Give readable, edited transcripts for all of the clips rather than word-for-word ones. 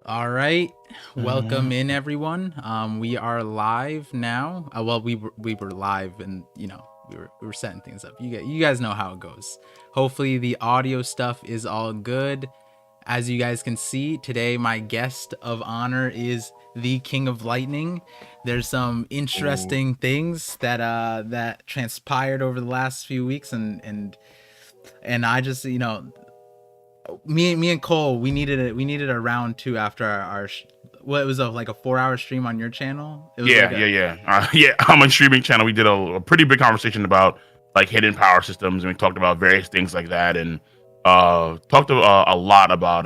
All right, welcome in everyone. We are live now. Well, we were live, and we were setting things up. You guys know how it goes. Hopefully, the audio stuff is all good. As you guys can see, today my guest of honor is the King of Lightning. There's some interesting things that transpired over the last few weeks, and I just me and Cole, we needed a round two after our what it was like a 4-hour stream on your channel. It was Yeah. On my streaming channel, we did a pretty big conversation about like hidden power systems, and we talked about various things like that, and talked a lot about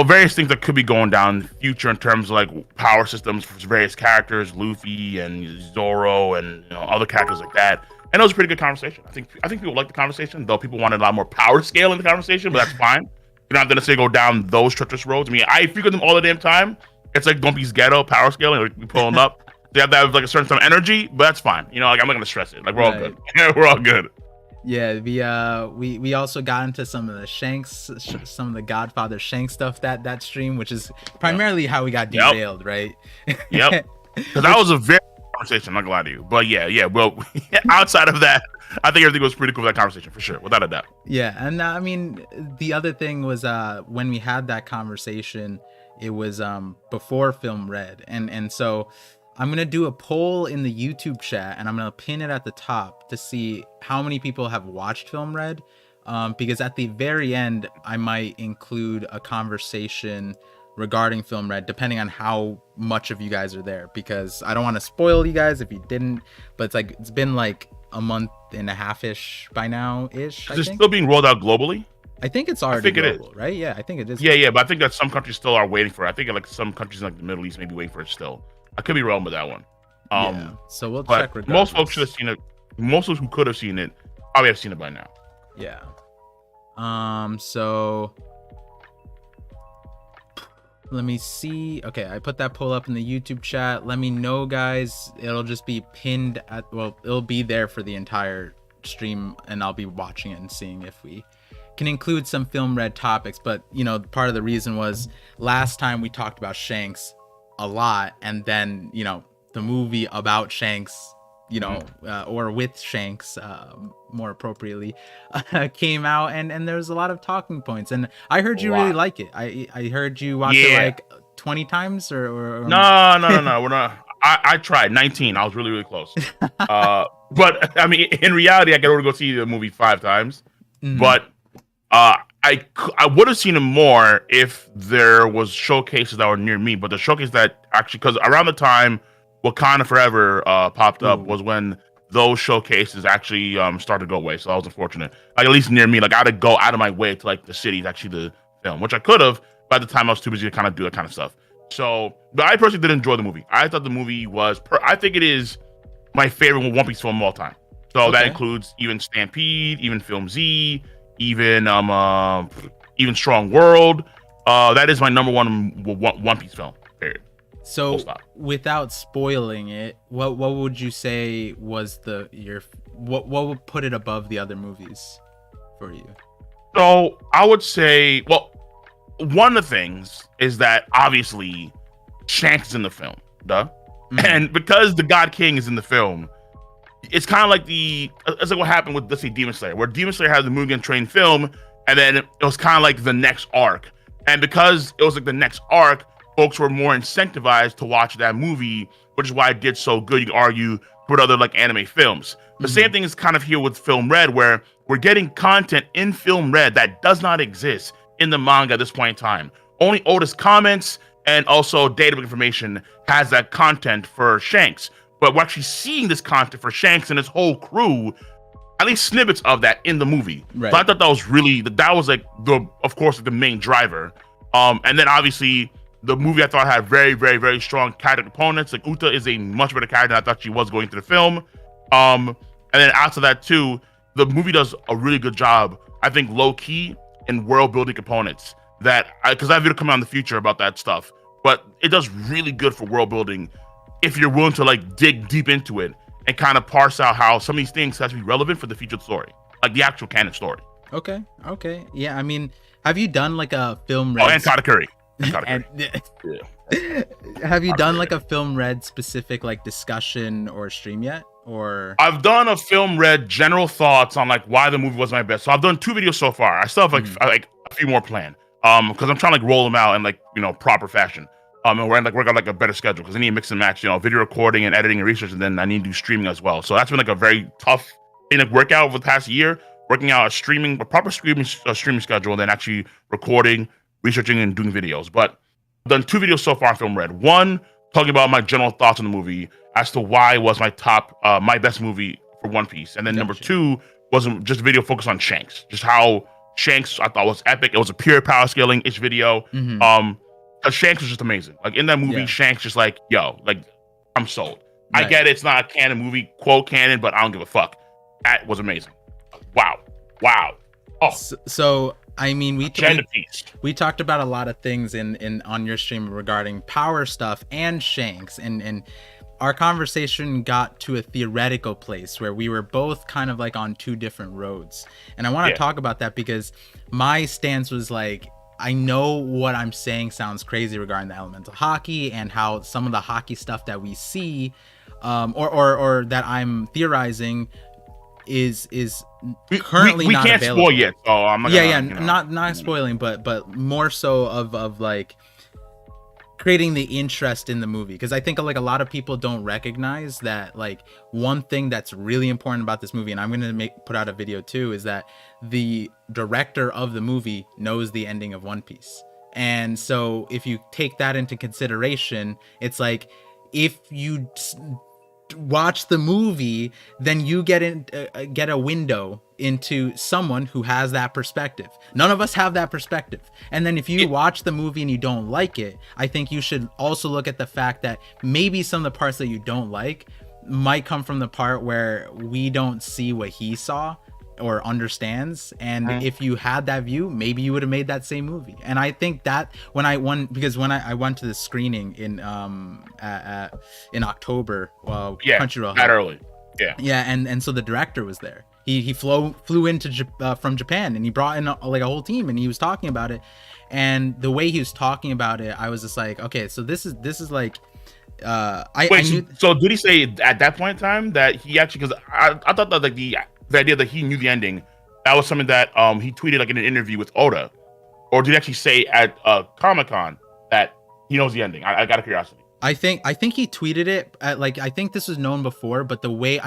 various things that could be going down in the future in terms of like power systems for various characters, Luffy and Zoro, and other characters like that. And it was a pretty good conversation. I think people liked the conversation, though people wanted a lot more power scale in the conversation, but that's fine. You're not gonna say go down those treacherous roads. I mean, I frequent them all the damn time. It's like Don't Be's ghetto power scale, and like, we pulling up. They have to have like a certain amount of energy, but that's fine. Like I'm not gonna stress it. Like we're all good. We're all good. Yeah, we also got into some of the Shanks, some of the Godfather Shanks stuff that stream, which is primarily how we got derailed, right? Yep. Because that was a very conversation. I'm not gonna lie to you, but yeah. Well, outside of that, I think everything was pretty cool with that conversation for sure, without a doubt. Yeah, and I mean, the other thing was when we had that conversation, it was before Film Red, and so I'm gonna do a poll in the YouTube chat, and I'm gonna pin it at the top to see how many people have watched Film Red, because at the very end, I might include a conversation regarding Film Red, depending on how much of you guys are there, because I don't want to spoil you guys if you didn't, but it's been like a month and a half ish by now ish. Is it still being rolled out globally? I think it's already global, right? Yeah, I think it is. Yeah, but I think that some countries still are waiting for it. I think like some countries in like the Middle East may be waiting for it still. I could be wrong with that one. So we'll check. Regardless. Most folks should have seen it. Most of who could have seen it probably have seen it by now. Yeah. So let me see. Okay, I put that poll up in the YouTube chat. Let me know, guys. It'll just be pinned at, it'll be there for the entire stream, and I'll be watching it and seeing if we can include some Film Red topics. But part of the reason was last time we talked about Shanks a lot, and then the movie about Shanks, or with Shanks, more appropriately, came out, and there was a lot of talking points, and I heard you really like it. I heard you watch it like 20 times or No, we're not. I tried 19. I was really close. But I mean, in reality, I could only go see the movie 5 times. But I would have seen it more if there was showcases that were near me. But the showcase that actually, because around the time Wakanda Forever popped up was when those showcases actually started to go away. So that was unfortunate. Like at least near me, like I had to go out of my way to like the cities actually to film, which I could have. By the time I was too busy to kind of do that kind of stuff. So, but I personally did enjoy the movie. I thought the movie was. I think it is my favorite One Piece film of all time. So that includes even Stampede, even Film Z, even Strong World. That is my number one One Piece film. Period. So without spoiling it, what would you say was what would put it above the other movies for you? So I would say, well, one of the things is that obviously Shanks is in the film, and because the God King is in the film, it's kind of like it's like what happened with, let's say, Demon Slayer, where Demon Slayer has the Mugen Train film, and then it was kind of like the next arc, and because it was like the next arc, folks were more incentivized to watch that movie, which is why it did so good. You can argue with other like anime films. The same thing is kind of here with Film Red, where we're getting content in Film Red that does not exist in the manga at this point in time. Only Otis Comments and also Data Information has that content for Shanks. But we're actually seeing this content for Shanks and his whole crew, at least snippets of that in the movie. Right. So I thought that was like of course, the main driver. And then obviously the movie I thought had very, very, very strong character components. Like Uta is a much better character than I thought she was going into the film. And then after that too, the movie does a really good job, I think, low key in world building components. Because I have a video coming out in the future about that stuff. But it does really good for world building if you're willing to like dig deep into it and kind of parse out how some of these things have to be relevant for the featured story, like the actual canon story. Okay. Yeah, I mean, have you done like a Film Red? Oh, and Katakuri. category. Have you done like a film read specific like discussion or stream yet? Or I've done a film read general thoughts on like why the movie was my best. So I've done 2 videos so far. I still have like a few more planned. Because I'm trying to like roll them out in like proper fashion. And we're like work on like a better schedule because I need to mix and match, video recording and editing and research, and then I need to do streaming as well. So that's been like a very tough thing to work out over the past year, working out a proper streaming schedule, and then actually recording, researching, and doing videos. But I've done 2 videos so far on Film Red. One talking about my general thoughts on the movie as to why it was my best movie for One Piece, and then number 2 was just a video focused on Shanks, just how Shanks I thought was epic. It was a pure power scaling ish video. Shanks was just amazing. Like in that movie, Shanks just like, yo, like I'm sold. Right. I get it's not a canon movie, quote canon, but I don't give a fuck. That was amazing. Wow. Oh, so I mean, we talked about a lot of things in on your stream regarding power stuff and Shanks, and our conversation got to a theoretical place where we were both kind of like on 2 different roads. And I want to talk about that because my stance was like, I know what I'm saying sounds crazy regarding the elemental haki and how some of the haki stuff that we see, or that I'm theorizing is currently we not can't available. spoil yet, so I'm not not spoiling, but more so of like creating the interest in the movie, because I think like a lot of people don't recognize that like one thing that's really important about this movie, and I'm gonna put out a video too, is that the director of the movie knows the ending of One Piece. And so if you take that into consideration, it's like if you watch the movie, then you get a window into someone who has that perspective. None of us have that perspective. And then if you watch the movie and you don't like it, I think you should also look at the fact that maybe some of the parts that you don't like might come from the part where we don't see what he saw or understands. And if you had that view, maybe you would have made that same movie. And I think that when I went to the screening in October, Crunchyroll, that early, and so the director was there. He flew into from Japan, and he brought in like a whole team, and he was talking about it. And the way he was talking about it, I was just like, okay, so this is like so did he say at that point in time that he actually, because I thought that like the idea that he knew the ending, that was something that he tweeted like in an interview with Oda, or did he actually say at Comic-Con that he knows the ending? I got a curiosity. I think he tweeted it at, like, I think this was known before, but the way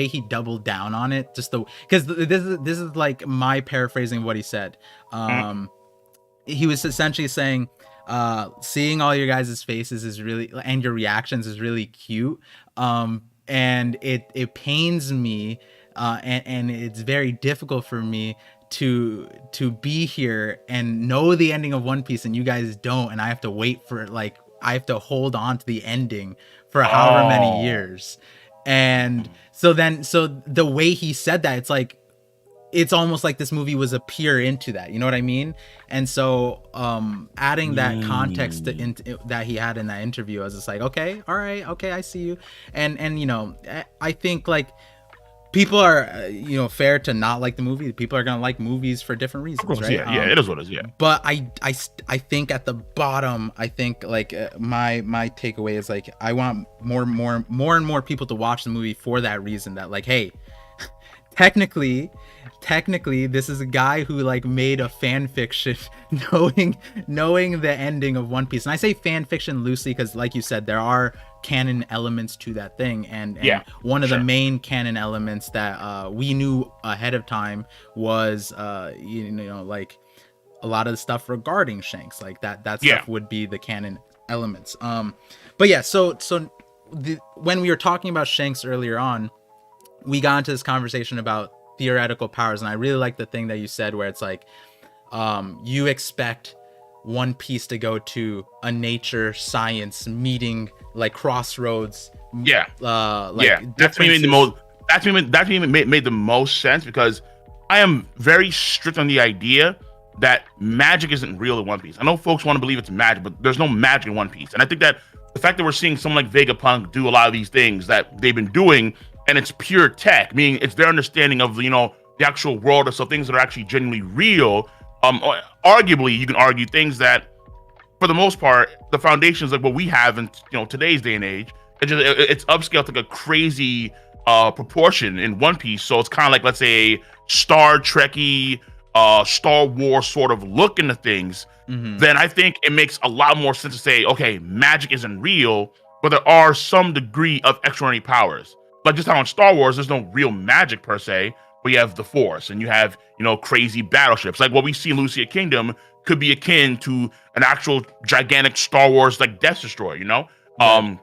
he doubled down on it, because this is like my paraphrasing of what he said. He was essentially saying, seeing all your guys' faces is really, and your reactions is really cute, and it pains me, and it's very difficult for me to be here and know the ending of One Piece, and you guys don't, and I have to wait for like, I have to hold on to the ending for however many years. And so the way he said that, it's like, it's almost like this movie was a peer into that, you know what I mean? And so adding that context that he had in that interview, I was just like, okay, all right, okay, I see you. And I think like people are fair to not like the movie. People are gonna like movies for different reasons, course, right? Yeah, it is what it is. Yeah. But I think at the bottom, I think like my takeaway is like, I want more and more people to watch the movie for that reason, that like, hey, technically this is a guy who like made a fan fiction knowing the ending of One Piece. And I say fan fiction loosely because, like you said, there are canon elements to that thing, and one of the main canon elements that we knew ahead of time was like a lot of the stuff regarding Shanks, like that stuff would be the canon elements. But yeah, so when we were talking about Shanks earlier on, we got into this conversation about theoretical powers, and I really like the thing that you said where it's like you expect One Piece to go to a nature science meeting, like crossroads. That's made the most sense, because I am very strict on the idea that magic isn't real in One Piece. I know folks want to believe it's magic, but there's no magic in One Piece. And I think that the fact that we're seeing someone like Vegapunk do a lot of these things that they've been doing, and it's pure tech, meaning it's their understanding of the actual world, or so things that are actually genuinely real. Arguably, you can argue things that for the most part, the foundations like what we have in today's day and age, it's upscaled to like a crazy proportion in One Piece. So it's kind of like, let's say, a Star Trekky, Star Wars sort of look into things. Then I think it makes a lot more sense to say, okay, magic isn't real, but there are some degree of extraordinary powers. Like just how in Star Wars, there's no real magic per se, but you have the Force and you have, crazy battleships. Like what we see in Lucia Kingdom could be akin to an actual gigantic Star Wars like Death Destroyer, and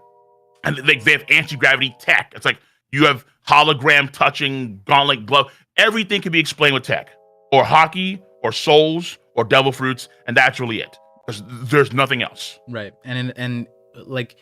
they have anti-gravity tech. It's like you have hologram touching gauntlet glove. Everything can be explained with tech, or Haki, or souls, or devil fruits, and that's really it. Because there's nothing else. Right, and like,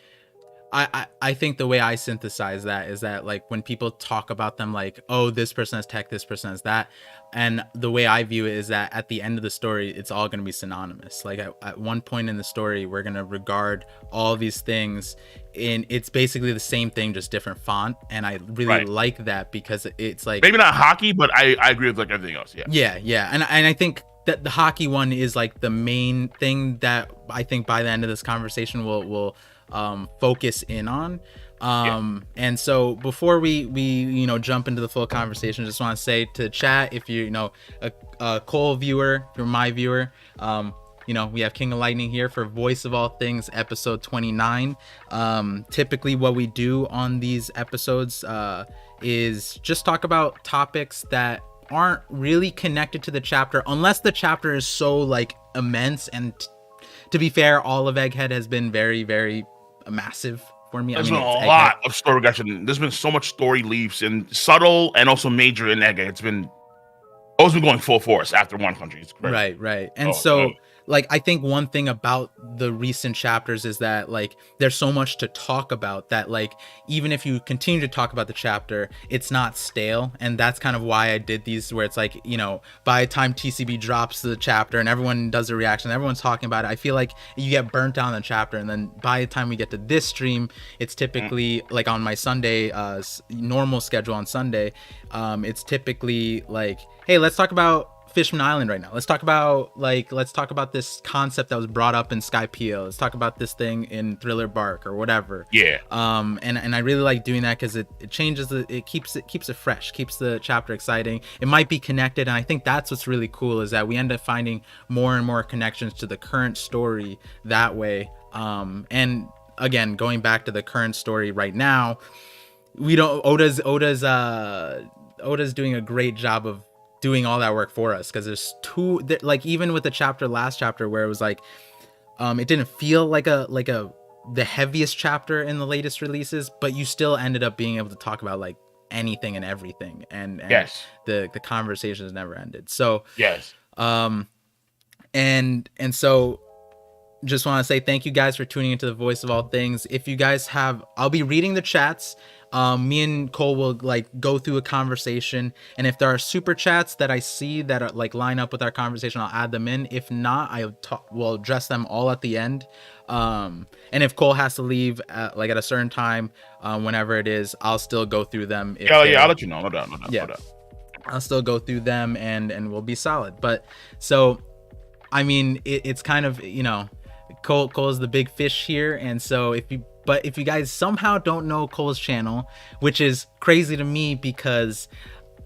I think the way I synthesize that is that, like, when people talk about them, like, oh, this person has tech, this person has that, and the way I view it is that at the end of the story, it's all going to be synonymous. Like at one point in the story, we're going to regard all these things in, it's basically the same thing, just different font, and I really like that, because it's like, maybe not Haki, but I agree with like everything else. Yeah, and I think that the Haki one is like the main thing that I think by the end of this conversation will focus in on. And so before we jump into the full conversation, just want to say to chat, if you a Cole viewer, if you're my viewer, we have King of Lightning here for Voice of All Things episode 29. Typically what we do on these episodes is just talk about topics that aren't really connected to the chapter, unless the chapter is so like immense. And to be fair, all of Egghead has been very, very massive for me. There's been a lot of story progression. There's been so much story leaps, and subtle and also major in Egghead. It's been always been going full force after One Country. Right. And like, I think one thing about the recent chapters is that, like, there's so much to talk about that, like, even if you continue to talk about the chapter, it's not stale. And that's kind of why I did these, where it's like, by the time TCB drops the chapter and everyone does a reaction, everyone's talking about it, I feel like you get burnt out on the chapter. And then by the time we get to this stream, it's typically like on my Sunday normal schedule on Sunday, it's typically like, hey, let's talk about Fishman Island right now. Let's talk about this concept that was brought up in Skypiea. Let's talk about this thing in Thriller Bark or whatever. And I really like doing that, because it changes it keeps it fresh, keeps the chapter exciting. It might be connected, and I think that's what's really cool, is that we end up finding more and more connections to the current story that way. And again, going back to the current story right now, Oda's doing a great job of doing all that work for us, because there's like, even with the last chapter where it was like, it didn't feel like the heaviest chapter in the latest releases, but you still ended up being able to talk about like anything and everything, and yes, the conversations never ended. So yes, and so just want to say thank you guys for tuning into the Voice of All Things. If you guys have, I'll be reading the chats. Me and Cole will like go through a conversation, and if there are super chats that I see that are like line up with our conversation, I'll add them in. If not, we'll address them all at the end. And if Cole has to leave at a certain time, whenever it is, I'll still go through them. I'll let you know. No doubt. I'll still go through them, and we'll be solid. But so, I mean, it's kind of, Cole is the big fish here, and so if you guys somehow don't know Cole's channel, which is crazy to me, because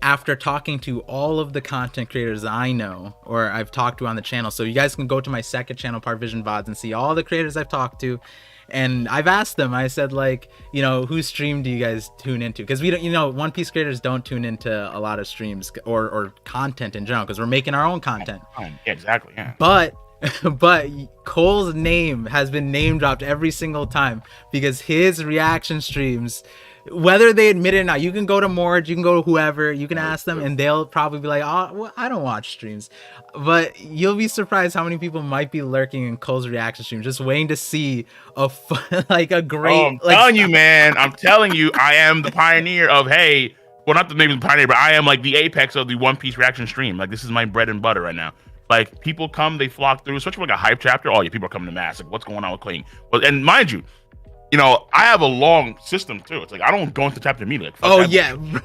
after talking to all of the content creators I know or I've talked to on the channel, so you guys can go to my second channel, ParVision VODs, and see all the creators I've talked to, and I've asked them, I said, like, whose stream do you guys tune into? Because we don't, One Piece creators don't tune into a lot of streams or content in general, because we're making our own content. Yeah, exactly. Yeah. But Cole's name has been name dropped every single time, because his reaction streams, whether they admit it or not, you can go to Morge, you can go to whoever, you can ask them, and they'll probably be like, oh, well, I don't watch streams. But you'll be surprised how many people might be lurking in Cole's reaction stream, just waiting to see a great. I'm telling you, I am the pioneer of, hey, well, not the maybe the pioneer, but I am like the apex of the One Piece reaction stream. Like, this is my bread and butter right now. Like, people come, they flock through, especially like a hype chapter. Oh yeah, people are coming to mass. Like, what's going on with Clayton? Well, and mind you, I have a long system too. It's like, I don't go into chapter immediately. Like,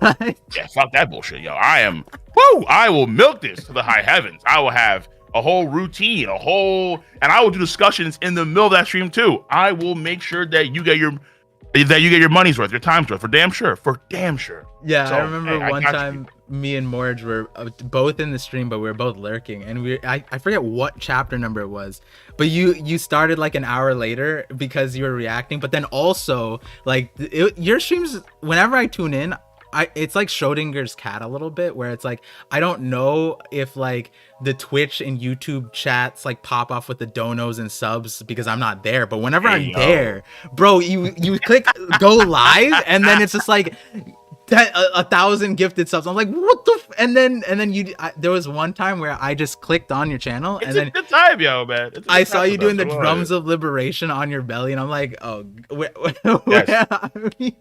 right. Yeah, fuck that bullshit, yo. I will milk this to the high heavens. I will have a whole routine, and I will do discussions in the middle of that stream too. I will make sure that you get your money's worth, your time's worth, for damn sure. Yeah, So, I remember hey, one time me and Morge were both in the stream, but we were both lurking, and I forget what chapter number it was, but you started like an hour later because you were reacting, but then also like your streams, whenever I tune in, it's like Schrodinger's cat a little bit, where it's like I don't know if like the Twitch and YouTube chats like pop off with the donos and subs because I'm not there, but whenever I'm there, bro, you click go live and then it's just like 1,000 gifted subs. I'm like, what the and then there was one time where I just clicked on your channel and then good time, yo, man. I saw you doing the drums of liberation on your belly, and I'm like, oh, where are we?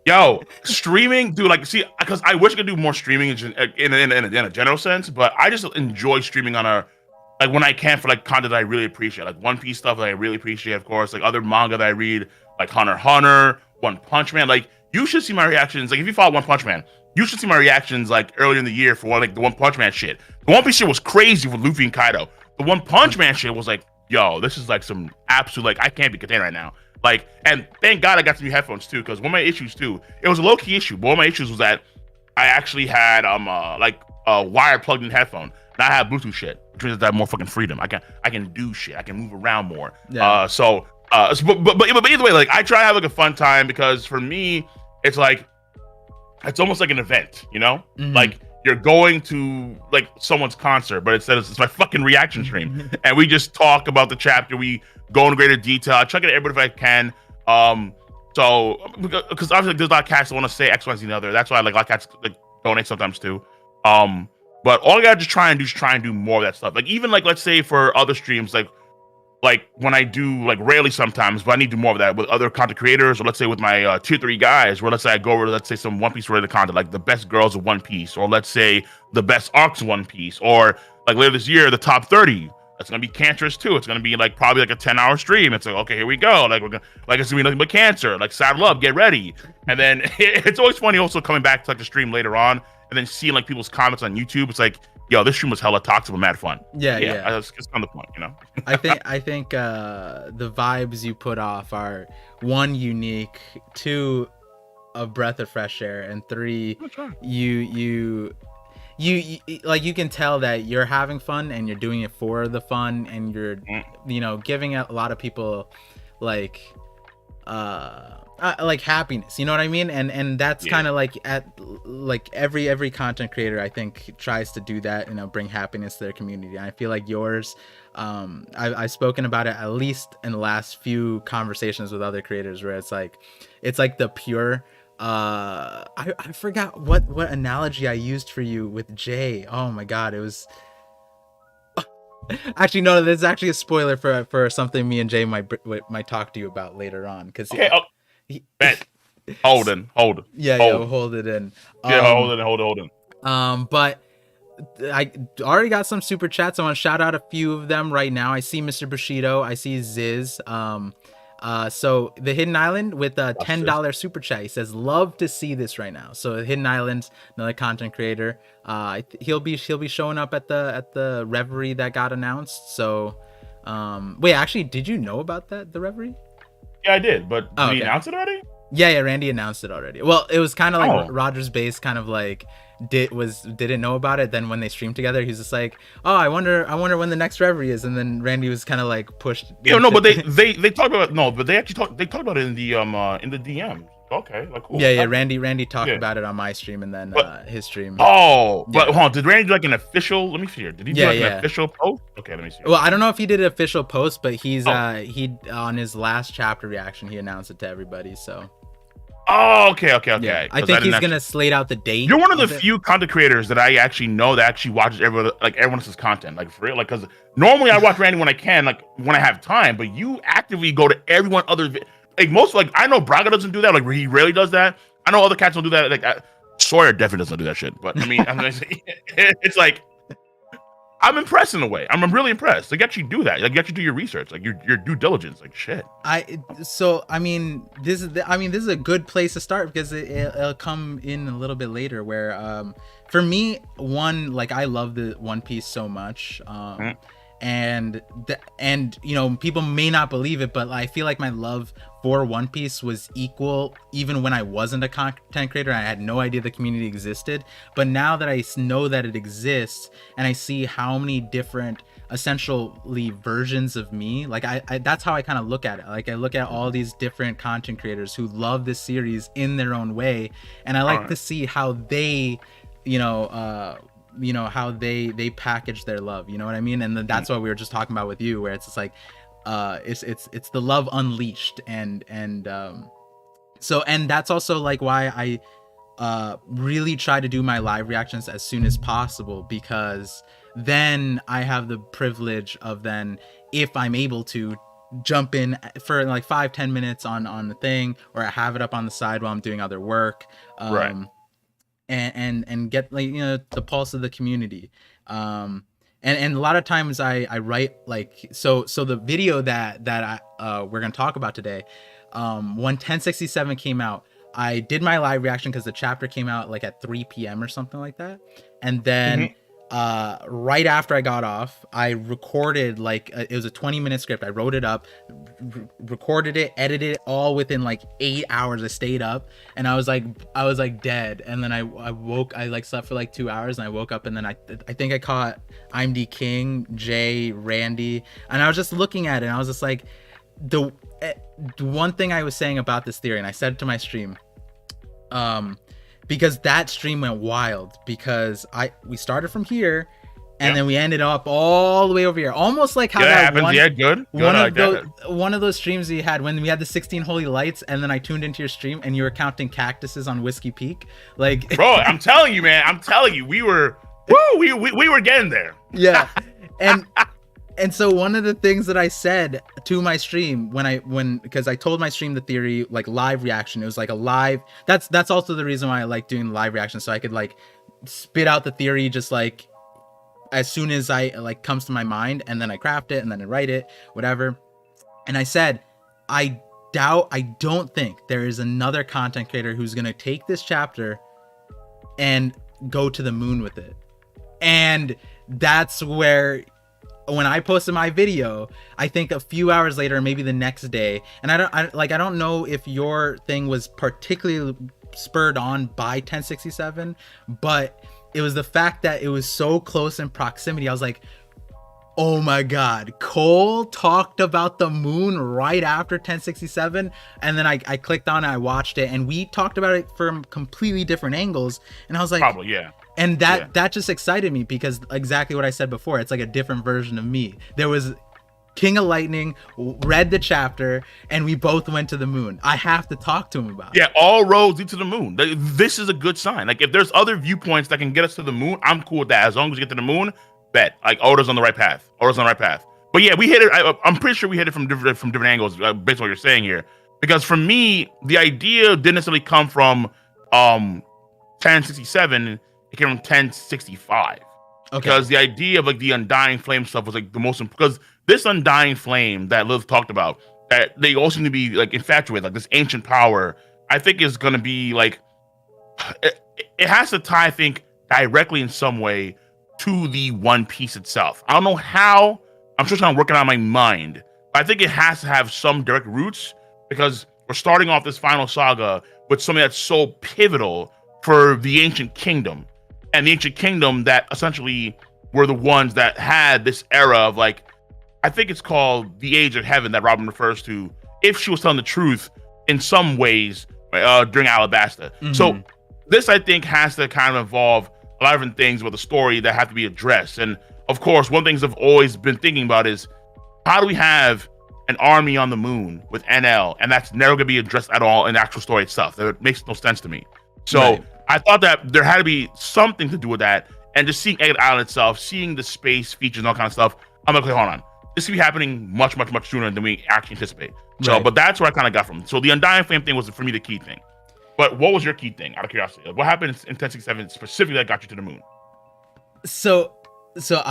Yo, streaming, dude, like, see, because I wish I could do more streaming in a general sense, but I just enjoy streaming on like when I can for like content that I really appreciate, like One Piece stuff that I really appreciate, of course, like other manga that I read, like Hunter x Hunter, One Punch Man. Like, you should see my reactions. Like, if you follow One Punch Man, you should see my reactions like earlier in the year for like the One Punch Man shit. The One Piece shit was crazy with Luffy and Kaido. The One Punch Man shit was like, yo, this is like some absolute, like, I can't be contained right now. Like, and thank God I got some new headphones too, because one of my issues too, it was a low-key issue, but one of my issues was that I actually had like a wire plugged in headphone. Now I have Bluetooth shit, which means that I have more fucking freedom. I can do shit. I can move around more. Yeah. But either way, like, I try to have like a fun time, because for me, it's like, it's almost like an event, you know? Mm-hmm. Like, you're going to like someone's concert, but instead it's my fucking reaction stream, and we just talk about the chapter. We go into greater detail. I try to get everybody if I can. So because obviously there's a lot of cats that want to say X, Y, Z, and other. That's why like a lot of cats like donate sometimes too. But all I gotta just try and do more of that stuff. Like, even like, let's say for other streams, like when I do, like, rarely sometimes, but I need to do more of that with other content creators, or let's say with my tier 3 guys, where let's say I go over, let's say, some One Piece related content, like the best girls of One Piece, or let's say the best arcs of One Piece, or like later this year, the top 30. That's gonna be Cancerous too. It's gonna be like probably like a 10-hour stream. It's like, okay, here we go. Like, we're gonna, like, it's gonna be nothing but Cancer. Like, saddle up, get ready. And then it's always funny also coming back to like the stream later on and then seeing like people's comments on YouTube. It's like, yo, this stream was hella toxic but mad fun. Yeah. It's on the point, you know. I think the vibes you put off are, 1, unique, 2, a breath of fresh air, and 3, you like, you can tell that you're having fun and you're doing it for the fun, and you're giving a lot of people like happiness, you know what I mean? And that's kind of like every content creator, I think, tries to do that, bring happiness to their community. And I feel like yours, I've spoken about it at least in the last few conversations with other creators, where it's like the pure, I forgot what analogy I used for you with Jay. Oh my god, it was actually, no, this is actually a spoiler for something me and Jay might talk to you about later on, because hold it. We'll hold it in. Hold it. But I already got some super chats. I want to shout out a few of them right now. I see Mr. Bushido. I see Ziz. So the Hidden Island with a $10 super chat. He says, love to see this right now. So Hidden Island, another content creator. He'll be showing up at the Reverie that got announced. So wait, actually, did you know about the Reverie? Yeah, I did, but did he announce it already? Yeah, Randy announced it already. Well, it was kind of like Roger's Base kind of like didn't know about it. Then when they streamed together, he's just like, oh, I wonder when the next Reverie is. And then Randy was kind of like pushed. Yeah, no, but they talked about they talked about it in the DM. Okay, like, cool. Yeah. Randy talked about it on my stream, and then his stream. Oh, but hold on, did Randy do like an official? Let me see here. Did he do like an official post? Okay, let me see. Well, I don't know if he did an official post, but he on his last chapter reaction, he announced it to everybody. So. Oh, okay. Yeah. I think he's gonna slate out the date. You're one of the few content creators that I actually know that actually watches everyone else's content, like, for real. Like, because normally I watch Randy when I can, like when I have time, but you actively go to everyone other. Like, most, like, I know Braga doesn't do that. Like, he rarely does that. I know other cats don't do that. Like, Sawyer definitely doesn't do that shit. But I mean, it's like, I'm impressed in a way. I'm really impressed. Like, you actually do that. Like, you actually do your research, like your due diligence. Like, shit. I mean, this is a good place to start because it'll come in a little bit later. Where for me, one, like, I love the One Piece so much. And you know, people may not believe it, but I feel like my love for One Piece was equal even when I wasn't a content creator. I had no idea the community existed, but now that I know that it exists and I see how many different essentially versions of me, like I that's how I kind of look at it. Like, I look at all these different content creators who love this series in their own way, and I like to see how they, how they package their love, you know what I mean? And then that's what we were just talking about with you, where it's just like it's the love unleashed, and that's also like why I really try to do my live reactions as soon as possible, because then I have the privilege of, then if I'm able to, jump in for like 5-10 minutes on the thing, or I have it up on the side while I'm doing other work, and get, like, the pulse of the community. And a lot of times I write, like, so the video that we're gonna talk about today, when 1067 came out, I did my live reaction because the chapter came out like at 3 p.m. or something like that, and then right after I got off, I recorded, like, it was a 20-minute script. I wrote it up, recorded it, edited it all within like 8 hours. I stayed up, and I was like dead. And then I woke, I like slept for like 2 hours, and I woke up, and then I think I caught IMD King, Jay, Randy, and I was just looking at it, and I was just like, the one thing I was saying about this theory, and I said it to my stream, because that stream went wild, because we started from here, and then we ended up all the way over here, almost like how that happens. One of those streams you had when we had the 16 holy lights, and then I tuned into your stream and you were counting cactuses on Whiskey Peak, like, bro, I'm telling you, man, we were we were getting there. Yeah. And so one of the things that I said to my stream because I told my stream the theory, like, live reaction, it was like a live, that's also the reason why I like doing live reaction, so I could like spit out the theory just like as soon as I like comes to my mind, and then I craft it, and then I write it, whatever. And I said, I don't think there is another content creator who's gonna take this chapter and go to the moon with it. And that's where, when I posted my video, I think a few hours later, maybe the next day, and I don't know if your thing was particularly spurred on by 1067, but it was the fact that it was so close in proximity. I was like, oh my god, Cole talked about the moon right after 1067, and then I clicked on it, I watched it, and we talked about it from completely different angles, and I was like, probably, yeah. And that just excited me, because exactly what I said before, it's like a different version of me. There was King of Lightning, read the chapter, and we both went to the moon. I have to talk to him about it. Yeah, all roads lead to the moon. This is a good sign. Like, if there's other viewpoints that can get us to the moon, I'm cool with that. As long as we get to the moon, bet. Like, Oda's on the right path. But yeah, we hit it. I'm pretty sure we hit it from different angles, based on what you're saying here. Because for me, the idea didn't necessarily come from 1067. It came from 1065. Okay. Because the idea of like the Undying Flame stuff was like the most, because this Undying Flame that Liv talked about, that they all seem to be like infatuated, like this ancient power, I think is going to be like, it has to tie, I think, directly in some way to the One Piece itself. I don't know how, I'm still trying to work it out in my mind, but I think it has to have some direct roots, because we're starting off this final saga with something that's so pivotal for the Ancient Kingdom. And the Ancient Kingdom that essentially were the ones that had this era of, like, I think it's called the Age of Heaven that Robin refers to, if she was telling the truth in some ways during Alabasta. Mm-hmm. So this, I think, has to kind of involve a lot of different things with the story that have to be addressed. And of course, one of the things I've always been thinking about is, how do we have an army on the moon with NL, and that's never going to be addressed at all in the actual story itself? That makes no sense to me. So right. I thought that there had to be something to do with that, and just seeing Egg Island itself, seeing the space features and all kind of stuff, I'm like, hold on, this could be happening much sooner than we actually anticipate. So, right. But that's where I kind of got from. So the Undying Flame thing was, for me, the key thing. But what was your key thing, out of curiosity? What happened in 1067 specifically that got you to the moon? So So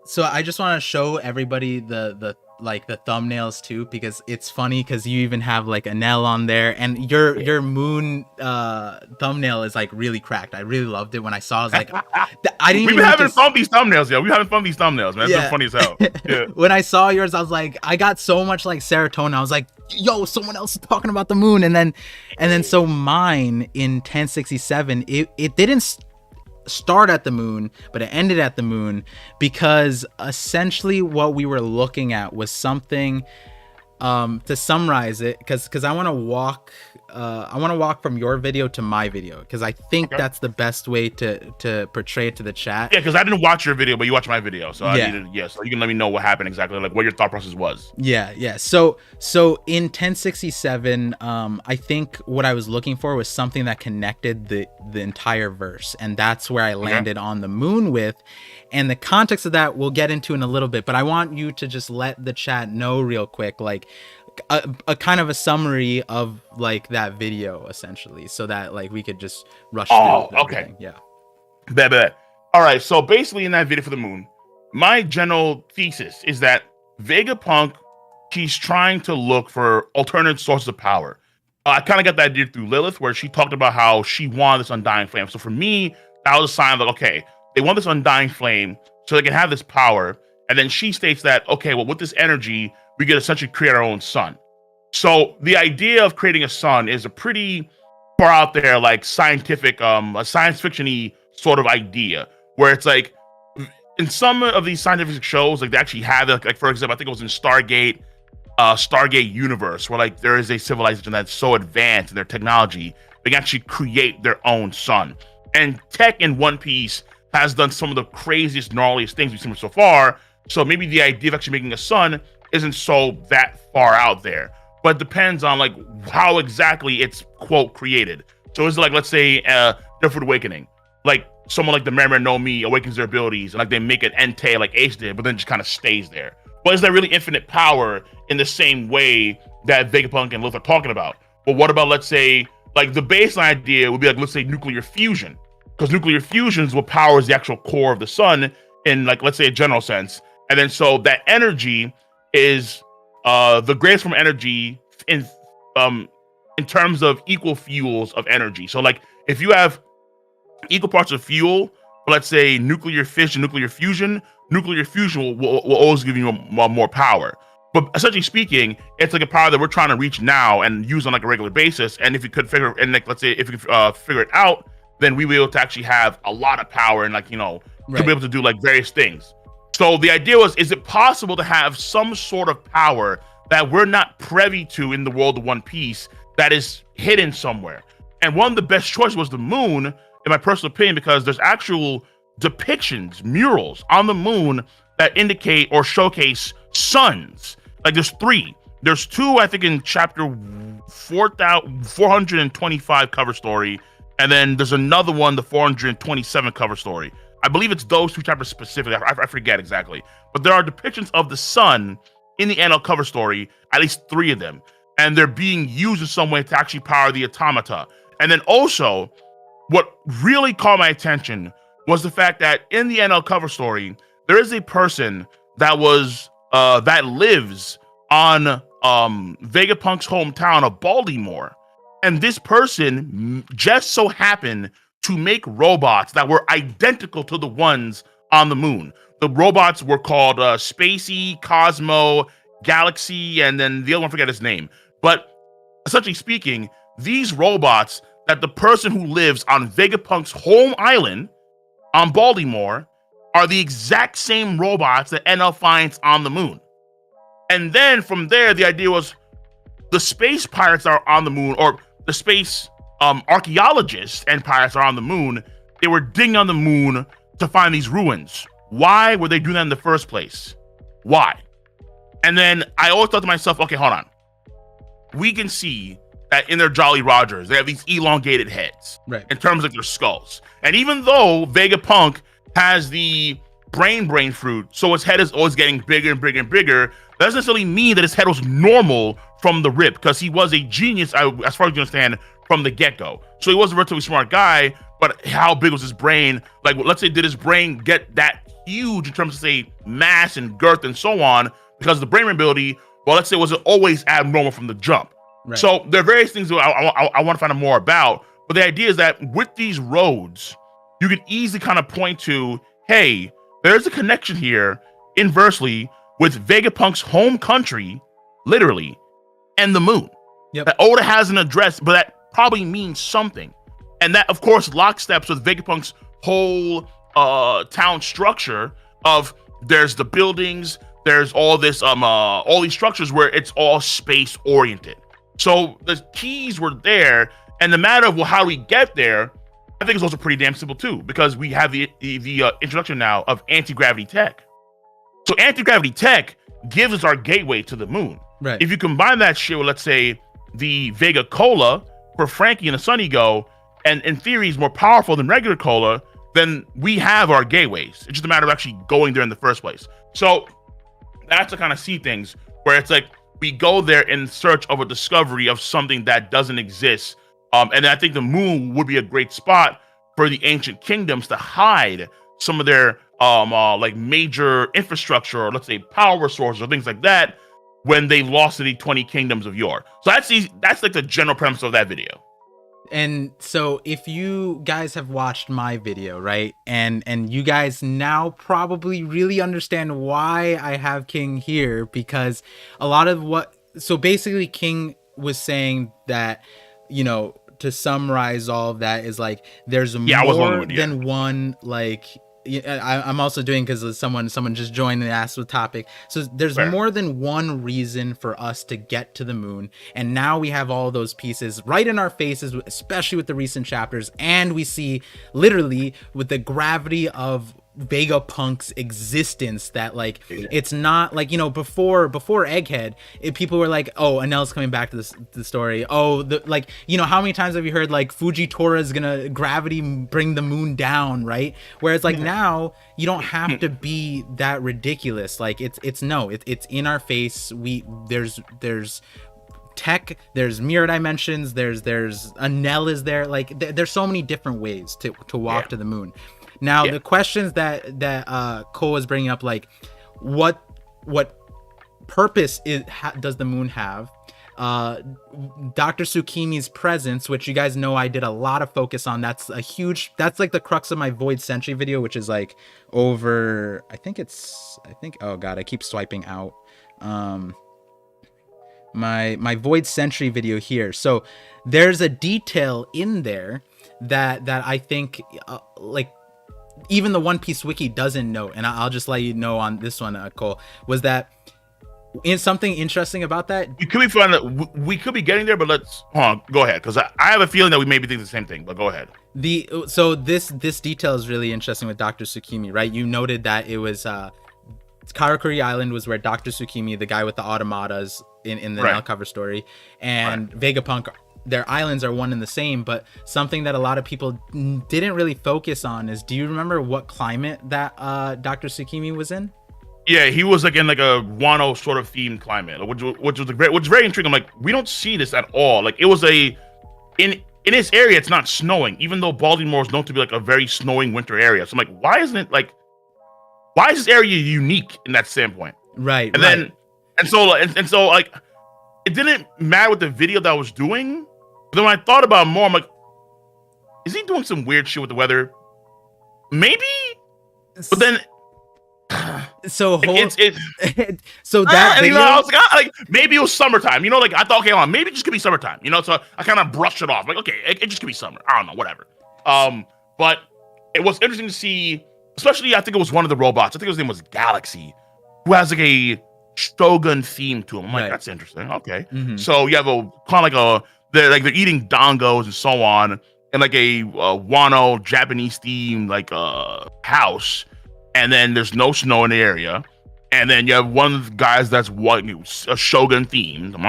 so I just want to show everybody the like the thumbnails too, because it's funny because you even have like a Nell on there, and your moon thumbnail is like really cracked. I really loved it when I saw. I was like, I didn't. We've been having fun with these thumbnails, yo. We've having fun with these thumbnails, man. It's been funny as hell. Yeah. When I saw yours, I was like, I got so much like serotonin. I was like, yo, someone else is talking about the moon, and then so mine in 1067, it didn't start at the moon, but it ended at the moon, because essentially what we were looking at was something, to summarize it, because I want to walk from your video to my video, because I think that's the best way to portray it to the chat. Yeah, because I didn't watch your video, but you watched my video, so so you can let me know what happened exactly, like what your thought process was. Yeah. So in 1067, I think what I was looking for was something that connected the entire verse, and that's where I landed on the moon with. And the context of that we'll get into in a little bit, but I want you to just let the chat know real quick, like a kind of a summary of like that video, essentially, so that like we could just rush through everything. Yeah. Bet. All right, so basically in that video for the moon, my general thesis is that Vegapunk, she's trying to look for alternate sources of power. I kind of got that idea through Lilith, where she talked about how she wanted this undying flame. So for me, that was a sign of like, okay, they want this undying flame so they can have this power. And then she states that, okay, well, with this energy, we could essentially create our own sun. So the idea of creating a sun is a pretty far out there, like scientific, a science fiction-y sort of idea, where it's like, in some of these scientific shows, like they actually have it, like for example, I think it was in Stargate universe, where like there is a civilization that's so advanced in their technology, they can actually create their own sun. And tech in One Piece has done some of the craziest, gnarliest things we've seen so far. So maybe the idea of actually making a sun isn't so that far out there, but it depends on like how exactly it's quote created. So it's like, let's say Different Awakening, like someone like the Merman no Mi awakens their abilities and like they make it Entei like Ace did, but then just kind of stays there. But is that really infinite power in the same way that Vegapunk and Luffy are talking about? But what about, let's say, like the baseline idea would be like, let's say nuclear fusion, because nuclear fusion is what powers the actual core of the sun in like, let's say a general sense. And then so that energy is the greatest form of energy in terms of equal fuels of energy. So like if you have equal parts of fuel, let's say nuclear fission, nuclear fusion will always give you more power. But essentially speaking, it's like a power that we're trying to reach now and use on like a regular basis. And if you could figure, and like let's say if you could figure it out, then we will be able to actually have a lot of power and like, you know, to be able to do like various things. So the idea was, is it possible to have some sort of power that we're not privy to in the world of One Piece that is hidden somewhere? And one of the best choices was the moon, in my personal opinion, because there's actual depictions, murals on the moon that indicate or showcase suns. Like there's 3. There's 2, I think, in chapter 425 cover story. And then there's another one, the 427 cover story. I believe it's those 2 chapters specifically. I forget exactly. But there are depictions of the sun in the NL cover story, at least 3 of them. And they're being used in some way to actually power the automata. And then also, what really caught my attention was the fact that in the NL cover story, there is a person that was that lives on Vegapunk's hometown of Baltimore. And this person just so happened to make robots that were identical to the ones on the moon. The robots were called Spacey, Cosmo, Galaxy, and then the other one, I forget his name. But essentially speaking, these robots that the person who lives on Vegapunk's home island on Baltimore are the exact same robots that NL finds on the moon. And then from there, the idea was the space pirates are on the moon, or the space archaeologists and pirates are on the moon. They were digging on the moon to find these ruins. Why were they doing that in the first place? Why? And then I always thought to myself, okay, hold on. We can see that in their Jolly Rogers, they have these elongated heads, right, in terms of their skulls. And even though Vegapunk has the brain fruit, so his head is always getting bigger and bigger and bigger, that doesn't necessarily mean that his head was normal from the rip, because he was a genius, as far as you understand, from the get-go. So he was a relatively smart guy, but how big was his brain? Like, let's say, did his brain get that huge in terms of, say, mass and girth and so on, because the brain ability, well, let's say, wasn't always abnormal from the jump. Right. So there are various things that I want to find out more about. But the idea is that with these roads, you can easily kind of point to, hey, there's a connection here inversely with Vegapunk's home country, literally, and the moon. Yep. That Oda hasn't addressed, but that probably means something. And that, of course, locksteps with Vegapunk's whole town structure of there's the buildings, there's all this all these structures where it's all space oriented. So the keys were there, and the matter of, well, how do we get there, I think it's also pretty damn simple too, because we have the introduction now of anti-gravity tech. So anti-gravity tech gives us our gateway to the moon. Right. If you combine that shit with, let's say, the Vega Cola, where Frankie and the Sun Ego, and in theory is more powerful than regular cola, then we have our gateways. It's just a matter of actually going there in the first place. So that's to kind of see things where it's like we go there in search of a discovery of something that doesn't exist. And I think the moon would be a great spot for the ancient kingdoms to hide some of their like major infrastructure, or let's say power sources or things like that, when they lost to the 20 kingdoms of yore. So that's like the general premise of that video. And so if you guys have watched my video, right, and you guys now probably really understand why I have King here, because a lot of what, so basically King was saying that, you know, to summarize all of that is like there's more than one, like, I'm also doing because someone just joined and asked the topic. So there's more than one reason for us to get to the moon, and now we have all those pieces right in our faces, especially with the recent chapters, and we see literally with the gravity of Vegapunk's existence that, like, it's not like, you know, before Egghead, people were like, oh, Anel's coming back to the story, oh, like, you know, how many times have you heard like Fujitora is gonna gravity bring the moon down, right? Whereas like now you don't have to be that ridiculous. Like it's in our face. There's tech, there's mirror dimensions, there's Anel is there, like there's so many different ways to walk to the moon. Now, the questions that Cole is bringing up, like, what purpose does the moon have? Dr. Tsukimi's presence, which you guys know I did a lot of focus on. That's like the crux of my Void Sentry video, which is like over, oh God, I keep swiping out. My Void Sentry video here. So there's a detail in there that I think, like, even the One Piece wiki doesn't know, and I'll just let you know on this one, Cole, was that something interesting about that. We could be getting there, but let's go ahead, because I have a feeling that we may be thinking the same thing, but go ahead. So this detail is really interesting with Dr. Tsukimi, right? You noted that it was Karakuri Island was where Dr. Tsukimi, the guy with the automatas in the Nell cover story, and Vegapunk, their islands are one and the same. But something that a lot of people didn't really focus on is, do you remember what climate that Dr. Tsukimi was in? Yeah, he was like in like a Wano sort of themed climate, which was very intriguing. I'm like, we don't see this at all. Like, it was in this area, it's not snowing, even though Baltimore is known to be like a very snowing winter area. So I'm like, why is this area unique in that standpoint? Right. And so like, it didn't matter what the video that I was doing. But then when I thought about it more, I'm like, is he doing some weird shit with the weather? Maybe. But then, so it's so that video, I was like, maybe it was summertime. You know, like I thought, okay, maybe it just could be summertime. You know, so I kind of brushed it off. Like, okay, it just could be summer. I don't know, whatever. But it was interesting to see, especially I think it was one of the robots. I think his name was Galaxy, who has like a Shogun theme to him. I'm like, that's interesting. Okay, so you have a kind of like they're eating dongos and so on, and like a Wano Japanese theme like house, and then there's no snow in the area, and then you have one of the guys that's a Shogun themed. I'm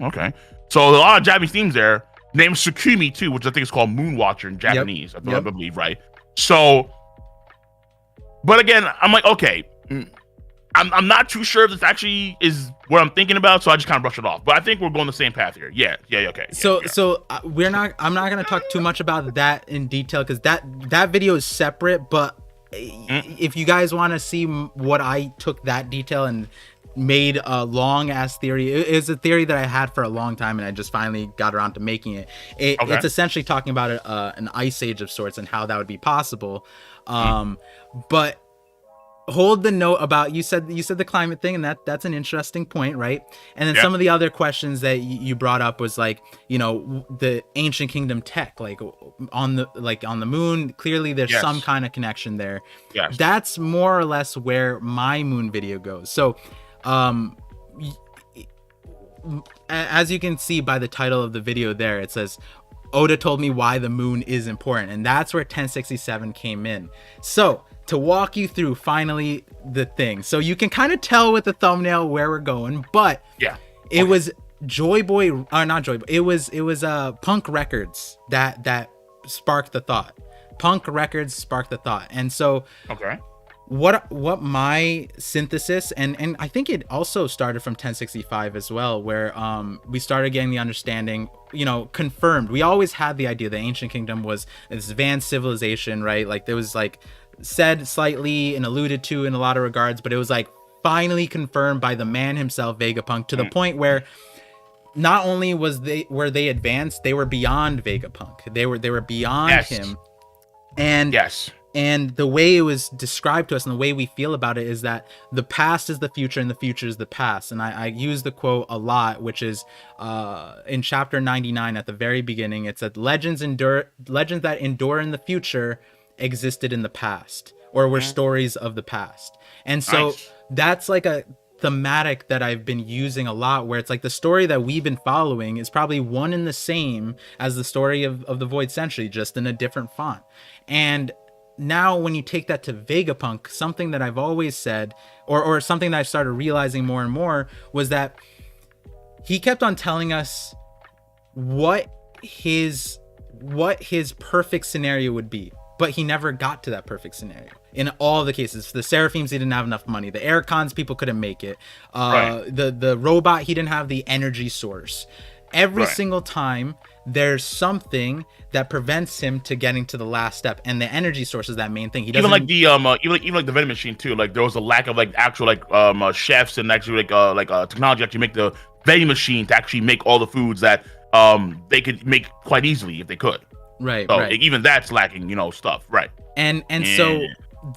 okay. So a lot of Japanese themes there. Named Tsukimi too, which I think is called Moonwatcher in Japanese. I believe, right? So, but again, I'm like, okay. I'm not too sure if this actually is what I'm thinking about, so I just kind of brush it off. But I think we're going the same path here. Yeah, okay. So I'm not going to talk too much about that in detail, because that video is separate, but if you guys want to see what I took that detail and made a long ass theory, it's a theory that I had for a long time and I just finally got around to making it. It's essentially talking about an ice age of sorts and how that would be possible. But hold the note about, you said the climate thing, and that's an interesting point, right? And then some of the other questions that you brought up was like, you know, the ancient kingdom tech, like on the moon, clearly there's some kind of connection there. That's more or less where my moon video goes. So as you can see by the title of the video there, it says Oda told me why the moon is important, and that's where 1067 came in. So to walk you through finally the thing, so you can kind of tell with the thumbnail where we're going, but it was Joy Boy, or not Joy Boy, it was Punk Records that sparked the thought. Punk Records sparked the thought. And so what my synthesis, and I think it also started from 1065 as well, where we started getting the understanding, you know, confirmed. We always had the idea the ancient kingdom was this advanced civilization, right? Like there was like said slightly and alluded to in a lot of regards, but it was like finally confirmed by the man himself, Vegapunk, to the point where not only were they advanced, they were beyond Vegapunk. They were beyond him. And and the way it was described to us and the way we feel about it is that the past is the future and the future is the past. And I use the quote a lot, which is in chapter 99 at the very beginning. It said, legends that endure in the future existed in the past, or were stories of the past. And so that's like a thematic that I've been using a lot, where it's like the story that we've been following is probably one and the same as the story of the Void Century, just in a different font. And now when you take that to Vegapunk, something that I've always said, or something that I started realizing more and more, was that he kept on telling us what his perfect scenario would be, but he never got to that perfect scenario in all the cases. The Seraphims, he didn't have enough money. The Aircons, people couldn't make it. The robot, he didn't have the energy source. Every single time there's something that prevents him to getting to the last step, and the energy source is that main thing. He doesn't even like the vending machine too. Like there was a lack of like actual chefs and actually technology to actually make the vending machine to actually make all the foods that they could make quite easily if they could. So even that's lacking, stuff. And so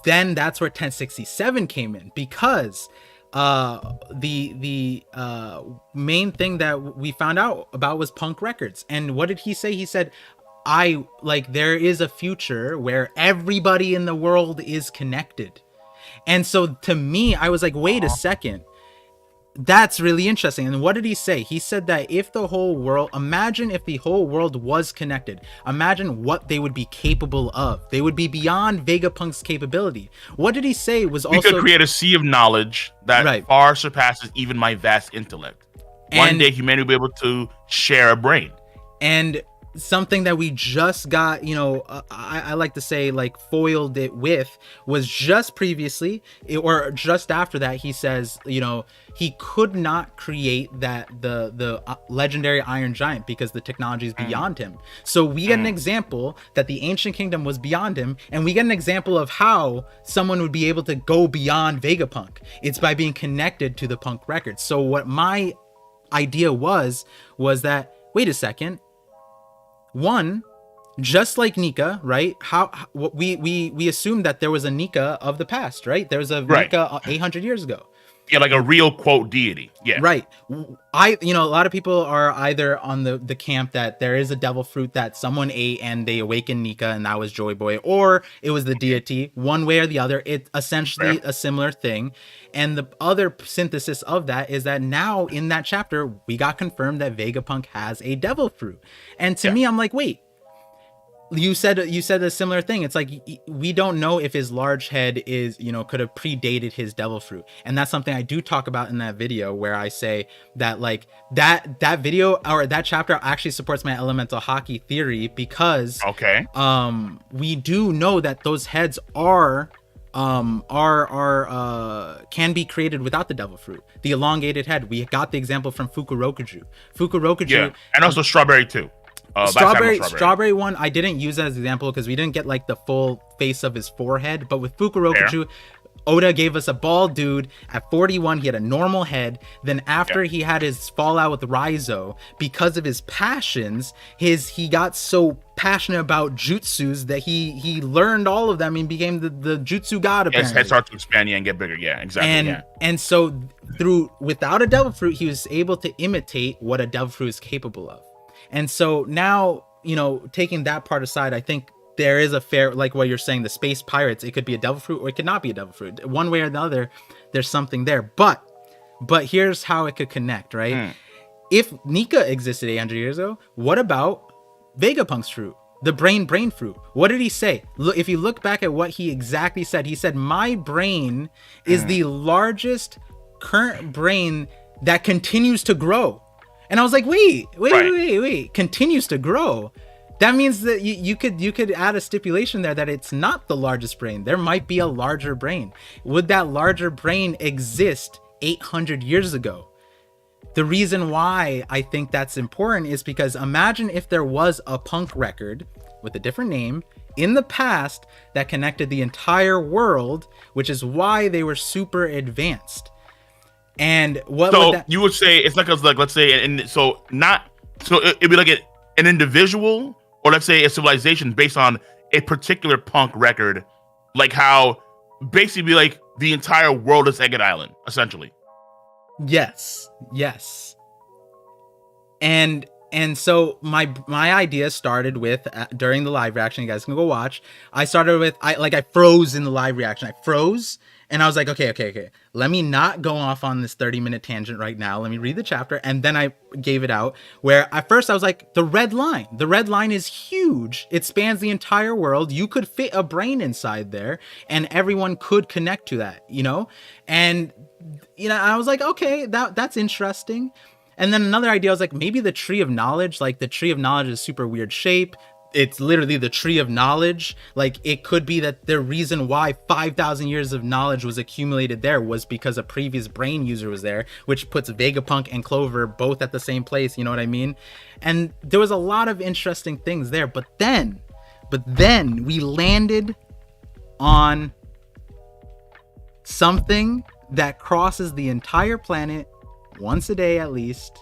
then that's where 1067 came in, because the main thing that we found out about was Punk Records. And what did he say? He said, there is a future where everybody in the world is connected. And so to me, I was like, wait a second, that's really interesting. And what did he say? He said that if the whole world, imagine if the whole world was connected, imagine what they would be capable of. They would be beyond Vegapunk's capability. What did he say was also, we could create a sea of knowledge that far surpasses even my vast intellect. One day humanity will be able to share a brain. And something that we just got, I like to say, like, foiled it with, was just previously, or just after that, he says, he could not create the legendary Iron Giant because the technology is beyond him. So we get an example that the ancient kingdom was beyond him, and we get an example of how someone would be able to go beyond Vegapunk. It's by being connected to the Punk Records. So what my idea was that, wait a second, one, just like Nika, right? We assumed that there was a Nika of the past, right? There was a Nika 800 years ago. Yeah, like a real quote deity. Yeah. Right. A lot of people are either on the camp that there is a devil fruit that someone ate and they awakened Nika and that was Joy Boy, or it was the deity. One way or the other, it's essentially a similar thing. And the other synthesis of that is that now in that chapter, we got confirmed that Vegapunk has a devil fruit. And to me, I'm like, wait, you said a similar thing. It's like, we don't know if his large head is, could have predated his devil fruit. And that's something I do talk about in that video, where I say that, like, that video or that chapter actually supports my elemental Haki theory, because we do know that those heads are can be created without the devil fruit. The elongated head, we got the example from Fukurokuju, and also Strawberry too. Strawberry one I didn't use as an example because we didn't get like the full face of his forehead. But with Fukurokuju, Oda gave us a bald dude. At 41, he had a normal head. Then after he had his fallout with Raizo, because of his passions, he got so passionate about jutsus that he learned all of them and became the jutsu god. Apparently. His head started to expand and get bigger. Yeah, exactly. And so without a devil fruit, he was able to imitate what a devil fruit is capable of. And so now, taking that part aside, I think there is a fair, like what you're saying, the space pirates, it could be a devil fruit or it could not be a devil fruit. One way or the other, there's something there. But here's how it could connect, right? If Nika existed 800 years ago, what about Vegapunk's fruit? The brain fruit. What did he say? Look, if you look back at what he exactly said, he said, my brain is the largest current brain that continues to grow. And I was like, wait, continues to grow. That means that you could add a stipulation there that it's not the largest brain. There might be a larger brain. Would that larger brain exist 800 years ago? The reason why I think that's important is because imagine if there was a punk record with a different name in the past that connected the entire world, which is why they were super advanced. And what so would that... you would say it's like let's say, and so it'd be like an individual. Or let's say a civilization based on a particular punk record, like how basically like the entire world is Egged Island, essentially. Yes. And so my idea started with during the live reaction. You guys can go watch. I started with I froze in the live reaction. I froze. And I was like, okay. Let me not go off on this 30-minute tangent right now. Let me read the chapter. And then I gave it out where at first I was like, the red line. The red line is huge. It spans the entire world. You could fit a brain inside there and everyone could connect to that, And, I was like, okay, that's interesting. And then another idea, I was like, maybe the tree of knowledge, like the tree of knowledge is super weird shape. It's literally the tree of knowledge. Like it could be that the reason why 5,000 years of knowledge was accumulated there was because a previous brain user was there, which puts Vegapunk and Clover both at the same place. You know what I mean? And there was a lot of interesting things there. But then we landed on something that crosses the entire planet once a day at least.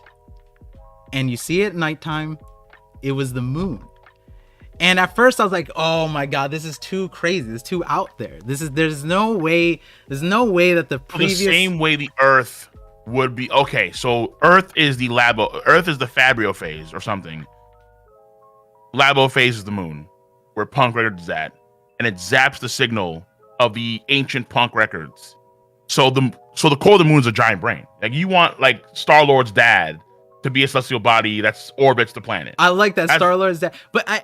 And you see it at nighttime. It was the moon. And at first I was like, oh my God, this is too crazy. This is too out there. There's no way that the previous... The same way the Earth would be. Okay, so Earth is the Fabrio phase or something. Labo phase is the moon, where punk records is at. And it zaps the signal of the ancient punk records. So the core of the moon is a giant brain. Like you want like Star-Lord's dad to be a celestial body that orbits the planet. I like that. Star-Lord's that.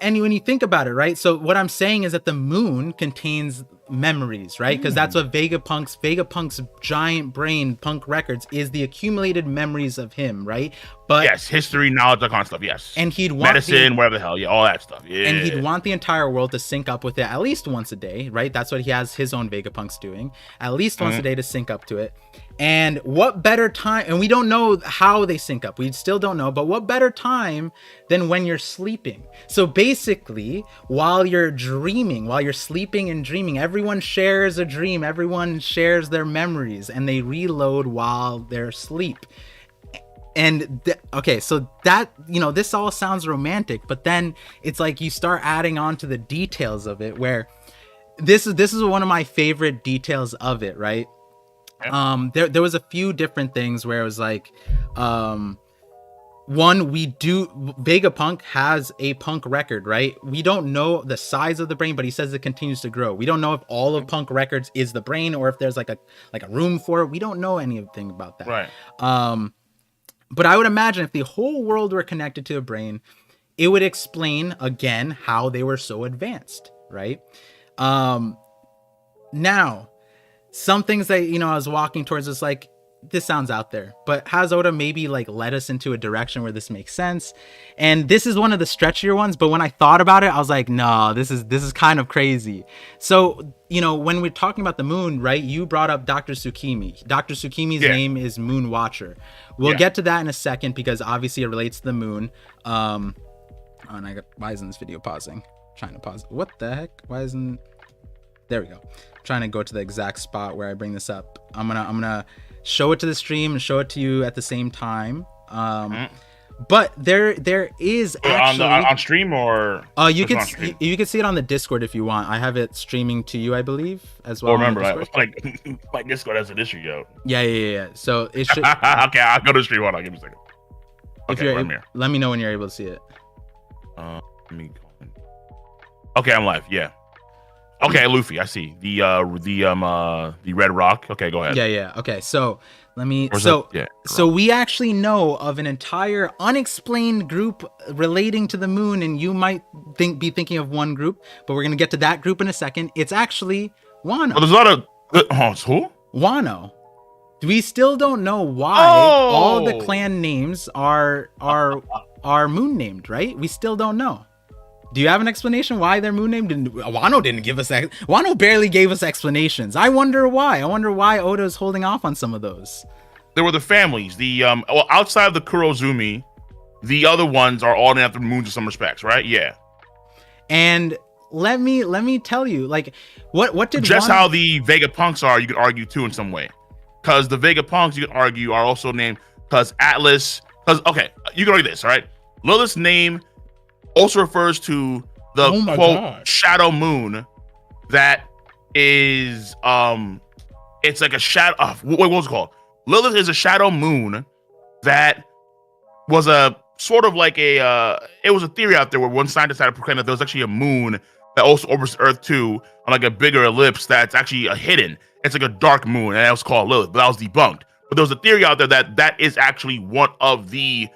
And when you think about it, right? So what I'm saying is that the moon contains memories, right? Because that's what Vegapunk's giant brain, Punk Records, is the accumulated memories of him, right? But yes, history, knowledge, that kind of stuff. Yes, and he'd want medicine, whatever the hell, yeah, all that stuff. Yeah, and he'd want the entire world to sync up with it at least once a day, right? That's what he has his own Vegapunks doing, at least once a day to sync up to it. And what better time? And we don't know how they sync up. We still don't know. But what better time than when you're sleeping? So basically, while you're dreaming, while you're sleeping and dreaming, everyone shares a dream. Everyone shares their memories, and they reload while they're asleep. And okay, so that, this all sounds romantic, but then it's like you start adding on to the details of it, where this is one of my favorite details of it, right? There was a few different things where it was like, one, Vegapunk has a punk record, right? We don't know the size of the brain, but he says it continues to grow. We don't know if all of Punk Records is the brain or if there's like a room for it. We don't know anything about that. Right. But I would imagine if the whole world were connected to a brain, it would explain again how they were so advanced, right? Now, some things that, I was walking towards was like, this sounds out there, but has Oda maybe like led us into a direction where this makes sense? And this is one of the stretchier ones, but when I thought about it, I was like, no, this is kind of crazy. So, when we're talking about the moon, right, you brought up Dr. Tsukimi. Dr. Tsukimi's name is Moon Watcher. We'll get to that in a second because obviously it relates to the moon. Oh, and why isn't this video pausing? I'm trying to pause. What the heck? Why isn't... There we go. Trying to go to the exact spot where I bring this up. I'm gonna show it to the stream and show it to you at the same time. But there is actually on stream, or you can see it on the Discord if you want. I have it streaming to you, I believe, as well. Oh, remember, my Discord has an issue, yo. Yeah. So it should. Okay, I'll go to the stream. Hold on, give me a second. Okay, let me know when you're able to see it. Let me go. Okay, I'm live. Yeah. Okay, Luffy, I see the red rock. Okay, go ahead. Yeah. Okay, so let me. So we actually know of an entire unexplained group relating to the moon, and you might be thinking of one group, but we're gonna get to that group in a second. It's actually Wano. Well, there's a lot of who? Wano. We still don't know why all the clan names are moon named, right? We still don't know. Do you have an explanation why they're moon named? Wano didn't give us that. Wano barely gave us explanations. I wonder why. Oda's holding off on some of those. There were the families. Outside of the Kurozumi, the other ones are all named after moons in some respects, right? Yeah. And let me tell you, like, what did just how the Vegapunks are, you could argue too in some way, because the Vegapunks, you could argue, are also named because Atlas. Because you can argue this, all right? Lilith's name also refers to the quote shadow moon that is it's like a shadow. What was it called? Lilith is a shadow moon that was a sort of like it was a theory out there where one scientist had to proclaim that there was actually a moon that also orbits Earth too on like a bigger ellipse that's actually a hidden. It's like a dark moon, and that was called Lilith, but that was debunked. But there was a theory out there that is actually one of the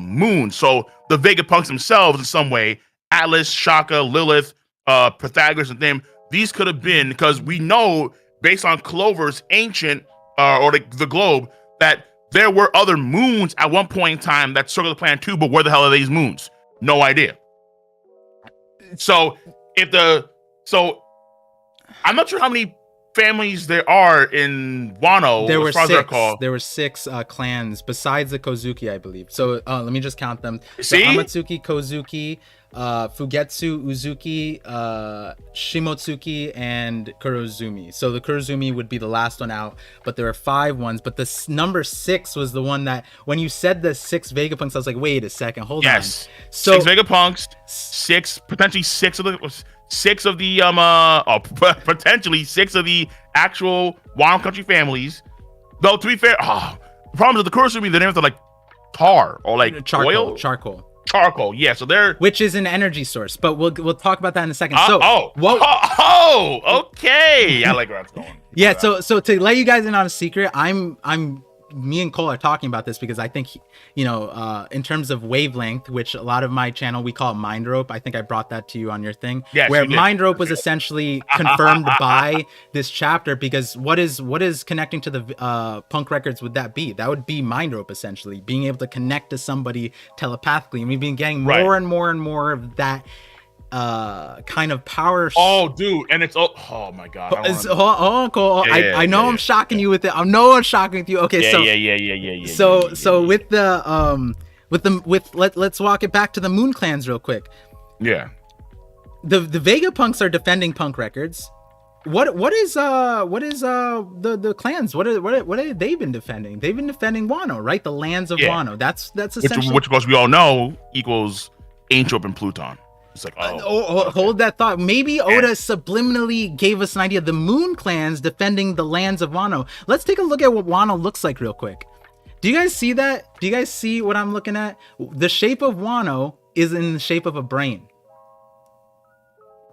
moons. So the Vegapunks themselves, in some way, Atlas, Shaka, Lilith, Pythagoras, and them, these could have been, because we know based on Clover's ancient or the globe that there were other moons at one point in time that circled the planet too. But where the hell are these moons? No idea. So I'm not sure how many families there are in Wano. There were six clans besides the Kozuki, I believe. So let me just count them. See? So Amatsuki, Kozuki, Fugetsu, Uzuki, Shimotsuki, and Kurozumi. So the Kurozumi would be the last one out, but there are 5 ones. But the number 6 was the one that, when you said the 6 Vegapunks, I was like, wait a second, hold on. So 6 Vegapunks, potentially 6 of the potentially 6 of the actual Wano country families. Though to be fair, the problem is the Kurosumi, the names are like tar or like charcoal. Yeah, so they're, which is an energy source, but we'll talk about that in a second. Okay. I like where that's going. Yeah, so to let you guys in on a secret, me and Cole are talking about this because I think, in terms of wavelength, which a lot of my channel, we call it mind rope. I think I brought that to you on your thing. Yes, where mind rope was essentially confirmed by this chapter, because what is connecting to the punk records would that be? That would be mind rope, essentially, being able to connect to somebody telepathically. And we've been getting more and more of that kind of power. Dude, and it's oh my god. Cool. I know I'm shocking you with it. I know I'm shocking with you. Okay, So with let's walk it back to the Moon Clans real quick. Yeah. The Vegapunks are defending punk records. What is the clans? What have they been defending? They've been defending Wano, right? The lands of Wano. That's essentially, which of course we all know equals Ancient and Pluton. It's like, hold that thought. Maybe Oda subliminally gave us an idea. The Moon Clans defending the lands of Wano. Let's take a look at what Wano looks like real quick. Do you guys see that? Do you guys see what I'm looking at? The shape of Wano is in the shape of a brain.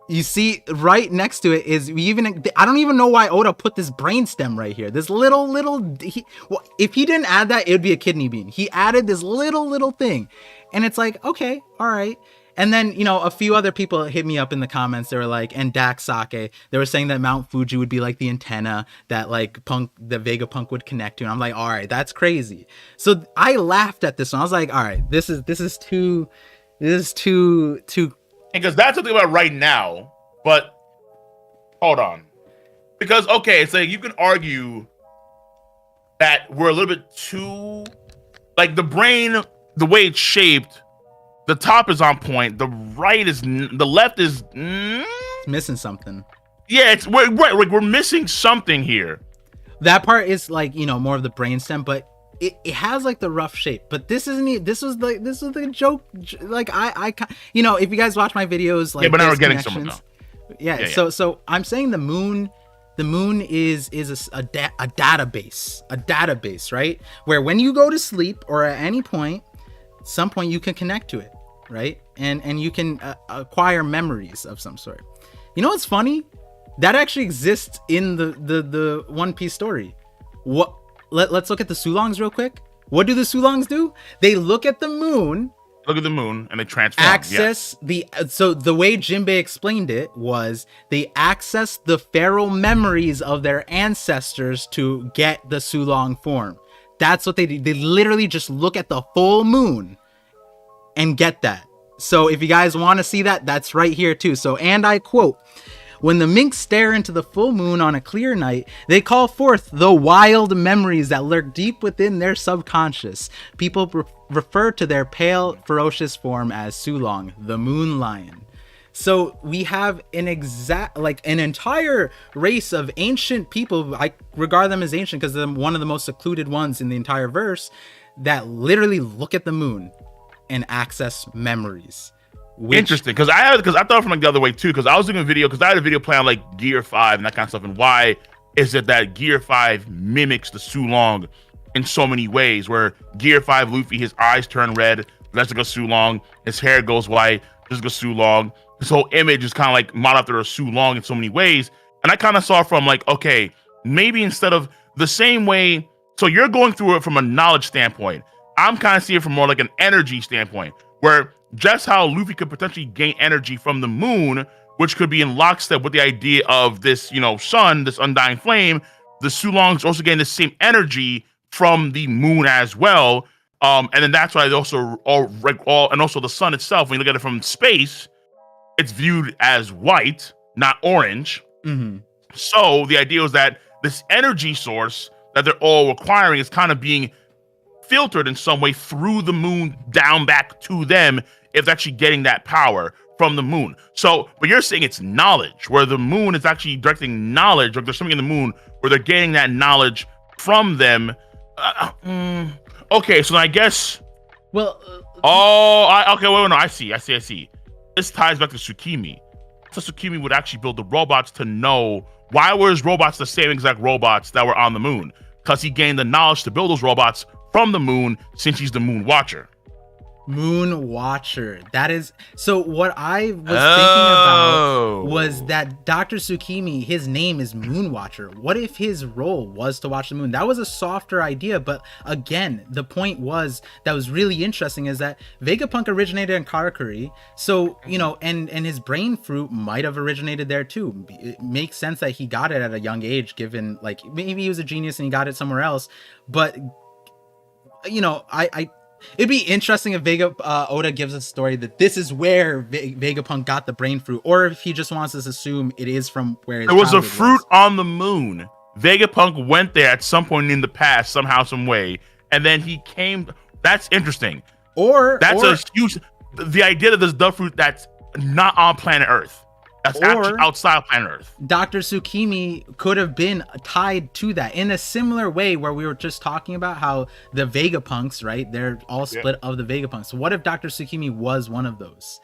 You see right next to it is, I don't even know why Oda put this brain stem right here. This if he didn't add that, it would be a kidney bean. He added this little thing. And it's like, okay, all right. And then, a few other people hit me up in the comments. They were like, and Dak Sake, they were saying that Mount Fuji would be like the antenna that like the Vegapunk would connect to. And I'm like, all right, that's crazy. So I laughed at this one. I was like, all right, this is too. Because that's something about right now, but hold on. Because, it's like you can argue that we're a little bit too, like the brain, the way it's shaped, the top is on point. The left is it's missing something. Yeah, it's right. Like we're missing something here. That part is like, you know, more of the brainstem, but it has like the rough shape. But this isn't. This was the joke. Like you know, if you guys watch my videos, like Yeah, but now we're getting somewhere though. Yeah, so I'm saying the moon is a database, right? Where when you go to sleep or at any point, some point you can connect to it, right? And you can acquire memories of some sort. You know what's funny? That actually exists in the One Piece story. Let's look at the Sulongs real quick. What do the Sulongs do? They look at the moon. Look at the moon and they transform. Access so the way Jinbei explained it was they access the feral memories of their ancestors to get the Sulong form. That's what they do. They literally just look at the full moon and get that. So if you guys want to see that, that's right here too. So, and I quote, "When the minks stare into the full moon on a clear night, they call forth the wild memories that lurk deep within their subconscious. People refer to their pale, ferocious form as Sulong, the moon lion." So we have an entire race of ancient people. I regard them as ancient because they're one of the most secluded ones in the entire verse that literally look at the moon and access memories. Interesting, because I thought from like the other way too. Because I was doing a video, because I had a video plan on like Gear 5 and that kind of stuff, and why is it that Gear 5 mimics the Sulong in so many ways? Where Gear 5 Luffy, his eyes turn red, let's go Sulong, his hair goes white, let's go Sulong. This whole image is kind of like modeled after a Sulong in so many ways, and I kind of saw from like, okay, maybe instead of the same way, so you're going through it from a knowledge standpoint. I'm kind of seeing it from more like an energy standpoint, where just how Luffy could potentially gain energy from the moon, which could be in lockstep with the idea of this, you know, sun, this undying flame. The Sulongs also getting the same energy from the moon as well. And then that's why they also and also the sun itself, when you look at it from space, it's viewed as white, not orange. Mm-hmm. So the idea was that this energy source that they're all requiring is kind of being filtered in some way through the moon down back to them, if they're actually getting that power from the moon. So, but you're saying it's knowledge, where the moon is actually directing knowledge, or there's something in the moon where they're getting that knowledge from them. Okay, so I guess. Well. Okay. Wait, no, I see. This ties back to Tsukimi. So Tsukimi would actually build the robots to know why were his robots the same exact robots that were on the moon? Because he gained the knowledge to build those robots from the moon, since he's the moon watcher. Moon Watcher. That is so what I was thinking about was that Dr. Tsukimi, his name is Moon Watcher. What if his role was to watch the moon? That was a softer idea, but again, the point was that was really interesting is that Vegapunk originated in Karakuri. So, you know, and his brain fruit might have originated there too. It makes sense that he got it at a young age, given like maybe he was a genius and he got it somewhere else. But you know, it'd be interesting if Oda gives a story that this is where Vegapunk got the brain fruit, or if he just wants us to assume it is from where his there was a fruit on the moon. Vegapunk went there at some point in the past, somehow, some way, and then he came. That's interesting. A huge. The idea that there's the fruit that's not on planet Earth. That's actually outside planet Earth. Dr. Tsukimi could have been tied to that in a similar way, where we were just talking about how the Vegapunks, right? They're all split of the Vegapunks. What if Dr. Tsukimi was one of those?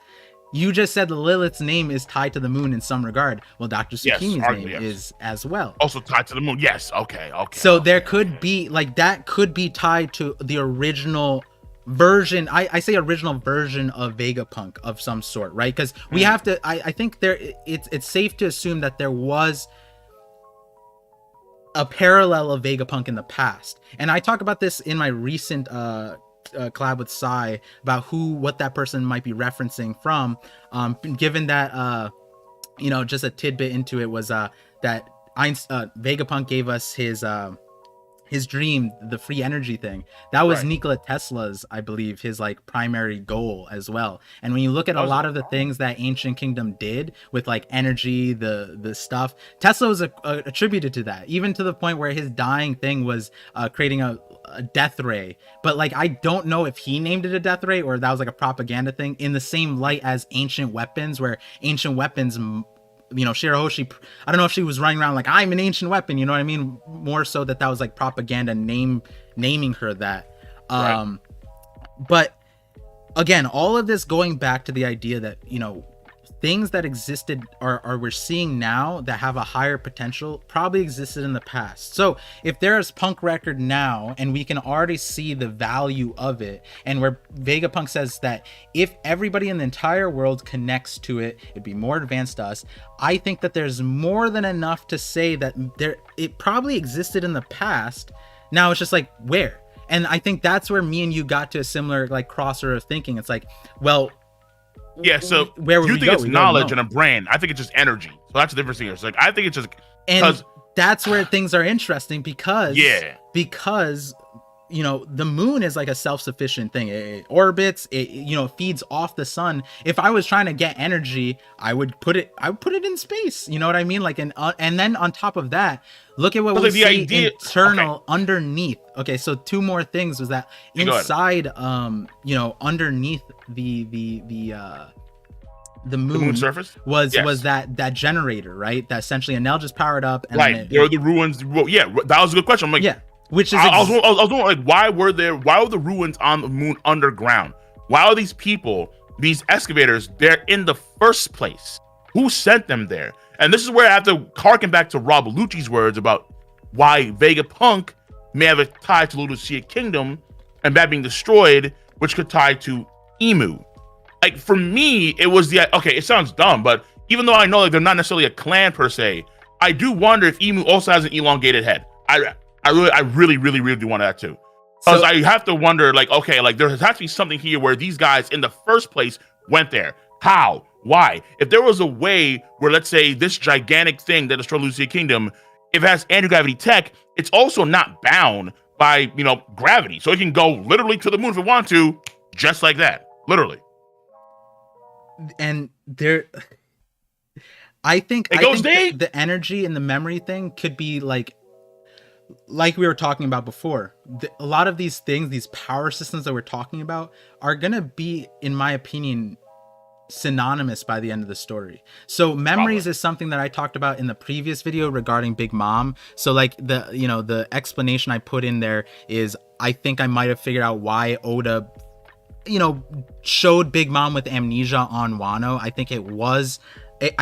You just said the Lilith's name is tied to the moon in some regard. Well, Dr. Tsukimi's name is as well. Also tied to the moon. Yes. Okay. So there could be like that could be tied to the original version. I say original version of Vegapunk of some sort, right? Because we have to. I think it's safe to assume that there was a parallel of Vegapunk in the past, and I talk about this in my recent collab with Sai about what that person might be referencing from. Given that you know, just a tidbit into it was that Vegapunk gave us his dream, the free energy thing. That was Nikola Tesla's, I believe, his like primary goal as well. And when you look at a lot of the things that Ancient Kingdom did with like energy, the stuff, Tesla was attributed to that, even to the point where his dying thing was creating a death ray. But like, I don't know if he named it a death ray or that was like a propaganda thing, in the same light as ancient weapons, where ancient weapons Shirahoshi, I don't know if she was running around like, I'm an ancient weapon, you know what I mean? More so that was like propaganda naming her that. Right. But again, all of this going back to the idea that, things that existed are we're seeing now that have a higher potential probably existed in the past. So if there's punk record now and we can already see the value of it, and where Vegapunk says that if everybody in the entire world connects to it, it'd be more advanced to us. I think that there's more than enough to say that it probably existed in the past. Now it's just like, where? And I think that's where me and you got to a similar like crossover of thinking. It's like, well, yeah, so where you think it's knowledge and a brain. I think it's just energy. So that's the difference here. It's like, I think it's just, and that's where things are interesting because the moon is like a self-sufficient thing. It orbits, it feeds off the sun. If I was trying to get energy, I would put it in space. You know what I mean? Like, and then on top of that, look at what we see internal underneath. Okay, so two more things was that inside, underneath the moon surface was that generator, right? That essentially Enel just powered up. And right, there are the ruins. Well, yeah, that was a good question. I'm like, yeah. Which is I was wondering, like, why were the ruins on the moon underground? Why are these people, these excavators, they're in the first place? Who sent them there? And this is where I have to harken back to Rob Lucci's words about why Vegapunk may have a tie to Lucci Kingdom and that being destroyed, which could tie to Emu. Like, for me, it was it sounds dumb, but even though I know like they're not necessarily a clan per se, I do wonder if Emu also has an elongated head. I really do want that too. Because I have to wonder, like, okay, like there has to be something here where these guys in the first place went there. How? Why? If there was a way where, let's say, this gigantic thing that destroyed Lucci Kingdom, if it has anti-gravity tech, it's also not bound by, gravity. So it can go literally to the moon if it wants to, just like that. Literally. And I think the energy and the memory thing could be like we were talking about before. A lot of these things, these power systems that we're talking about, are gonna be, in my opinion, synonymous by the end of the story. So memories is something that I talked about in the previous video regarding Big Mom. So like the explanation I put in there is, I think I might have figured out why Oda showed Big Mom with amnesia on Wano. I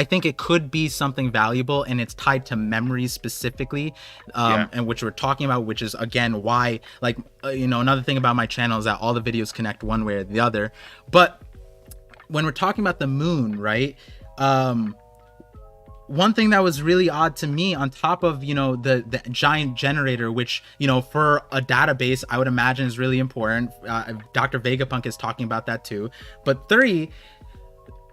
think it could be something valuable, and it's tied to memories specifically, and which we're talking about, which is again why, like, another thing about my channel is that all the videos connect one way or the other. But when we're talking about the moon, right? One thing that was really odd to me, on top of the giant generator, which for a database I would imagine is really important. Dr. Vegapunk is talking about that too. But 3,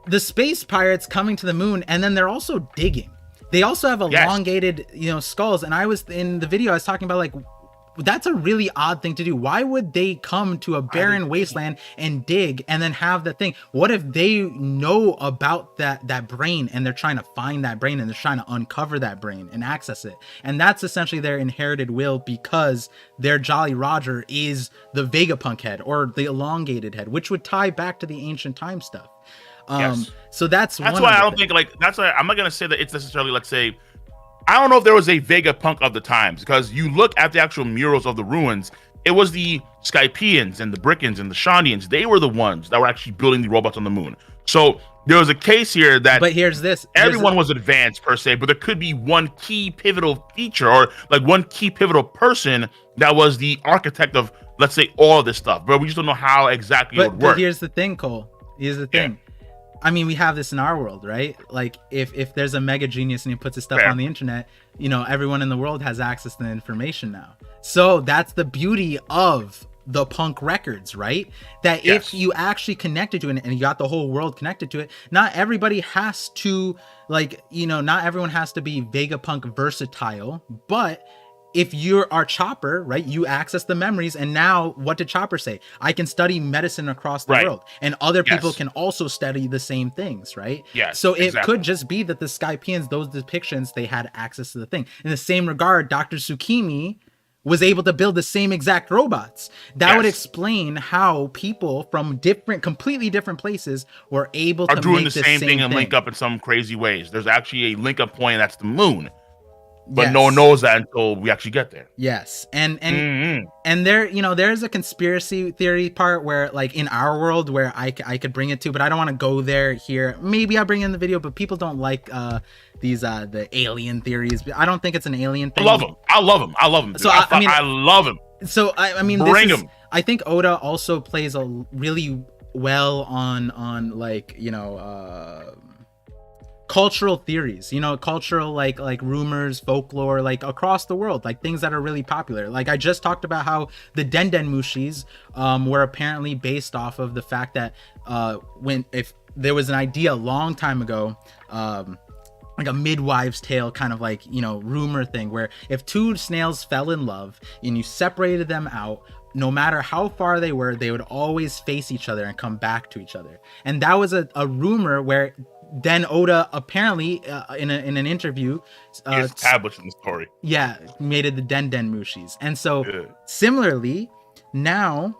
the space pirates coming to the moon, and then they're also digging. They also have elongated skulls, and I was in the video I was talking about, like, that's a really odd thing to do. Why would they come to a barren wasteland and dig and then have the thing? What if they know about that brain, and they're trying to find that brain, and they're trying to uncover that brain and access it? And that's essentially their inherited will, because their Jolly Roger is the Vegapunk head, or the elongated head, which would tie back to the ancient time stuff. So that's why I don't think, like, that's why I'm not gonna say that it's necessarily, let's say, I don't know if there was a Vegapunk of the times, because you look at the actual murals of the ruins, it was the Skypians and the Brickens and the Shondians. They were the ones that were actually building the robots on the moon. So there was a case here that, but here's this, everyone was advanced per se, but there could be one key pivotal feature, or like one key pivotal person that was the architect of, let's say, all this stuff, but we just don't know how exactly it would work. But here's the thing, Cole. Here's the thing. I mean, we have this in our world, right? Like, if there's a mega genius and he puts his stuff on the internet, everyone in the world has access to the information now. So that's the beauty of the punk records, right? That if you actually connected to it and you got the whole world connected to it, not everybody has to, like, not everyone has to be Vegapunk versatile, but if you're our Chopper, right, you access the memories, and now what did Chopper say? I can study medicine across the world, and other people can also study the same things, right? So it could just be that the Skypians, those depictions, they had access to the thing. In the same regard, Dr. Tsukimi was able to build the same exact robots. That would Yes. explain how people from completely different places were able Are to doing make the same thing and thing. link up in some crazy ways. There's actually a link up point that's the moon, but Yes. no one knows that until we actually get there. Yes, and there, you know, there's a conspiracy theory part where, like, in our world where I could bring it to, but I don't want to go there here. Maybe I'll bring it in the video, but people don't like these the alien theories. I don't think it's an alien thing. I love them. I love them. So I mean, I love them. So I mean, bring them. I think Oda also plays a really well on like, you know, cultural theories, you know, cultural like rumors, folklore, like across the world, like things that are really popular. Like I just talked about how the Denden Mushis were apparently based off of the fact that if there was an idea a long time ago, like a midwives tale kind of like, you know, rumor thing, where if two snails fell in love and you separated them out, no matter how far they were, they would always face each other and come back to each other. And that was a rumor where then Oda apparently in an interview established in the story. Yeah, made it the Denden Mushis. And so similarly, now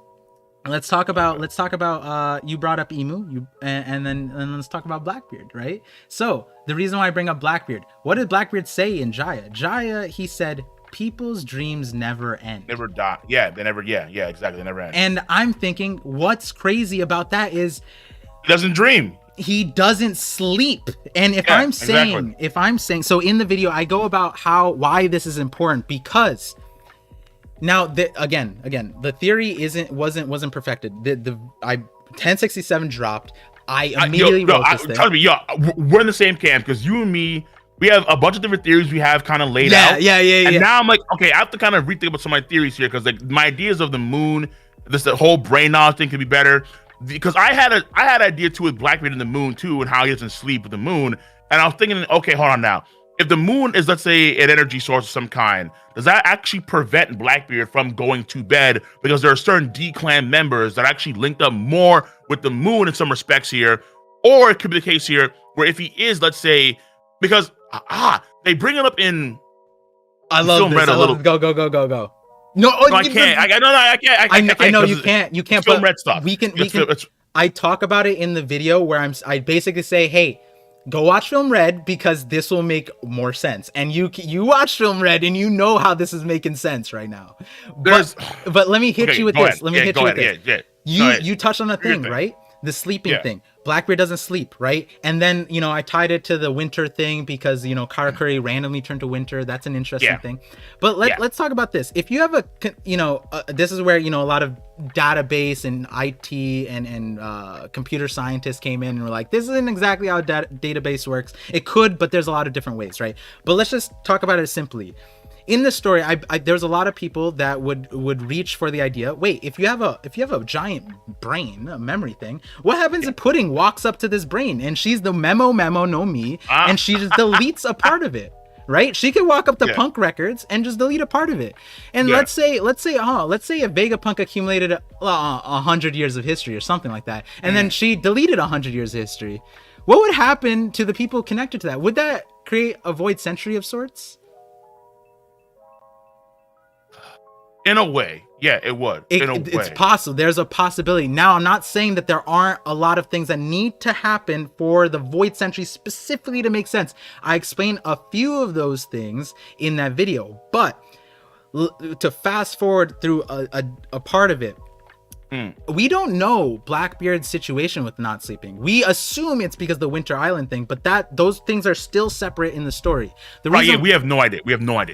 let's talk about you brought up Emu, and then let's talk about Blackbeard, right? So the reason why I bring up Blackbeard, what did Blackbeard say in Jaya? He said, people's dreams never end. Never die. Yeah, they never. Yeah, exactly. They never end. And I'm thinking, what's crazy about that is he doesn't dream. He doesn't sleep. And if I'm saying, so in the video, I go about why this is important, because now again, the theory wasn't perfected. The 1067 dropped. I immediately wrote this thing. Tell me, we're in the same camp, because you and me, we have a bunch of different theories we have kind of laid out. Yeah. And now I'm like, okay, I have to kind of rethink about some of my theories here, because like my ideas of the moon, the whole brain knowledge thing could be better. Because I had an idea too with Blackbeard and the moon too, and how he doesn't sleep with the moon. And I was thinking, okay, hold on now. If the moon is, let's say, an energy source of some kind, does that actually prevent Blackbeard from going to bed? Because there are certain D-Clan members that actually linked up more with the moon in some respects here. Or it could be the case here where if he is, let's say, because they bring it up in I love this. Go. No, I can't. I know you can't. You can't. Film red stuff. We can. I talk about it in the video where I basically say, hey, go watch Film Red, because this will make more sense. And you watch Film Red and you know how this is making sense right now. But let me hit you with this. Let me hit you with this. You touched on a thing, right? The sleeping thing. Blackbeard doesn't sleep, right? And then, you know, I tied it to the winter thing because, you know, Karakuri randomly turned to winter. That's an interesting thing. But let's talk about this. If you have this is where, you know, a lot of database and IT and computer scientists came in and were like, this isn't exactly how a database works. It could, but there's a lot of different ways, right? But let's just talk about it simply. In the story, there's a lot of people that would reach for the idea. Wait, if you have a giant brain, a memory thing, what happens if Pudding walks up to this brain and she's the memo no mi, and she just deletes a part of it, right? She can walk up to Punk Records and just delete a part of it. And let's say a Vegapunk accumulated 100 years of history or something like that, and then she deleted 100 years of history. What would happen to the people connected to that? Would that create a void century of sorts? In a way, yeah, it would. It's possible. There's a possibility. Now, I'm not saying that there aren't a lot of things that need to happen for the Void Century specifically to make sense. I explained a few of those things in that video, but to fast forward through a part of it, we don't know Blackbeard's situation with not sleeping. We assume it's because of the Winter Island thing, but those things are still separate in the story. We have no idea.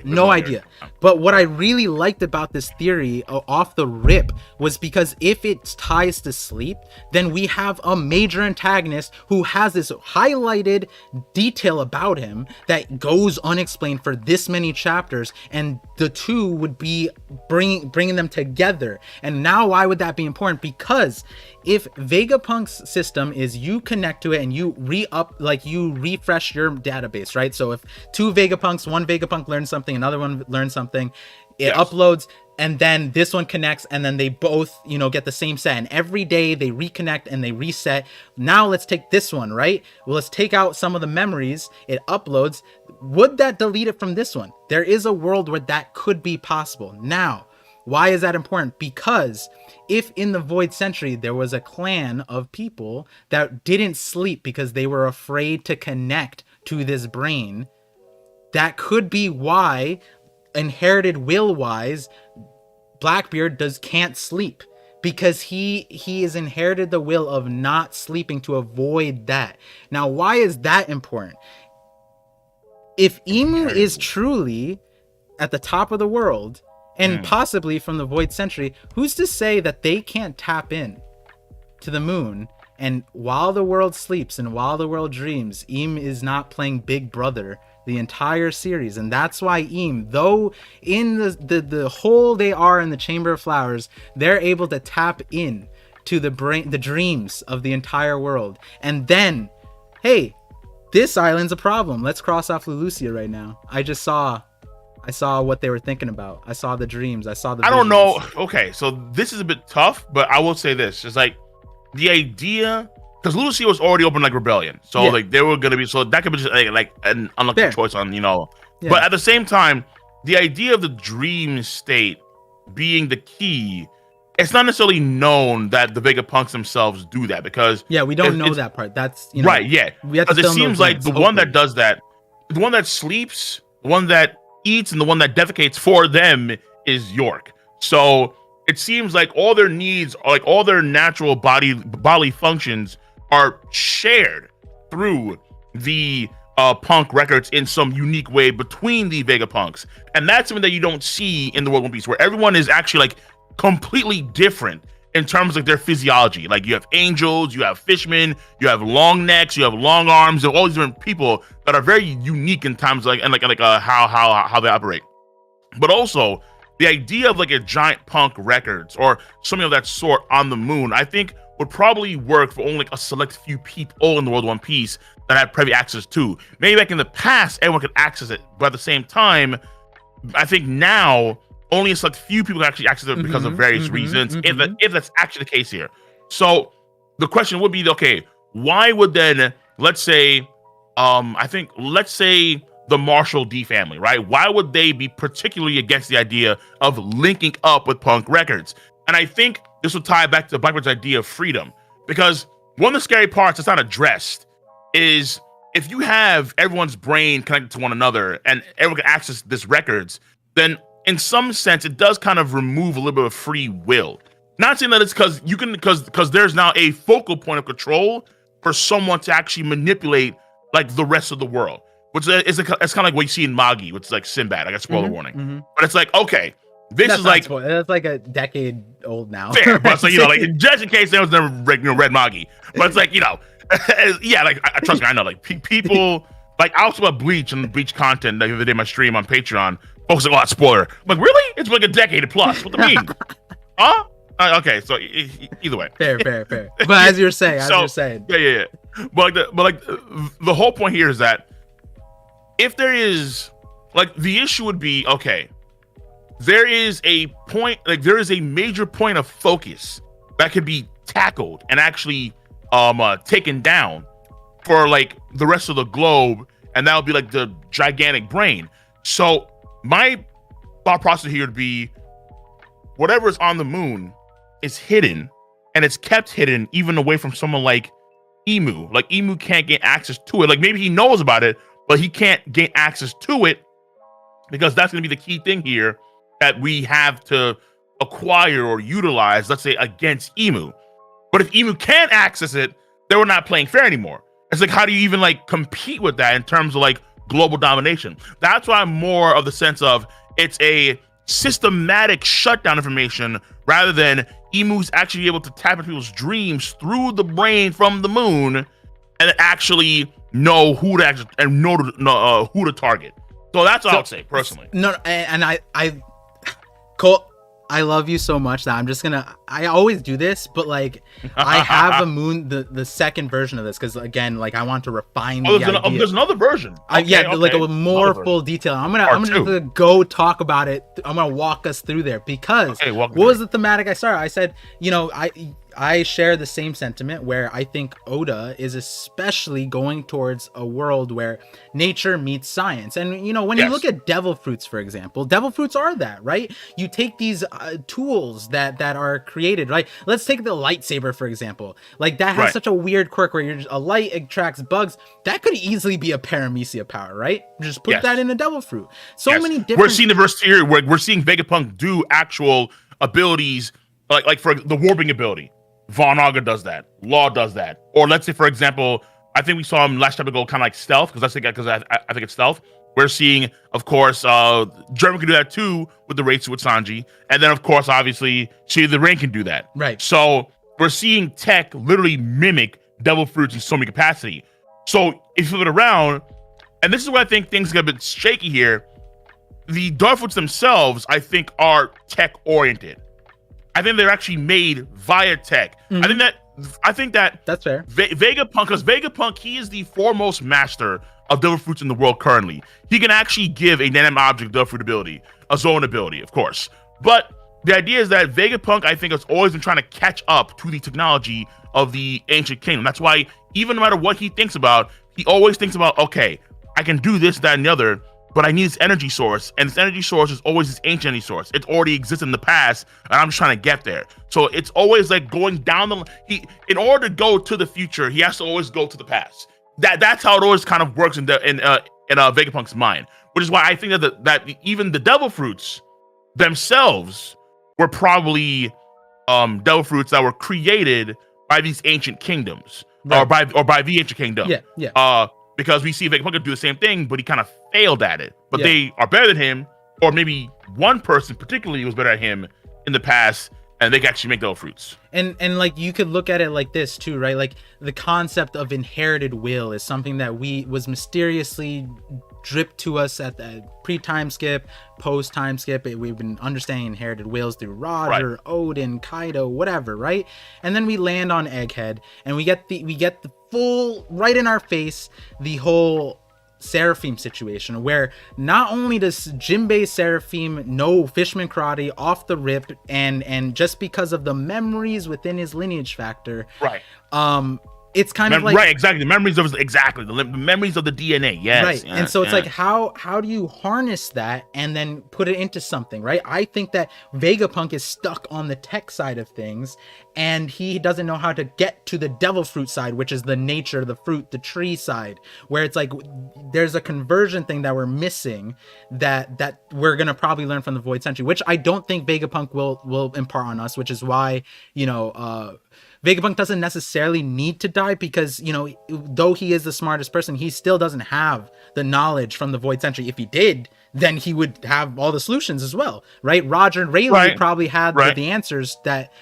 No idea. But what I really liked about this theory off the rip was because if it ties to sleep, then we have a major antagonist who has this highlighted detail about him that goes unexplained for this many chapters, and the two would be bringing them together. And now why would that be important? Because if Vegapunk's system is you connect to it and you refresh your database, right? So if one Vegapunk learns something, another one learns something, it uploads, and then this one connects, and then they both, you know, get the same set, and every day they reconnect and they reset. Now let's take this one, right? Well, let's take out some of the memories. It uploads. would that delete it from this one? There is a world where that could be possible. Now, why is that important? Because if in the Void Century there was a clan of people that didn't sleep because they were afraid to connect to this brain, that could be why, inherited will wise, Blackbeard can't sleep, because he has inherited the will of not sleeping to avoid that. Now, why is that important? If Emu is truly at the top of the world, and possibly from the Void Century, who's to say that they can't tap in to the moon? And while the world sleeps and while the world dreams, Im is not playing Big Brother the entire series. And that's why Im, though in the hole they are in the Chamber of Flowers, they're able to tap in to the dreams of the entire world. And then, hey, this island's a problem. Let's cross off Lucia right now. I saw what they were thinking about. I saw the dreams. I saw the visions. I don't know. Okay, so this is a bit tough, but I will say this. It's like the idea, because Lucia was already open like rebellion. So like they were going to be, so that could be just like an unlucky choice on, But at the same time, the idea of the dream state being the key, it's not necessarily known that the Vegapunks themselves do that, because we don't know that part. That's right. Yeah, because it seems like the one that does that, the one that sleeps, the one that eats, and the one that defecates for them is York. So it seems like all their needs, like all their natural bodily functions, are shared through the punk records in some unique way between the Vegapunks, and that's something that you don't see in the World One Piece, where everyone is actually like completely different in terms of their physiology. Like you have angels, you have fishmen, you have long necks, you have long arms, and all these different people that are very unique in times how they operate. But also the idea of like a giant punk records or something of that sort on the moon, I think would probably work for only like a select few people in the World One Piece that had privy access to. Maybe back in the past, everyone could access it, but at the same time, I think now only a select few people can actually access it because of various reasons, if that's actually the case here. So the question would be, okay, why would then, let's say the Marshall D family, right? Why would they be particularly against the idea of linking up with punk records? And I think this will tie back to Blackbeard's idea of freedom, because one of the scary parts that's not addressed is if you have everyone's brain connected to one another and everyone can access this records, then in some sense, it does kind of remove a little bit of free will. Not saying that it's because there's now a focal point of control for someone to actually manipulate like the rest of the world, which it's kind of like what you see in Magi, which is like Sinbad. I got spoiler warning, but it's like, okay, that's like a decade old now. Fair, but so like just in case there was never read Magi, but it's like trust me, I know like people like I was about Bleach and Bleach content the other day, my stream on Patreon. Folks like, spoiler. I'm like, really? It's like a decade plus. What do you mean? Huh? Okay, so either way. Fair. But as you're saying, yeah. But the whole point here is that if there is like the issue would be, okay, there is a point, like there is a major point of focus that could be tackled and actually taken down for like the rest of the globe, and that would be like the gigantic brain. So my thought process here would be whatever is on the moon is hidden, and it's kept hidden even away from someone like Emu. Like Emu can't get access to it. Like maybe he knows about it, but he can't gain access to it, because that's going to be the key thing here that we have to acquire or utilize, let's say, against Emu. But if Emu can't access it, then we're not playing fair anymore. It's like, how do you even like compete with that in terms of like global domination? That's why I'm more of the sense of it's a systematic shutdown information rather than Emu's actually able to tap into people's dreams through the brain from the moon and actually know who to actually and know who to target. So that's all I would say personally. No, and Cole, I love you so much that I'm just gonna. I always do this, but like I have a moon, the second version of this, because again, like I want to refine. There's another version. Like a more full detail. I'm gonna go talk about it. I'm gonna walk us through there because what was the thematic I started? I said, I I share the same sentiment where I think Oda is especially going towards a world where nature meets science. And you know, when you look at devil fruits, for example, devil fruits are that, right? You take these tools that are created, right? Let's take the lightsaber, for example. Like that has such a weird quirk where a light attracts bugs. That could easily be a paramecia power, right? Just put that in a devil fruit. So many different. We're seeing the verse here where we're seeing Vegapunk do actual abilities, like for the warping ability. Von Auger does that. Law does that. Or let's say, for example, I think we saw him last chapter go kind of like stealth, because I think it's stealth. We're seeing, of course, German can do that too with the Reitsu with Sanji, and then of course, obviously, Shady the Rain can do that. Right. So we're seeing tech literally mimic devil fruits in so many capacity. So if you flip it around, and this is where I think things get a bit shaky here. The devil fruits themselves, I think, are tech oriented. I think they're actually made via tech. I think that that's fair. Vegapunk, because Vegapunk, he is the foremost master of devil fruits in the world currently. He can actually give a inanimate object devil fruit ability, a zone ability, of course. But the idea is that Vegapunk, I think, has always been trying to catch up to the technology of the ancient kingdom. That's why even no matter what he thinks about, he always thinks about, okay, I can do this, that, and the other, but I need this energy source, and this energy source is always this ancient energy source. It already exists in the past, and I'm just trying to get there. So it's always like going down in order to go to the future, he has to always go to the past. That's how it always kind of works in Vegapunk's mind, which is why I think that even the devil fruits themselves were probably devil fruits that were created by these ancient kingdoms, or by the ancient kingdom. Because we see Vegapunk do the same thing, but he kind of failed at it. But they are better than him, or maybe one person particularly was better at him in the past, and they can actually make devil fruits. And like you could look at it like this too, right? Like the concept of inherited will is something that was mysteriously dripped to us at the pre-time skip, post-time skip. We've been understanding inherited wills through Roger, Odin, Kaido, whatever, right? And then we land on Egghead, and we get the full, right in our face, the whole Seraphim situation, where not only does Jinbei Seraphim know Fishman karate off the rip, and just because of the memories within his lineage factor, it's kind of like the memories of the memories of the DNA, and so it's like how do you harness that and then put it into something, right? I think that Vegapunk is stuck on the tech side of things, and he doesn't know how to get to the devil fruit side, which is the nature, the fruit, the tree side, where it's like there's a conversion thing that we're missing that we're gonna probably learn from the Void Century, which I don't think Vegapunk will impart on us, which is why, you know, Vegapunk doesn't necessarily need to die, because, you know, though he is the smartest person, he still doesn't have the knowledge from the Void Century. If he did, then he would have all the solutions as well, right? Roger and Rayleigh probably had the answers that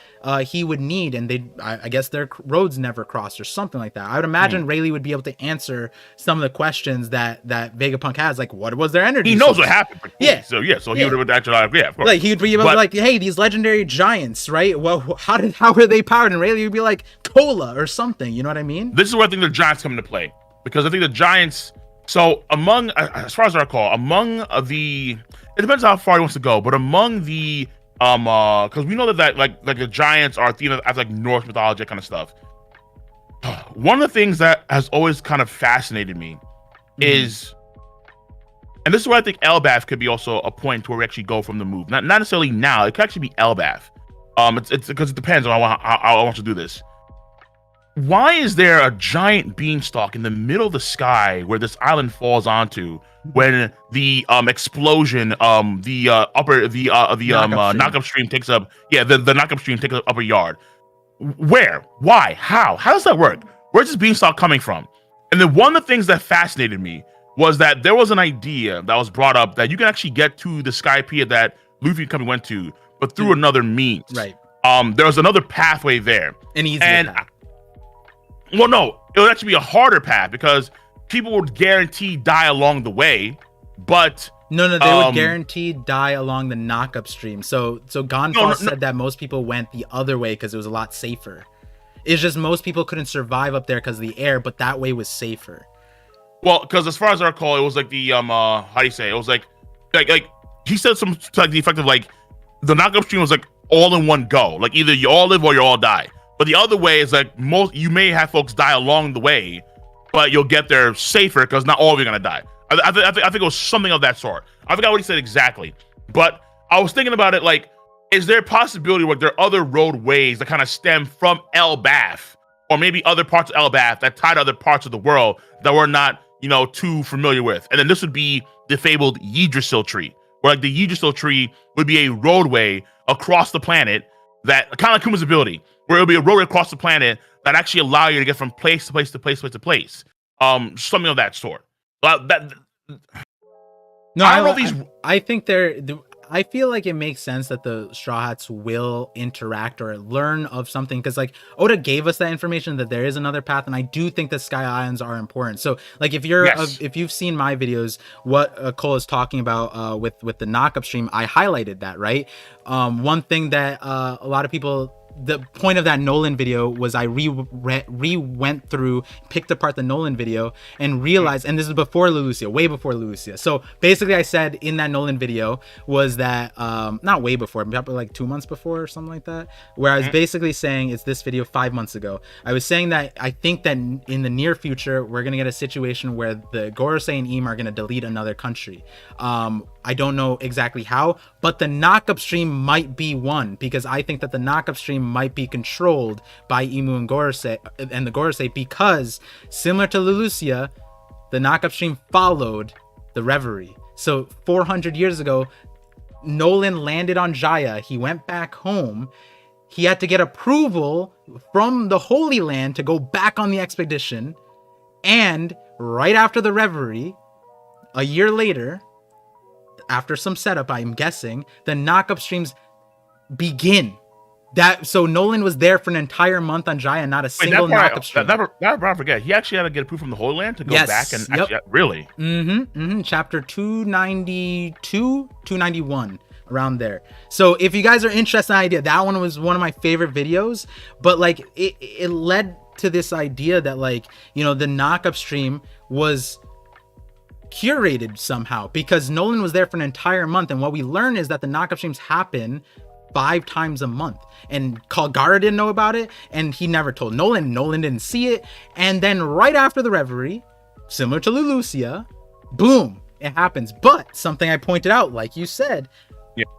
he would need, and I guess their roads never crossed or something like that. I would imagine Rayleigh would be able to answer some of the questions that Vegapunk has, like what was their energy? He knows what happened. So he would have actually, of course. Like he'd be able to like, hey, these legendary giants, right? Well, how were they powered? And Rayleigh would be like cola or something. You know what I mean? This is where I think the giants come into play, because I think the giants. So among, as far as I recall, it depends how far he wants to go, but among the because we know that like the giants are themed as like Norse mythology, kind of stuff. One of the things that has always kind of fascinated me is, and this is where I think Elbaf could be also a point where we actually go from the move. Not necessarily now. It could actually be Elbaf. It's because it depends on how I want to do this. Why is there a giant beanstalk in the middle of the sky where this island falls onto when the explosion, the knockup stream takes up, the knockup stream takes up a yard? Where? Why? How does that work? Where's this beanstalk coming from? And then one of the things that fascinated me was that there was an idea that was brought up that you can actually get to the Skypiea that Luffy company went to, but through another means. Right. There was another pathway there. An easier path. Well, no, it would actually be a harder path, because people would guaranteed die along the way, but no, they would guaranteed die along the knockup stream. So Gonfall said that most people went the other way because it was a lot safer. It's just most people couldn't survive up there because of the air, but that way was safer. Well, because as far as I recall, it was like the how do you say it? It was like he said something like the effect of like the knockup stream was like all in one go, like either you all live or you all die. But the other way is like you may have folks die along the way, but you'll get there safer because not all of you are gonna die. I think it was something of that sort. I forgot what he said exactly, but I was thinking about it like, is there a possibility where there are other roadways that kind of stem from Elbaf, or maybe other parts of Elbaf that tie to other parts of the world that we're not, too familiar with? And then this would be the fabled Yggdrasil tree, where like the Yggdrasil tree would be a roadway across the planet that kind of like Kuma's ability, where it'll be a roadway across the planet that actually allow you to get from place to place to place to place. Something of that sort. No, I think I feel like it makes sense that the Straw Hats will interact or learn of something, because like Oda gave us that information that there is another path, and I do think that Sky Islands are important. So like if you've seen my videos, what Cole is talking about with the knock-up stream, I highlighted that, right? One thing that a lot of people, the point of that Nolan video was I went through, picked apart the Nolan video and realized, and this is before Leloucia, way before Leloucia. So basically I said in that Nolan video was that, not way before, probably like 2 months before or something like that, where I was basically saying, it's this video 5 months ago. I was saying that I think that in the near future, we're going to get a situation where the Gorosei and Ym are going to delete another country. I don't know exactly how, but the knock-up stream might be one, because I think that the knock-up stream might be controlled by Imu and the Gorosei, because similar to Leloucia, the knock-up stream followed the Reverie. So 400 years ago, Nolan landed on Jaya. He went back home. He had to get approval from the Holy Land to go back on the expedition. And right after the Reverie, a year later, after some setup, I'm guessing, the knock-up streams begin. So Nolan was there for an entire month on Jaya, not a single knock-up stream. I forget. He actually had to get approved from the Holy Land to go back and actually, really? Chapter 292, 291, around there. So if you guys are interested in the idea, that one was one of my favorite videos, but like it led to this idea that like, the knock-up stream was curated somehow, because Nolan was there for an entire month, and what we learn is that the knock-up streams happen 5 times a month, and Kalgara didn't know about it, and he never told Nolan. Nolan didn't see it, and then right after the Reverie, similar to Leloucia, boom, it happens. But something I pointed out, like you said,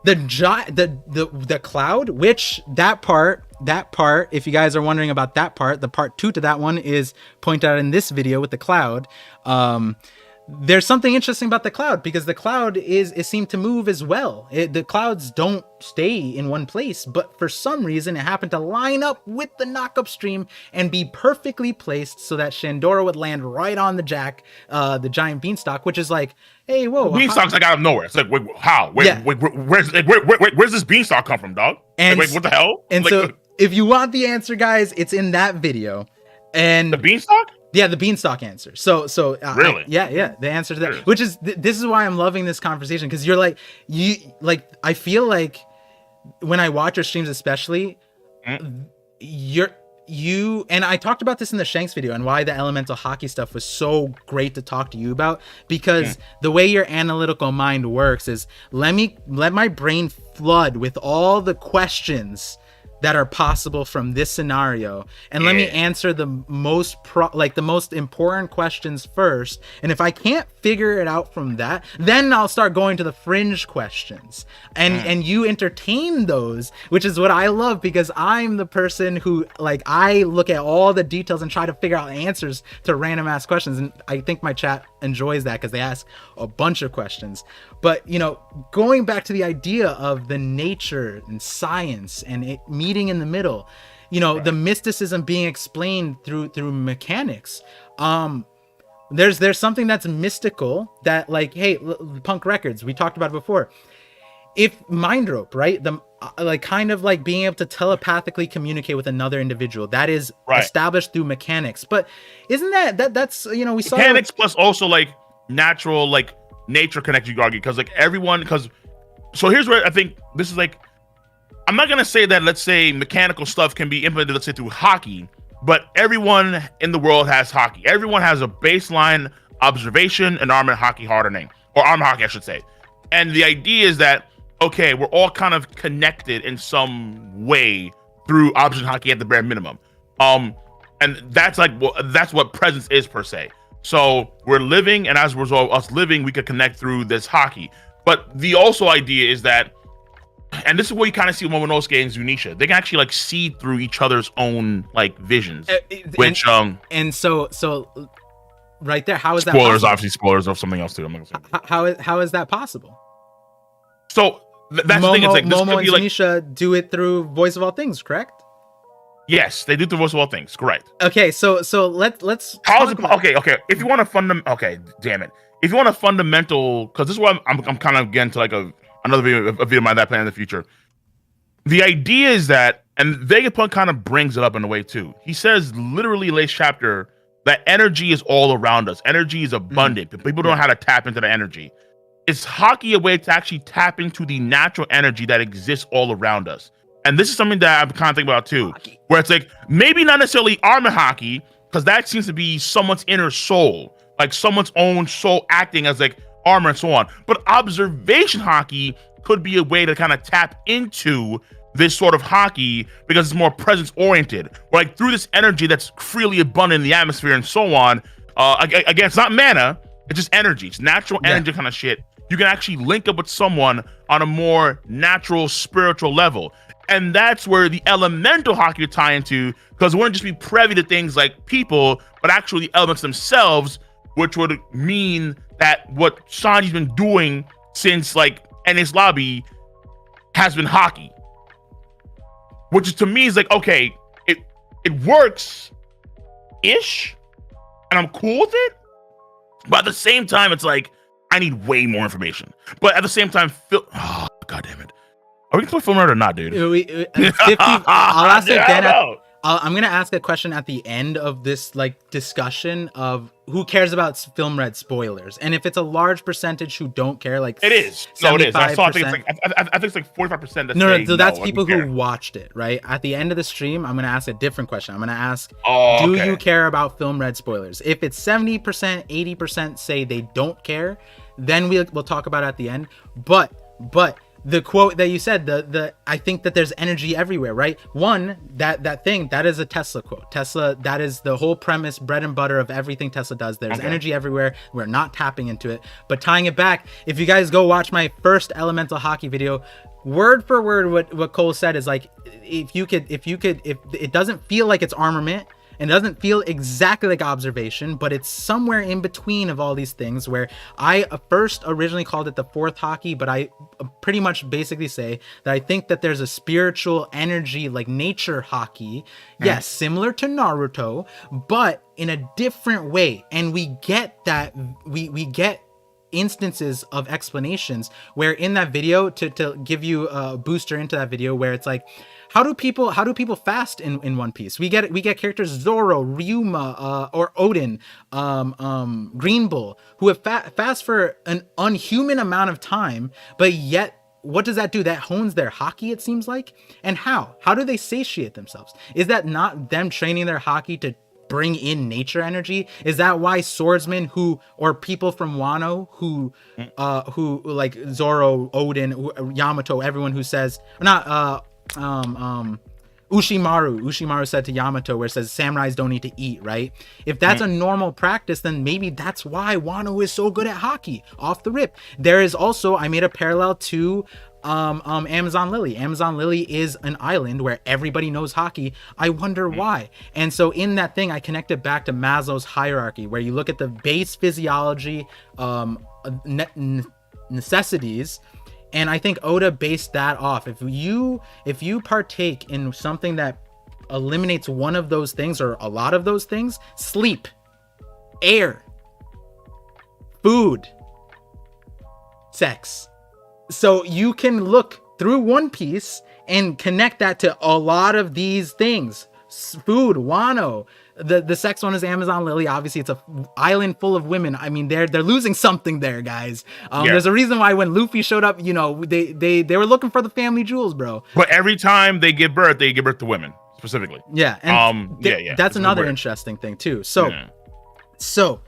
the cloud, which that part, if you guys are wondering about that part, the part 2 to that one is pointed out in this video with the cloud. There's something interesting about the cloud, because the cloud it seemed to move as well. The clouds don't stay in one place, but for some reason it happened to line up with the knock-up stream and be perfectly placed so that Shandora would land right on the giant beanstalk, which is like, hey, whoa, beanstalk's like out of nowhere. It's like, wait, how? Where's this beanstalk come from, dog? And like, what the hell? And like, so if you want the answer, guys, it's in that video. And the beanstalk? Yeah, the beanstalk answer. So really? The answer to that, which is this is why I'm loving this conversation, because you're like, I feel like when I watch your streams, especially, you and I talked about this in the Shanks video, and why the elemental Haki stuff was so great to talk to you about, because the way your analytical mind works is let my brain flood with all the questions that are possible from this scenario, and let me answer the most the most important questions first, and if I can't figure it out from that, then I'll start going to the fringe questions, and you entertain those, which is what I love, because I'm the person who, like, I look at all the details and try to figure out answers to random ass questions, and I think my chat enjoys that because they ask a bunch of questions. But going back to the idea of the nature and science and it meeting in the middle, the mysticism being explained through mechanics, there's something that's mystical that, like, hey, Punk Records, we talked about it before. If mind rope, right, the kind of like being able to telepathically communicate with another individual, that is established through mechanics. But isn't that's we saw mechanics plus also like natural, like nature connection, you argue, because like everyone, so here's where I think this is like, I'm not gonna say that, let's say, mechanical stuff can be implemented, let's say, through Haki, but everyone in the world has Haki. Everyone has a baseline observation and armor Haki hardening, or armor Haki, I should say. And the idea is that, okay, we're all kind of connected in some way through option hockey at the bare minimum. And that's that's what presence is per se. So we're living, and as a result of us living, we could connect through this hockey. But the also idea is that, and this is where you kind of see Momonosuke and Zunisha, they can actually like see through each other's own like visions, which and so right there, how is that spoilers? possible? Obviously, spoilers of something else too. I'm not gonna say how is that possible? So that's the thing. It's like this Momo could be and like, Zunisha do it through Voice of All Things, correct? yes, they do the voice of all things. Correct. Okay, so let's. How is it? Okay. If you want a damn it. If you want a fundamental, because this is what I'm kind of getting to like another video of my that plan in the future. The idea is that, and Vegapunk kind of brings it up in a way too. He says literally last chapter that energy is all around us. Energy is abundant. People don't know how to tap into the energy. Is hockey a way to actually tap into the natural energy that exists all around us? And this is something that I'm kind of thinking about too, where it's like maybe not necessarily armor hockey, because that seems to be someone's inner soul, like someone's own soul acting as like armor and so on. But observation hockey could be a way to kind of tap into this sort of hockey because it's more presence oriented, like through this energy that's freely abundant in the atmosphere and so on. Again, it's not mana, it's just energy. It's natural energy kind of shit. You can actually link up with someone on a more natural spiritual level. And that's where the elemental hockey would tie into, because it wouldn't just be privy to things like people, but actually the elements themselves, which would mean that what Sanji's been doing since like NS Lobby has been hockey. Which is, to me, is like, okay, it works ish, and I'm cool with it. But at the same time, it's like I need way more information. But at the same time, God damn it. Are we gonna play Film Nerd or not, dude? 50, I'll ask it again. I'm gonna ask a question at the end of this like discussion of who cares about Film Red spoilers, and if it's a large percentage who don't care, like it is. No, it is. I think it's like 45%. No. So that's people who watched it, right? At the end of the stream, I'm gonna ask a different question. I'm gonna ask, do you care about Film Red spoilers? If it's 70%, 80% say they don't care, then we'll talk about it at the end. But the quote that you said, the I think that there's energy everywhere, right? One, that thing, that is a Tesla quote. Tesla, that is the whole premise, bread and butter of everything Tesla does. There's energy everywhere. We're not tapping into it. But tying it back, if you guys go watch my first elemental hockey video, word for word what Cole said is like, if it doesn't feel like it's armament, and it doesn't feel exactly like observation, but it's somewhere in between of all these things, where I first originally called it the fourth hockey, but I pretty much basically say that I think that there's a spiritual energy, like nature hockey, yes, similar to Naruto, but in a different way. And we get that, we get instances of explanations where in that video, to give you a booster into that video, where it's like, how do people fast in One Piece? We get characters Zoro, Ryuma, or Odin, Green Bull, who have fast for an unhuman amount of time, but yet what does that do? That hones their hockey, it seems like. And how do they satiate themselves? Is that not them training their hockey to bring in nature energy? Is that why swordsmen or people from Wano who like Zoro, Odin, Yamato, everyone who says, Ushimaru said to Yamato, where it says samurais don't need to eat, right? If that's a normal practice, then maybe that's why Wano is so good at hockey off the rip. There is also, I made a parallel to Amazon Lily. Amazon Lily is an island where everybody knows hockey. I wonder why. And so in that thing, I connected back to Maslow's hierarchy, where you look at the base physiology, necessities. And I think Oda based that off. If you partake in something that eliminates one of those things or a lot of those things, sleep, air, food, sex. So you can look through One Piece and connect that to a lot of these things. Food, Wano. The sex one is Amazon Lily. Obviously, it's a island full of women. I mean, they're losing something there, guys. There's a reason why when Luffy showed up, you know, they were looking for the family jewels, bro. But every time they give birth to women specifically. Yeah, and that's another interesting thing too. So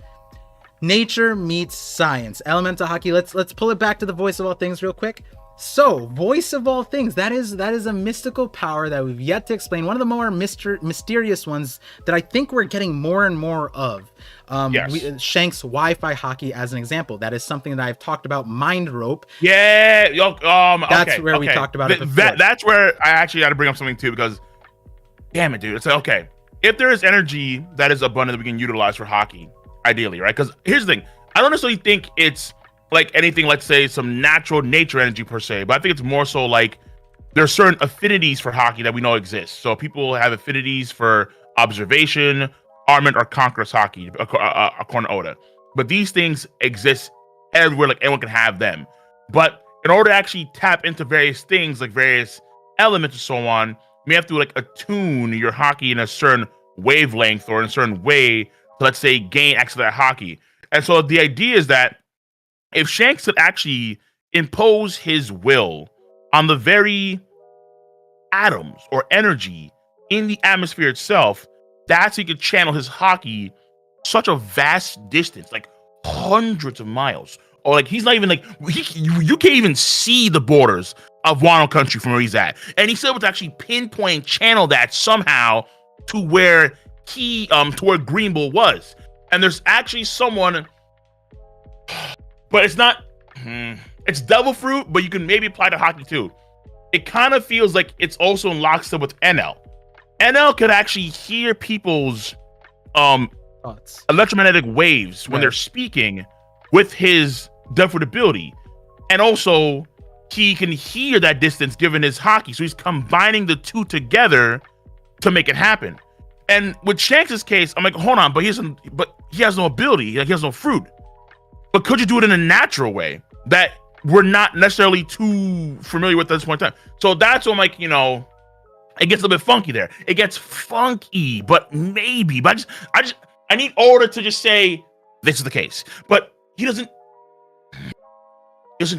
nature meets science. Elemental hockey. Let's pull it back to the Voice of All Things real quick. So, voice of all things, that is a mystical power that we've yet to explain. One of the more mysterious ones that I think we're getting more and more of. Yes. Shanks Wi-Fi Haki as an example. That is something that I've talked about. Mind rope. Yeah. That's okay, where we talked about it before. That's where I actually got to bring up something too, because damn it, dude. It's like, okay, if there is energy that is abundant that we can utilize for Haki, ideally, right? Because here's the thing. I don't necessarily think it's like anything, let's say some natural nature energy per se, but I think it's more so like there's certain affinities for Haki that we know exist. So people have affinities for observation, armament, or conquerors Haki, according to Oda. But these things exist everywhere, like anyone can have them. But in order to actually tap into various things, like various elements and so on, you have to like attune your Haki in a certain wavelength or in a certain way to, let's say, gain access to that Haki. And so the idea is that if Shanks could actually impose his will on the very atoms or energy in the atmosphere itself, that's how he could channel his Haki such a vast distance, like hundreds of miles. Or like he's not even like you can't even see the borders of Wano country from where he's at. And he's able to actually pinpoint and channel that somehow to where Green Bull was. And there's actually someone, but it's not, it's devil fruit, but you can maybe apply to Haki too. It kind of feels like it's also in lockstep with NL. NL could actually hear people's thoughts, electromagnetic waves when they're speaking with his devil fruit ability. And also he can hear that distance given his Haki. So he's combining the two together to make it happen. And with Shanks' case, I'm like, hold on, but he has no ability, like he has no fruit. But could you do it in a natural way that we're not necessarily too familiar with at this point in time? So that's what I'm like, it gets a little bit funky there. It gets funky, but maybe. But I need Oda to just say this is the case. But he doesn't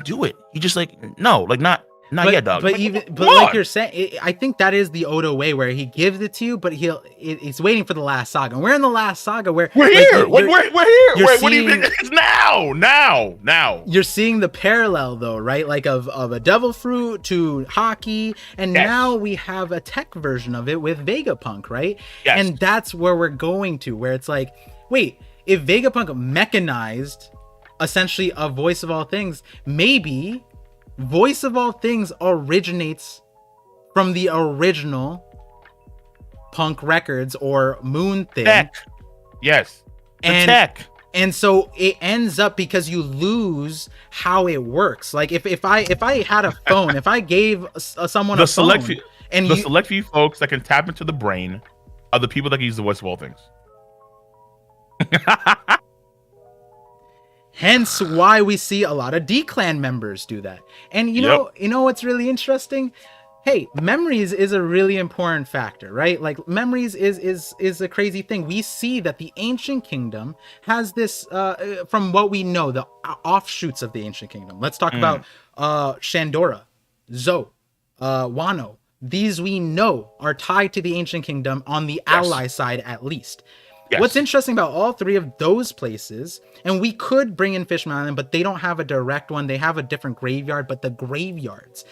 do it. He just like, no, like not yet, dog. But like you're saying, I think that is the Oda way, where he gives it to you, but he's waiting for the last saga. And we're in the last saga where we're here. We're here. What do you think? It's now. You're seeing the parallel though, right? Like of a devil fruit to Haki, and now we have a tech version of it with Vegapunk, right? Yes. And that's where we're going to, where it's like, wait, if Vegapunk mechanized essentially a voice of all things, maybe Voice of all things originates from the original Punk Records or Moon thing. Tech. Yes. Tech. And so it ends up because you lose how it works. Like if I had a phone, if I gave someone a phone, select few folks that can tap into the brain are the people that can use the voice of all things. Hence why we see a lot of D-Clan members do that. And you know what's really interesting? Hey, memories is a really important factor, right? Like memories is a crazy thing. We see that the Ancient Kingdom has this, from what we know, the offshoots of the Ancient Kingdom. Let's talk about Shandora, Zo, Wano. These we know are tied to the Ancient Kingdom on the ally side at least. Yes. What's interesting about all three of those places, and we could bring in Fishman Island, but they don't have a direct one. They have a different graveyard, but the graveyards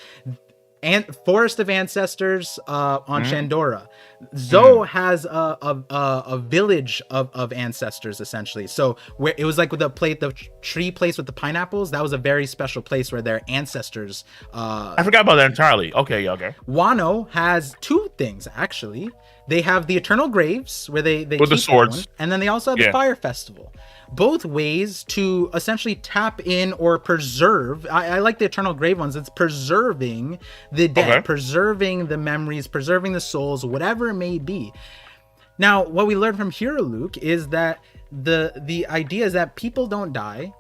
and Forest of Ancestors on Shandora, Zo has a village of ancestors essentially. So where it was like with the tree place with the pineapples, that was a very special place where their ancestors. I forgot about that entirely. Okay. Wano has two things actually. They have the Eternal Graves where they with keep the swords, and then they also have the Fire Festival. Both ways to essentially tap in or preserve. I like the Eternal Grave ones. It's preserving the dead, preserving the memories, preserving the souls, whatever it may be. Now, what we learned from Hero Luke is that the idea is that people don't die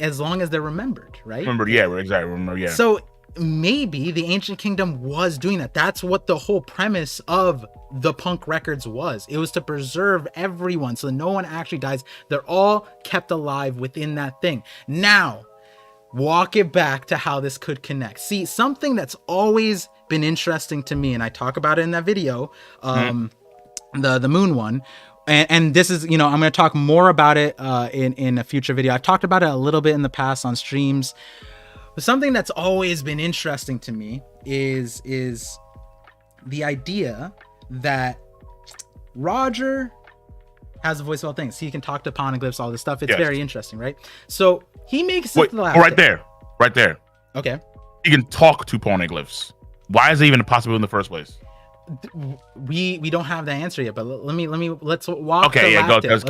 as long as they're remembered, right? Remember, yeah. So maybe the Ancient Kingdom was doing that. That's what the whole premise of the Punk Records was. It was to preserve everyone so no one actually dies. They're all kept alive within that thing. Now, walk it back to how this could connect. See, something that's always been interesting to me, and I talk about it in that video, the Moon one. And this is, I'm going to talk more about it in a future video. I've talked about it a little bit in the past on streams. something that's always been interesting to me is the idea that Roger has the voice of all things. He can talk to poneglyphs, all this stuff. It's very interesting, right? So he makes it to the last right there. Okay. He can talk to poneglyphs. Why is it even possible in the first place? We don't have the answer yet, but let's walk. Okay, yeah, go because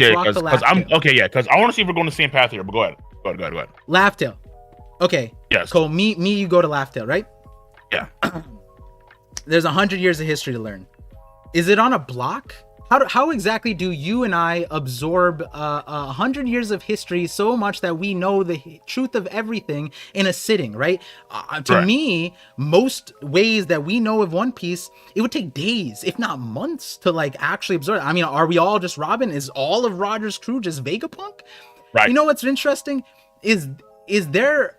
I want to see if we're going the same path here. But go ahead. Laugh Tale. Okay. Yes. Cool. Me. You go to Laugh Tale, right? Yeah. There's 100 years of history to learn. Is it on a block? How exactly do you and I absorb 100 years of history so much that we know the truth of everything in a sitting, right? To me, most ways that we know of One Piece, it would take days, if not months, to like actually absorb it. I mean, are we all just Robin? Is all of Roger's crew just Vegapunk? Right. You know what's interesting? Is there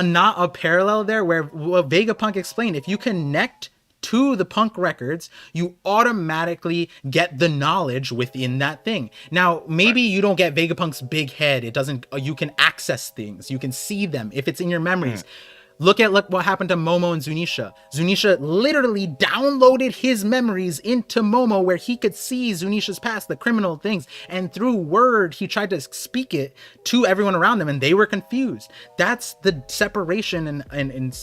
not a parallel there where what Vegapunk explained? If you connect to the Punk records, you automatically get the knowledge within that thing. Now, maybe you don't get Vegapunk's big head. It doesn't, you can access things. You can see them if it's in your memories. Look what happened to Momo and Zunisha. Zunisha literally downloaded his memories into Momo where he could see Zunisha's past, the criminal things. And through word, he tried to speak it to everyone around them and they were confused. That's the separation in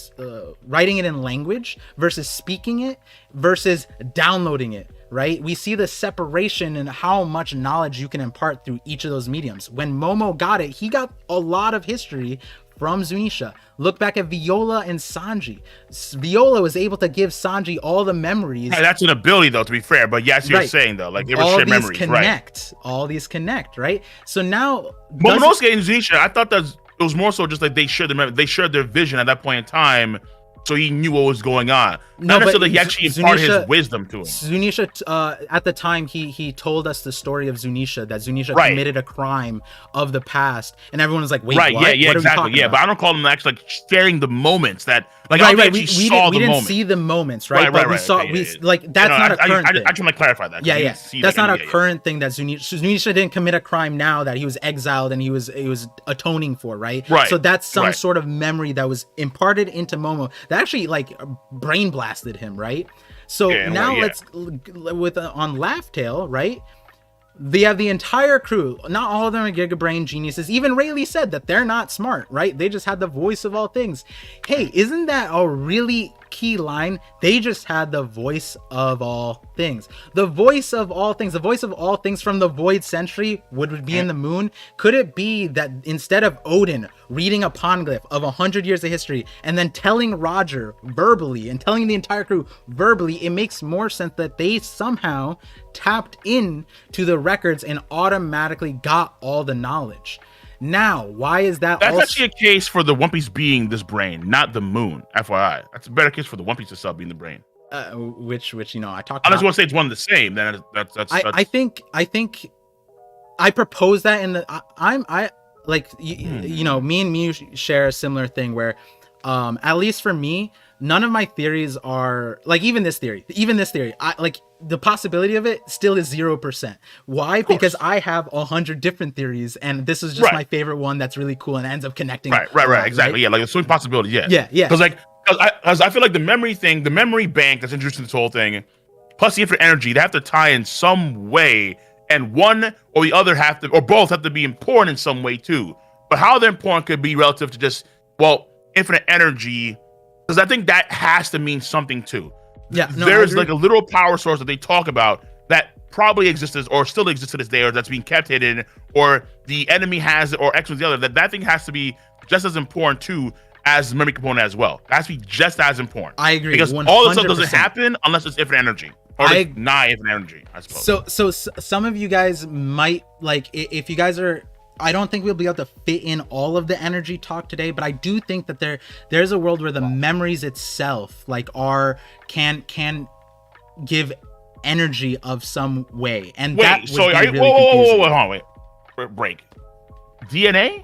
writing it in language versus speaking it versus downloading it, right? We see the separation in how much knowledge you can impart through each of those mediums. When Momo got it, he got a lot of history from Zunisha. Look back at Viola and Sanji. Viola was able to give Sanji all the memories. Hey, that's an ability, though, to be fair. But yes, you're saying though, like they were shared memories, all these connect, right? So now, Momonosuke and Zunisha, I thought that it was more so just like they shared their vision at that point in time. So he knew what was going on. Not necessarily he actually imparted his wisdom to him. Zunisha, at the time, he told us the story of Zunisha, that Zunisha committed a crime of the past, and everyone was like, "Wait, what? Yeah, what exactly. Yeah, but I don't call them actually like sharing the moments that, like, we didn't see the moments, right? But we saw, like, that's not a current thing. I just want to clarify that. Yeah. That's not a current thing that Zunisha didn't commit a crime now that he was exiled and he was atoning for, right? Right. So that's some sort of memory that was imparted into Momo that actually like brain blasted him, right? So now let's on Laugh Tale, right? They have the entire crew. Not all of them are Giga Brain geniuses. Even Rayleigh said that they're not smart, right? They just had the voice of all things. Hey, isn't that a really key line? They just had the voice of all things. The voice of all things. The voice of all things from the Void Century would be in the moon. Could it be that instead of Odin reading a poneglyph of 100 years of history and then telling Roger verbally and telling the entire crew verbally, it makes more sense that they somehow tapped in to the records and automatically got all the knowledge. Now, why is that? That's actually a case for the One Piece being this brain, not the moon. FYI, that's a better case for the One Piece itself being the brain. Which I talked. Unless you want to say it's one and the same, then that's. I think I propose that in the I like you know, me and Mew share a similar thing where at least for me, none of my theories are like even this theory I like the possibility of it still is 0%. Why? Because I have 100 different theories and this is just my favorite one that's really cool and ends up connecting. Right, exactly. Yeah, like a swing possibility. Yeah. Because I feel like the memory thing, the memory bank that's introduced in this whole thing, plus the infinite energy, they have to tie in some way, and one or the other have to, or both have to be important in some way too. But how they're important could be relative to just, well, infinite energy, because I think that has to mean something too. Yeah, no, there's like a literal power source that they talk about that probably exists or still exists to this day, or that's being kept hidden, or the enemy has it, or X was the other. That thing has to be just as important too as the memory component as well. It has to be just as important. I agree. Because 100%. All this stuff doesn't happen unless it's infinite energy. Or nigh infinite energy, I suppose. So some of you guys might like, if you guys are, I don't think we'll be able to fit in all of the energy talk today, but I do think that there's a world where the memories itself like can give energy of some way. And wait, that so would be whoa, break. DNA?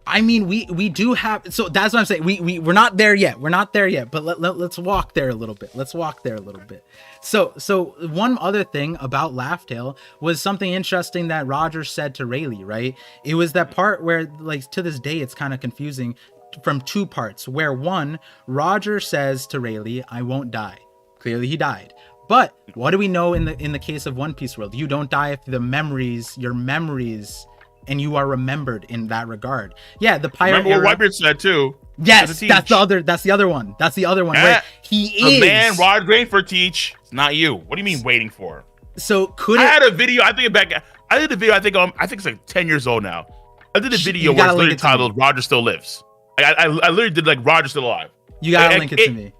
I mean, we do have, so that's what I'm saying. We're not there yet. But let's walk there a little bit. So one other thing about Laugh Tale was something interesting that Roger said to Rayleigh, right? It was that part where, like, to this day, it's kind of confusing. from two parts, where one, Roger says to Rayleigh, I won't die. Clearly he died. But what do we know in the case of One Piece world? You don't die if your memories, and you are remembered in that regard. Yeah, the pirate Remember what Whitebeard said too. Yes, that's the other one. That's the other one. Where he is the man Rod Grainford teach. It's not you. What do you mean waiting for? So I had a video. I did a video. I think it's like 10 years old now. I did a video where it's literally titled "Roger Still Lives." I literally did like Roger Still Alive. You gotta link it to me.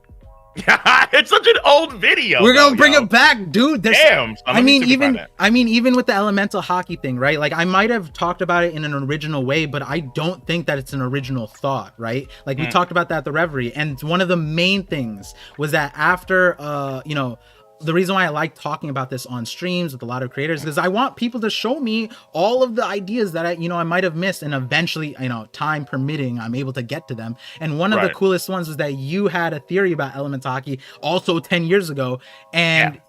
Yeah, it's such an old video. We're gonna bring it back, dude. Damn. I mean, even with the elemental Haki thing, right? Like, I might have talked about it in an original way, but I don't think that it's an original thought, right? Like, we talked about that at the Reverie, and one of the main things was that after, the reason why I like talking about this on streams with a lot of creators, because I want people to show me all of the ideas that I might have missed, and eventually, time permitting, I'm able to get to them. And one of the coolest ones was that you had a theory about elemental Haki also 10 years ago, and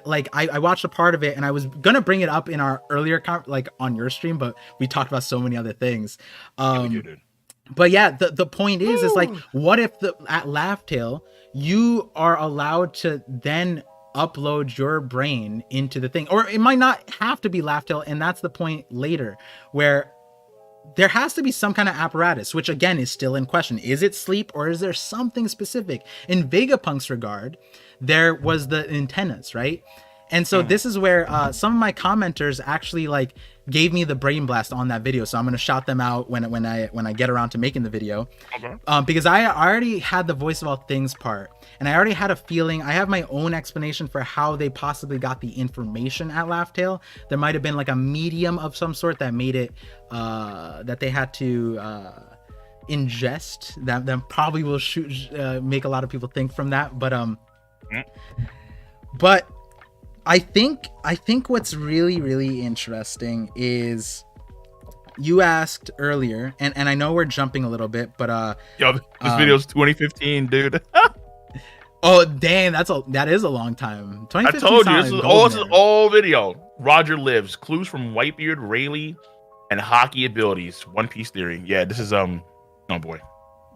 like I watched a part of it, and I was gonna bring it up in our earlier like on your stream, but we talked about so many other things. But yeah, the point is like, what if at Laugh Tale you are allowed to then upload your brain into the thing, or it might not have to be Laugh Tale, and that's the point later, where there has to be some kind of apparatus, which again is still in question. Is it sleep, or is there something specific? In Vegapunk's regard, there was the antennas, right? And so this is where some of my commenters actually like gave me the brain blast on that video. So I'm gonna shout them out when I get around to making the video, because I already had the voice of all things part, and I already had a feeling. I have my own explanation for how they possibly got the information at Laugh Tale. There might have been like a medium of some sort that made it that they had to ingest. That probably will make a lot of people think from that, but I think what's really, really interesting is you asked earlier, and I know we're jumping a little bit, but this video's 2015, dude. Oh dang, that is a long time. 2015. I told you this is an old video. Roger lives. Clues from Whitebeard, Rayleigh, and Haki abilities. One Piece theory. Yeah, this is oh boy.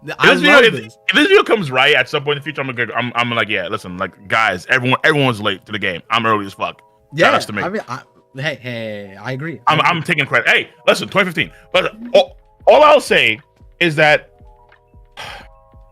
If this video comes right at some point in the future, I'm like, yeah, listen, like, guys, everyone's late to the game. I'm early as fuck. Yeah, to me. I mean, hey, I agree. I'm taking credit. Hey, listen, 2015. But all I'll say is that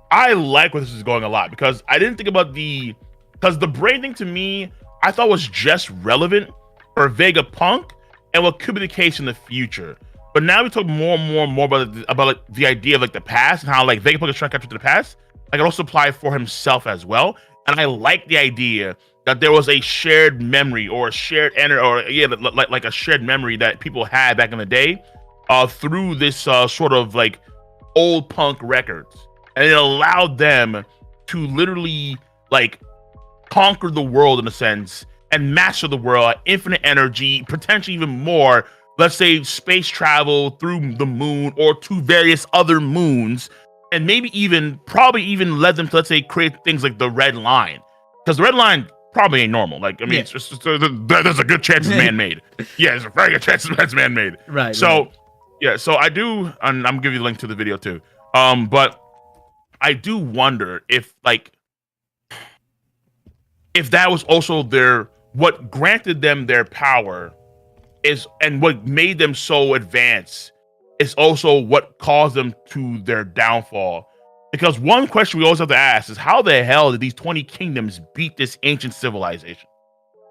I like where this is going a lot, because I didn't think about because the brain thing to me, I thought was just relevant for Vegapunk and what could be the case in the future. But now we talk more and more about like the idea of like the past, and how like Vegapunk is trying to capture the past. I can also apply for himself as well. And I like the idea that there was a shared memory or a shared like a shared memory that people had back in the day through this sort of like old punk records. And it allowed them to literally like conquer the world in a sense and master the world at infinite energy, potentially even more. Let's say space travel through the moon or to various other moons, and probably even led them to, let's say, create things like the Red Line, because the Red Line probably ain't normal. Like, I mean, it's just, there's a good chance it's man-made. Yeah, there's a very good chance it's man-made. Right. So, yeah, so I do, and I'm gonna give you the link to the video too. But I do wonder if that was also what granted them their power. And what made them so advanced is also what caused them to their downfall. Because one question we always have to ask is, how the hell did these 20 kingdoms beat this ancient civilization?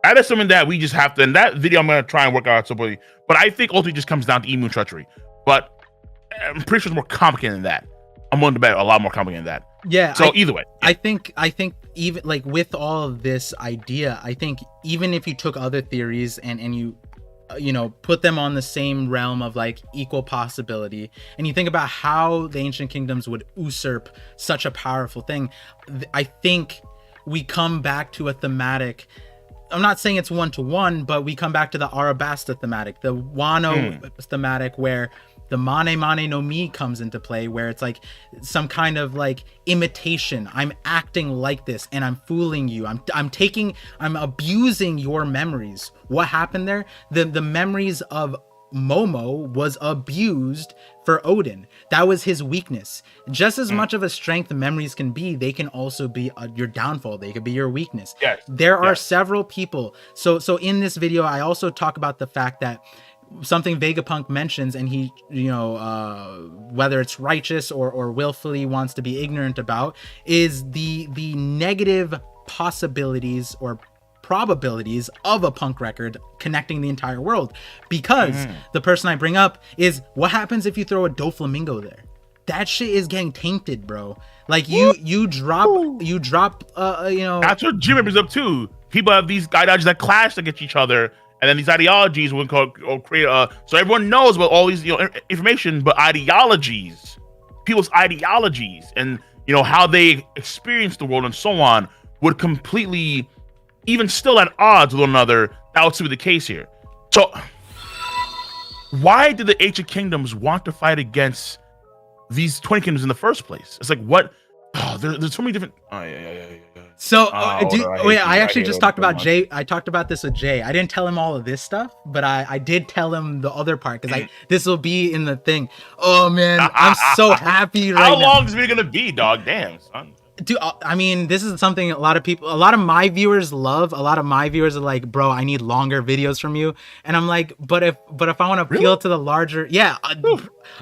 That is something that we just have to, in that video I'm going to try and work out somebody, but I think ultimately just comes down to emu treachery. But I'm pretty sure it's more complicated than that. I'm willing to bet a lot more complicated than that. Yeah. So either way. I think even like with all of this idea, I think even if you took other theories and you put them on the same realm of like equal possibility, and you think about how the ancient kingdoms would usurp such a powerful thing, I think we come back to a thematic. I'm not saying it's one-to-one, but we come back to the Arabasta thematic, the Wano thematic, where the Mane no Mi comes into play, where it's like some kind of like imitation. I'm acting like this and I'm fooling you. I'm abusing your memories. What happened there? The memories of Momo was abused for Odin. That was his weakness. Just as much of a strength memories can be, they can also be your downfall. They could be your weakness. Yes. There are several people. So in this video, I also talk about the fact that something Vegapunk mentions, and he, whether it's righteous or willfully wants to be ignorant about, is the negative possibilities or probabilities of a punk record connecting the entire world, because the person I bring up is, what happens if you throw a Doflamingo there? That shit is getting tainted, bro. Like you drop that's what Jim brings up too. People have these ideologies that clash against each other, and then these ideologies will create so everyone knows about all these information, but people's ideologies and how they experience the world and so on would completely, even still at odds with one another. That would still be the case here. So why did the ancient kingdoms want to fight against these 20 kingdoms in the first place? It's like, what? There's so many different. So I actually just talked about Jay. I talked about this with Jay. I didn't tell him all of this stuff, but I did tell him the other part, because this will be in the thing. Oh man, I'm so happy right now. How long is it gonna be, dog? Damn, son. Dude, I mean, this is something a lot of my viewers love. A lot of my viewers are like, bro, I need longer videos from you. And I'm like, but if I want to appeal to the larger,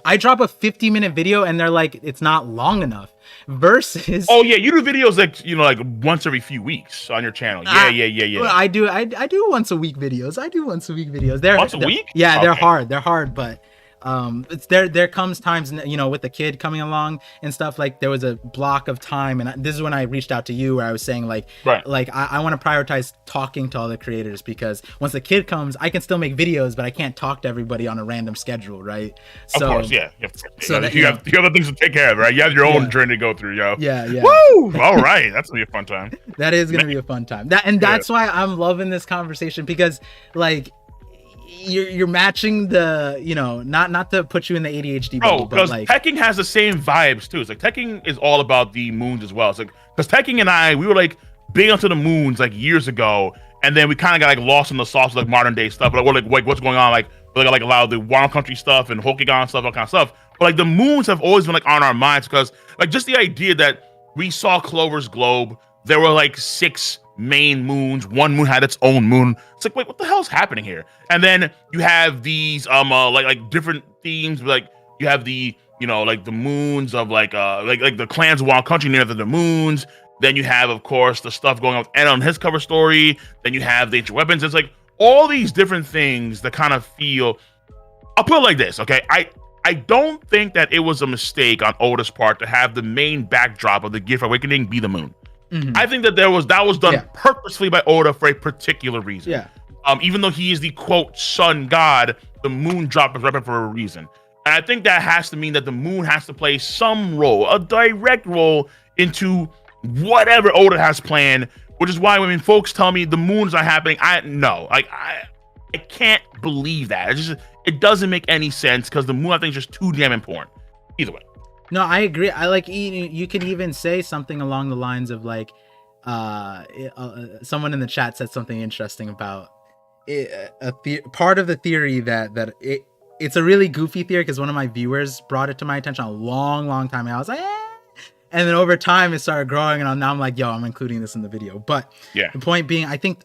I drop a 50-minute video and they're like, it's not long enough. Versus, oh yeah, you do videos like once every few weeks on your channel. Yeah. I do once a week videos. They're once a week. Yeah, they're hard, but it's there comes times, with the kid coming along and stuff, like there was a block of time, and this is when I reached out to you, where I was saying like I want to prioritize talking to all the creators, because once the kid comes, I can still make videos, but I can't talk to everybody on a random schedule, right? Of course, yeah. So you have other things to take care of, right? You have your own journey to go through, yo. Yeah. Woo! All right, that's gonna be a fun time. That is gonna be a fun time. That's why I'm loving this conversation, because like, you're matching the, not to put you in the ADHD bubble, because like, Tekking has the same vibes too. It's like Tekking is all about the moons as well. It's like, because Tekking and we were like big onto the moons like years ago, and then we kind of got like lost in the sauce of like modern day stuff. But we're like what's going on? Like we're like a lot of the Wano country stuff and Hokigan stuff, all kind of stuff. But like the moons have always been like on our minds, because like just the idea that we saw Clover's globe, there were like 6 main moons. One moon had its own moon. It's like, wait, what the hell's happening here? And then you have these like different themes. Like you have the like the moons of like the clans of Wild Country near the moons. Then you have, of course, the stuff going on with Ed on his cover story. Then you have the ancient weapons. It's like all these different things that kind of feel. I'll put it like this, okay? I don't think that it was a mistake on Oda's part to have the main backdrop of the Gift of Awakening be the moon. I think that that was done purposefully by Oda for a particular reason. Yeah. Even though he is the quote sun god, the moon drop is repping for a reason. And I think that has to mean that the moon has to play some role, a direct role into whatever Oda has planned, which is why when folks tell me the moon's not happening, I can't believe that. It doesn't make any sense, because the moon, I think, is just too damn important. Either way. No, I agree. I like, you could even say something along the lines of like, someone in the chat said something interesting about part of the theory that it's a really goofy theory, because one of my viewers brought it to my attention a long time ago. I was like, and then over time it started growing, and now I'm like, yo, I'm including this in the video. But the point being, I think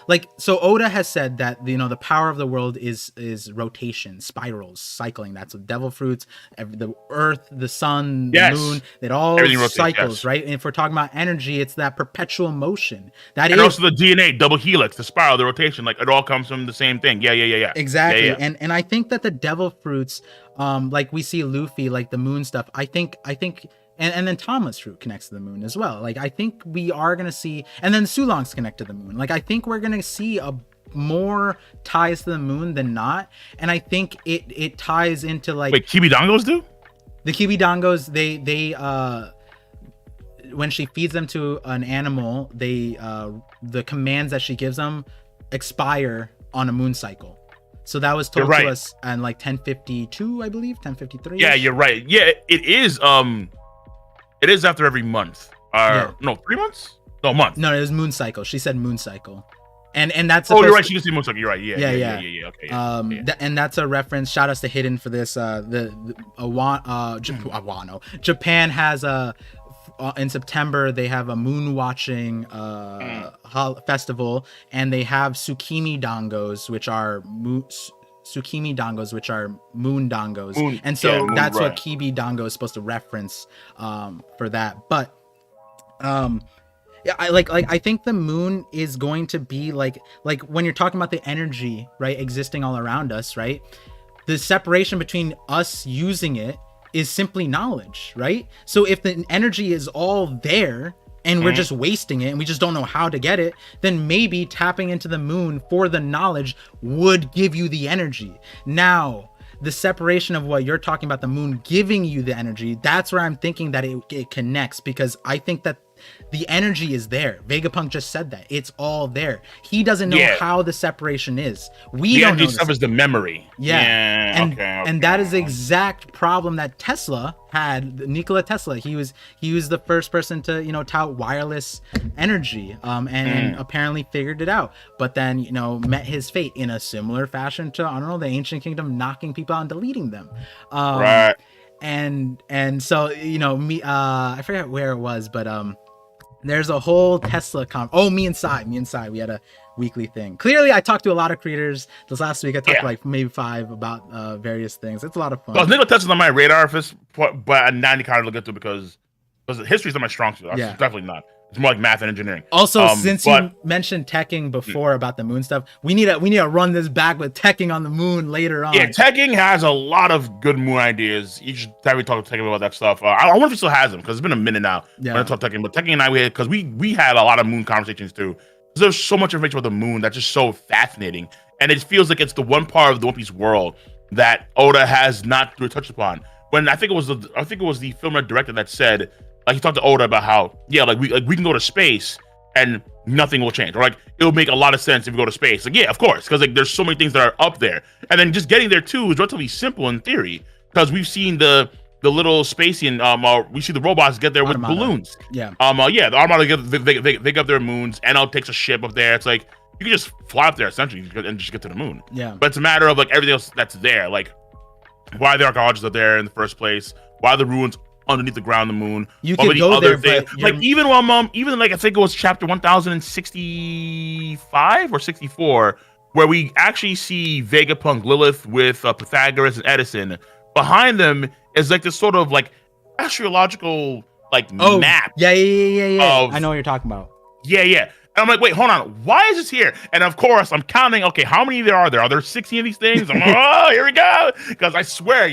like, so Oda has said that the power of the world is rotation, spirals, cycling. That's what devil fruits, the earth, the sun, the moon, it all cycles, right? And if we're talking about energy, it's that perpetual motion. And also the DNA, double helix, the spiral, the rotation, like it all comes from the same thing. Yeah. Exactly. Yeah. And I think that the devil fruits, like we see Luffy, like the moon stuff, I think and then Tama's fruit connects to the moon as well. Like I think we are gonna see, and then Sulong's connect to the moon. Like I think we're gonna see more ties to the moon than not. And I think it ties into like, wait, Kibidongos do? The Kibidongos, they when she feeds them to an animal, they the commands that she gives them expire on a moon cycle. So that was told to us in like 1052, I believe, 1053. Yeah, you're right. Yeah, it is. It is after every month. No, 3 months? No, month. No, it was moon cycle. She said moon cycle. and that's oh, you're right. She can see Moonstruck. You're right. Yeah. Okay. And that's a reference. Shout outs to Hidden for this. Wano. Japan has a in September they have a moon watching festival, and they have tsukimi dangos, which are moon dangos, and so that's what Kibi dango is supposed to reference for that. But yeah, I think the moon is going to be like when you're talking about the energy, right, existing all around us, right? The separation between us using it is simply knowledge, right? So if the energy is all there and we're just wasting it and we just don't know how to get it, then maybe tapping into the moon for the knowledge would give you the energy. Now, the separation of what you're talking about, the moon giving you the energy, that's where I'm thinking that it connects, because I think that the energy is there. Vegapunk just said that it's all there. He doesn't know how the separation is. We don't know. The stuff is the memory. And that is the exact problem that Tesla had. Nikola Tesla. He was the first person to tout wireless energy. And apparently figured it out. But then met his fate in a similar fashion to the Ancient Kingdom knocking people out and deleting them. Right. And so me I forget where it was, but there's a whole Tesla me and Sai, we had a weekly thing. Clearly I talked to a lot of creators this last week. I talked to like maybe 5 about various things. It's a lot of fun. Well, Nikola Tesla's on my radar but now I kind of look into it because history's not my strong suit. It's definitely not. It's more like math and engineering. Also, since you mentioned teching before about the moon stuff, we need to run this back with teching on the moon later on. Yeah, teching has a lot of good moon ideas. You should definitely talk to teching about that stuff. I wonder if he still has them, because it's been a minute now when I talk teching. But teching and I, because we had a lot of moon conversations too. There's so much information about the moon that's just so fascinating, and it feels like it's the one part of the One Piece world that Oda has not really touched upon. When I think it was the filmmaker director that said, like, he talked to Oda about how we can go to space and nothing will change, or like it'll make a lot of sense if we go to space. Like, yeah, of course, because like there's so many things that are up there, and then just getting there too is relatively simple in theory, because we've seen the little Spacian we see the robots get there with balloons. The Armada they get up their moons. NL takes a ship up there. It's like you can just fly up there essentially and just get to the moon. But it's a matter of like everything else that's there, like why the archaeologists are there in the first place, why the ruins underneath the ground, the moon. You can go there, but like even like I think it was chapter 1065 or 64, where we actually see Vegapunk, Lilith with Pythagoras and Edison. Behind them is like this sort of like astrological map. I know what you're talking about. And I'm like, wait, hold on. Why is this here? And of course, I'm counting. Okay, how many there are there? Are there 60 of these things? I'm like, oh, here we go. Because I swear,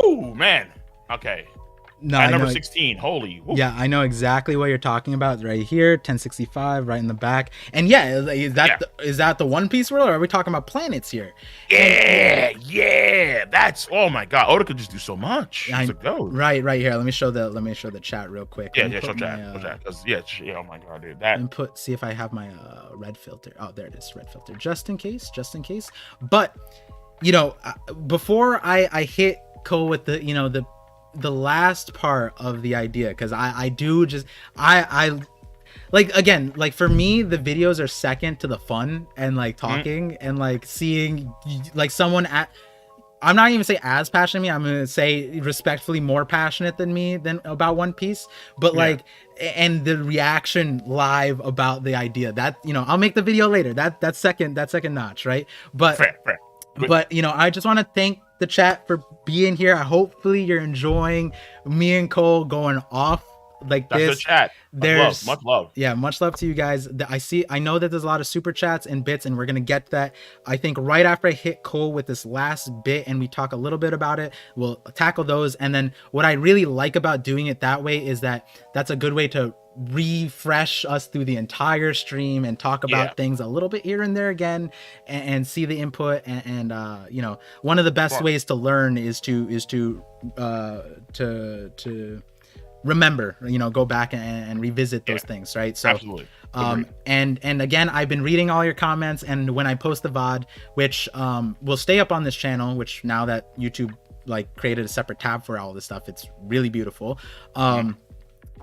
woo, man. Okay. Number 16. Holy. Woo. Yeah, I know exactly what you're talking about right here. 1065, right in the back. And is that the One Piece world, or are we talking about planets here? That's, oh my god. Oda could just do so much. Right here. Let me show the chat real quick. Show chat. Oh my god, dude. And see if I have my red filter. Oh, there it is, red filter. Just in case. But before I hit Cole with the last part of the idea, because I like, again, like for me the videos are second to the fun and like talking and like seeing like someone I'm not even say as passionate as me, I'm gonna say respectfully more passionate than me about One Piece, but and the reaction live about the idea that I'll make the video later, that's second notch, right? But fair. But I just want to thank the chat for being here. Hopefully you're enjoying me and Cole going off like That's this. The chat. Much love. Yeah, much love to you guys. I know that there's a lot of super chats and bits, and we're gonna get that. I think right after I hit Cole with this last bit and we talk a little bit about it, we'll tackle those. And then what I really like about doing it that way is that that's a good way to refresh us through the entire stream and talk about things a little bit here and there again, and see the input and one of the best ways to learn is to remember, go back and revisit those things, right? So absolutely. And again, I've been reading all your comments, and when I post the VOD, which will stay up on this channel, which now that YouTube created a separate tab for all this stuff, it's really beautiful.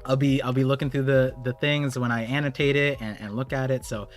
I'll be looking through the things when I annotate it and look at it. So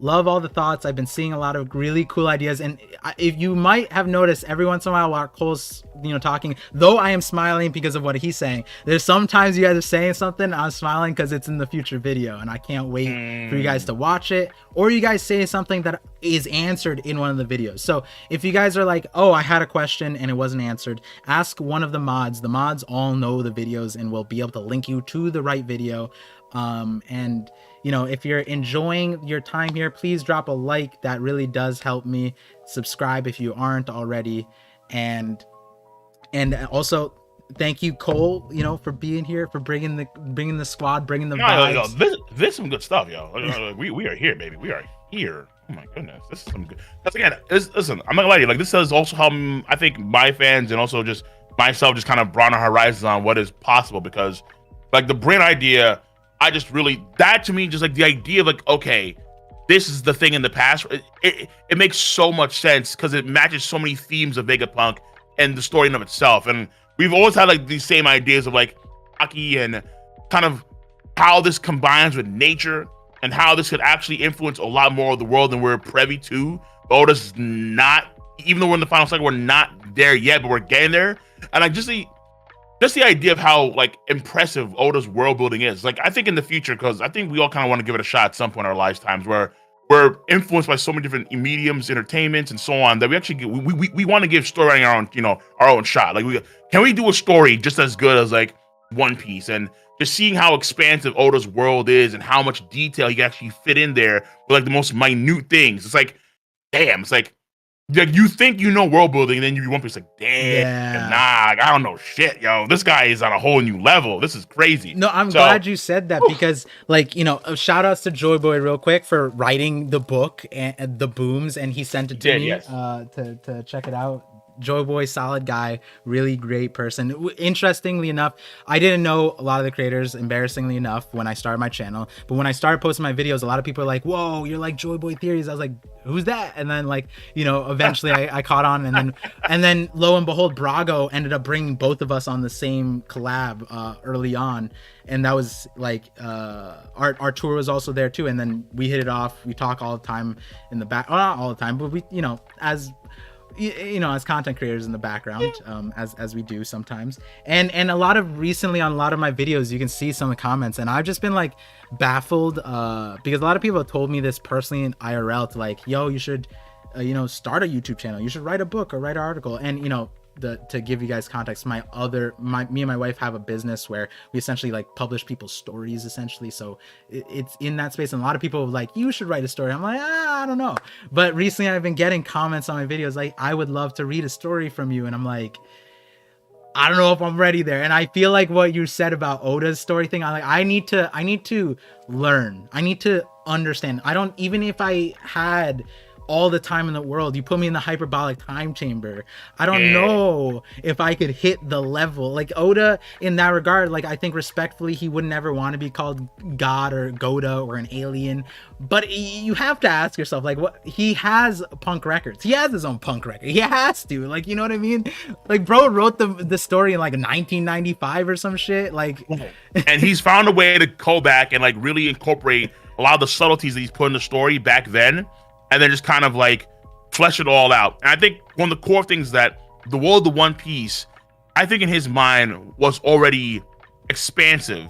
love all the thoughts. I've been seeing a lot of really cool ideas, and if you might have noticed, every once in a while Cole's talking, though I am smiling because of what he's saying, there's sometimes you guys are saying something, I'm smiling because it's in the future video and I can't wait for you guys to watch it, or you guys say something that is answered in one of the videos. So if you guys are like, oh, I had a question and it wasn't answered, ask one of the mods. The mods all know the videos and will be able to link you to the right video. And if you're enjoying your time here, please drop a like. That really does help me. Subscribe if you aren't already, and also thank you, Cole, for being here, for bringing the squad, bringing the vibes. This is some good stuff, yo. We are here, baby. We are here. Oh my goodness, this is some good. That's again. Listen, I'm not gonna lie to you. Like, this is also how I think my fans and also just myself just kind of broaden our horizons on what is possible, because like the brain idea, I just really, that to me, just like the idea of like, okay, this is the thing in the past. It makes so much sense because it matches so many themes of Vegapunk and the story in of itself. And we've always had like these same ideas of like Haki and kind of how this combines with nature and how this could actually influence a lot more of the world than we're privy to. Oda's not, even though we're in the final cycle, we're not there yet, but we're getting there. And I just the idea of how like impressive Oda's world building is. Like, I think in the future, because I think we all kind of want to give it a shot at some point in our lifetimes, where we're influenced by so many different mediums, entertainments, and so on, that we actually we want to give storytelling our own shot. Like, can we do a story just as good as like One Piece? And just seeing how expansive Oda's world is and how much detail he can actually fit in there with like the most minute things. It's like, damn, it's like you think world building, and then you One Piece like, damn, nah, I don't know shit, yo. This guy is on a whole new level. This is crazy. No, I'm glad you said that, because like, shout outs to Joy Boy real quick for writing the book and the booms, and he sent it to me to check it out. Joy Boy, solid guy, really great person. Interestingly enough, I didn't know a lot of the creators, embarrassingly enough, when I started my channel. But when I started posting my videos, a lot of people are like, whoa, you're like Joy Boy Theories. I was like, who's that? And then like, eventually I caught on, and then lo and behold, Brago ended up bringing both of us on the same collab early on. And that was like, our tour was also there too. And then we hit it off. We talk all the time in the back, well, not all the time, but we, as content creators in the background, as we do sometimes, and a lot of recently on a lot of my videos, you can see some of the comments, and I've just been like baffled, because a lot of people have told me this personally in IRL, to like, yo, you should start a YouTube channel, you should write a book or write an article. And to give you guys context, me and my wife have a business where we essentially like publish people's stories essentially. So it's in that space, and a lot of people are like, you should write a story. I'm like, I don't know. But recently I've been getting comments on my videos like, I would love to read a story from you. And I'm like, I don't know if I'm ready there. And I feel like what you said about Oda's story thing, I need to learn. I need to understand. Even if I had all the time in the world, you put me in the hyperbolic time chamber, I don't know if I could hit the level like Oda in that regard. Like, I think respectfully, he would never want to be called God or Goda or an alien, but you have to ask yourself, like, what he has punk records, he has his own punk record, he has to, like, you know what I mean? Like, bro wrote the story in like 1995 or some shit, like and he's found a way to go back and like really incorporate a lot of the subtleties that he's put in the story back then, and then just kind of like flesh it all out. And I think one of the core things that the world of One Piece, I think in his mind, was already expansive,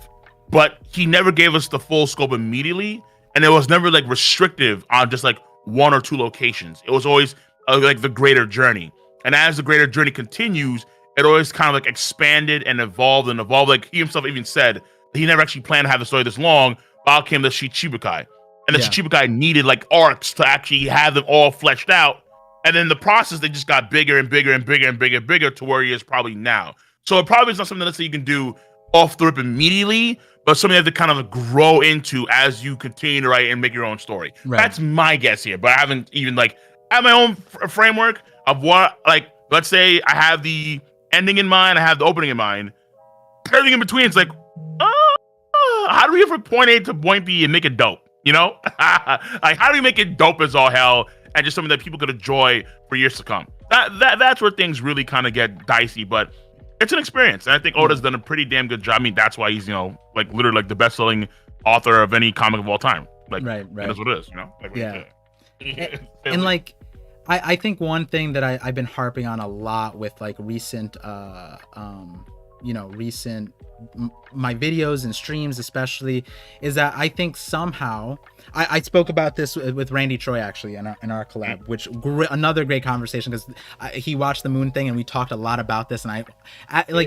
but he never gave us the full scope immediately, and it was never like restrictive on just like one or two locations. It was always like the greater journey. And as the greater journey continues, it always kind of like expanded and evolved and evolved. Like he himself even said, he never actually planned to have the story this long. While came the Shichibukai. And the Shichibukai needed like arcs to actually have them all fleshed out. And then the process, they just got bigger and bigger and bigger and bigger and bigger to where he is probably now. So it probably is not something that you can do off the rip immediately, but something you have to kind of grow into as you continue to write and make your own story. Right. That's my guess here, but I haven't even like have my own framework of what, like, let's say I have the ending in mind, I have the opening in mind. Everything in between is like, how do we get from point A to point B and make it dope? You know, like, how do we make it dope as all hell and just something that people could enjoy for years to come? That's where things really kind of get dicey, but it's an experience. And I think Oda's done a pretty damn good job. I mean, that's why he's, like literally like the best-selling author of any comic of all time. Like, Right. it is what it is, you know? Like, Yeah. And And like, I think one thing that I've been harping on a lot with like recent my videos and streams especially, is that I think somehow I spoke about this with Randy Troy actually in our collab, which another great conversation, because he watched the moon thing and we talked a lot about this, and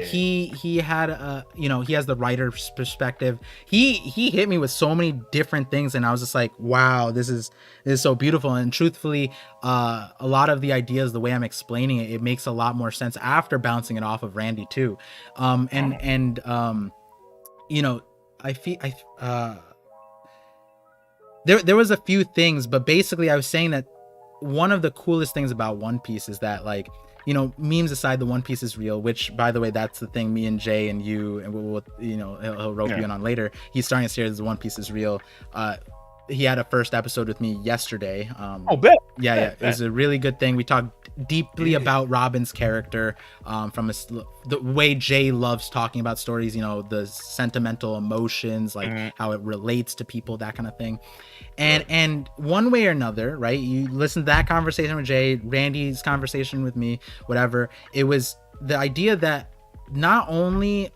he had he has the writer's perspective. He hit me with so many different things, and I was just like, wow, this is so beautiful. And truthfully, a lot of the ideas, the way I'm explaining it makes a lot more sense after bouncing it off of Randy too. I feel there was a few things, but basically I was saying that one of the coolest things about One Piece is that, like, memes aside, the One Piece is real, which, by the way, that's the thing me and Jay and you, and we'll he'll rope you in on later. He's starting a series, the One Piece is real. He had a first episode with me yesterday. Bet. It was a really good thing. We talked deeply about Robin's character, from the way Jay loves talking about stories, the sentimental emotions, like how it relates to people, that kind of thing. And one way or another, right, you listen to that conversation with Jay, Randy's conversation with me, whatever, it was the idea that not only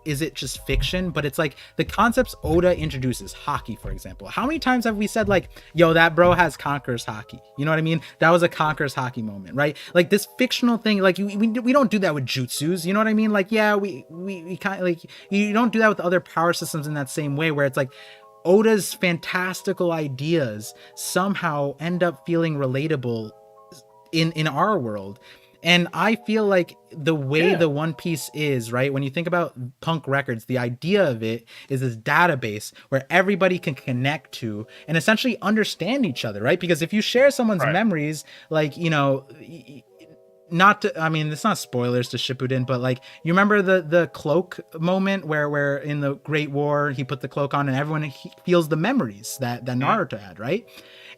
is it just fiction, but it's like the concepts Oda introduces, Haki, for example. How many times have we said, like, yo, that bro has Conqueror's Haki? You know what I mean? That was a Conqueror's Haki moment, right? Like, this fictional thing, like, we don't do that with jutsus, you know what I mean? Like, yeah, we kind of, like, you don't do that with other power systems in that same way, where it's like Oda's fantastical ideas somehow end up feeling relatable in our world. And I feel like the way the One Piece is, right, when you think about Punk Records, the idea of it is this database where everybody can connect to and essentially understand each other, right? Because if you share someone's memories, like, it's not spoilers to Shippuden, but like, you remember the cloak moment where in the Great War, he put the cloak on and everyone feels the memories that Naruto had, right?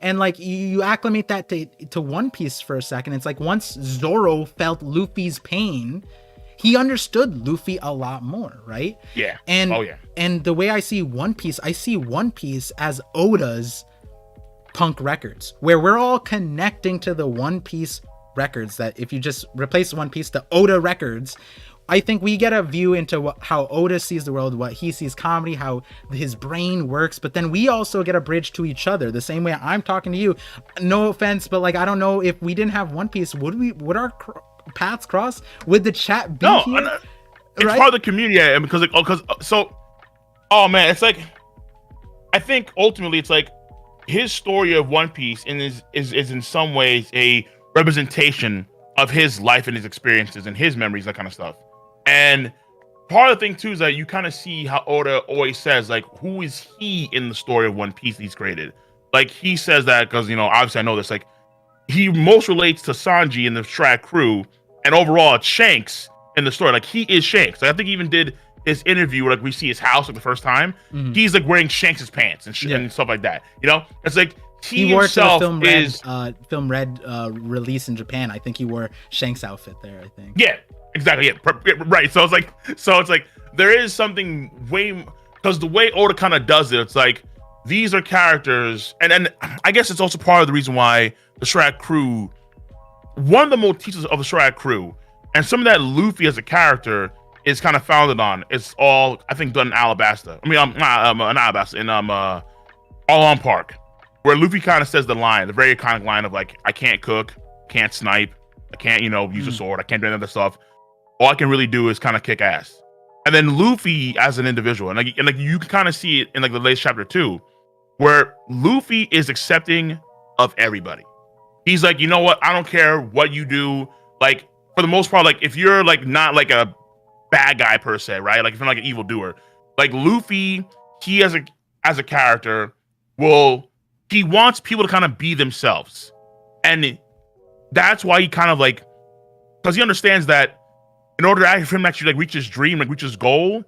And like, you acclimate that to One Piece for a second. It's like, once Zoro felt Luffy's pain, he understood Luffy a lot more, right? Yeah. And the way I see One Piece as Oda's Punk Records, where we're all connecting to the One Piece records, that if you just replace One Piece to Oda records, I think we get a view into how Oda sees the world, what he sees comedy, how his brain works, but then we also get a bridge to each other the same way I'm talking to you. No offense, but like, I don't know, if we didn't have One Piece, would our paths cross? Would the chat be here? It's part of the community, it's like, I think ultimately it's like his story of One Piece is in some ways a representation of his life and his experiences and his memories, that kind of stuff. And part of the thing too is that you kind of see how Oda always says, like, who is he in the story of One Piece he's created? Like, he says that because, obviously I know this, like, he most relates to Sanji and the Strat crew, and overall it's Shanks in the story. Like, he is Shanks. Like, I think he even did his interview, like, we see his house, like, the first time. He's like wearing Shanks's pants and stuff like that. It's like he works at the Film Red release in Japan. I think he wore Shanks' outfit there, I think. Yeah. Exactly. Yeah. Right. So it's like there is something because the way Oda kind of does it, it's like these are characters, and I guess it's also part of the reason why the Strat crew, one of the motifs of the Strat crew, and some of that Luffy as a character is kind of founded on. It's all, I think, done in Alabasta. I mean, not Alabasta, in All on Park, where Luffy kind of says the very iconic line of, like, I can't cook, can't snipe, I can't use a sword, I can't do any other stuff. All I can really do is kind of kick ass. And then Luffy as an individual, and you can kind of see it in like the latest chapter 2, where Luffy is accepting of everybody. He's like, you know what? I don't care what you do. Like, for the most part, like, if you're like not like a bad guy per se, right? Like, if you're like an evildoer, like Luffy, he as a character he wants people to kind of be themselves, and that's why he kind of like, because he understands that in order for him to actually like reach his dream, like reach his goal,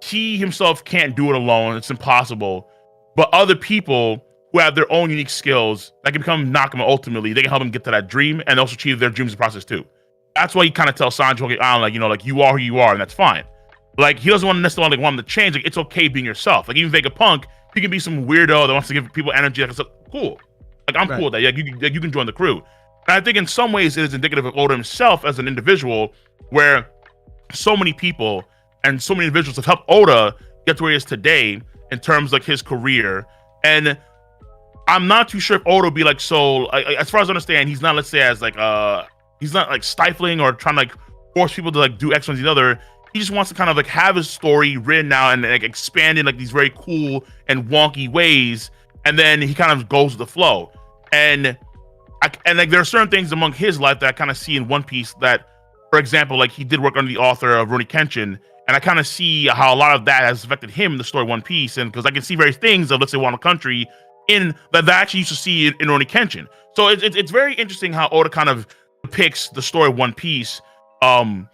he himself can't do it alone. It's impossible. But other people who have their own unique skills that can become Nakama ultimately, they can help him get to that dream and also achieve their dreams in the process too. That's why he kind of tells Sanji, okay, like you are who you are, and that's fine. Like, he doesn't want to necessarily want him to change. Like, it's okay being yourself. Like, even Vegapunk, he can be some weirdo that wants to give people energy. Like, so, cool. Like, I'm Right. cool with that. Yeah, you can join the crew. And I think in some ways it is indicative of Oda himself as an individual, where so many people and so many individuals have helped Oda get to where he is today in terms of like his career. And I'm not too sure if Oda will be like, so as far as I understand, he's not, let's say, as like he's not like stifling or trying to like force people to like do X, Y, and the other. He just wants to kind of like have his story written now and like expand in like these very cool and wonky ways, and then he kind of goes with the flow. And like there are certain things among his life that I kind of see in One Piece that, for example, like he did work under the author of Rurouni Kenshin, and I kind of see how a lot of that has affected him in the story One Piece, and because I can see various things of, let's say, Wano Country in that I actually used to see in Rurouni Kenshin. So it's very interesting how Oda kind of depicts the story of One Piece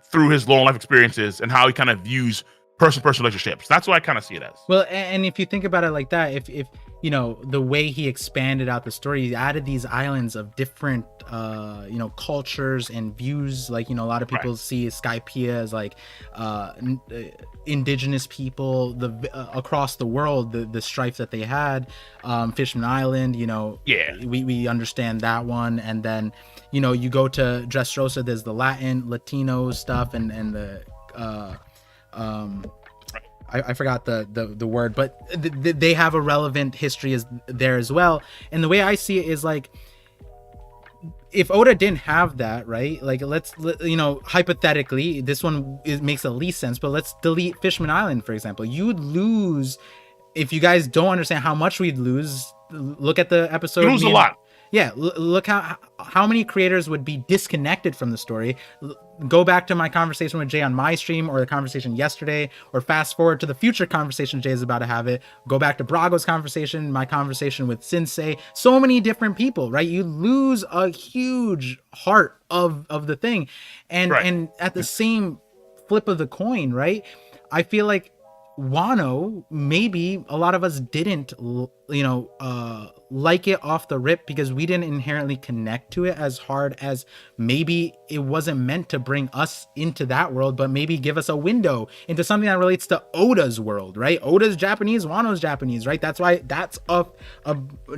through his long life experiences and how he kind of views person-to-person relationships. That's what I kind of see it as. Well, and if you think about it like that, if you know, the way he expanded out the story, he added these islands of different you know, cultures and views. Like, you know, a lot of people see Skypiea as like indigenous people across the world, the strife that they had. Fishman Island, you know, we understand that one. And then, you know, you go to Dressrosa, there's the Latino stuff and the I forgot the word, but they have a relevant history there as well. And the way I see it is like, if Oda didn't have that, right? Like, you know, hypothetically, this one makes the least sense, but let's delete Fishman Island, for example. You'd lose, if you guys don't understand how much we'd lose, look at the episode. You lose a lot. Yeah, look how many creators would be disconnected from the story. Go back to my conversation with Jay on my stream, or the conversation yesterday, or fast forward to the future conversation Jay is about to have it. Go back to Brago's conversation, my conversation with Sensei. So many different people, right? You lose a huge heart of the thing. And at the same flip of the coin, right? I feel like Wano, maybe a lot of us didn't, you know, like it off the rip because we didn't inherently connect to it as hard as maybe it wasn't meant to bring us into that world, but maybe give us a window into something that relates to Oda's world, right? Oda's Japanese, Wano's Japanese, right? That's why that's a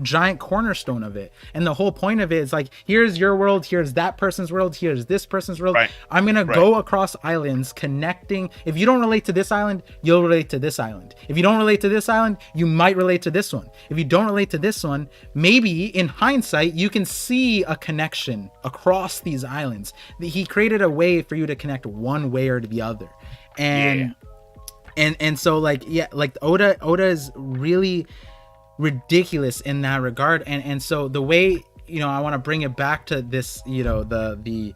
giant cornerstone of it. And the whole point of it is like, here's your world, here's that person's world, here's this person's world. I'm gonna go across islands connecting. If you don't relate to this island, you'll relate to this island. If you don't relate to this island, you might relate to this one. If you don't relate to this one, maybe in hindsight you can see a connection across these islands. He created a way for you to connect one way or the other. And so like, yeah, like Oda is really ridiculous in that regard. And so the way, you know, I want to bring it back to this, you know, the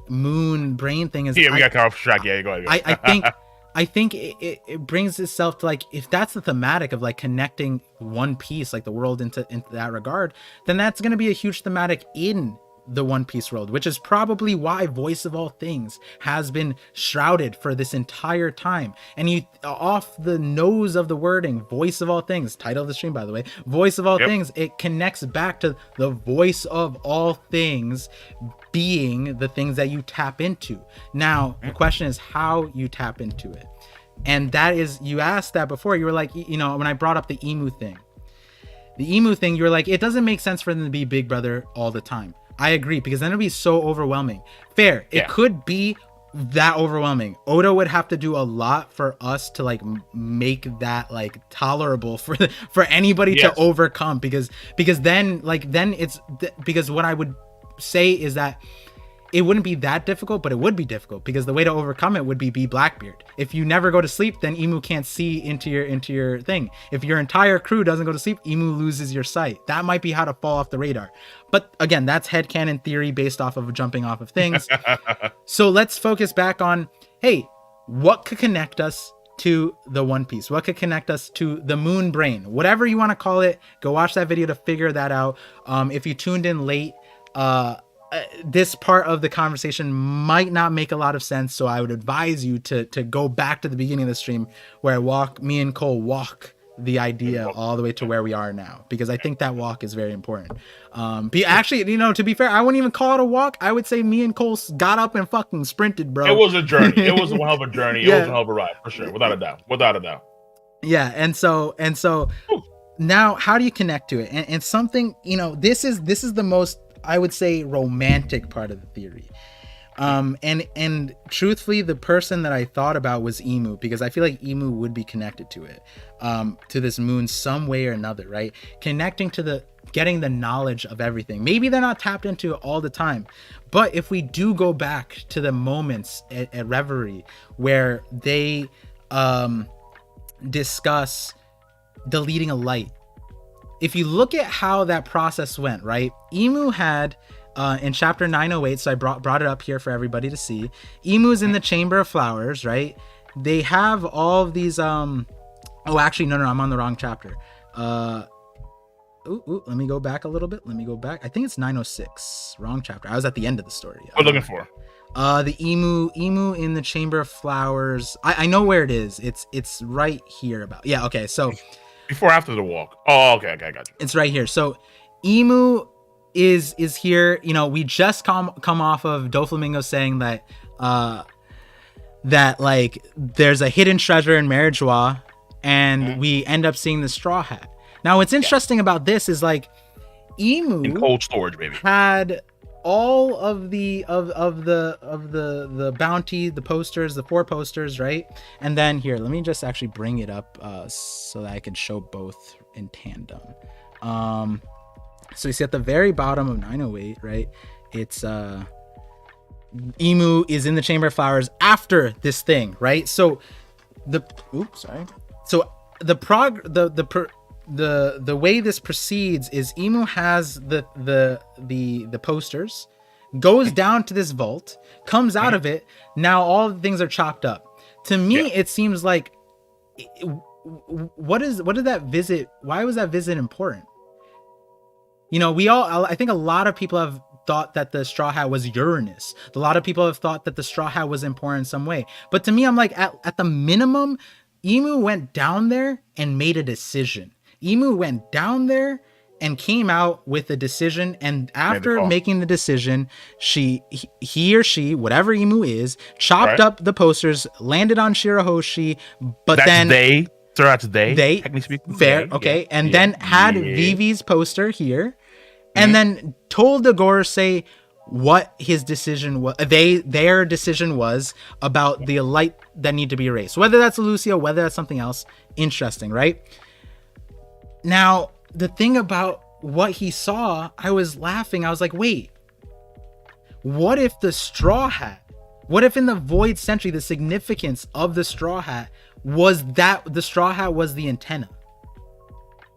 moon brain thing is, we got cut off track. Yeah, go ahead. I think it brings itself to like, if that's the thematic of like connecting One Piece, like the world into that regard, then that's going to be a huge thematic in the One Piece world, which is probably why Voice of All Things has been shrouded for this entire time. And you, off the nose of the wording, Voice of All Things, title of the stream, by the way, Voice of All Things, it connects back to the voice of all things being the things that you tap into. Now, the question is how you tap into it. And that is, you asked that before, you were like, you know, when I brought up the emu thing, you were like, it doesn't make sense for them to be Big Brother all the time. I agree, because then it'd be so overwhelming. Fair. It could be that overwhelming. Oda would have to do a lot for us to like make that like tolerable for anybody to overcome, because then it's because what I would say is that it wouldn't be that difficult, but it would be difficult because the way to overcome it would be Blackbeard. If you never go to sleep, then Emu can't see into your thing. If your entire crew doesn't go to sleep, Emu loses your sight. That might be how to fall off the radar. But again, that's headcanon theory based off of jumping off of things. So let's focus back on, hey, what could connect us to the One Piece? What could connect us to the moon brain? Whatever you want to call it, go watch that video to figure that out. If you tuned in late, this part of the conversation might not make a lot of sense, so I would advise you to go back to the beginning of the stream where me and Cole walk the idea all the way to where we are now, because I think that walk is very important. Actually, you know, to be fair, I wouldn't even call it a walk. I would say me and Cole got up and fucking sprinted, bro. It was a journey. It was a hell of a journey. It was a hell of a ride, for sure, without a doubt. Yeah, and so Ooh. now how do you connect to it? And something, this is the most, I would say, romantic part of the theory. And truthfully, the person that I thought about was Emu, because I feel like Emu would be connected to it, to this moon some way or another, right? Connecting to getting the knowledge of everything. Maybe they're not tapped into it all the time, but if we do go back to the moments at Reverie where they discuss deleting a light, if you look at how that process went, right? Emu had in chapter 908, so I brought it up here for everybody to see. Emu's in the Chamber of Flowers, right? They have all of these oh, actually, no, I'm on the wrong chapter. Let me go back a little bit. Let me go back. I think it's 906. Wrong chapter. I was at the end of the story. What looking for? The emu in the Chamber of Flowers. I know where it is. It's right here about. Yeah, okay. So before after the walk. Oh, okay, I got you. It's right here. So Emu is here. We just come off of Doflamingo saying that that like there's a hidden treasure in Marijois, and we end up seeing the Straw Hat. Now what's interesting about this is like Emu in cold storage, baby, had all of the bounty, the posters, the 4 posters, right? And then here, let me just actually bring it up so that I can show both in tandem. So you see at the very bottom of 908, right? It's Emu is in the Chamber of Flowers after this thing, right? So the way this proceeds is Emu has the posters, goes down to this vault, comes out of it. Now all the things are chopped up. To me, it seems like what did that visit? Why was that visit important? I think a lot of people have thought that the Straw Hat was Uranus. A lot of people have thought that the Straw Hat was important in some way. But to me, I'm like, at the minimum, Emu went down there and made a decision. Emu went down there and came out with a decision. And after making the decision, he or she, whatever Emu is, chopped up the posters, landed on Shirahoshi, but then... They, technically speaking, fair, okay, and then had Vivi's poster here, and then told the Gorosei what his decision was. Their decision was about the light that need to be erased. Whether that's Lucio, whether that's something else. Interesting, right? Now, the thing about what he saw, I was laughing. I was like, wait, what if the Straw Hat? What if in the Void Century, the significance of the Straw Hat was that the Straw Hat was the antenna?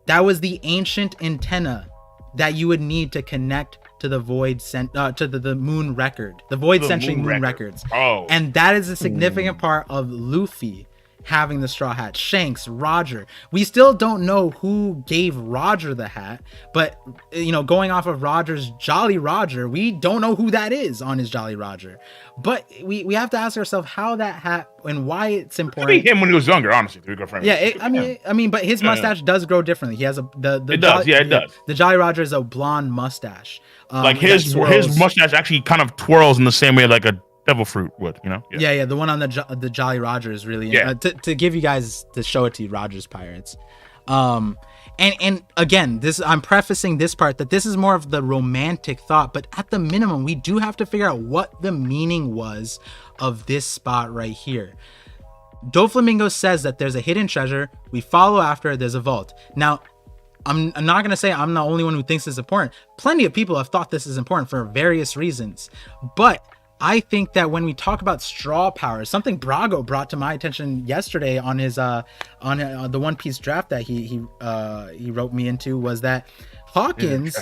That was the ancient antenna that you would need to connect to the Void to the Moon Record, the Void Century Moon Records. Oh, and that is a significant part of Luffy having the Straw Hat. Shanks, Roger. We still don't know who gave Roger the hat, but going off of Roger's Jolly Roger, we don't know who that is on his Jolly Roger. But we have to ask ourselves how that hat and why it's important. It could be him when he was younger, honestly. To be frank. Yeah, I mean, but his mustache does grow differently. He has it does. The Jolly Roger is a blonde mustache. Like his mustache actually kind of twirls in the same way like a devil fruit would, Yeah, the one on the Jolly Roger is really to give you guys, to show it to you, Roger's Pirates. And again, I'm prefacing this part that this is more of the romantic thought, but at the minimum, we do have to figure out what the meaning was of this spot right here. Doflamingo says that there's a hidden treasure. We follow after, there's a vault. Now, I'm not going to say I'm the only one who thinks this is important. Plenty of people have thought this is important for various reasons. But I think that when we talk about straw power, something Brago brought to my attention yesterday on his the One Piece draft that he wrote me into was that Hawkins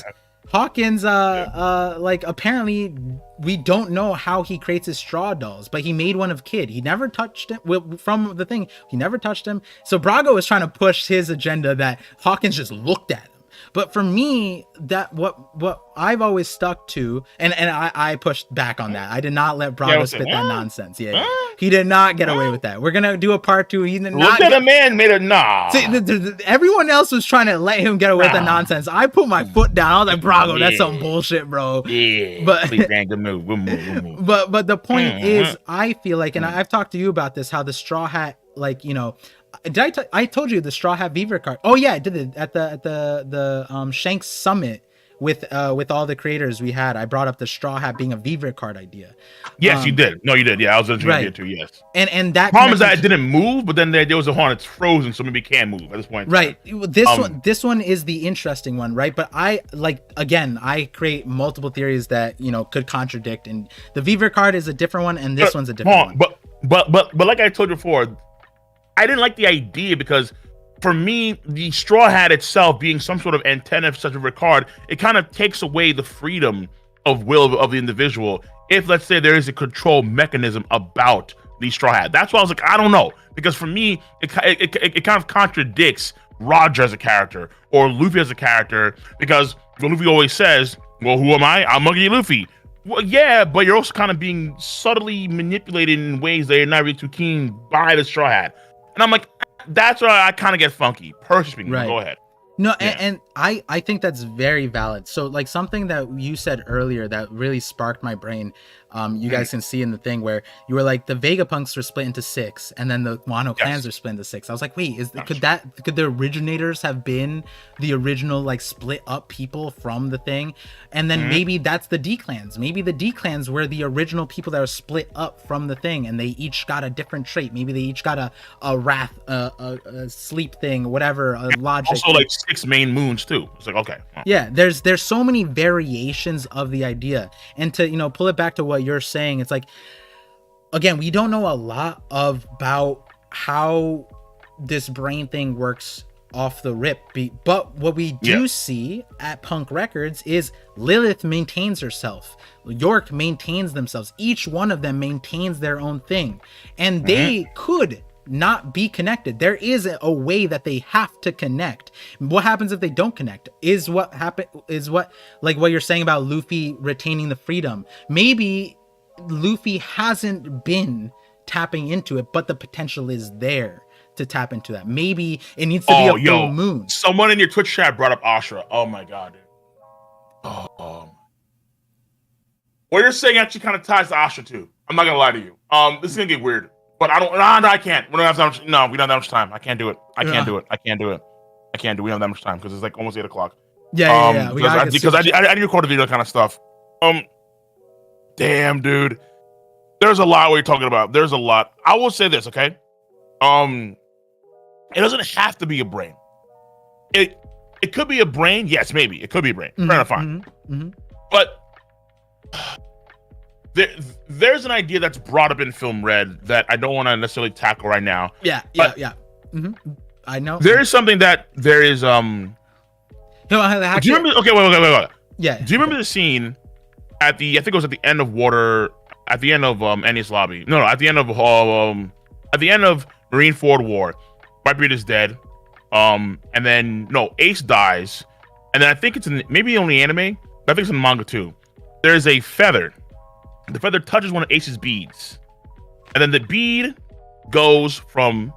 like apparently we don't know how he creates his straw dolls, but he made one of Kid. He never touched him from the thing. He never touched him. So Brago was trying to push his agenda that Hawkins just looked at him. But for me, that what I've always stuck to, and I pushed back on that. I did not let Brago spit that nonsense. Yeah, he did not get away with that. We're gonna do a part 2. He did not. Look at a man made a nah. See, everyone else was trying to let him get away with that nonsense. I put my foot down. I was like, Brago, that's some bullshit, bro. Yeah, but please, man, good move. We'll move. But the point is, I feel like, and I've talked to you about this, how the Straw Hat, like, I told you the Straw Hat Beaver card. Oh yeah, I did it at the Shanks Summit with all the creators we had. I brought up the Straw Hat being a Beaver card idea. Yes, you did. No, you did. Yeah, I was interested in it too. Yes. And that problem is that it didn't move, but then there was a horn. It's frozen, so maybe it can move at this point. Right. This one is the interesting one, right? But I create multiple theories that could contradict, and the Beaver card is a different one, and this one's a different one. But like I told you before, I didn't like the idea because for me, the Straw Hat itself being some sort of antenna for such a card, it kind of takes away the freedom of will of the individual. If let's say there is a control mechanism about the Straw Hat, that's why I was like, I don't know, because for me, it kind of contradicts Roger as a character or Luffy as a character, because Luffy always says, "Well, who am I? I'm Monkey Luffy." Well, yeah, but you're also kind of being subtly manipulated in ways that you're not really too keen by the Straw Hat. And I'm like, that's where I kind of get funky. Personally speaking, right. Go ahead. No, yeah. and I think that's very valid. So like something that you said earlier that really sparked my brain. You guys can see in the thing where you were like the Vegapunks were split into 6, and then the Wano clans are split into 6. I was like, wait, could the originators have been the original like split up people from the thing? And then maybe that's the D clans. Maybe the D clans were the original people that were split up from the thing, and they each got a different trait. Maybe they each got a wrath, a sleep thing, whatever, a logic. Also, like 6 main moons too. It's like, okay. Yeah, there's so many variations of the idea, and to pull it back to what you're saying, it's like, again, we don't know a lot about how this brain thing works off the rip, but what we do see at Punk Records is Lilith maintains herself, York maintains themselves, each one of them maintains their own thing, and they could not be connected. There is a way that they have to connect. What happens if they don't connect is what like what you're saying about Luffy retaining the freedom. Maybe Luffy hasn't been tapping into it, but the potential is there to tap into that. Maybe it needs to be a full moon. Someone in your Twitch chat brought up Ashura. Oh my god, dude. What you're saying actually kind of ties to Ashura too. I'm not gonna lie to you. This is gonna get weird. But I don't. No, I can't. We don't have that much. No, we don't have that much time. I can't do it. I can't do it. We don't have that much time because it's like almost 8 o'clock. Yeah. Because I need to record the video kind of stuff. Damn, dude. There's a lot we're talking about. There's a lot. I will say this, okay? It doesn't have to be a brain. It could be a brain. Yes, maybe it could be a brain. Fair enough, fine. But there's an idea that's brought up in Film Red that I don't want to necessarily tackle right now. Yeah. I know. There is something that there is. Do you remember? Okay, wait. Yeah. Do you remember the scene at the? I think it was at the end of Water. At the end of Enies Lobby. No. At the end of Marineford War. Blackbeard is dead. And then Ace dies. And then I think it's maybe only anime. But I think it's in manga too. There is a feather. The feather touches one of Ace's beads, and then the bead goes from,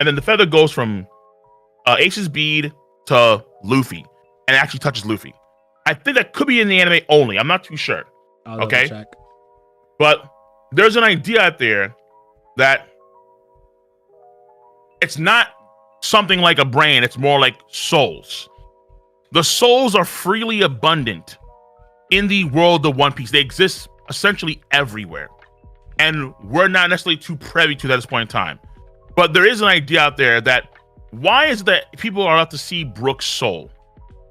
and then the feather goes from Ace's bead to Luffy, and it actually touches Luffy. I think that could be in the anime only. I'm not too sure. Okay, check. But there's an idea out there that it's not something like a brain. It's more like souls. The souls are freely abundant in the world of One Piece. They exist essentially everywhere, and we're not necessarily too privy to that at this point in time. But there is an idea out there that why is it that people are out to see Brook's soul?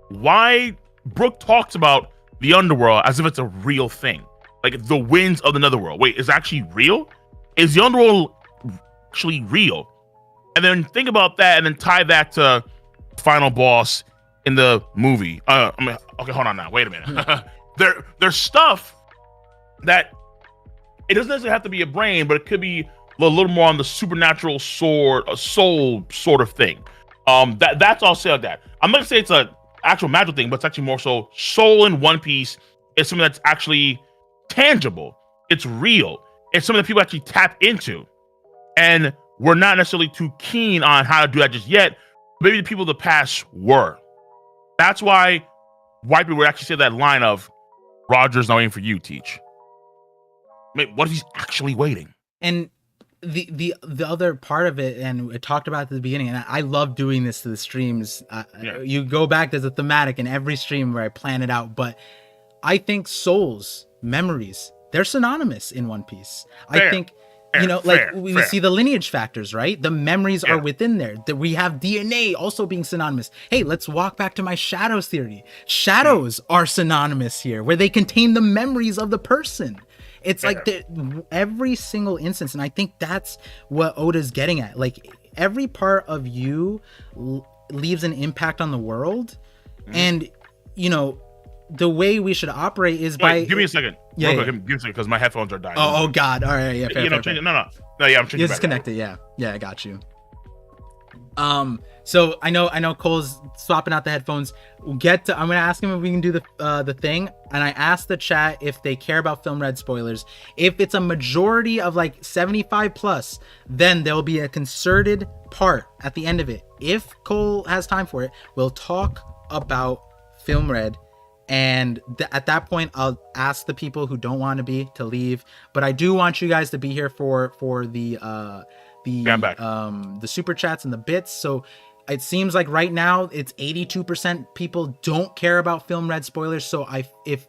Why Brook talks about the underworld as if it's a real thing, like the winds of the netherworld. Wait, is it actually real? Is the underworld actually real? And then think about that, and then tie that to final boss in the movie. Okay, hold on now. Wait a minute. There's stuff that it doesn't necessarily have to be a brain, but it could be a little more on the supernatural soul sort of thing. That's all I'll say on that. I'm not gonna say it's a actual magical thing, but it's actually more so soul in One Piece is something that's actually tangible. It's real. It's something that people actually tap into, and we're not necessarily too keen on how to do that just yet. Maybe the people of the past were. That's why white people would actually say that line of Roger's not waiting for you, Teach. What if he's actually waiting? And the other part of it, and we talked about at the beginning, and I love doing this to the streams. You go back, there's a thematic in every stream where I plan it out, but I think souls, memories, they're synonymous in One Piece. I think, you know, like we see the lineage factors, right? The memories are within there. That we have DNA also being synonymous. Hey, let's walk back to my shadows theory. Shadows are synonymous here, where they contain the memories of the person. It's like every single instance, and I think that's what Oda's getting at. Like every part of you leaves an impact on the world, and you know the way we should operate is by. Give me a second. Yeah, give me a second because my headphones are dying. Oh God! All right, yeah. Fair, fair. No. Yeah, I'm changing. You're disconnected. Yeah, I got you. So I know Cole's swapping out the headphones. I'm gonna ask him if we can do the thing, and I asked the chat if they care about Film Red spoilers. If it's a majority of like 75 plus, then there'll be a concerted part at the end of it. If Cole has time for it, we'll talk about Film Red, and at that point I'll ask the people who don't want to be to leave, but I do want you guys to be here for the super chats and the bits. So it seems like right now it's 82% people don't care about Film Red spoilers. So if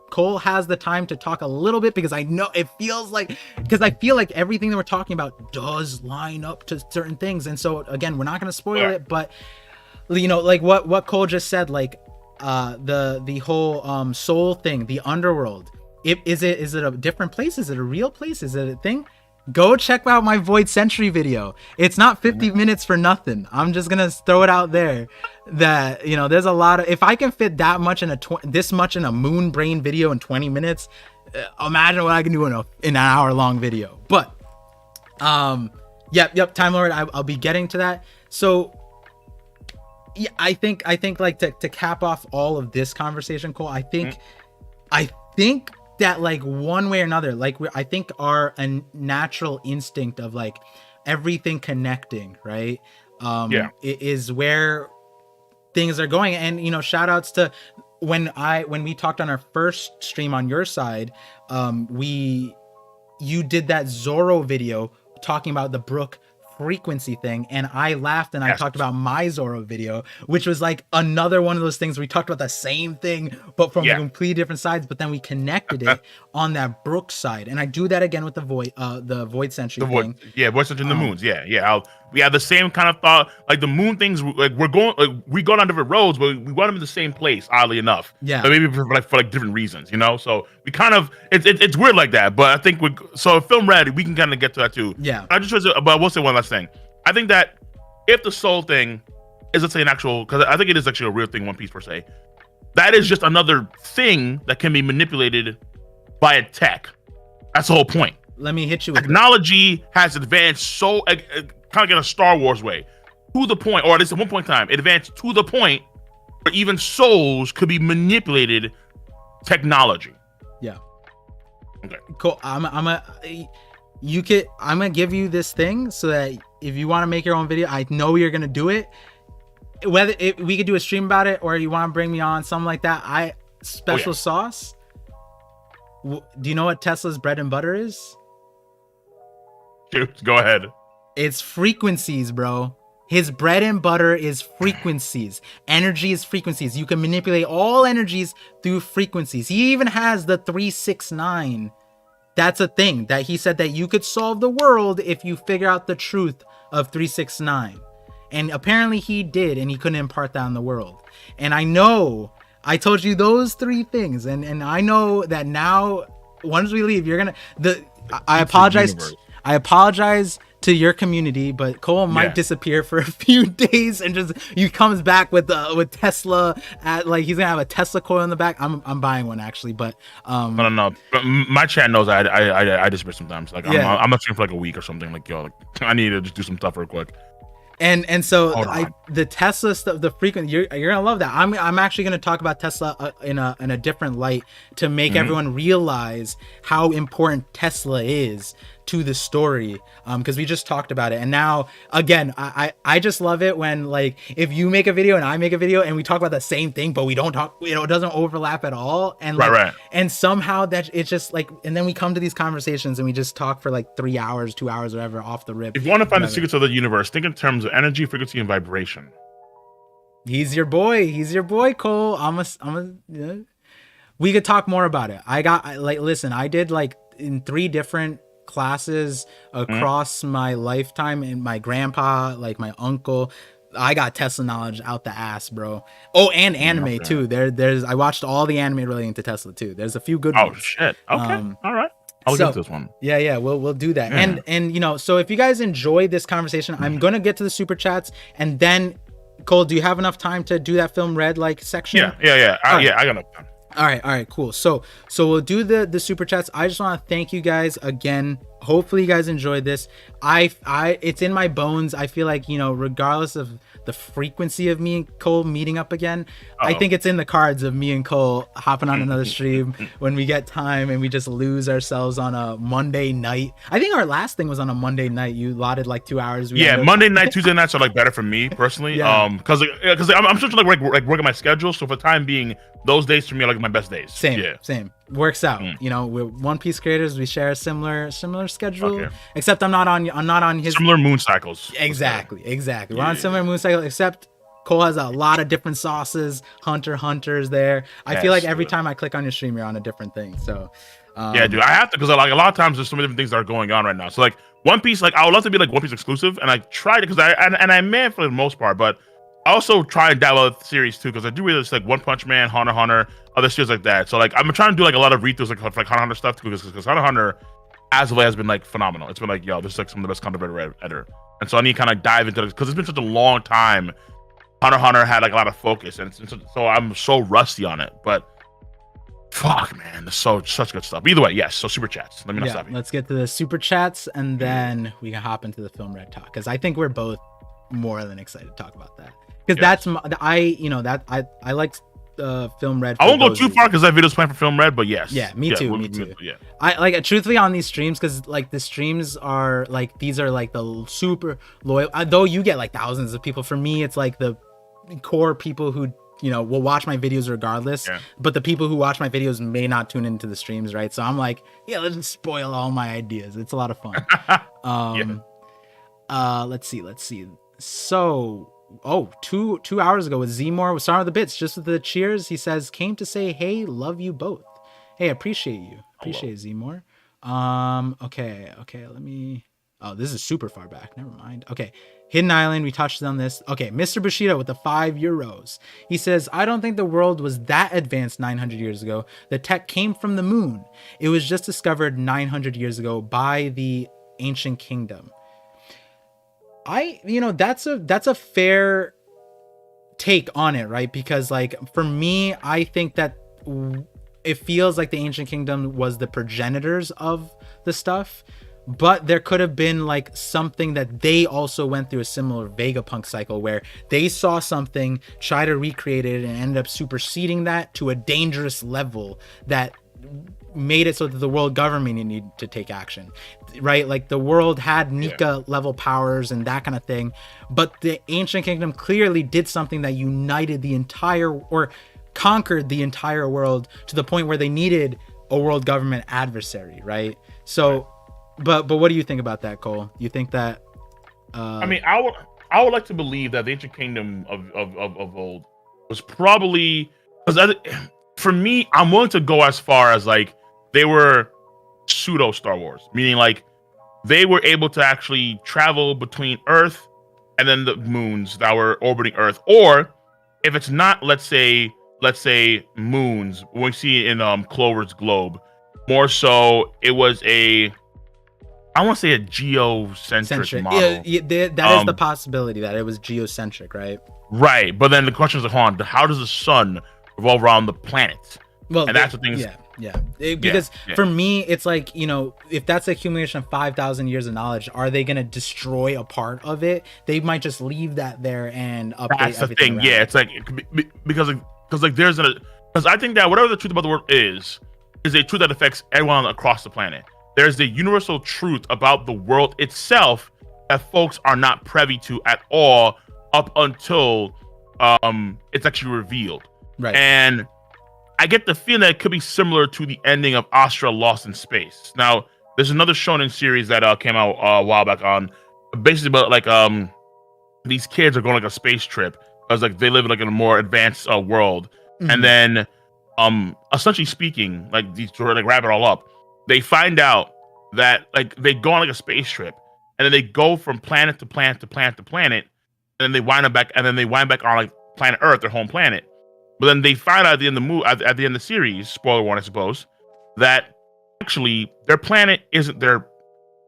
Cole has the time to talk a little bit, because I know it feels like, because I feel like everything that we're talking about does line up to certain things. And so again, we're not going to spoil it, but you know, like what Cole just said, like the whole soul thing, the underworld. Is it a different place? Is it a real place? Is it a thing? Go check out my Void Century video. It's not 50 minutes for nothing. I'm just gonna throw it out there that, you know, there's a lot of, if I can fit that much in this much in a moon brain video in 20 minutes, imagine what I can do in an hour long video. But yep, Time Lord, I'll be getting to that. So yeah, I think like to cap off all of this conversation, Cole, I think that like one way or another, like I think our a natural instinct of like everything connecting, right? It is where things are going. And you know, shout outs to when we talked on our first stream on your side, you did that Zoro video talking about the Brook frequency thing, and I laughed and I talked about my Zoro video, which was like another one of those things we talked about the same thing but from completely different sides, but then we connected it on that Brook side. And I do that again with the Void Century thing. Void Century and the moons. We have the same kind of thought, like the moon things, like we go down different roads, but we want them in the same place, oddly enough. But maybe for different reasons, you know. So we kind of it's weird like that. But I think Film Red, we can kind of get to that too. But I will say one last thing. I think that if the soul thing is, let's say, an actual, because I think it is actually a real thing, One Piece per se, that is just another thing that can be manipulated by a tech. That's the whole point. Let me hit you with technology has advanced so kind of in a Star Wars way, to the point, or at least at one point in time, it advanced to the point where even souls could be manipulated technology. Yeah. Okay. Cool. I'm gonna give you this thing so that if you want to make your own video, I know you're gonna do it. Whether we could do a stream about it, or you want to bring me on, something like that. Special sauce. Do you know what Tesla's bread and butter is? Dude, go ahead. It's frequencies, bro. His bread and butter is frequencies. Energy is frequencies. You can manipulate all energies through frequencies. He even has the 369. That's a thing that he said that you could solve the world if you figure out the truth of 369. And apparently he did, and he couldn't impart that on the world. And I know I told you those three things, and I know that now once we leave, you're gonna I apologize to your community, but Cole might disappear for a few days and just he comes back with Tesla at, like, he's gonna have a Tesla coil in the back. I'm buying one actually, but no. But my chat knows I disappear sometimes. Like I'm not streaming for like a week or something. Like, yo, like, I need to just do some stuff real quick. And so the Tesla stuff, the frequency, you're gonna love that. I'm actually gonna talk about Tesla in a different light to make everyone realize how important Tesla is to the story, because we just talked about it. And now again, I just love it when, like, if you make a video and I make a video and we talk about the same thing, but we don't talk, you know, it doesn't overlap at all. And like, right. And somehow that it's just like, and then we come to these conversations and we just talk for like 3 hours, 2 hours, whatever, off the rip. If you want to find the secrets of the universe, think in terms of energy, frequency, and vibration. He's your boy, Cole. Yeah. We could talk more about it. Listen, I did like in 3 different classes across my lifetime, and my grandpa, like my uncle, I got Tesla knowledge out the ass, bro. Oh, and anime too. There's I watched all the anime relating to Tesla too. There's a few good ones. Oh shit. Okay. All right. I'll get this one. Yeah, we'll do that. Yeah. And you know, so if you guys enjoy this conversation, I'm gonna get to the super chats, and then Cole, do you have enough time to do that film red like section? Yeah. I got enough time. All right, cool. So we'll do the super chats. I just want to thank you guys again. Hopefully you guys enjoyed this. It's in my bones. I feel like, you know, regardless of the frequency of me and Cole meeting up again, I think it's in the cards of me and Cole hopping on another stream when we get time and we just lose ourselves on a Monday night. I think our last thing was on a Monday night. You allotted like 2 hours. Monday night, Tuesday nights are like better for me personally. Because I'm just like working my schedule. So for the time being, those days for me are like my best days. Same. Works out. You know, we're One Piece creators. We share a similar schedule. Except I'm not on his similar moon cycles. Exactly. We're on similar moon cycle. Except Cole has a lot of different sauces. Hunters there. I feel like every time I click on your stream, you're on a different thing. So yeah, dude, I have to, because like a lot of times there's so many different things that are going on right now. So like One Piece, like I would love to be like One Piece exclusive, and I tried it because I may for the most part, but I also try and dabble with series too, because I do really just like One Punch Man, Hunter x Hunter, other series like that. So like I'm trying to do like a lot of read-throughs like Hunter x Hunter stuff too, because Hunter x Hunter as of late has been like phenomenal. It's been like, yo, this is like some of the best content I've ever read. And so I need to kind of dive into this because it's been such a long time. Hunter x Hunter had like a lot of focus, and so I'm so rusty on it. But fuck, man, there's such good stuff. But either way, yes. So super chats. Let me not stop you. Let's get to the super chats, and then we can hop into the film red talk, because I think we're both more than excited to talk about that. Because I like film red. I won't go too far because that video's planned for film red, but yes. Yeah, me too. Yeah. I like, truthfully, on these streams, because like the streams are like, these are like the super loyal, though you get like thousands of people. For me, it's like the core people who, you know, will watch my videos regardless, but the people who watch my videos may not tune into the streams, right? So I'm like, yeah, let's just spoil all my ideas. It's a lot of fun. Let's see. So, 2 hours ago with Zmore, was starting with the bits, just with the cheers. He says, came to say, hey, love you both. Hey, appreciate you. Appreciate Zmore. Okay, let me, this is super far back. Never mind. Okay. Hidden Island, we touched on this. Okay, Mr. Bushido with the €5. He says, I don't think the world was that advanced 900 years ago. The tech came from the moon. It was just discovered 900 years ago by the ancient kingdom. That's a fair take on it, right? Because like, for me, I think that it feels like the ancient kingdom was the progenitors of the stuff. But there could have been like something that they also went through a similar Vegapunk cycle where they saw something, try to recreate it, and ended up superseding that to a dangerous level that made it so that the world government needed to take action, right? Like the world had Nika level powers and that kind of thing, but the ancient kingdom clearly did something that united the entire, or conquered the entire world to the point where they needed a world government adversary, right? So But what do you think about that, Cole? You think that? I mean, I would like to believe that the ancient kingdom of old was probably, because for me, I'm willing to go as far as like they were pseudo Star Wars, meaning like they were able to actually travel between Earth and then the moons that were orbiting Earth, or if it's not, let's say moons, when we see it in Clover's globe, more so it was I want to say a geocentric model. Yeah, that is the possibility that it was geocentric, right? Right, but then the question is, how does the sun revolve around the planet? Well, and that's the thing. Because for me, it's like, you know, if that's the accumulation of 5,000 years of knowledge, are they going to destroy a part of it? They might just leave that there and update. That's the thing. Around. Yeah, it's like because I think that whatever the truth about the world is a truth that affects everyone across the planet. there's the universal truth about the world itself that folks are not privy to at all up until it's actually revealed. Right. And I get the feeling that it could be similar to the ending of Astra Lost in Space. Now, there's another shonen series that came out a while back on basically about like these kids are going like a space trip because like they live like in a more advanced world, and then essentially speaking, like these to like wrap it all up, they find out that like they go on like a space trip, and then they go from planet to planet to planet to planet, and then they wind up back, and then they wind back on like planet Earth, their home planet. But then they find out at the end of the at the end of the series, spoiler warning, I suppose, that actually their planet isn't their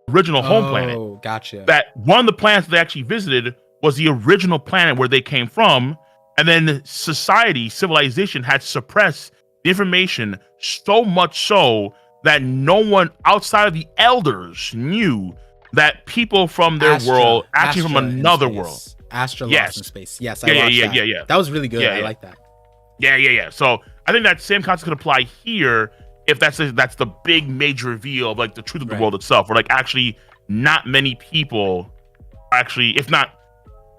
original home planet. Oh, gotcha. That one of the planets they actually visited was the original planet where they came from, and then civilization had suppressed the information so much so that no one outside of the elders knew that people from their world actually from another world. Astra Lost in Space. Yes, yeah. That was really good. Yeah, I like that. Yeah. So I think that same concept could apply here if that's the big major reveal of like the truth of the world itself, where like actually not many people actually, if not,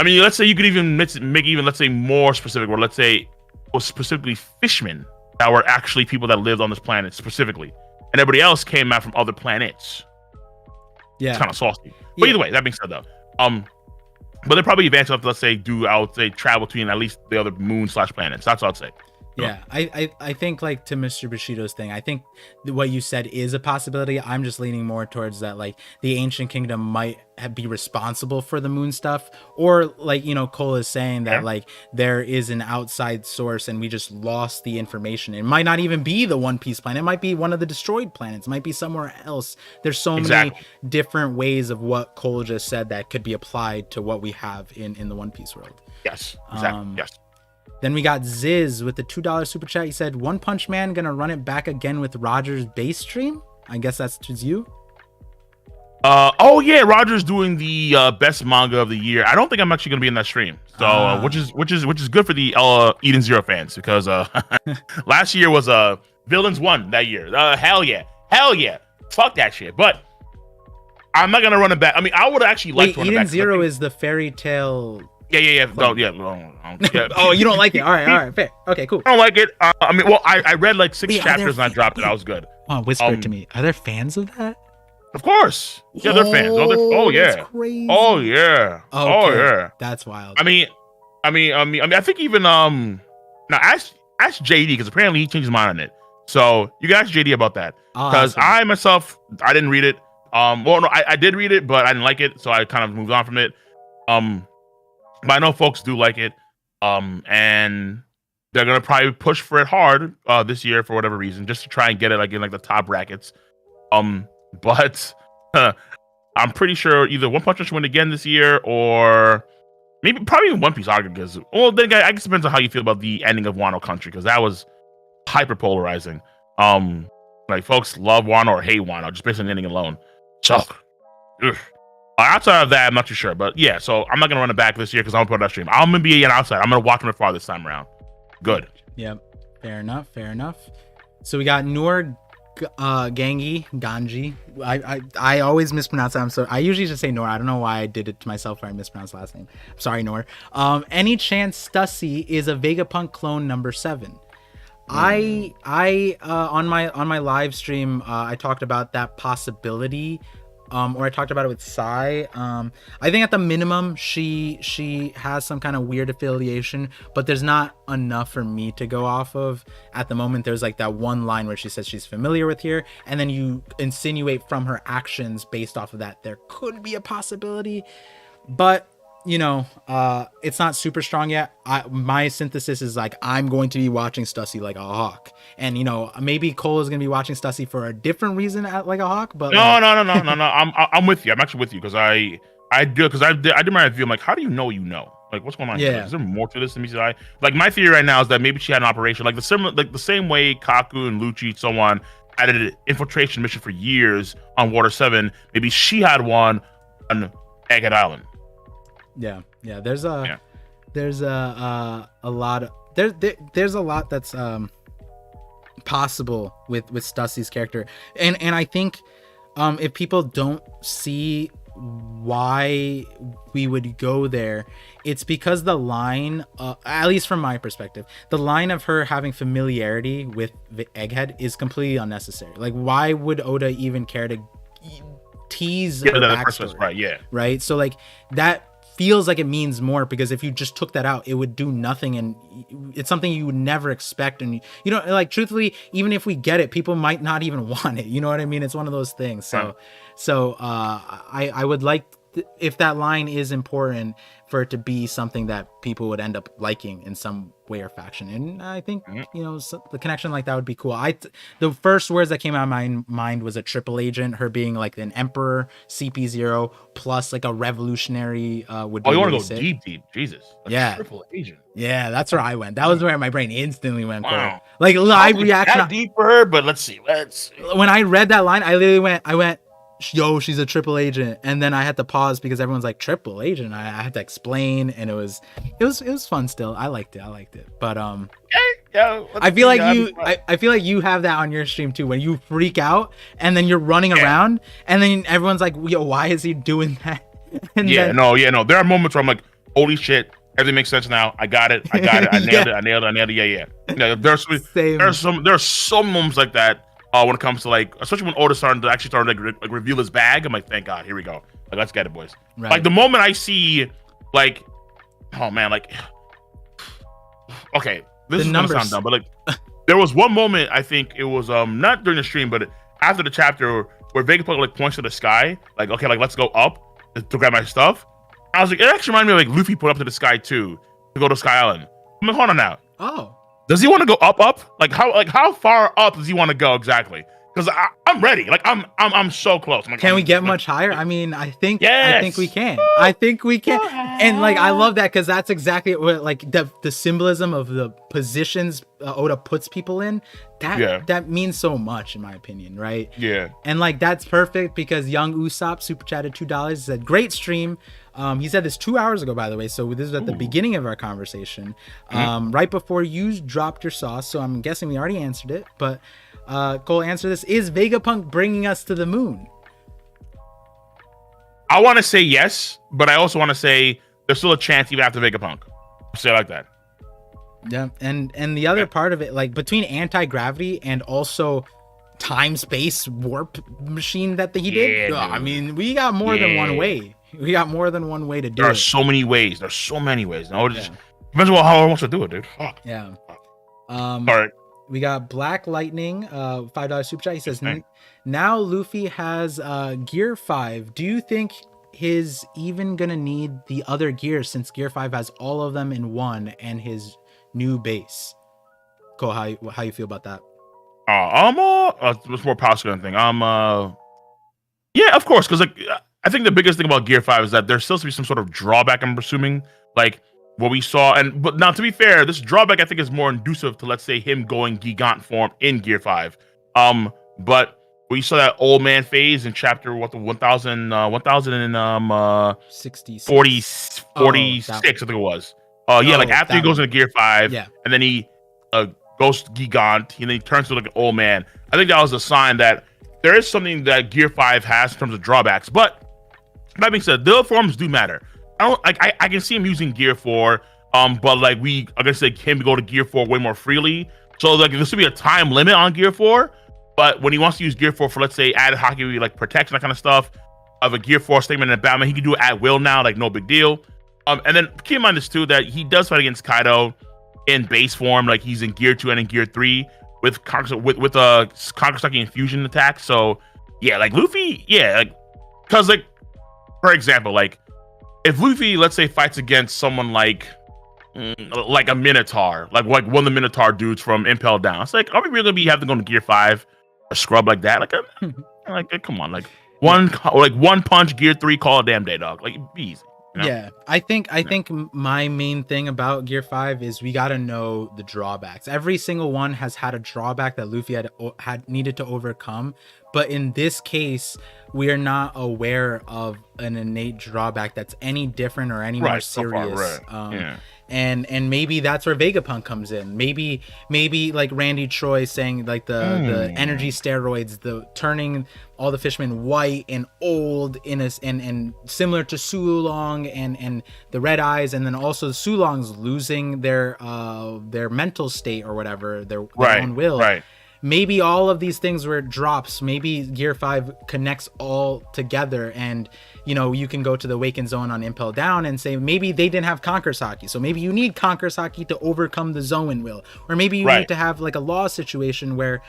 I mean, let's say you could even make even, let's say, more specific, where let's say it was specifically fishmen that were actually people that lived on this planet specifically, and everybody else came out from other planets. Yeah, it's kind of saucy. But either way, that being said, though, but they're probably advanced enough to, let's say, I would say travel between at least the other moon/planets. That's what I'd say. Yeah, I think like to Mr. Bushido's thing, I think what you said is a possibility. I'm just leaning more towards that, like the ancient kingdom might be responsible for the moon stuff, or like, you know, Cole is saying that like there is an outside source and we just lost the information. It might not even be the One Piece planet. It might be one of the destroyed planets. It might be somewhere else. There's so many different ways of what Cole just said that could be applied to what we have in the One Piece world. Yes, exactly. Yes. Then we got Ziz with the $2 super chat. He said, One Punch Man gonna run it back again with Roger's base stream? I guess that's to you. Oh yeah, Roger's doing the best manga of the year. I don't think I'm actually gonna be in that stream. So which is good for the Eden Zero fans, because last year was Villains won that year. Hell yeah. Fuck that shit. But I'm not gonna run it back. I mean, I would actually like to run it back. Eden Zero is the fairy tale. Yeah. Oh, yeah. Oh, you don't like it? All right, fair. Okay, cool. I don't like it. I mean, well, I read like 6 chapters and I dropped it. I was good. Oh, whisper it to me. Are there fans of that? Of course. Yeah, they're fans. Oh yeah. That's crazy. Oh yeah. Okay. Oh yeah. That's wild. I mean, I think even now ask JD, because apparently he changed his mind on it. So you can ask JD about that, because I myself, I didn't read it. Well, no, I did read it, but I didn't like it, so I kind of moved on from it. But I know folks do like it, and they're gonna probably push for it hard this year for whatever reason, just to try and get it like in like the top brackets. But I'm pretty sure either One Punch Man should win again this year, or probably One Piece Saga. Because, well, then I guess it depends on how you feel about the ending of Wano Country, because that was hyper polarizing. Like folks love Wano or hate Wano just based on the ending alone. So. Ugh. Outside of that, I'm not too sure, but yeah. So I'm not gonna run it back this year because I'm gonna put it on stream. I'm gonna be an outside. I'm gonna watch from afar this time around. Good. Yep. Fair enough. So we got Noor Ganji. I always mispronounce that. I usually just say Noor. I don't know why I did it to myself where I mispronounced the last name. I'm sorry, Noor. Any chance Stussy is a Vegapunk clone number 7? I on my live stream I talked about that possibility. Or I talked about it with Sai. I think at the minimum she has some kind of weird affiliation, but there's not enough for me to go off of at the moment. There's like that one line where she says she's familiar with here, and then you insinuate from her actions based off of that there could be a possibility, but you know, it's not super strong yet. My synthesis is like, I'm going to be watching Stussy like a hawk, and you know, maybe Cole is gonna be watching Stussy for a different reason at like a hawk. But no. I'm with you. I'm actually with you, because I did my review. I'm like, how do you know? Like, what's going on here? Is there more to this than meets the eye? Like, my theory right now is that maybe she had an operation, like the same way Kaku and Lucci, so on, had an infiltration mission for years on Water 7. Maybe she had one on Egghead Island. Yeah. There's a lot there's a lot that's possible with Stussy's character, and I think if people don't see why we would go there, it's because the line, at least from my perspective, the line of her having familiarity with the Egghead is completely unnecessary. Like, why would Oda even care to tease her backstory? Right, yeah. Right? So, like, that feels like it means more, because if you just took that out, it would do nothing, and it's something you would never expect. And you know, like, truthfully, even if we get it, people might not even want it. You know what I mean? It's one of those things. So I would like, if that line is important, for it to be something that people would end up liking in some way or fashion. And I think, you know, the connection like that would be cool. The first words that came out of my mind was a triple agent, her being like an emperor, CP0 plus like a revolutionary would be. Oh, you really want to go sick. deep, Jesus. Yeah. Triple agent. Yeah, that's where I went. That was where my brain instantly went. Wow. Like, live reaction. That deep for her, but let's see. When I read that line, I literally went, yo, she's a triple agent. And then I had to pause because everyone's like, triple agent. I had to explain, and it was fun still. I liked it. But I feel like you have that on your stream too, when you freak out and then you're running around and then everyone's like, yo, why is he doing that? And no. There are moments where I'm like, holy shit, everything makes sense now. I got it. I nailed it. Yeah. There's some moments like that. When it comes to, like, especially when Oda started to reveal his bag, I'm like, thank God, here we go. Like, let's get it, boys. Right. Like, the moment I see, like, oh man, like, okay, this is gonna sound dumb, but like, there was one moment, I think it was not during the stream, but after the chapter where Vegapunk like points to the sky, like, okay, like, let's go up to grab my stuff. I was like, it actually reminded me of like Luffy put up to the sky too to go to Sky Island. I'm like, hold on now. Oh. Does he want to go up? Like how far up does he want to go exactly? Because I'm ready. Like I'm so close. Like, can we get much higher? I mean, I think we can. I think we can. And like, I love that, because that's exactly what, like, the symbolism of the positions Oda puts people in. That means so much, in my opinion, right? Yeah. And like, that's perfect, because Young Usopp super chatted $2. He said, great stream. He said this 2 hours ago, by the way, so this is at the beginning of our conversation, right before you dropped your sauce, so I'm guessing we already answered it. But Cole, answer this: is Vegapunk bringing us to the moon? I want to say yes, but I also want to say there's still a chance even after Vegapunk. I'll say it like that. Yeah, and the other part of it, like, between anti-gravity and also time-space warp machine that he did, I mean, we got more than one way. We got more than one way to do it. There are so many ways. No, it just depends on how I want to do it, dude. Fuck. Yeah. All right. We got Black Lightning, $5 super chat. He says, now Luffy has Gear 5. Do you think he's even gonna need the other gears, since Gear 5 has all of them in one and his new base? Cole, how you feel about that? It's more power scaling thing. Yeah, of course, because like, I think the biggest thing about Gear 5 is that there's still to be some sort of drawback, I'm assuming, like what we saw. But now, to be fair, this drawback, I think, is more inducive to, let's say, him going Gigant form in Gear 5. But we saw that old man phase in chapter 46, 46, I think it was. Like after he goes into Gear 5, and then he goes to Gigant, and then he turns to like an old man. I think that was a sign that there is something that Gear 5 has in terms of drawbacks. But that being said, the other forms do matter. I can see him using Gear 4, but like I guess like him go to Gear 4 way more freely. So like there should be a time limit on Gear 4. But when he wants to use Gear 4 for, let's say, added Haki, like protection, that kind of stuff, of a Gear 4 statement in Batman, he can do it at will now, like no big deal. And then keep in mind this too, that he does fight against Kaido in base form, like he's in Gear 2 and in Gear 3 with a Kakusaki infusion attack. So yeah, like Luffy, like, because like, for example, like if Luffy, let's say, fights against someone like a Minotaur, like one of the Minotaur dudes from Impel Down, it's like, are we really gonna have to go to Gear 5 or scrub like that? Like come on, like one punch, Gear 3, call a damn day, dog. Like, be easy. You know? Yeah, I think my main thing about Gear 5 is we got to know the drawbacks. Every single one has had a drawback that Luffy had needed to overcome But in this case, we are not aware of an innate drawback that's any different or any more serious. And maybe that's where Vegapunk comes in. Maybe like Randy Troy saying like the energy steroids, the turning all the fishermen white and old and similar to Sulong and the red eyes, and then also the Sulongs losing their mental state or whatever, their own will. Maybe all of these things were drops. Maybe Gear 5 connects all together, and you can go to the Awakened Zone on Impel Down and say maybe they didn't have Conqueror's Haki, so maybe you need Conqueror's Haki to overcome the Zoan will, or maybe you need to have like a law situation where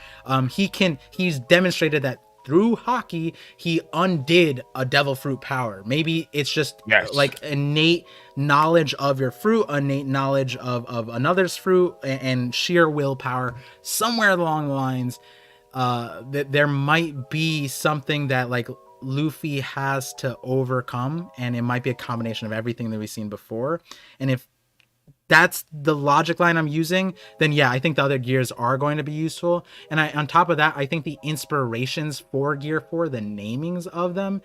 he's demonstrated that through Haki he undid a devil fruit power. Maybe it's just like innate knowledge of your fruit, innate knowledge of another's fruit, and sheer willpower somewhere along the lines. That there might be something that like Luffy has to overcome, and it might be a combination of everything that we've seen before. And if that's the logic line I'm using, then yeah, I think the other gears are going to be useful. And on top of that, I think the inspirations for Gear 4, the namings of them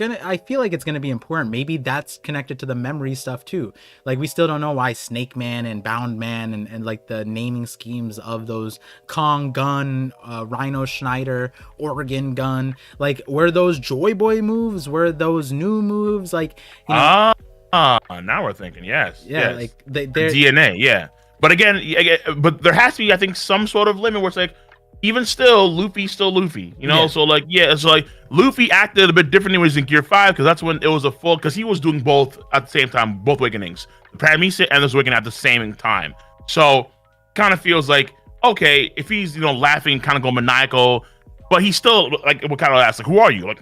I feel like it's gonna be important. Maybe that's connected to the memory stuff too. Like we still don't know why Snake Man and Bound Man and like the naming schemes of those Kong Gun, Rhino Schneider, Oregon Gun, like were those Joy Boy moves? Were those new moves? Like now we're thinking yes. Like they're DNA, but again, but there has to be, I think, some sort of limit where it's like, even still, Luffy's still Luffy, So like, it's like Luffy acted a bit differently when he was in Gear 5, because that's when it was because he was doing both at the same time, both awakenings, the Paramecia and this awakening at the same time. So kind of feels like, okay, if he's laughing, kind of going maniacal, but he's still like, what kind of ask, like, who are you? Like,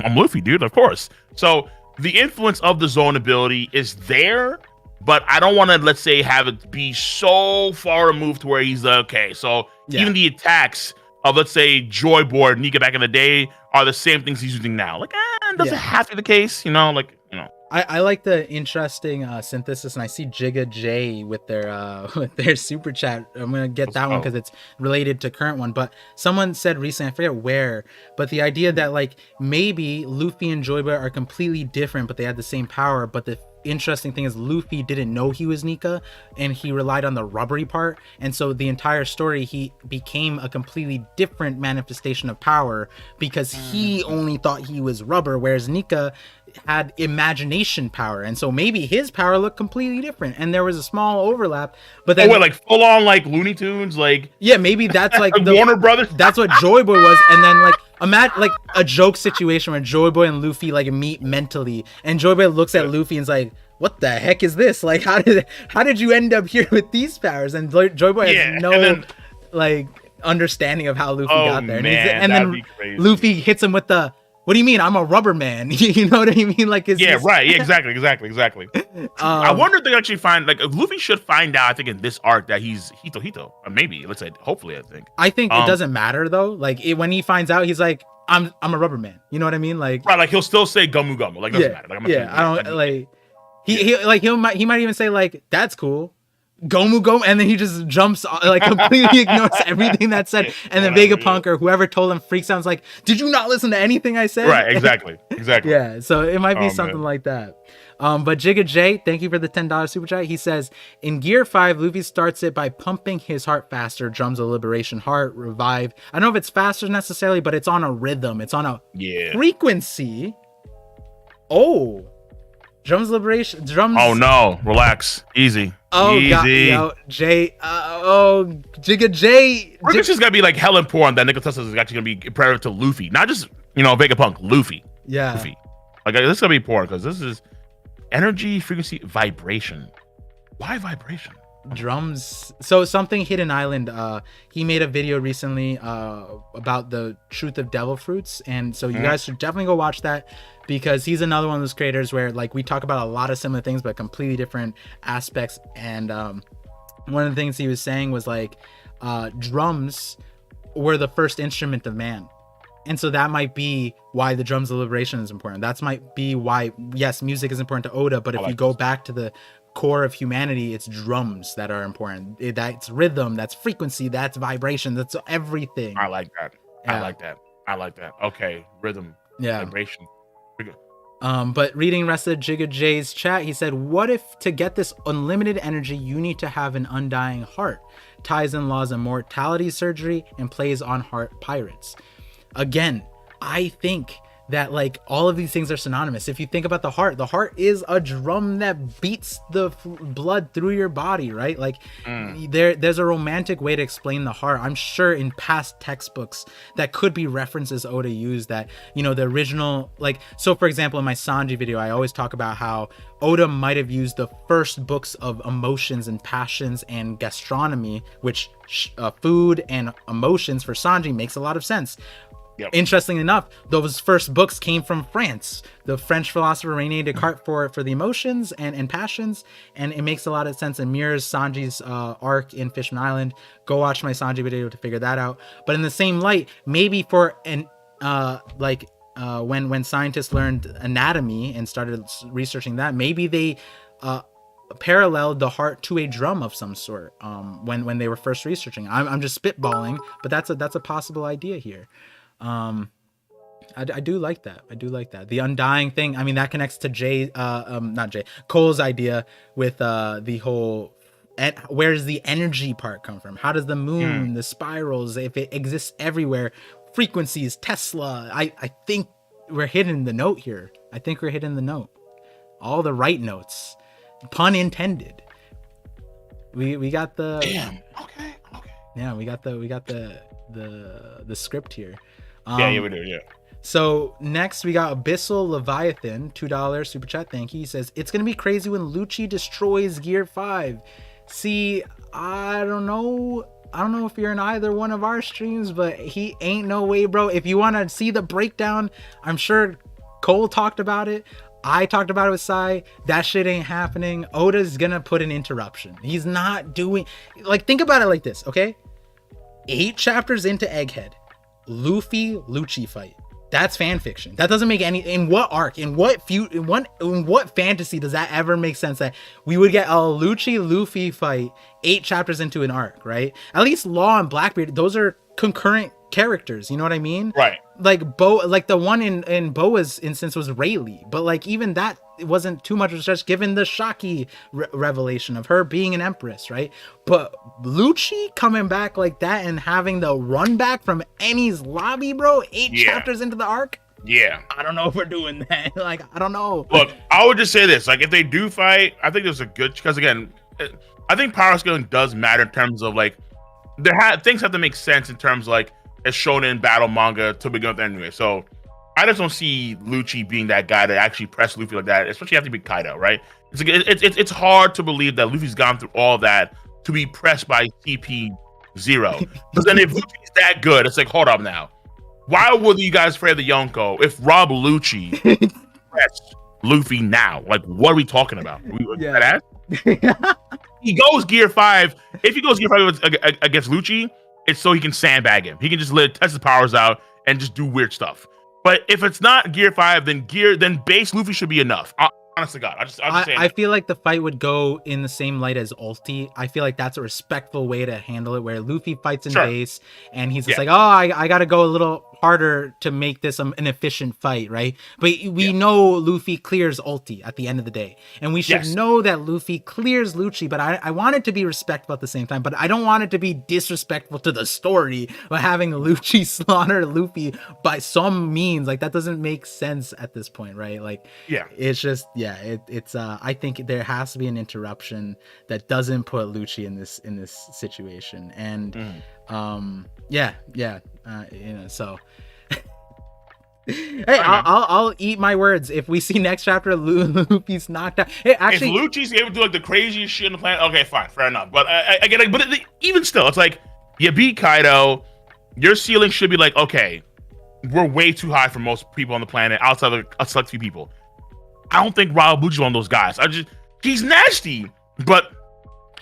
I'm Luffy, dude, of course. So the influence of the zone ability is there, but I don't want to, let's say, have it be so far removed to where he's okay. So even the attacks of, let's say, Joy Boy or Nika back in the day are the same things he's using now. Like, does it have to be the case? I like the interesting synthesis, and I see Jigga J with their super chat. I'm gonna get that one because it's related to current one. But someone said recently, I forget where, but the idea that like maybe Luffy and Joy Boy are completely different, but they had the same power. But the interesting thing is Luffy didn't know he was Nika, and he relied on the rubbery part, and so the entire story he became a completely different manifestation of power because he only thought he was rubber, whereas Nika had imagination power, and so maybe his power looked completely different, and there was a small overlap. But then like full on like Looney Tunes, like maybe that's like the Warner Brothers. That's what Joy Boy was, and then like imagine like a joke situation where Joy Boy and Luffy like meet mentally, and Joy Boy looks at Luffy and's like, what the heck is this? Like, how did you end up here with these powers? And Joy Boy has no like understanding of how Luffy got there. And then Luffy hits him with the, what do you mean? I'm a rubber man. You know what I mean? Like, exactly. I wonder if they actually find, like, Luffy should find out, I think, in this arc that he's Hito. Or maybe, let's say, hopefully, I think. It doesn't matter though. Like when he finds out, he's like, I'm a rubber man. You know what I mean? Like, right, like he'll still say Gumu Gumu. Like, doesn't matter. Like, I don't like. He might even say like, that's cool, Gomu, and then he just jumps, like completely ignores everything that's said, and then Vegapunk or whoever told him freaks out, like, did you not listen to anything I said? Right, exactly. Yeah, so it might be something like that. But Jigga J, thank you for the $10 super chat. He says, in Gear 5, Luffy starts it by pumping his heart faster, drums of liberation, heart, revive. I don't know if it's faster necessarily, but it's on a rhythm. It's on a frequency. Drums liberation, drums. Oh no, relax, easy. Easy. God, yo, Jay. Jigga J. It's just gonna be like hell important that Nickel Tesla is actually gonna be imperative to Luffy, not just Vegapunk, Luffy. Yeah. Luffy. Like, this is gonna be important because this is energy, frequency, vibration. Why vibration? Drums. So something Hidden Island. He made a video recently about the truth of devil fruits, and so you guys should definitely go watch that, because he's another one of those creators where like we talk about a lot of similar things but completely different aspects. And one of the things he was saying was like drums were the first instrument of man, and so that might be why the drums of liberation is important. That might be why, yes, music is important to Oda, but if you go back to the core of humanity, it's drums that are important. That's rhythm, that's frequency, that's vibration, that's everything. I like that. Yeah. I like that. Okay, rhythm, vibration. But reading rest of Jigga J's chat, he said, what if to get this unlimited energy, you need to have an undying heart? Ties in laws of mortality surgery and plays on heart pirates. Again, I think that like all of these things are synonymous. If you think about the heart is a drum that beats the blood through your body, right? Like there's a romantic way to explain the heart. I'm sure in past textbooks that could be references Oda used that, you know, the original, like, so for example, in my Sanji video, I always talk about how Oda might have used the first books of emotions and passions and gastronomy, which food and emotions for Sanji makes a lot of sense. Yep. Interestingly enough, those first books came from France. The French philosopher René Descartes for the emotions and passions, and it makes a lot of sense and mirrors Sanji's arc in Fishman Island. Go watch my Sanji video to figure that out. But in the same light, maybe for an when scientists learned anatomy and started researching that, maybe they paralleled the heart to a drum of some sort when they were first researching. I'm just spitballing, but that's a possible idea here. I do like that. The undying thing. I mean, that connects to Cole's idea with the whole. Where does the energy part come from? How does the moon, the spirals, if it exists everywhere, frequencies, Tesla? I think we're hitting the note here. All the right notes, pun intended. We got the. Damn. Okay. Yeah, we got the script here. Yeah, we do. Yeah. So next we got Abyssal Leviathan, $2 super chat. Thank you. He says it's gonna be crazy when Lucci destroys Gear 5. See, I don't know if you're in either one of our streams, but he ain't no way, bro. If you want to see the breakdown, I'm sure Cole talked about it. I talked about it with Sai. That shit ain't happening. Oda's gonna put an interruption. He's not doing, like, think about it like this, okay? 8 chapters into Egghead, Luffy Lucci fight. That's fan fiction. That doesn't make any. In what arc? In what fantasy does that ever make sense that we would get a Lucci Luffy fight 8 chapters into an arc, right? At least Law and Blackbeard, those are concurrent characters. You know what I mean? Right. Like like the one in Boa's instance was Rayleigh, but like even that, it wasn't too much of a stretch given the Shaki revelation of her being an empress, right? But Lucci coming back like that and having the run back from Eni's lobby, bro, 8 chapters into the arc. Yeah, I don't know if we're doing that. Like, I don't know. Look, I would just say this: like, if they do fight, I think there's a good, because again, I think power scaling does matter in terms of like things have to make sense in terms of, like, as shown in battle manga to begin with anyway. So I just don't see Lucci being that guy to actually press Luffy like that, especially after he beat Kaido, right? It's hard to believe that Luffy's gone through all that to be pressed by CP0. Because then if Lucci's that good, it's like, hold up now. Why would you guys afraid the Yonko if Rob Lucci pressed Luffy now? Like, what are we talking about? He goes Gear 5. If he goes Gear 5 against Lucci, it's so he can sandbag him. He can just test his powers out and just do weird stuff. But if it's not Gear 5, then base Luffy should be enough. Honest to God, I feel like the fight would go in the same light as Ulti. I feel like that's a respectful way to handle it, where Luffy fights in base, and he's just like, oh, I got to go a little harder to make this an efficient fight, right? But we know Luffy clears Ulti at the end of the day, and we should know that Luffy clears Lucci. But I want it to be respectful at the same time, but I don't want it to be disrespectful to the story by having Lucci slaughter Luffy by some means. Like, that doesn't make sense at this point, right? Like, it's just it's I think there has to be an interruption that doesn't put Lucci in this situation, and so hey, I'll eat my words if we see next chapter Luffy's knocked out. Hey, actually, if Lucci's able to do like the craziest shit on the planet, okay, fine, fair enough. But I get it. But even still, it's like, you beat Kaido, your ceiling should be like, okay, we're way too high for most people on the planet outside of a select few people. I don't think Rob Lucci's one of those guys. He's nasty, but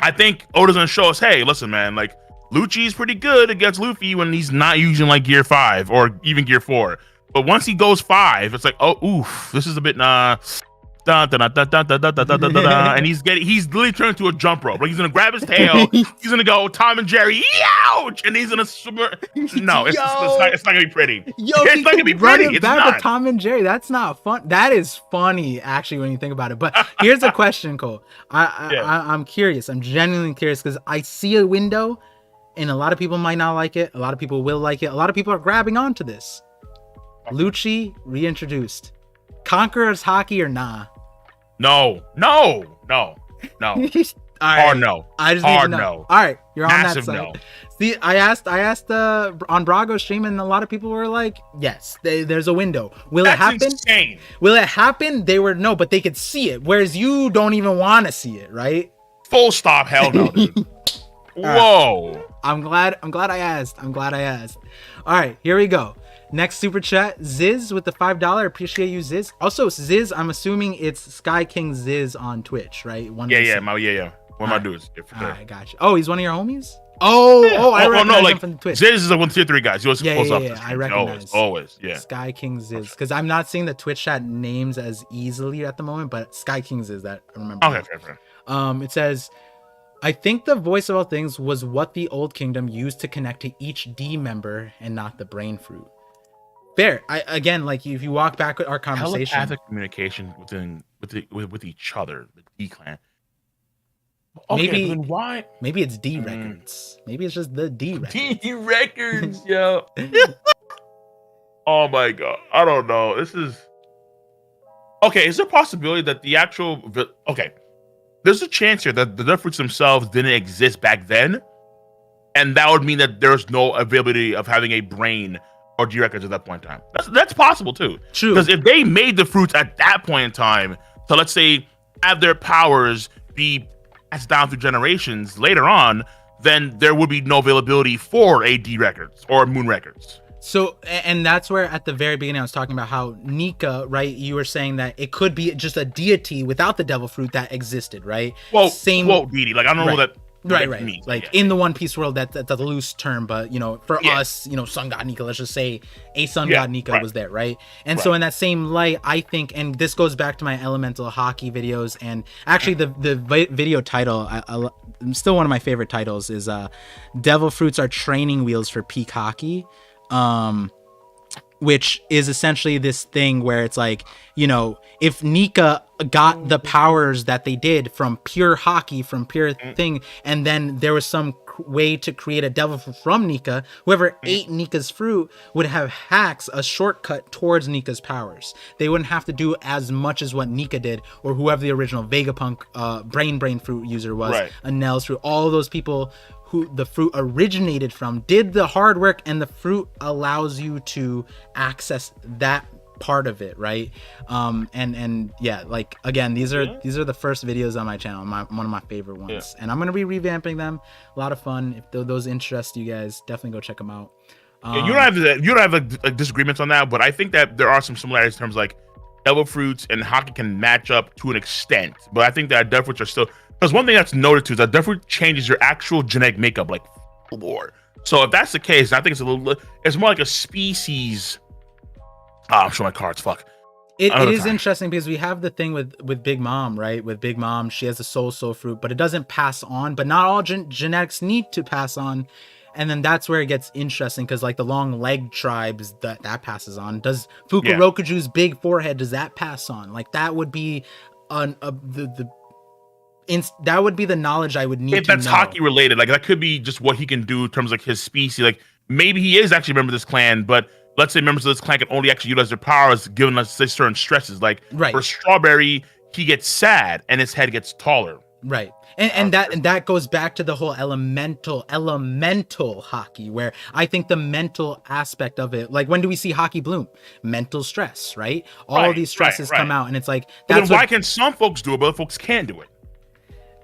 I think Oda's gonna show us, hey, listen, man, like, Lucci's pretty good against Luffy when he's not using like Gear 5 or even Gear 4. But once he goes 5, it's like, oh, oof, this is a bit dun, dun, dun, dun, dun, dun, dun, dun, dun, dun, dun, and he's literally turned to a jump rope. Like he's gonna grab his tail, he's gonna go Tom and Jerry, ouch, and he's gonna no, it's not gonna be pretty. It's not gonna be pretty. It's not. Tom and Jerry. That's not fun. That is funny, actually, when you think about it. But here's a question, Cole. I'm curious. I'm genuinely curious because I see a window, and a lot of people might not like it. A lot of people will like it. A lot of people are grabbing onto this. Lucci reintroduced. Conqueror's Haki or nah? No. All right. Hard no. I just Hard need to know. no. All right, you're Massive on that side. no. See, I asked on Brago's stream, and a lot of people were like, "Yes, there's a window. Will it happen? Insane. Will it happen?" They were no, but they could see it. Whereas you don't even want to see it, right? Full stop. Hell no, dude. Whoa. Right. I'm glad I asked. All right, here we go. Next super chat, Ziz with the $5. Appreciate you, Ziz. Also, Ziz, I'm assuming it's Sky King Ziz on Twitch, right? Yeah. One of my dudes. All right, gotcha. Oh, he's one of your homies? I recognize him from Twitch. Ziz is one of the tier 3 guys. He always yeah, pulls up. I recognize. Always, yeah. Sky King Ziz, because I'm not seeing the Twitch chat names as easily at the moment, but Sky King Ziz, that I remember. Okay, fair. It says, I think the voice of all things was what the Old Kingdom used to connect to each D member and not the brain fruit. Fair. Again, like if you walk back with our conversation, telepathic communication with each other, the D clan. Okay, maybe then why? Maybe it's D records. Maybe it's just the D records. D records, yo. Oh my god, I don't know. This is okay. Is there a possibility that the actual There's a chance here that the Death Fruits themselves didn't exist back then, and that would mean that there's no availability of having a brain or D records at that point in time. That's possible too. True. Because if they made the fruits at that point in time, so let's say have their powers be passed down through generations later on, then there would be no availability for a D records or moon records. So, and that's where at the very beginning I was talking about how Nika, right? You were saying that it could be just a deity without the devil fruit that existed, right? Well, same deity. Like I don't know what that. Right. Means, like in the One Piece world, that's a loose term, but for us, Sun God Nika, let's just say a Sun God Nika was there, right? And so in that same light, I think, and this goes back to my elemental hockey videos, and actually the video title, still one of my favorite titles is Devil Fruits are training wheels for peak hockey. Which is essentially this thing where it's like, if Nika got the powers that they did from pure hockey, from pure thing, and then there was some way to create a devil fruit from Nika, whoever ate Nika's fruit would have hacks, a shortcut towards Nika's powers. They wouldn't have to do as much as what Nika did, or whoever the original Vegapunk brain fruit user was, a Nell's fruit, all those people who the fruit originated from did the hard work, and the fruit allows you to access that part of it, right? And yeah, like again, these are the first videos on my channel, one of my favorite ones, and I'm gonna be revamping them. A lot of fun. If those interest you guys, definitely go check them out. You don't have a disagreements on that, but I think that there are some similarities in terms of like devil fruits and hockey can match up to an extent, but I think that devil fruits are still. Because one thing that's noted too is that definitely changes your actual genetic makeup, like lore. So if that's the case, I think it's more like a species. I'm showing my cards. Fuck. It is interesting because we have the thing with Big Mom, right? With Big Mom, she has the soul fruit, but it doesn't pass on. But not all genetics need to pass on, and then that's where it gets interesting because like the long leg tribes that passes on. Does Fukurokuju's big forehead, does that pass on? Like that would be that would be the knowledge I would need if that's hockey related. Like that could be just what he can do in terms of like his species. Like maybe he is actually a member of this clan, but let's say members of this clan can only actually utilize their powers given us certain stresses. Like for Strawberry, he gets sad and his head gets taller. Right. And that goes back to the whole elemental hockey, where I think the mental aspect of it, like when do we see hockey bloom? Mental stress, right? All of these stresses come out, and it's like then why can some folks do it, but other folks can't do it?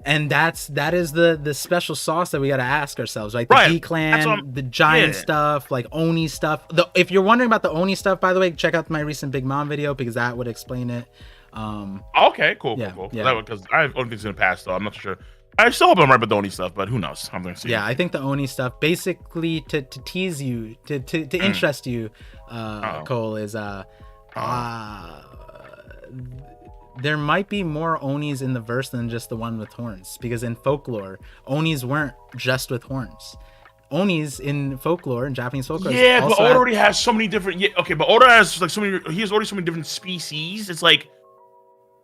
And that is the special sauce that we got to ask ourselves, right? The D clan, the giant stuff, like Oni stuff. If you're wondering about the Oni stuff, by the way, check out my recent Big Mom video because that would explain it. Okay, cool. Because I've only things in the past, though I'm not sure. I still hope I'm right about the Oni stuff, but who knows? I'm gonna see. Yeah, I think the Oni stuff, basically to tease you, to interest you, Cole, is there might be more Onis in the verse than just the one with horns, because in folklore, Onis weren't just with horns. Onis in folklore, in Japanese folklore, yeah, but Oda already has so many different. Yeah, okay, but Oda has like so many. He has already so many different species. It's like,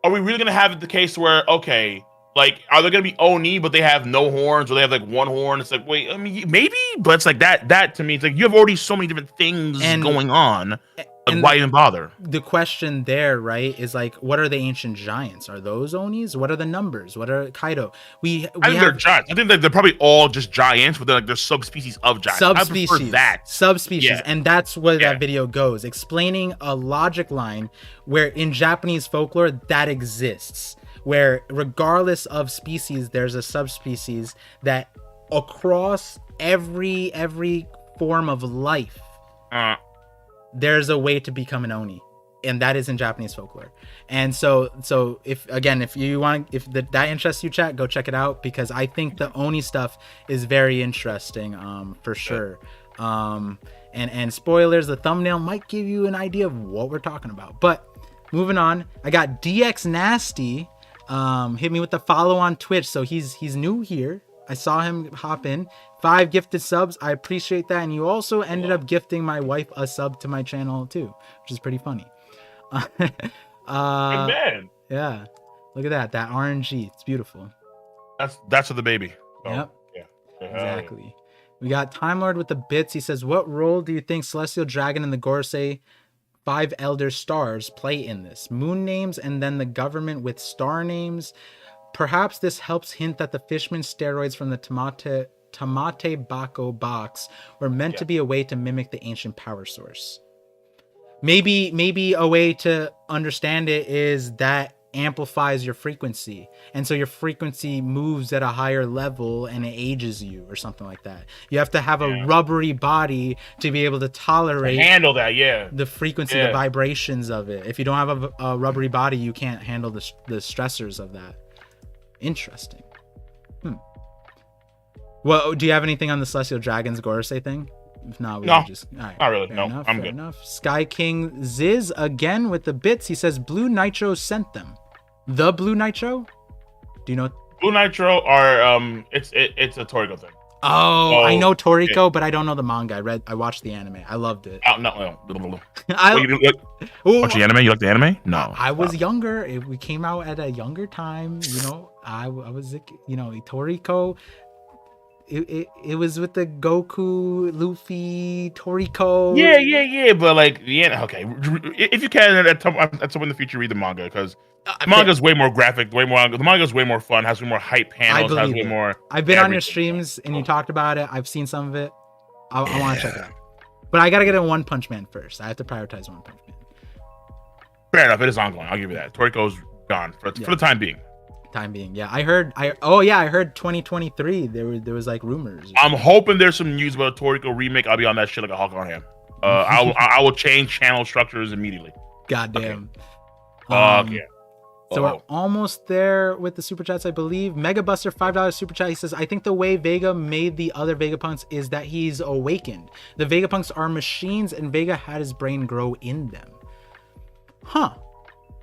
are we really gonna have it the case where, okay, like, are they gonna be Oni but they have no horns, or they have like one horn? It's like, wait, I mean, maybe, but it's like that to me. It's like you have already so many different things going on. Like, why even bother? The question there, right, is like, what are the ancient giants? Are those Onis? What are the numbers? What are Kaido? I think they're giants. I think that they're probably all just giants, but they're subspecies of giants. Subspecies. Subspecies. Yeah. And that's where that video goes, explaining a logic line where in Japanese folklore that exists, where regardless of species, there's a subspecies that across every form of life, there's a way to become an Oni, and that is in Japanese folklore. And so if you want, if that interests you, chat, go check it out, because I think the Oni stuff is very interesting, for sure. And spoilers, the thumbnail might give you an idea of what we're talking about. But moving on, I got DX Nasty, hit me with the follow on Twitch. So he's new here. I saw him hop in. 5 gifted subs. I appreciate that. And you also ended up gifting my wife a sub to my channel too, which is pretty funny. Good man. Yeah. Look at that RNG. It's beautiful. That's for the baby. So, yep. Yeah. Exactly. We got Time Lord with the bits. He says, what role do you think Celestial Dragon and the Gorosei 5 Elder Stars play in this? Moon names and then the government with star names. Perhaps this helps hint that the Fishman steroids from the Tamate Bako box were meant to be a way to mimic the ancient power source. Maybe a way to understand it is that amplifies your frequency, and so your frequency moves at a higher level and it ages you or something like that. You have to have a rubbery body to be able to tolerate, handle that, the frequency, the vibrations of it. If you don't have a rubbery body, you can't handle the stressors of that. Interesting. Well, do you have anything on the Celestial Dragons Gorosei thing? If not, we just... All right, not really. No, I'm good. Enough. Sky King Ziz again with the bits. He says Blue Nitro sent them. The Blue Nitro? Do you know? Blue Nitro are it's a Toriko thing. Oh, I know Toriko, but I don't know the manga. I watched the anime. I loved it. No. Watch the anime? You like the anime? No. I was younger. We came out at a younger time. You know, I was, Toriko. It was with the Goku, Luffy, Toriko. Yeah. But like, okay. If you can, at some point in the future, read the manga, because the manga's way more graphic. The manga's way more fun. Has way more hype panels. Has way more. I've been on your streams and you talked about it. I've seen some of it. I want to check it out. But I gotta get a One Punch Man first. I have to prioritize One Punch Man. Fair enough. It is ongoing. I'll give you that. Toriko's gone for the time being. Yeah, I heard 2023 there was like rumors. I'm hoping there's some news about a Toriko remake. I'll be on that shit like a hawk on him. I will change channel structures immediately. Goddamn. Okay. So we're almost there with the super chats, I believe. Mega Buster, $5 super chat. He says, I think the way Vega made the other Vegapunks is that he's awakened. The Vegapunks are machines and Vega had his brain grow in them. Huh.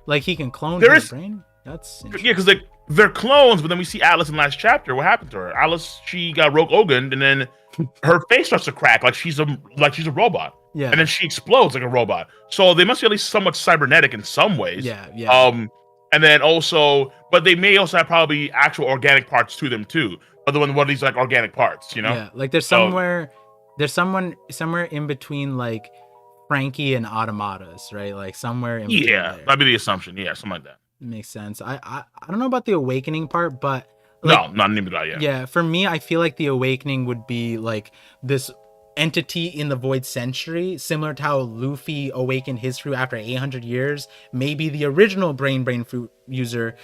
Like he can clone his brain? That's interesting. Yeah, because they're clones, but then we see Alice in the last chapter. What happened to her? Alice, she got Rogue Oguned, and then her face starts to crack like she's a robot. Yeah. And then she explodes like a robot. So they must be at least somewhat cybernetic in some ways. Yeah. And then also, but they may also have probably actual organic parts to them too. Other than one of these like organic parts, Yeah, like there's someone in between like Frankie and Automatas, right? Like somewhere in between. Yeah, that'd be the assumption. Yeah, something like that. Makes sense. I don't know about the awakening part, but no, not even that yet. Yeah, for me, I feel like the awakening would be like this entity in the Void Century, similar to how Luffy awakened his fruit after 800 years. Maybe the original brain fruit user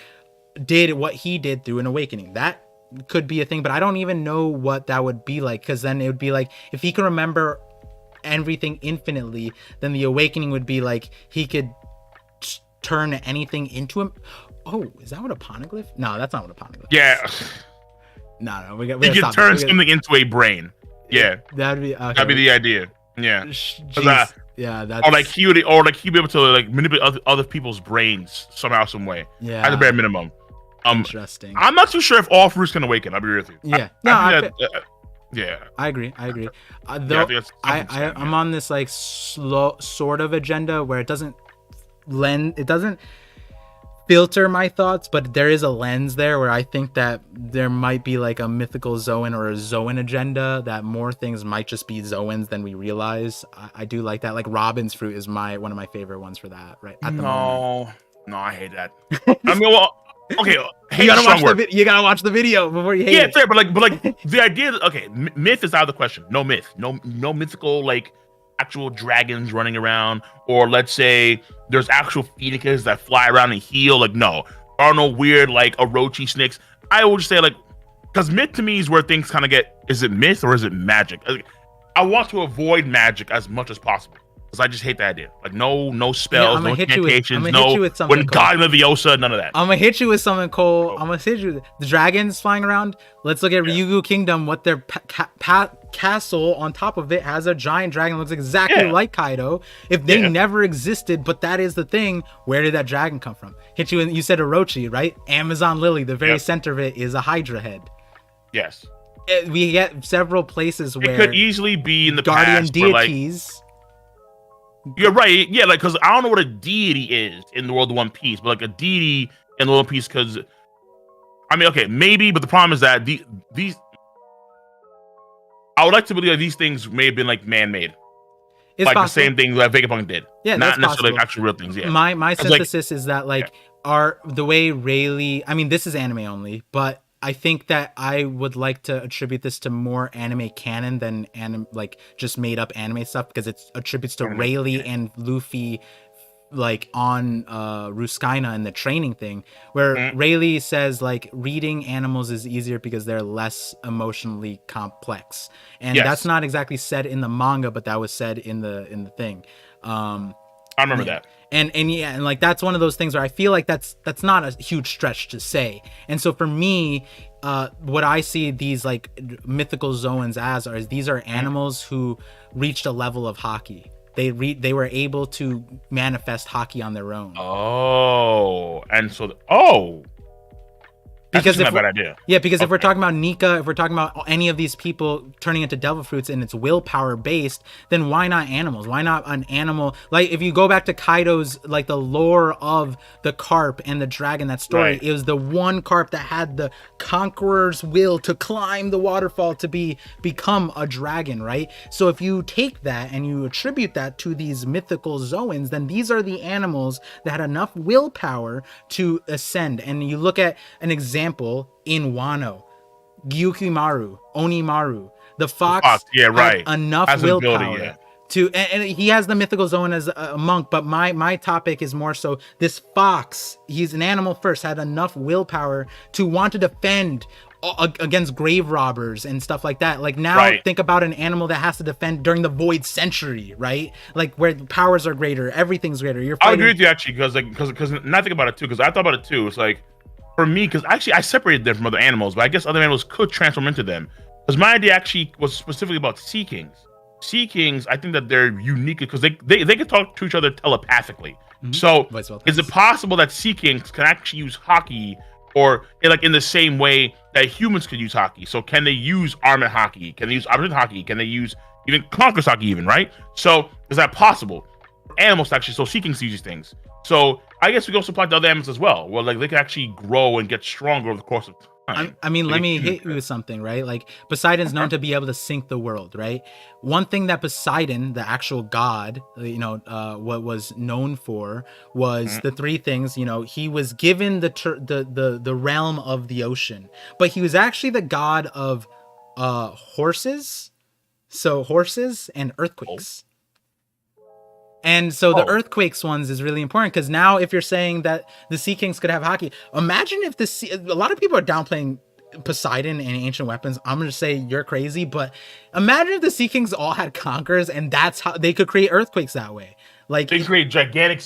did what he did through an awakening. That could be a thing, but I don't even know what that would be like, because then it would be like if he can remember everything infinitely, then the awakening would be like he could turn anything into him. Oh, is that what a poneglyph? No, that's not what a poneglyph is. Yeah. No, we can turn something into a brain. Yeah. That'd be okay. That'd be the idea. Yeah. Jeez. Yeah, that's Or like he'd be able to like manipulate other people's brains somehow, some way. yeah. At the bare minimum. Interesting. I'm not too sure if all fruits can awaken. I'll be real with you. Yeah. Yeah. I agree. Yeah, I'm on this like slow sort of agenda where it doesn't filter my thoughts, but there is a lens there where I think that there might be like a mythical Zoan or a Zoan agenda, that more things might just be Zoans than we realize. I do like that. Like Robin's fruit is one of my favorite ones for that, right? At the moment. No, I hate that. I mean, well, okay, you gotta watch the video before you hate it. Yeah, fair, but like the idea that, okay, myth is out of the question. No myth. No mythical like actual dragons running around, or let's say there's actual phoenixes that fly around and heal. Like, no, there are no weird like Orochi snakes. I would just say like, because myth to me is where things kind of get, is it myth or is it magic? I want to avoid magic as much as possible because I just hate the idea. Like no spells, no incantations, no Wingardium Leviosa, none of that. I'm gonna hit you with something, Cole. I'm gonna hit you with the dragons flying around. Let's look at Ryugu Kingdom. What their castle on top of it has a giant dragon, looks exactly like Kaido. If they never existed, but that is the thing, where did that dragon come from? Hit you, and you said Orochi, right? Amazon Lily, the very center of it is a Hydra head. Yes. We get several places where it could easily be in the guardian past, deities. You're right. Yeah, like, because I don't know what a deity is in the world of One Piece, but like a deity in the One Piece, because I mean, okay, maybe, but the problem is that these I would like to believe that these things may have been like man-made. It's like possible. The same thing that Vegapunk did. Yeah, not necessarily like actual real things. Yeah. My synthesis is that like are the way Rayleigh, I mean, this is anime only, but I think that I would like to attribute this to more anime canon than like just made up anime stuff, because it attributes to Rayleigh and Luffy like on Ruskaina and the training thing, where Rayleigh says like reading animals is easier because they're less emotionally complex, and that's not exactly said in the manga, but that was said in the thing. I remember that. And like that's one of those things where I feel like that's not a huge stretch to say. And so for me, what I see these like mythical Zoans as are these are animals who reached a level of Haki. They were able to manifest Haki on their own. Oh, and so because that's not a bad idea. Yeah, because if we're talking about Nika, if we're talking about any of these people turning into devil fruits and it's willpower based, then why not animals? Why not an animal? Like if you go back to Kaido's, like the lore of the carp and the dragon, that story, it was the one carp that had the conqueror's will to climb the waterfall to become a dragon, right? So if you take that and you attribute that to these mythical Zoans, then these are the animals that had enough willpower to ascend. And you look at an example in Wano, Gyukimaru, Onimaru, the fox had enough willpower to, and he has the mythical Zoan as a monk, but my topic is more so this fox, he's an animal first, had enough willpower to want to defend against grave robbers and stuff like that. Like now think about an animal that has to defend during the Void Century, right? Like where the powers are greater, everything's greater. You're fighting. I agree with you actually, because not think about it too, because I thought about it too. It's like, for me, because actually I separated them from other animals, but I guess other animals could transform into them. Because my idea actually was specifically about Sea Kings. Sea Kings, I think that they're unique because they can talk to each other telepathically. So is it possible that Sea Kings can actually use Haki, or like in the same way that humans could use Haki? So can they use Armored Haki? Can they use Armored Haki? Can they use even Conqueror's Haki even, right? So is that possible? Animals actually, so Sea Kings use these things. So I guess we can also apply to other animals as well. Well, like they can actually grow and get stronger over the course of time. I mean, let me hit you with something, right? Like Poseidon's known to be able to sink the world, right? One thing that Poseidon, the actual god, what was known for was the three things. He was given the realm of the ocean, but he was actually the god of horses. So horses and earthquakes. And so the earthquakes ones is really important, because now if you're saying that the Sea Kings could have Haki, imagine if a lot of people are downplaying Poseidon and ancient weapons. I'm going to say you're crazy, but imagine if the Sea Kings all had conquerors and that's how they could create earthquakes that way. Like they create gigantic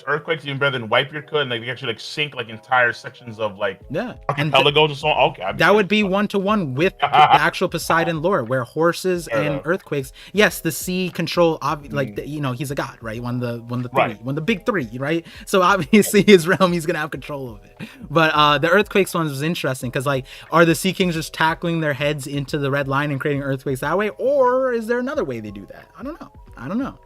earthquakes even better than Whitebeard could, and like they actually like sink like entire sections of like archipelagos and so on. Okay, that would be 1-to-1 with the actual Poseidon lore, where horses and earthquakes. Yes, the sea control. Like he's a god, right? One of the big three, right? So obviously his realm, he's gonna have control of it. But the earthquakes one was interesting because like, are the Sea Kings just tackling their heads into the red line and creating earthquakes that way, or is there another way they do that? I don't know.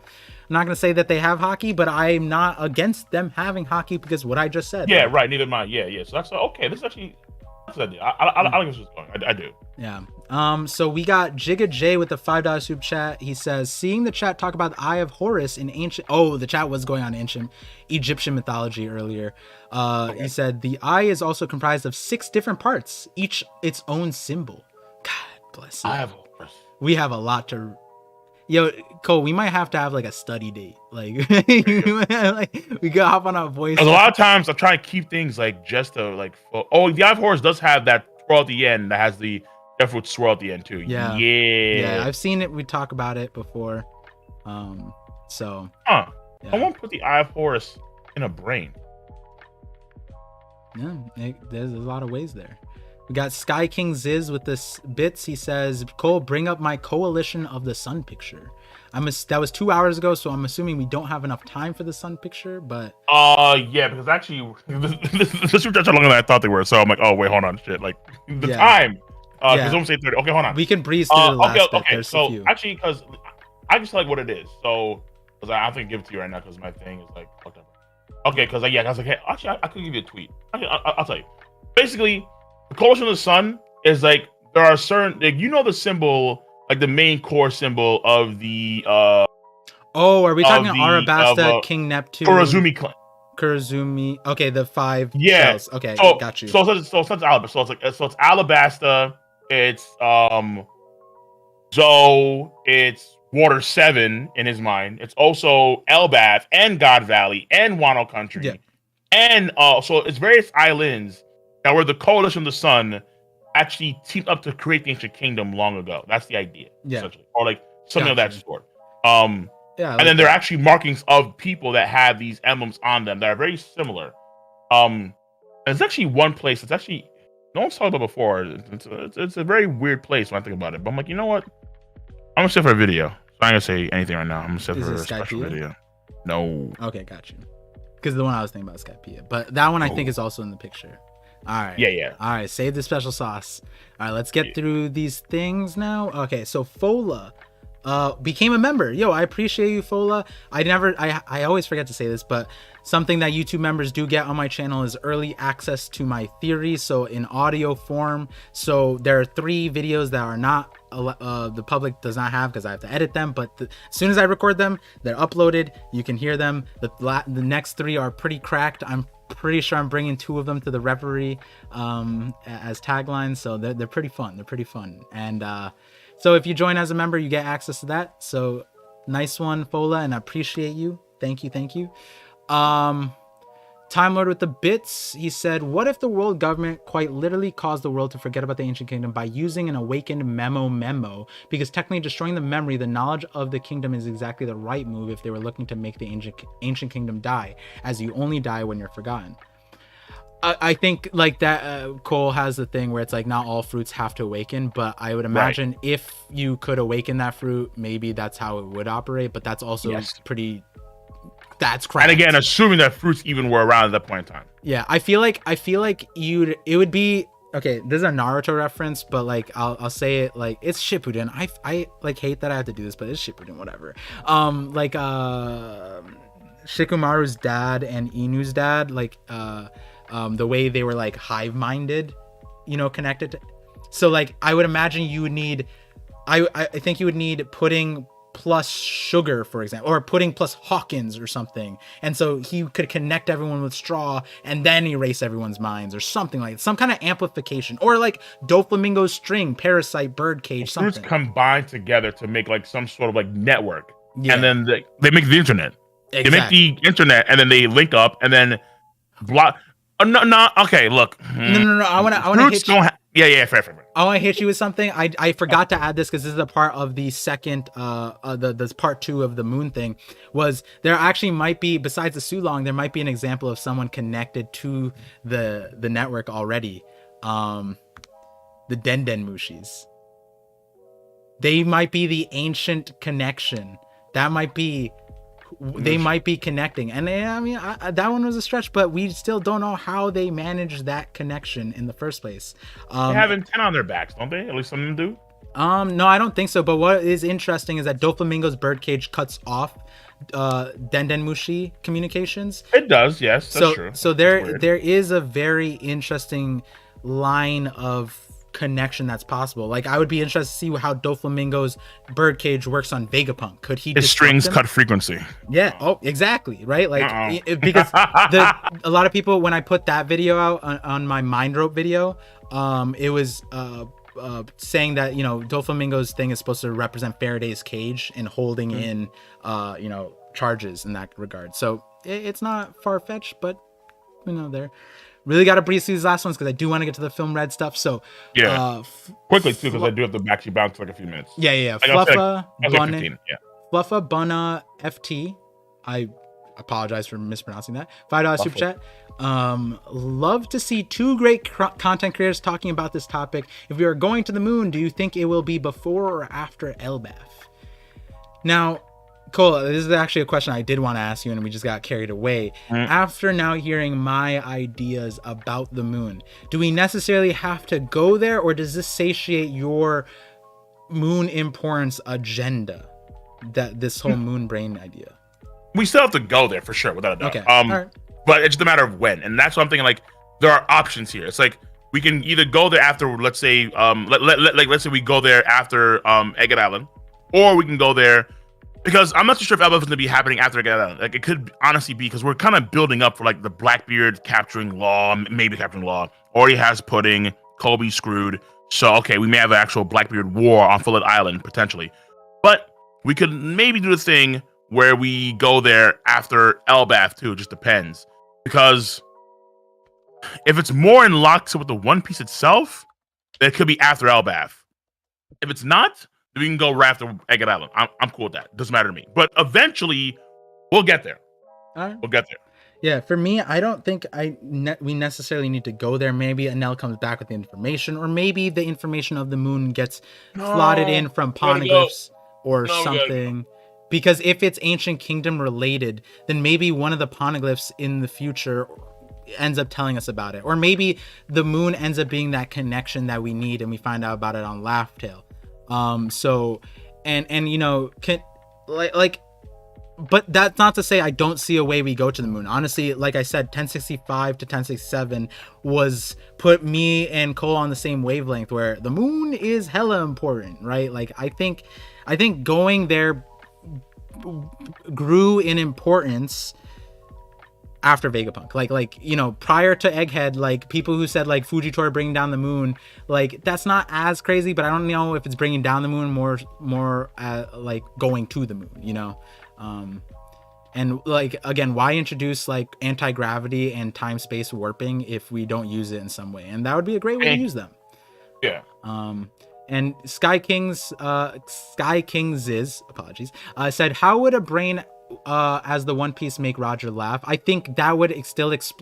I'm not gonna say that they have Haki, but I'm not against them having Haki because what I just said. Yeah, right. Neither am I. Yeah. So that's okay. This is actually that's an idea. I like this was going. I do. Yeah. So we got Jigga J with the $5 super chat. He says, seeing the chat talk about the Eye of Horus in ancient. Oh, the chat was going on ancient Egyptian mythology earlier. He said the eye is also comprised of 6 different parts, each its own symbol. God bless you. Eye of Horus. We have a lot to. Yo, Cole, we might have to have like a study date. Like, we could hop on our voice. Because a lot of times I try to keep things like just to like. Oh, the Eye of Horus does have that swirl at the end that has the Deathroot swirl at the end too. Yeah. I've seen it. We talked about it before. So. Yeah. Someone put the Eye of Horus in a brain. Yeah, there's a lot of ways there. We got Sky King Ziz with this bits. He says, Cole, bring up my Coalition of the Sun picture. That was 2 hours ago, so I'm assuming we don't have enough time for the sun picture, but yeah, because actually the super chats are longer than I thought they were, so I'm like, oh wait, hold on, shit. Like the time. Because almost 8:30. Okay, hold on. We can breeze through the last bit. Okay, so actually because I just like what it is. So because I have to give it to you right now because my thing is like fucked up. Okay, because I was like, hey, actually I could give you a tweet. I'll tell you. Basically, the Coalition of the Sun is like there are certain like, the symbol, like the main core symbol of the are we talking Arabasta, King Neptune, Kurozumi clan? Kurozumi. Okay, the 5 shells. Okay, got you. So it's Alabasta. So it's Alabasta. It's Zoe. It's Water 7 in his mind. It's also Elbath and God Valley and Wano Country. Yeah. And so it's various islands that were the Coalition of the Sun actually teamed up to create the Ancient Kingdom long ago. That's the idea. Yeah. Or like something of that sort. And then there are actually markings of people that have these emblems on them that are very similar. There's actually one place that's actually no one's talked about before. It's a very weird place when I think about it. But I'm like, you know what? I'm gonna set for a video. So I'm not gonna say anything right now. I'm gonna set for a special video. No. Okay, got you. Because the one I was thinking about is Skypea, but that one I think is also in the picture. All right. Yeah. All right, save the special sauce. All right, let's get through these things now. Okay, so Fola became a member. Yo, I appreciate you, Fola. I always forget to say this, but something that YouTube members do get on my channel is early access to my theories, so in audio form. So there are 3 videos that are not the public does not have because I have to edit them, but as soon as I record them, they're uploaded. You can hear them. The next 3 are pretty cracked. I'm pretty sure I'm bringing 2 of them to the referee as taglines, so they're pretty fun. And so if you join as a member, you get access to that. So nice one, Fola, and I appreciate you. Thank you. Time Lord with the bits. He said, what if the world government quite literally caused the world to forget about the ancient kingdom by using an awakened memo? Because technically destroying the memory, the knowledge of the kingdom is exactly the right move if they were looking to make the ancient kingdom die, as you only die when you're forgotten. I think like that Cole has the thing where it's like not all fruits have to awaken, but I would imagine if you could awaken that fruit, maybe that's how it would operate, but that's also pretty... That's correct. And again, assuming that fruits even were around at that point in time. Yeah, I feel like it would be okay. This is a Naruto reference, but like I'll say it like it's Shippuden. I like hate that I have to do this, but it's Shippuden, whatever. Like Shikamaru's dad and Inu's dad, like the way they were like hive minded, connected. So like I would imagine you would need, I think you would need pudding plus sugar, for example, or pudding plus Hawkins or something, and so he could connect everyone with straw and then erase everyone's minds or something, like some kind of amplification, or like Doflamingo's string, parasite, birdcage, something. Fruits combine together to make like some sort of like network, and then they make the internet. Exactly. They make the internet, and then they link up, and then block. No. Okay, look. No. I want to. Fruits don't. Fair. Oh, I hit you with something. I forgot to add this because this is a part of the second the part 2 of the moon thing. Was there actually might be, besides the Sulong, there might be an example of someone connected to the network already. The Denden Mushis. They might be the ancient connection. That might be, they might be connecting. And I mean, that one was a stretch, but we still don't know how they managed that connection in the first place. They have antenna on their backs, don't they? At least some of them do. No, I don't think so. But what is interesting is that Doflamingo's birdcage cuts off Denden Mushi communications. It does, yes. That's true. So there is a very interesting line of connection that's possible. Like, I would be interested to see how Doflamingo's birdcage works on Vegapunk. Could he his strings cut frequency? Yeah. Oh, exactly. Right. Like because a lot of people, when I put that video out on my Mind Rope video, it was saying that, you know, Doflamingo's thing is supposed to represent Faraday's cage and holding in you know, charges in that regard. So it's not far-fetched, but you know, there really got to breeze through these last ones because I do want to get to the film red stuff. So yeah, quickly too, because I do have to actually bounce for like a few minutes. Yeah. Like Fluffa Bunna FT. I apologize for mispronouncing that. $5 super chat. Love to see two great content creators talking about this topic. If we are going to the moon, do you think it will be before or after Elbaf? Now, Cole, this is actually a question I did want to ask you, and we just got carried away. After now hearing my ideas about the moon, do we necessarily have to go there, or does this satiate your moon importance agenda, that this whole moon brain idea? We still have to go there for sure, without a doubt. Okay. Right. But it's just a matter of when, and that's what I'm thinking. Like, there are options here. It's like we can either go there after, let's say, let's say we go there after Egget Island, or we can go there. Because I'm not too sure if Elbaf is going to be happening after I get out. Like, it could honestly be because we're kind of building up for like the Blackbeard capturing Law, maybe capturing Law. Already has Pudding, Kobe screwed. So, okay, we may have an actual Blackbeard war on Fullet Island, potentially. But we could maybe do the thing where we go there after Elbaf, too. It just depends. Because if it's more in lockstep with the One Piece itself, then it could be after Elbaf. If it's not, we can go right after Egget Island. I'm cool with that. Doesn't matter to me. But eventually, we'll get there. All right. We'll get there. Yeah, for me, I don't think we necessarily need to go there. Maybe Anel comes back with the information, or maybe the information of the moon gets slotted in from poneglyphs or something. Because if it's Ancient Kingdom related, then maybe one of the poneglyphs in the future ends up telling us about it. Or maybe the moon ends up being that connection that we need, and we find out about it on Laugh Tale. So, and you know, but that's not to say I don't see a way we go to the moon. Honestly, like I said, 1065 to 1067 was put me and Cole on the same wavelength, where the moon is hella important, right? Like, I think going there grew in importance after Vegapunk. Like, you know, prior to Egghead, like, people who said like Fujitora bringing down the moon, like, that's not as crazy, but I don't know if it's bringing down the moon more like going to the moon, you know. And like, again, why introduce like anti-gravity and time-space warping if we don't use it in some way? And that would be a great way to use them. Yeah. And Sky King's apologies, said, how would a brain as the One Piece make Roger laugh? I think that would still it's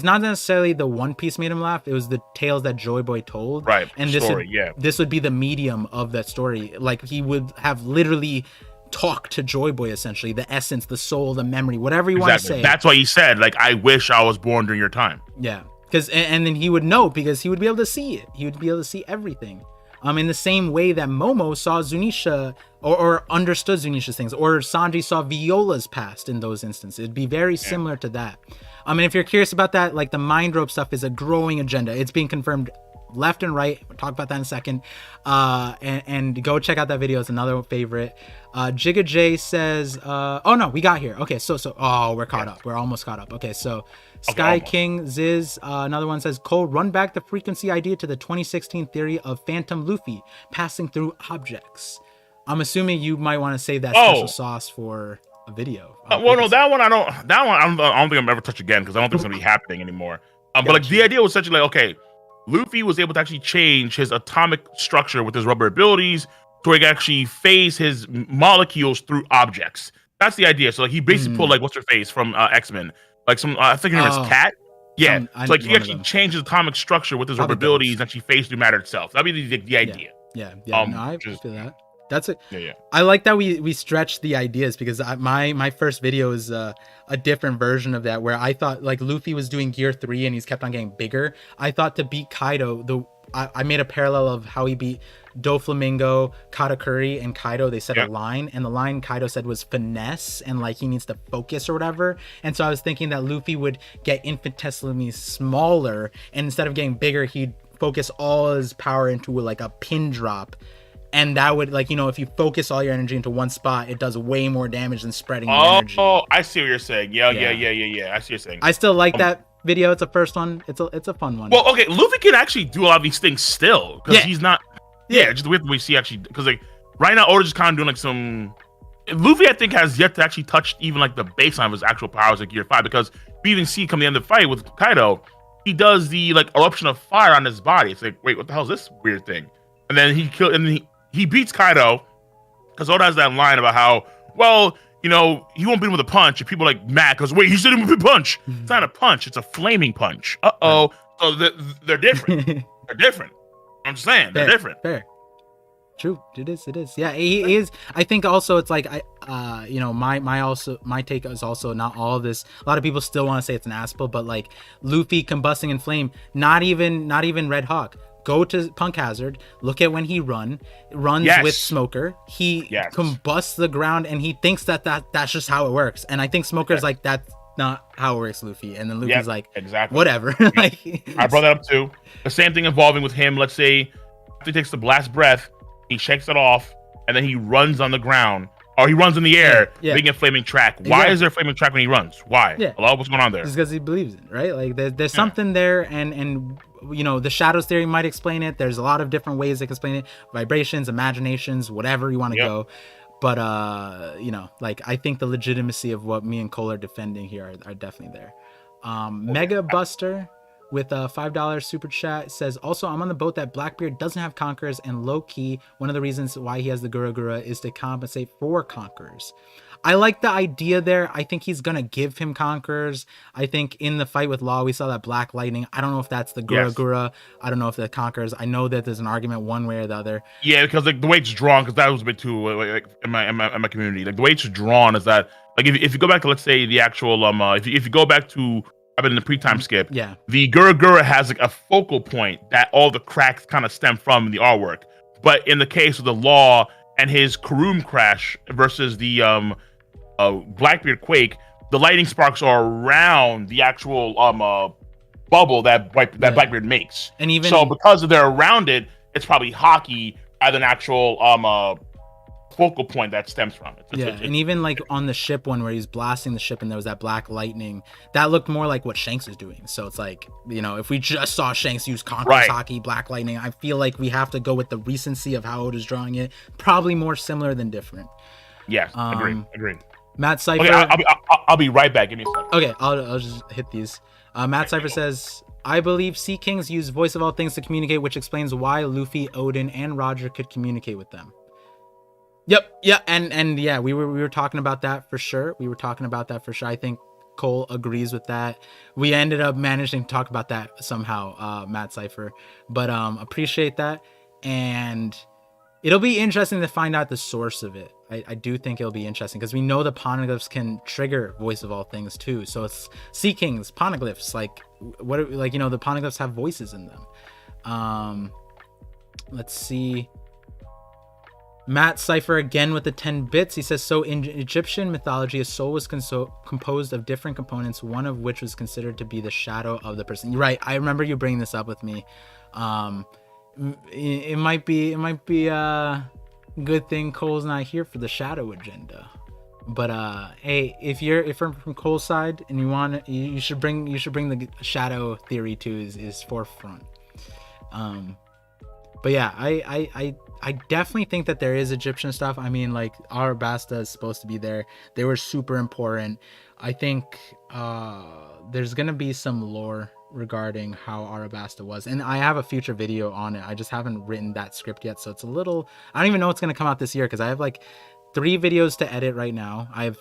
not necessarily the One Piece made him laugh, it was the tales that Joy Boy told, right? And this would be the medium of that story. Like, he would have literally talked to Joy Boy, essentially, the essence, the soul, the memory, whatever you want to say. That's why he said, like, I wish I was born during your time. Yeah, because and then he would know, because he would be able to see it. He would be able to see everything. In the same way that Momo saw Zunisha or understood Zunisha's things, or Sanji saw Viola's past in those instances. It'd be very similar to that. And if you're curious about that, like, the Mind Rope stuff is a growing agenda. It's being confirmed left and right. We'll talk about that in a second. And go check out that video. It's another favorite. Jigga J says, oh no, we got here. Okay, so we're caught up. We're almost caught up. Okay, so Sky King Ziz, another one says, Cole, run back the frequency idea to the 2016 theory of Phantom Luffy passing through objects. I'm assuming you might want to save that special sauce for a video. Well, no, that one I don't think I'm ever touch again, because I don't think it's gonna be happening anymore. But like, the idea was essentially like, okay, Luffy was able to actually change his atomic structure with his rubber abilities to where he can actually phase his molecules through objects. That's the idea. So like he basically pulled like what's her face from X-Men, like some I think her name is Cat. Yeah, so like he actually changed his atomic structure with his rubber abilities and actually phased through matter itself. That'd be the idea. Yeah. No, I feel that. That's it. Yeah. I like that we stretch the ideas, because my first video is a different version of that, where I thought like Luffy was doing gear 3 and he's kept on getting bigger. I thought to beat Kaido, I made a parallel of how he beat Doflamingo, Katakuri, and Kaido. They said a line, and the line Kaido said was finesse, and like he needs to focus or whatever. And so I was thinking that Luffy would get infinitesimally smaller, and instead of getting bigger, he'd focus all his power into like a pin drop. And that would, like, you know, if you focus all your energy into one spot, it does way more damage than spreading the energy. Oh, I see what you're saying. Yeah. I see what you're saying. I still like that video. It's a first one. It's a fun one. Well, okay, Luffy can actually do a lot of these things still, because he's not. Yeah, just the way we see actually, because like right now, Oda's just kind of doing like some. Luffy, I think, has yet to actually touch even like the baseline of his actual powers like Gear 5, because we even see come the end of the fight with Kaido, he does the like eruption of fire on his body. It's like, wait, what the hell is this weird thing? And then he beats Kaido, because Oda has that line about how, well, you know, he won't beat him with a punch, and people are like mad because, wait, he said him with a punch. It's not a punch, it's a flaming punch. So they're different. They're different. I'm saying they're different. Fair. True. It is. Yeah, he is. I think also it's like you know, my take is also not all of this. A lot of people still want to say it's an Aspel, but like Luffy combusting in flame, not even Red Hawk. Go to Punk Hazard, look at when he runs with Smoker. He combusts the ground, and he thinks that's just how it works. And I think Smoker's like, that's not how it works, Luffy. And then Luffy's like, exactly, whatever. Like, I brought that up too. The same thing involving with him. Let's say after he takes the last breath, he shakes it off, and then he runs on the ground, or he runs in the air, making a flaming track. Why is there a flaming track when he runs? Why? Hello, what's going on there? It's because he believes it, right? Like there's something there, and you know, the shadows theory might explain it. There's a lot of different ways they can explain it. Vibrations, imaginations, whatever you want to go. But you know, like I think the legitimacy of what me and Cole are defending here are definitely there. Mega Buster with a $5 super chat says, also, I'm on the boat that Blackbeard doesn't have Conquerors, and low-key, one of the reasons why he has the Gura is to compensate for Conquerors. I like the idea there. I think he's going to give him Conquerors. I think in the fight with Law, we saw that Black Lightning. I don't know if that's the Gura. I don't know if that Conquerors. I know that there's an argument one way or the other. Yeah, because like the way it's drawn, because that was a bit too like in my community. Like the way it's drawn is that, like if you go back to, let's say, the actual if you go back to, I've been in the pre-time skip. Yeah. The Gura has like a focal point that all the cracks kind of stem from in the artwork. But in the case of the Law and his Karoom crash versus the Blackbeard Quake, the lightning sparks are around the actual bubble that Blackbeard makes. And even so because they're around it, it's probably Haki as an actual focal point that stems from it. And even like on the ship one where he's blasting the ship and there was that black lightning, that looked more like what Shanks is doing. So it's like, you know, if we just saw Shanks use Conqueror's Haki, black lightning, I feel like we have to go with the recency of how Oda's drawing it. Probably more similar than different. Yes, agreed. Matt Cypher. Okay, I'll be right back. Give me a second. Okay, I'll just hit these. Matt Cypher says, I believe Sea Kings use Voice of All Things to communicate, which explains why Luffy, Odin, and Roger could communicate with them. Yep, yeah, and yeah, we were talking about that for sure. I think Cole agrees with that. We ended up managing to talk about that somehow, Matt Cypher. But appreciate that. And it'll be interesting to find out the source of it. I do think it'll be interesting because we know the poneglyphs can trigger Voice of All Things too. So it's Sea Kings, poneglyphs, like what, like, you know, the poneglyphs have voices in them. Let's see. Matt Cypher again with the 10 bits. He says, so in Egyptian mythology, a soul was composed of different components, one of which was considered to be the shadow of the person. You're right. I remember you bringing this up with me. It might be a good thing Cole's not here for the shadow agenda. But hey, if you're from Cole's side and you should bring the shadow theory to his forefront. But yeah, I definitely think that there is Egyptian stuff. I mean, like, Arabasta is supposed to be there. They were super important. I think there's gonna be some lore regarding how Arabasta was, and I have a future video on it. I just haven't written that script yet, so it's a little, I don't even know what's going to come out this year, because I have like 3 videos to edit right now. I have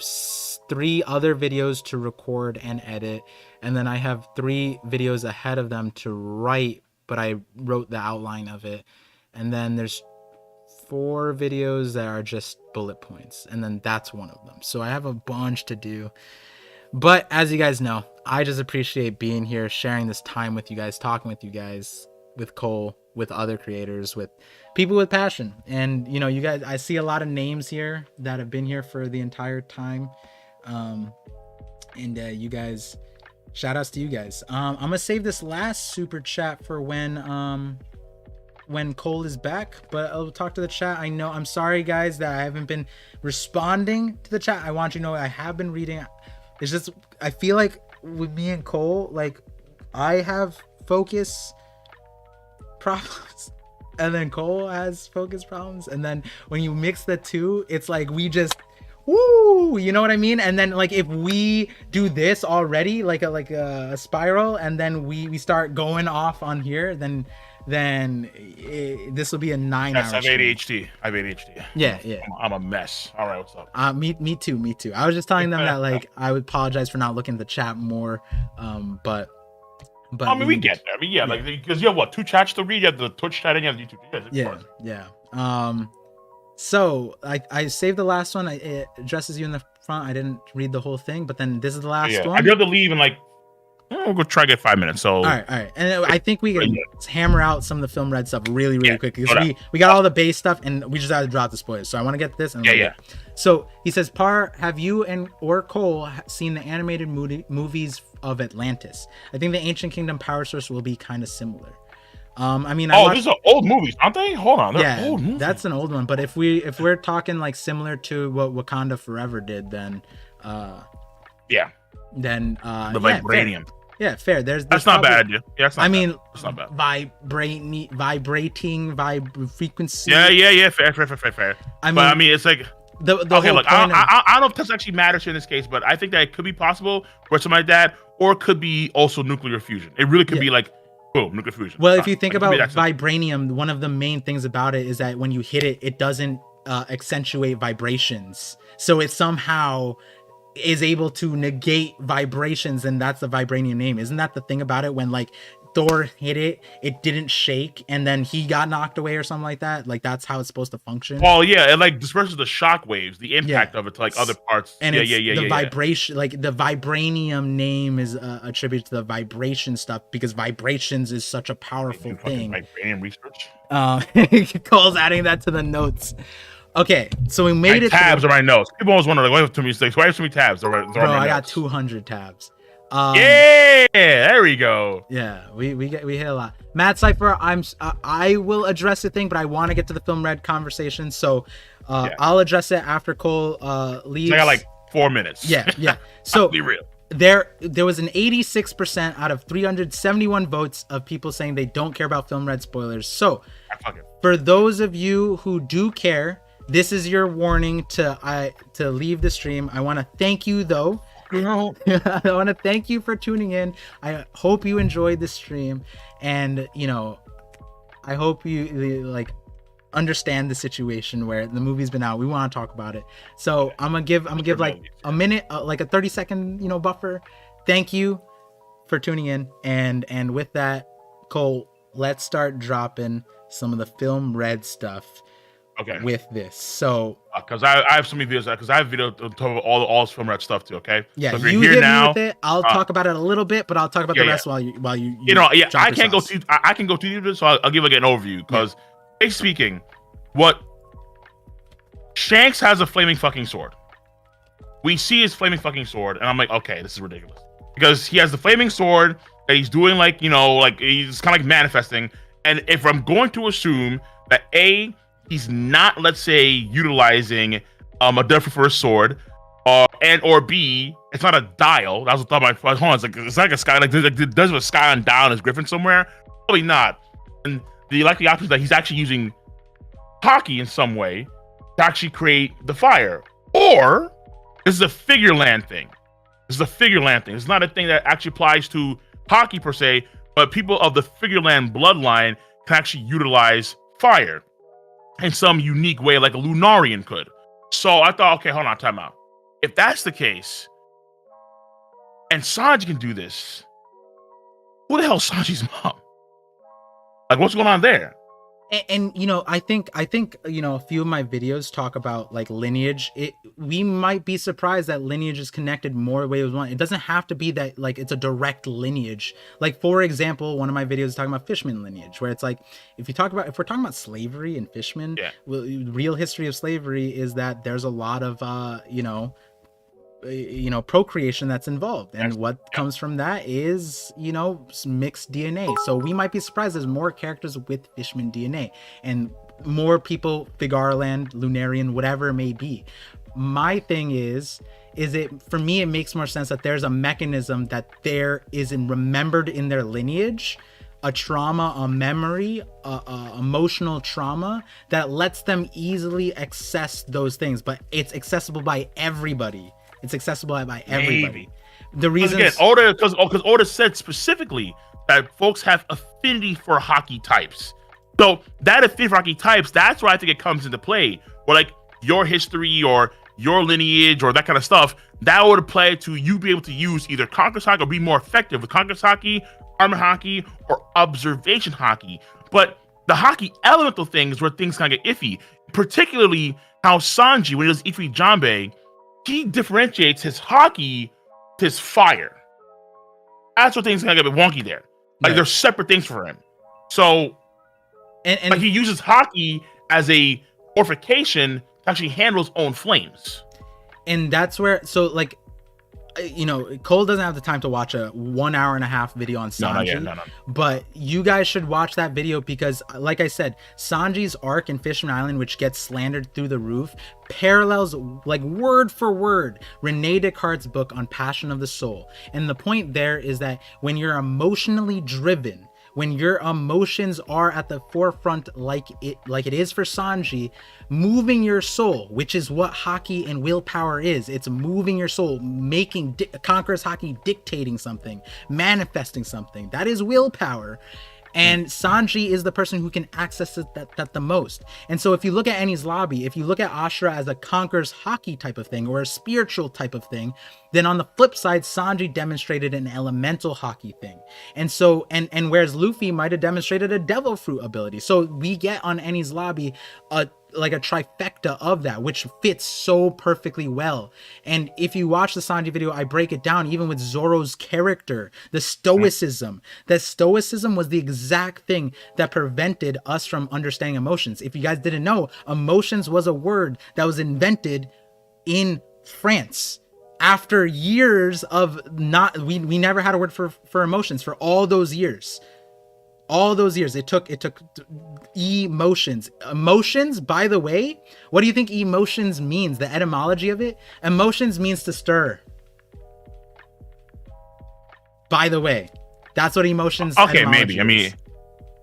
3 other videos to record and edit, and then I have 3 videos ahead of them to write, but I wrote the outline of it, and then there's 4 videos that are just bullet points, and then that's one of them. So I have a bunch to do. But as you guys know, I just appreciate being here, sharing this time with you guys, talking with you guys, with Cole, with other creators, with people with passion. And, you know, you guys, I see a lot of names here that have been here for the entire time. You guys, shout outs to you guys. I'm going to save this last super chat for when Cole is back, but I'll talk to the chat. I know, I'm sorry guys that I haven't been responding to the chat. I want you to know I have been reading. It's just, I feel like with me and Cole, like I have focus problems and then Cole has focus problems, and then when you mix the two, it's like we just woo, you know what I mean? And then like if we do this already, like a spiral, and then we start going off on here, then this will be a 9 hour. Yes, I have ADHD. Yeah. I'm a mess. All right, what's up? Me too. I was just telling them that like I would apologize for not looking at the chat more, but I mean, we get there. I mean, yeah, like because you have what, 2 chats to read? You have the Twitch chat and you have the YouTube. Yeah. So I saved the last one. It addresses you in the front. I didn't read the whole thing, but then this is the last one. I do have to leave in like, we'll go try to get 5 minutes. So all right, and I think we can hammer out some of the film red stuff really quick, because we got all the base stuff and we just had to drop the spoilers. So I want to get this. And So he says, Par, have you or Cole seen the animated movies of Atlantis? I think the Ancient Kingdom power source will be kind of similar. I mean, these are old movies, aren't they? Hold on, they're old movies. That's an old one. But if we're talking like similar to what Wakanda Forever did, then the vibranium. Yeah, fair. There's that's not bad. Yeah, that's not. I mean, that's not bad. Vibrating frequency. Yeah. Fair. I mean, it's like the okay. whole Look, I don't know if this actually matters in this case, but I think that it could be possible for something like that, or it could be also nuclear fusion. It really could be like, boom, nuclear fusion. Well, if you think about vibranium, one of the main things about it is that when you hit it, it doesn't accentuate vibrations. So it somehow is able to negate vibrations, and that's the vibranium name. Isn't that the thing about it? When like Thor hit it, it didn't shake, and then he got knocked away or something like that. Like that's how it's supposed to function. Well, yeah, it like disperses the shock waves, the impact of it to like other parts. And the vibration, like the vibranium name is attributed to the vibration stuff, because vibrations is such a powerful thing. Vibranium research. Cole's adding that to the notes. Okay, so we made it. Tabs are my notes. People always wonder, like, why have too many mistakes? Why have so many tabs? Bro, I got 200 tabs. Yeah, there we go. Yeah, we hit a lot. Matt Cypher, I will address the thing, but I want to get to the film red conversation, so I'll address it after Cole leaves. So I got like 4 minutes. Yeah. So be real. There was an 86% out of 371 votes of people saying they don't care about film red spoilers. So for those of you who do care, this is your warning to leave the stream. I want to thank you though. I want to thank you for tuning in. I hope you enjoyed the stream, and I hope you like understand the situation where the movie's been out. We want to talk about it. So I'm gonna give like a minute, like a 30-second buffer. Thank you for tuning in, and with that, Cole, let's start dropping some of the film red stuff. Okay. With this, so because I have so many videos, because I have videos on top of all this film red stuff too. Okay. Yeah, so you hit me with it. I'll talk about it a little bit, but I'll talk about the rest while you. I can't go too. I can go too deep, so I'll give like an overview. Because, speaking, what Shanks has a flaming fucking sword. We see his flaming fucking sword, and I'm like, okay, this is ridiculous, because he has the flaming sword that he's doing like he's kind of like manifesting. And if I'm going to assume that he's not, let's say, utilizing a different for a sword, or B, it's not a dial. That was the thought of my phone. It's like a sky, like does a sky on dial in his griffin somewhere? Probably not. And the likely option is that he's actually using Haki in some way to actually create the fire. Or this is a figure land thing. It's not a thing that actually applies to Haki per se, but people of the Figureland bloodline can actually utilize fire in some unique way, like a Lunarian could. So I thought, okay, hold on, time out. If that's the case, and Sanji can do this, who the hell is Sanji's mom? Like, what's going on there? And you know, I think you know, a few of my videos talk about like lineage. We might be surprised that lineage is connected more ways than one. It doesn't have to be that like it's a direct lineage. Like, for example, one of my videos is talking about Fishman lineage, where it's like if we're talking about slavery and Fishman, well, real history of slavery is that there's a lot of procreation that's involved, and what comes from that is, you know, mixed DNA. So we might be surprised there's more characters with Fishman DNA and more people, Figureland, Lunarian, whatever it may be. My thing is it, for me, it makes more sense that there's a mechanism that there is remembered in their lineage, a trauma, a memory, emotional trauma that lets them easily access those things, but it's accessible by everybody. It's accessible by everybody. Maybe. The reason, because Oda said specifically that folks have affinity for Haki types. So that affinity for Haki types, that's where I think it comes into play. Where like your history or your lineage or that kind of stuff, that would apply to you be able to use either Conqueror's Haki or be more effective with Conqueror's Haki, Armor Haki, or Observation Haki. But the Haki elemental things where things kind of get iffy, particularly how Sanji, when he does Ifri Jambe, he differentiates his Haki to his fire. That's what things kind of get a bit wonky there. Like they're separate things for him. So, and like he uses Haki as a purification to actually handle his own flames. And that's where, so like, you know, Cole doesn't have the time to watch a 1.5 hour video on Sanji, no. But you guys should watch that video because, like I said, Sanji's arc in Fishman Island, which gets slandered through the roof, parallels like word for word Rene Descartes' book on Passion of the Soul. And the point there is that when you're emotionally driven, when your emotions are at the forefront, like it is for Sanji, moving your soul, which is what Haki and willpower is. It's moving your soul, making Conqueror's Haki, dictating something, manifesting something. That is willpower. And Sanji is the person who can access that the most. And so if you look at Enies Lobby, if you look at Ashura as a Conqueror's Haki type of thing or a spiritual type of thing, then on the flip side, Sanji demonstrated an elemental Haki thing. And so, and whereas Luffy might have demonstrated a devil fruit ability. So we get on Enies Lobby like a trifecta of that, which fits so perfectly well. And if you watch the Sanji video, I break it down even with Zoro's character, the stoicism. That stoicism was the exact thing that prevented us from understanding emotions. If you guys didn't know, emotions was a word that was invented in France after years of we never had a word for emotions for all those years. It took emotions. Emotions, by the way, what do you think emotions means? The etymology of it? Emotions means to stir. By the way, that's what emotions. Okay, maybe. I mean,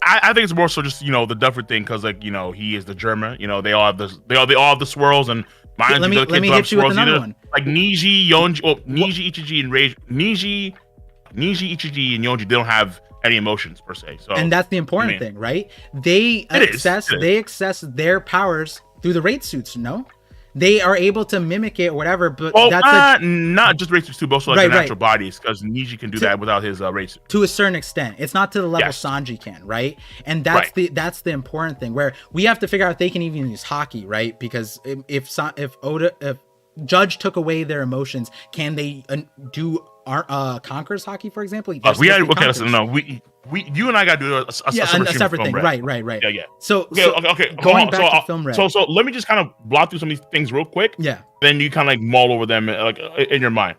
I think it's more so just, you know, the Duffer thing, because like, you know, he is the German. You know, they all have this. They all have the swirls, and mind let me hit you with another one. Like Niji, Yonji, Niji, Ichiji, and Rage. Niji, Ichiji, and Yonji, they don't have any emotions per se. So, and that's the important thing, right? They access their powers through the raid suits. No, they are able to mimic it or whatever. But that's not just raid suits too, but also like the natural bodies, because Niji can do that without his raid suit to a certain extent. It's not to the level Sanji can, right? And that's the important thing, where we have to figure out if they can even use Haki, right? Because if Judge took away their emotions, can they do Conqueror's Haki, for example? You and I gotta do a separate thing. Right. Yeah. So going back to film red. So let me just kind of blot through some of these things real quick. Yeah. Then you kind of like mull over them like in your mind.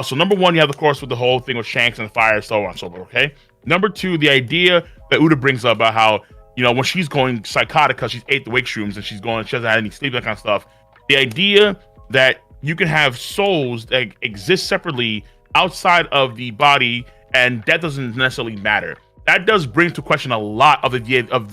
So number one, you have of course with the whole thing with Shanks and fire, so on and so forth. Okay. Number two, the idea that Uda brings up about how, you know, when she's going psychotic because she's ate the wake shrooms and she hasn't had any sleep, that kind of stuff. The idea that you can have souls that exist separately outside of the body, and that doesn't necessarily matter. That does bring to question a lot of the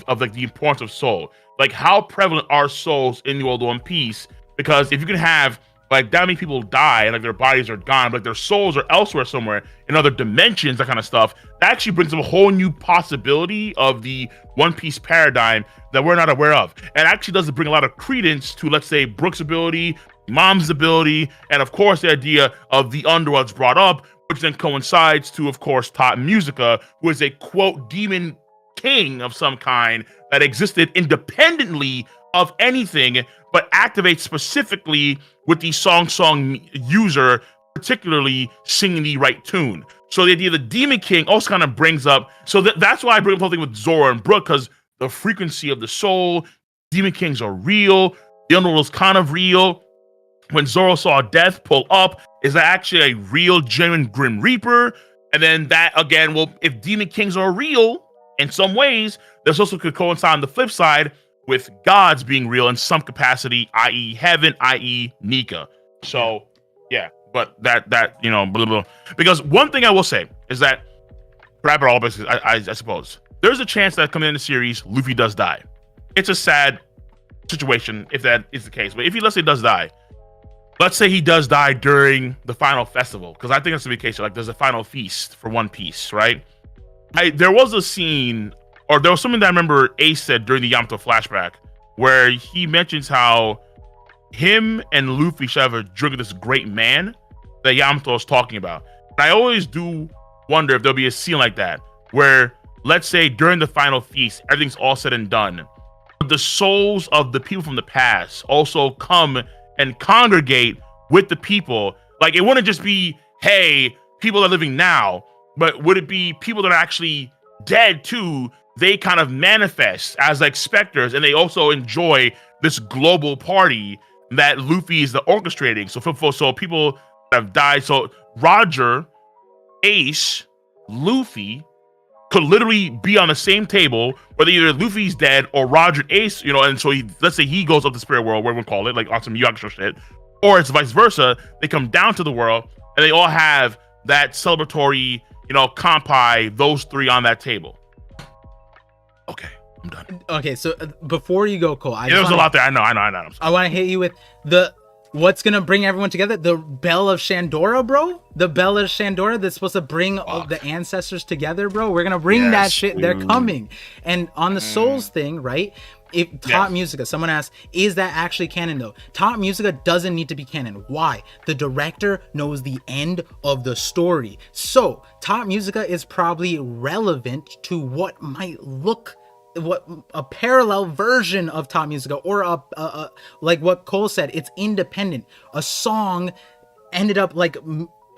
like the importance of soul. Like, how prevalent are souls in the world of One Piece? Because if you can have Like that many people die and like their bodies are gone, but like their souls are elsewhere somewhere in other dimensions, that kind of stuff. That actually brings up a whole new possibility of the One Piece paradigm that we're not aware of. And actually does bring a lot of credence to, let's say, Brook's ability, Mom's ability, and of course the idea of the underworld's brought up, which then coincides to, of course, Top Musica, who is a quote demon king of some kind that existed independently of anything, but activates specifically with the song user, particularly singing the right tune. So the idea of the Demon King also kind of brings up, so that's why I bring up something with Zoro and Brook, because the frequency of the soul, Demon Kings are real, the underworld is kind of real. When Zoro saw death pull up, is that actually a real, genuine Grim Reaper? And then that, again, well, if Demon Kings are real in some ways, this also could coincide on the flip side with gods being real in some capacity, i.e. heaven, i.e. Nika. So, yeah, but that you know, blah, blah, blah. Because one thing I will say is that, wrap it all, basically, I suppose, there's a chance that coming in the series, Luffy does die. It's a sad situation if that is the case. But if he, let's say, does die, let's say he does die during the final festival, because I think that's the case. Like, there's a final feast for One Piece, right? There was a scene, or there was something that I remember Ace said during the Yamato flashback, where he mentions how him and Luffy should have a drink with this great man that Yamato is talking about. And I always do wonder if there'll be a scene like that, where, let's say, during the final feast, everything's all said and done, the souls of the people from the past also come and congregate with the people. Like, it wouldn't just be, hey, people are living now, but would it be people that are actually dead too? They kind of manifest as like specters, and they also enjoy this global party that Luffy is the orchestrating. So people that have died. So Roger, Ace, Luffy could literally be on the same table, whether either Luffy's dead or Roger and Ace, you know, and so let's say he goes up the spirit world, whatever we call it, like on some Yakusho shit, or it's vice versa. They come down to the world and they all have that celebratory, you know, kampai, those three on that table. Okay, I'm done. Okay, so before you go, Cole, there was a lot there. I know. I want to hit you with what's gonna bring everyone together. The Bell of Shandora, bro. The Bell of Shandora that's supposed to bring all the ancestors together, bro. We're gonna bring that shit. They're coming. And on the Souls thing, right? If Top Musica, someone asked, is that actually canon though? Top Musica doesn't need to be canon. Why? The director knows the end of the story. So Top Musica is probably relevant to what might look what a parallel version of Top Musica, or a like what Cole said, it's independent. A song ended up like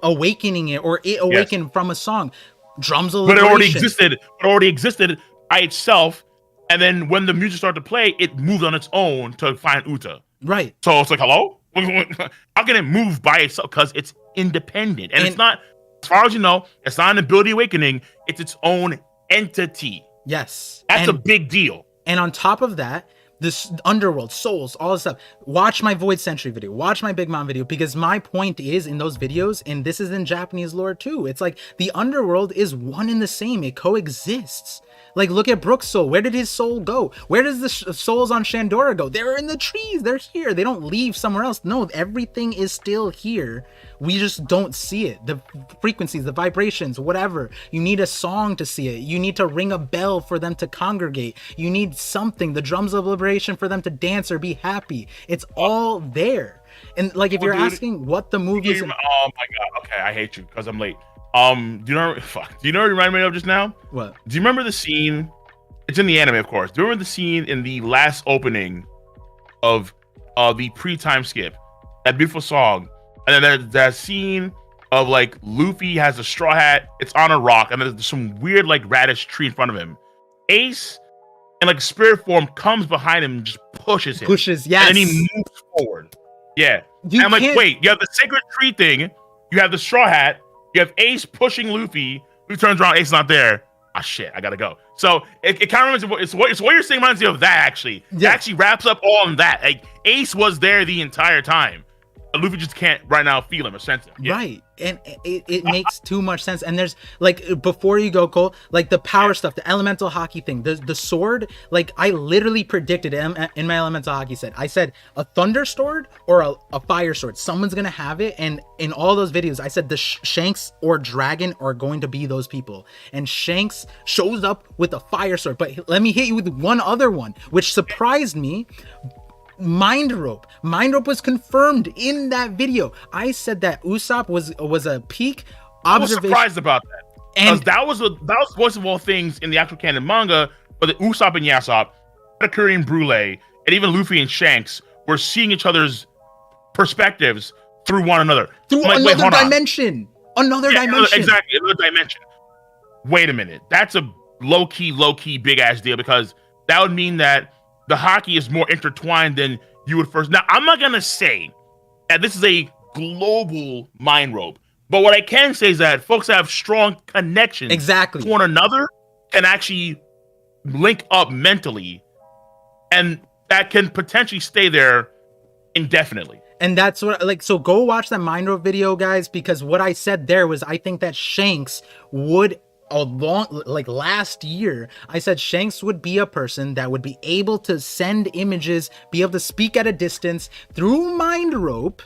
awakening it, or it awakened from a song. Drums of Liberation. But it already existed by itself. And then when the music started to play, it moved on its own to find Uta. Right. So it's like, hello? How can it move by itself? Because it's independent. And it's not, as far as you know, it's not an ability awakening. It's its own entity. Yes. That's a big deal. And on top of that, this underworld, souls, all this stuff. Watch my Void Century video. Watch my Big Mom video, because my point is in those videos, and this is in Japanese lore too, it's like the underworld is one and the same. It coexists. Like, look at Brook's soul. Where did his soul go? Where does the souls on Shandora go? They're in the trees. They're here. They don't leave somewhere else. No, everything is still here. We just don't see it. The frequencies, the vibrations, whatever. You need a song to see it. You need to ring a bell for them to congregate. You need something, the drums of liberation, for them to dance or be happy. It's all there. And like, if you're asking what the movie is... Oh my God. Okay, I hate you because I'm late. Do you know what you reminded me of just now? What? Do you remember the scene? It's in the anime, of course. Do you remember the scene in the last opening of the pre-time skip? That beautiful song. And then there's that scene of like Luffy has a straw hat, it's on a rock, and there's some weird like radish tree in front of him. Ace and like spirit form comes behind him and just pushes him. Yes. And then he moves forward. Yeah. And I'm like, wait, you have the sacred tree thing, you have the straw hat, you have Ace pushing Luffy, who turns around, Ace not there. Ah, shit, I gotta go. So it kind of reminds me, it's what you're saying reminds me of that, actually. Yeah. It actually wraps up all in that. Like, Ace was there the entire time. Luffy just can't right now feel him or sense him. Yeah. Right, and it makes too much sense. And there's like, before you go, Cole, like the power stuff, the elemental Haki thing, the sword, like I literally predicted in my elemental Haki set, I said a thunder sword or a fire sword, someone's gonna have it. And in all those videos I said the Shanks or dragon are going to be those people, and Shanks shows up with a fire sword. But let me hit you with one other one which surprised me. Mind rope was confirmed in that video. I said that Usopp was a peak observation. I was surprised about that, and that was most of all things in the actual canon manga, but the Usopp and Yasopp, Katakuri and Brule, and even Luffy and Shanks were seeing each other's perspectives through one another, through another dimension. Another dimension. Exactly, another dimension. Wait a minute, that's a low key big ass deal, because that would mean that the Haki is more intertwined than you would first. Now, I'm not gonna say that this is a global mind rope, but what I can say is that folks that have strong connections exactly to one another can actually link up mentally, and that can potentially stay there indefinitely. And that's what, like, so go watch that mind rope video, guys, because what I said there was, I think that Shanks would, last year, I said Shanks would be a person that would be able to send images, be able to speak at a distance through mind rope.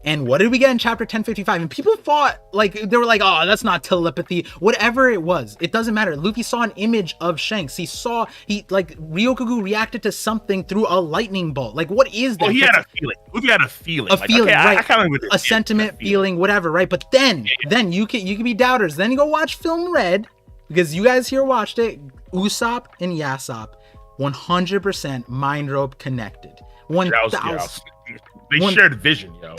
And what did we get in chapter 1055? And people thought, like, they were like, oh, that's not telepathy. Whatever it was, it doesn't matter. Luffy saw an image of Shanks. Ryokugu reacted to something through a lightning bolt. Like, what is that? Well, he had a feeling. Luffy had a feeling. A feeling, right? I kind of a sentiment, feeling, whatever, right? But then you can be doubters. Then you go watch Film Red, because you guys here watched it. Usopp and Yasopp, 100% mind rope connected. 1,000. They shared vision, yo.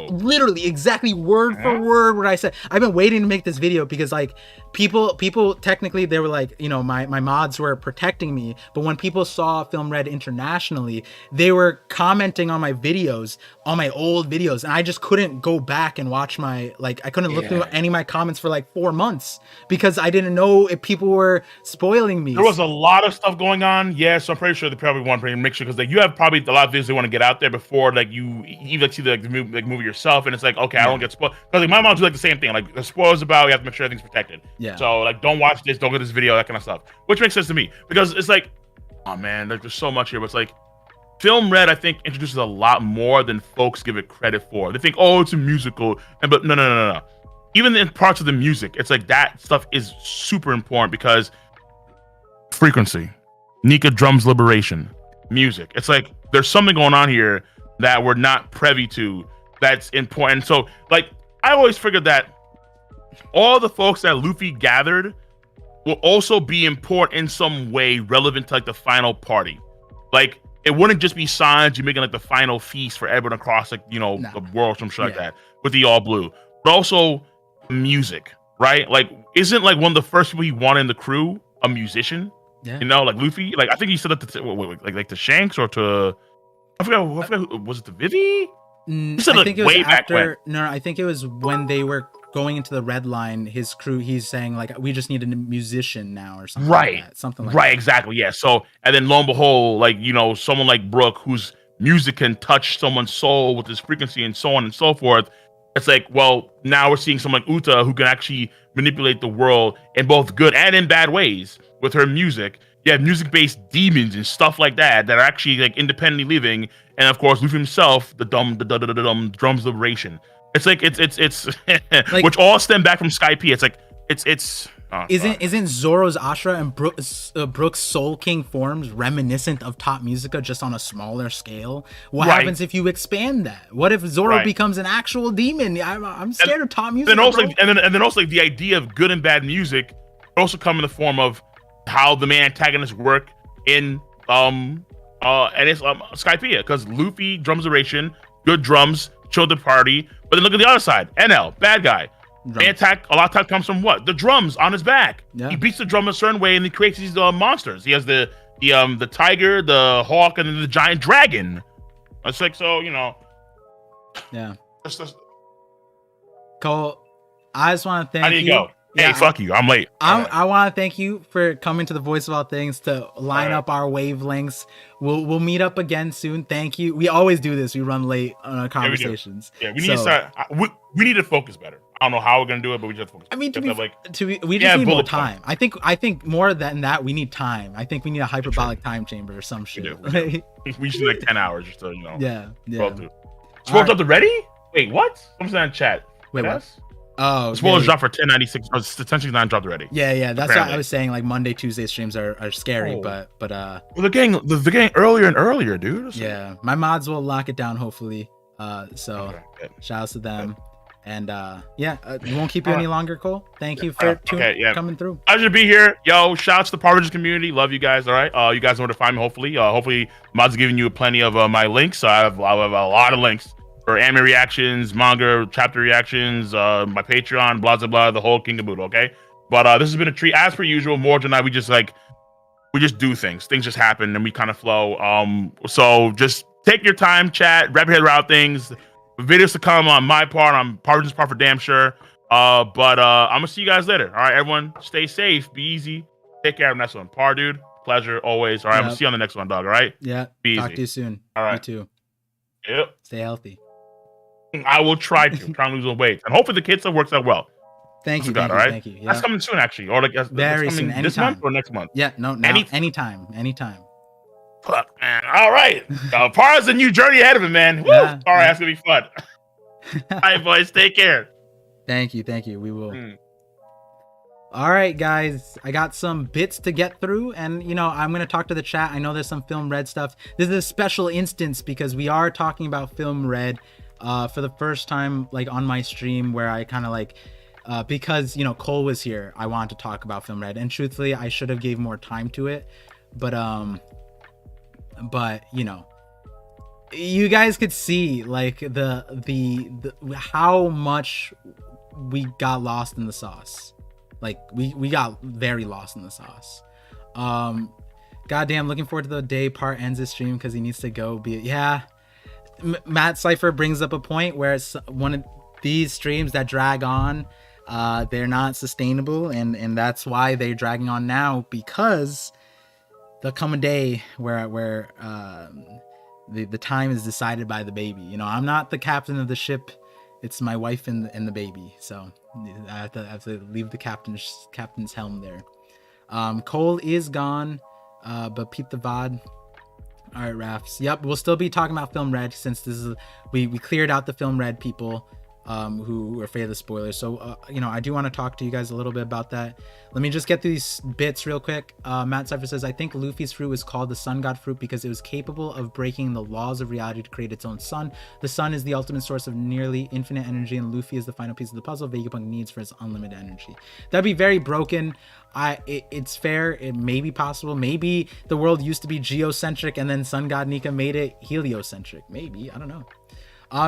Literally, exactly word for word what I said. I've been waiting to make this video because, like, people technically, they were like, you know, my mods were protecting me, but when people saw Film Red internationally, they were commenting on my videos, on my old videos, and I just couldn't go back and watch I couldn't look through any of my comments for like 4 months because I didn't know if people were spoiling me. There was a lot of stuff going on, so I'm pretty sure they probably want to make sure, because like you have probably a lot of videos they want to get out there before like you like see the movie yourself, and it's like, okay, I don't get spoiled, because like my mom do like the same thing, like the spoilers about, you have to make sure everything's protected. So like, don't watch this, don't get this video, that kind of stuff, which makes sense to me, because it's like, oh man, like there's so much here, but it's like Film Red, I think, introduces a lot more than folks give it credit for. They think, oh, it's a musical, but no. Even in parts of the music, it's like that stuff is super important, because frequency, Nika drums liberation, music. It's like there's something going on here that we're not privy to that's important. So like, I always figured that all the folks that Luffy gathered will also be important in some way, relevant to like the final party. Like, it wouldn't just be Sanji making like the final feast for everyone across like, you know, the world, some shit like that with the all blue, but also music, right? Like, isn't like one of the first people he wanted in the crew a musician? You know, like Luffy, like I think he said that to Shanks or to I forgot was it to Vivi? I think it was after. No, I think it was when they were going into the Red Line. His crew, he's saying like, we just need a musician now or something. Right. Like that. Something like that. Exactly. Yeah. So, and then lo and behold, like, you know, someone like Brook, whose music can touch someone's soul with his frequency and so on and so forth. It's like, well, now we're seeing someone like Uta who can actually manipulate the world in both good and in bad ways with her music. You have music-based demons and stuff like that that are actually like independently living, and of course Luffy himself, the drums liberation. It's like it's like, which all stem back from Sky P. It's like it's isn't Zoro's Ashra and Brook's Soul King forms reminiscent of Top Musica, just on a smaller scale? What happens if you expand that? What if Zoro becomes an actual demon? I'm scared of Top Musica. And then also like the idea of good and bad music also come in the form of how the main antagonists work in and it's Skypiea, because Luffy drums liberation, good drums, chill the party, but then look at the other side, NL, bad guy. Main attack a lot of times comes from what? The drums on his back. He beats the drum a certain way and he creates these monsters. He has the tiger, the hawk, and then the giant dragon. It's like, so, you know. Cole, I just want to thank you. Hey, fuck you. I'm late. I want to thank you for coming to the Voice of All Things to line up our wavelengths. We'll meet up again soon. Thank you. We always do this. We run late on our conversations. We need to start. We need to focus better. I don't know how we're gonna do it, but we just focus. I mean, we just need more time. I think more than that, we need time. I think we need a hyperbolic time chamber or some shit. We should like 10 hours just to, Yeah. Spoilers up the ready? Wait, what? I'm saying in chat. Wait, what? Oh, spoilers drop for 1096. Essentially not dropped already. Yeah. That's what I was saying. Like Monday, Tuesday streams are scary, but well, they're getting earlier and earlier, dude. Yeah, my mods will lock it down hopefully. Shout outs to them. And we won't keep you any longer, Cole. Thank you for coming through. Pleasure to be here. Yo, shout out to the ParVision community. Love you guys. All right. You guys know where to find me, hopefully. Hopefully, mods are giving you plenty of my links. I have a lot of links for anime reactions, manga chapter reactions, my Patreon, blah, blah, blah, the whole king of Buddha, okay? But this has been a treat. As per usual, Morgan and I, we just do things. Things just happen, and we kind of flow. So just take your time, chat, wrap your head around things. Videos to come on my part, on ParVision's part for damn sure. But I'm gonna see you guys later. All right, everyone, stay safe, be easy, take care of the next one. Par, dude, pleasure always. All right, I'm gonna see you on the next one, dog. All right, be talk easy. To you soon. All right, you too. Yep, stay healthy. I will try to lose some weight, and hopefully the kid stuff works out well. Thank you. All right, thank you. That's coming soon, actually, or like very soon. Anytime. This month or next month? Yeah, no, anytime. Fuck, man. All right, Par has a new journey ahead of him, man. Woo! All right, that's gonna be fun. All right, boys, take care. Thank you. We will. All right, guys, I got some bits to get through, and I'm gonna talk to the chat. I know there's some Film Red stuff. This is a special instance because we are talking about Film Red for the first time, like on my stream, where I kind of like because Cole was here. I wanted to talk about Film Red, and truthfully, I should have gave more time to it, but you guys could see like the how much we got lost in the sauce. Like we got very lost in the sauce. Goddamn, looking forward to the day Part ends his stream because he needs to go. Matt Cypher brings up a point where it's one of these streams that drag on. They're not sustainable, and that's why they're dragging on now, because there'll come a day where the time is decided by the baby. I'm not the captain of the ship. It's my wife and the baby. So I have to leave the captain's helm there. Cole is gone, but peep the VOD. All right, Rafts. Yep, we'll still be talking about Film Red since this is we cleared out the Film Red people who are afraid of the spoilers. So I do want to talk to you guys a little bit about that. Let me just get through these bits real quick. Matt Cypher says, I think Luffy's fruit was called the Sun God fruit because it was capable of breaking the laws of reality to create its own sun. The sun is the ultimate source of nearly infinite energy, and Luffy is the final piece of the puzzle Vegapunk needs for its unlimited energy. That'd be very broken. It's fair. It may be possible. Maybe the world used to be geocentric and then Sun God Nika made it heliocentric. Maybe, I don't know.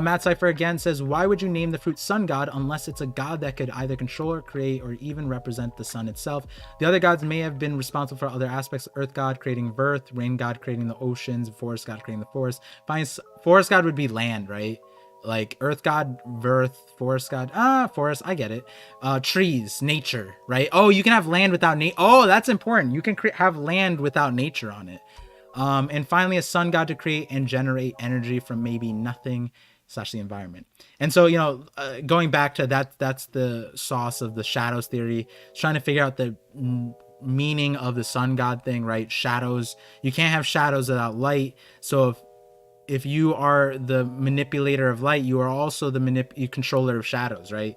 Matt Cypher again says, why would you name the fruit Sun God unless it's a god that could either control or create or even represent the sun itself? The other gods may have been responsible for other aspects. Earth God creating birth, rain God creating the oceans, forest God creating the forest. Forest God would be land, right? Like Earth God, birth, forest God. Forest, I get it. Trees, nature, right? Oh, you can have land without nature. Oh, that's important. You can have land without nature on it. And finally, a sun god to create and generate energy from maybe nothing / the environment. And so, going back to that, that's the sauce of the shadows theory. It's trying to figure out the meaning of the sun god thing, right? Shadows, you can't have shadows without light. So if you are the manipulator of light, you are also the controller of shadows, right?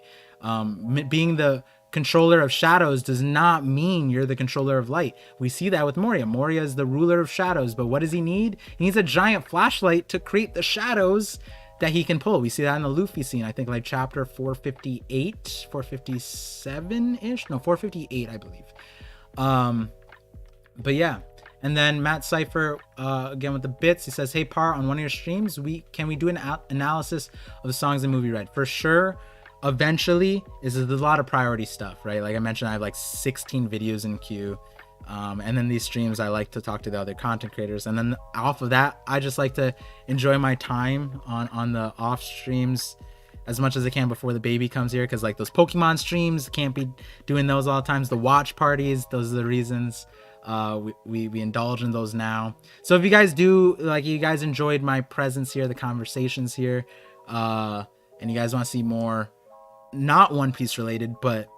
Being the controller of shadows does not mean you're the controller of light. We see that with Moria. Moria is the ruler of shadows, but what does he need? He needs a giant flashlight to create the shadows that he can pull. We see that in the Luffy scene, I think like chapter 458, 457-ish? No, 458, I believe. But yeah. And then Matt Cypher, again with the bits, he says, hey Par, on one of your streams, can we do an analysis of the songs in Movie Red? For sure. Eventually, there's a lot of priority stuff, right? Like I mentioned, I have like 16 videos in queue. And then these streams, I like to talk to the other content creators. And then off of that, I just like to enjoy my time on the off streams as much as I can before the baby comes here, because like those Pokemon streams, can't be doing those all the times. The watch parties, those are the reasons we indulge in those now. So if you guys do, like, you guys enjoyed my presence here, the conversations here, and you guys want to see more not One Piece related, but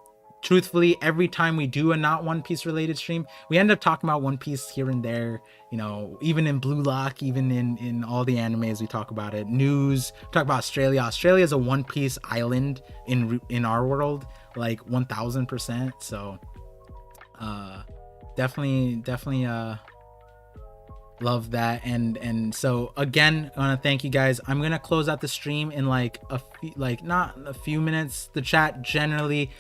truthfully, every time we do a not One Piece related stream, we end up talking about One Piece here and there, you know, even in Blue Lock, even in all the animes we talk about it. News, talk about Australia. Australia is a One Piece island in our world, like 1000%. So definitely love that. And so again, I want to thank you guys. I'm gonna close out the stream in like not a few minutes. The chat generally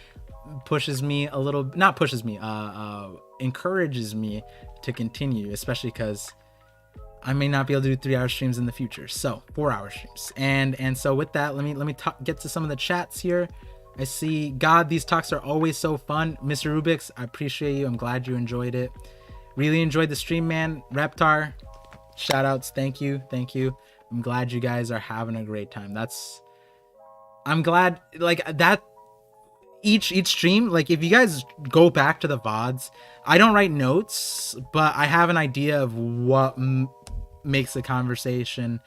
pushes me a little, not pushes me, encourages me to continue, especially because I may not be able to do 3-hour streams in the future, so 4-hour streams. And so with that, let me get to some of the chats here. I see, God, these talks are always so fun. Mr. Rubix, I appreciate you. I'm glad you enjoyed it. Really enjoyed the stream, man. Reptar, shout outs. Thank you. I'm glad you guys are having a great time. I'm glad, like, that each stream, like, if you guys go back to the VODs, I don't write notes, but I have an idea of what makes the conversation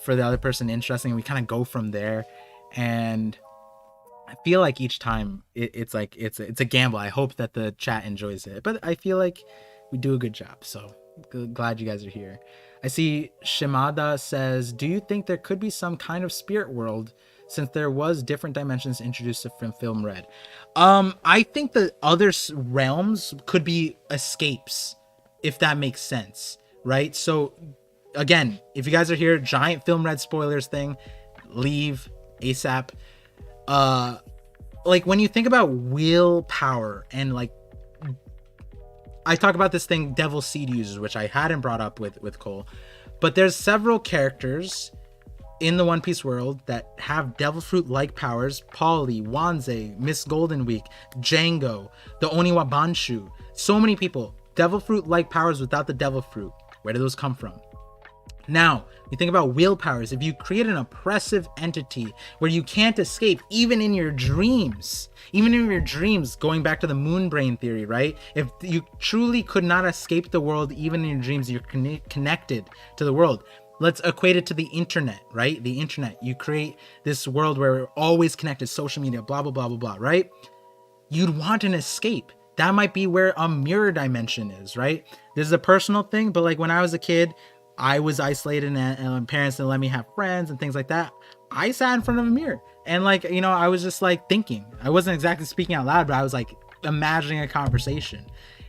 for the other person interesting, and we kind of go from there. And I feel like each time it's a gamble. I hope that the chat enjoys it, but I feel like we do a good job, so glad you guys are here. I see Shimada says, do you think there could be some kind of spirit world, since there was different dimensions introduced from Film Red? I think the other realms could be escapes, if that makes sense, right? So again, if you guys are here, giant Film Red spoilers thing, leave ASAP. Like, when you think about willpower, and like, I talk about this thing, Devil Seed users, which I hadn't brought up with Cole, but there's several characters in the One Piece world that have Devil Fruit like powers. Polly, Wanze, Miss Golden Week, Django, the Oniwa Banshu, so many people, Devil Fruit like powers without the Devil Fruit. Where do those come from? Now, you think about willpowers. If you create an oppressive entity where you can't escape, even in your dreams, going back to the moon brain theory, right? If you truly could not escape the world, even in your dreams, you're connected to the world. Let's equate it to the internet, right? The internet, you create this world where we're always connected, social media, blah, blah, blah, blah, blah, right? You'd want an escape. That might be where a mirror dimension is, right? This is a personal thing, but like, when I was a kid, I was isolated, and parents didn't let me have friends and things like that. I sat in front of a mirror, and like, you know, I was just like thinking. I wasn't exactly speaking out loud, but I was like imagining a conversation.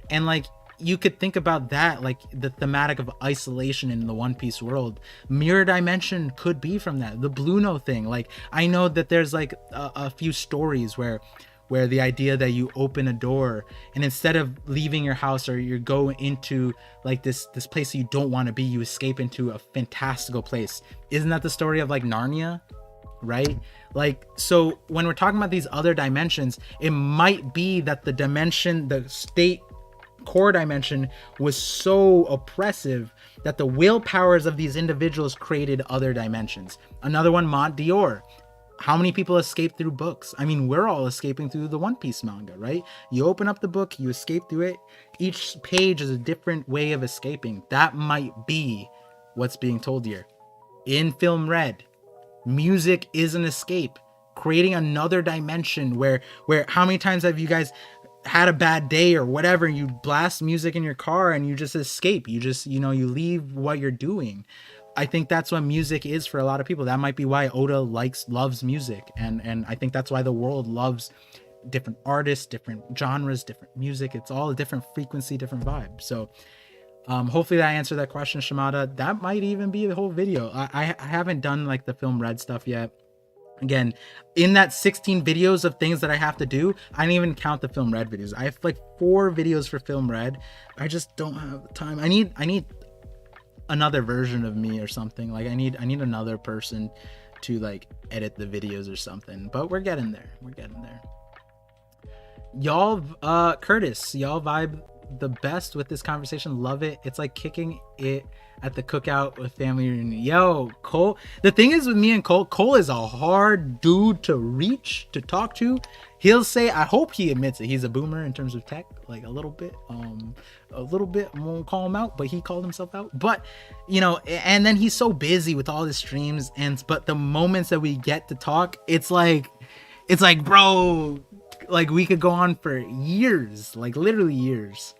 And like, you could think about that, like the thematic of isolation in the One Piece world. Mirror dimension could be from that. The Blue Note thing, like, I know that there's like a few stories where the idea that you open a door, and instead of leaving your house, or you go into like this place that you don't want to be, you escape into a fantastical place. Isn't that the story of like Narnia, right? Like, so when we're talking about these other dimensions, it might be that the dimension, the state core dimension, was so oppressive that the willpowers of these individuals created other dimensions. Another one, Mont Dior. How many people escape through books? I mean, we're all escaping through the One Piece manga, right? You open up the book, you escape through it. Each page is a different way of escaping. That might be what's being told here. In Film Red, music is an escape, creating another dimension where how many times have you guys had a bad day or whatever, you blast music in your car and you just escape. You just, you know, you leave what you're doing. I think that's what music is for a lot of people. That might be why Oda loves music, and I think that's why the world loves different artists, different genres, different music. It's all a different frequency, different vibe. So hopefully that answered that question, Shimada. That might even be the whole video. I haven't done like the Film Red stuff yet. Again, in that 16 videos of things that I have to do, I didn't even count the Film Red videos. I have like 4 videos for Film Red. I just don't have the time. I need another version of me or something. Like, I need another person to like edit the videos or something, but we're getting there. Y'all, Curtis, y'all vibe the best with this conversation. Love it. It's like kicking it at the cookout with family reunion. Yo, Cole. The thing is with me and Cole is a hard dude to reach, to talk to. He'll say, I hope he admits it, he's a boomer in terms of tech, like a little bit. I won't call him out, but he called himself out. But you know, and then he's so busy with all his streams, but the moments that we get to talk, it's like, bro, like we could go on for years, like literally years.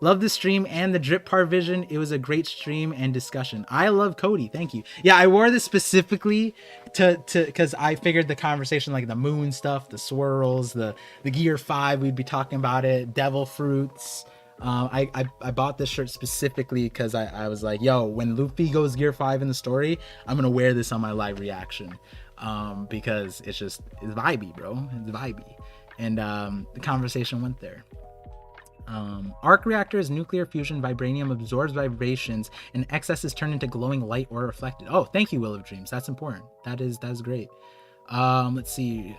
Love the stream and the drip ParVision. It was a great stream and discussion. I love Cody. Thank you. Yeah, I wore this specifically to because I figured the conversation, like the moon stuff, the swirls, the gear 5, we'd be talking about it, devil fruits. I bought this shirt specifically because I was like, yo, when Luffy goes gear 5 in the story, I'm gonna wear this on my live reaction. Because it's vibey, bro. It's vibey. And the conversation went there. Arc reactors, nuclear fusion, vibranium absorbs vibrations, and excess is turned into glowing light or reflected. Oh, thank you, Will of Dreams. That's important. That is great. Let's see.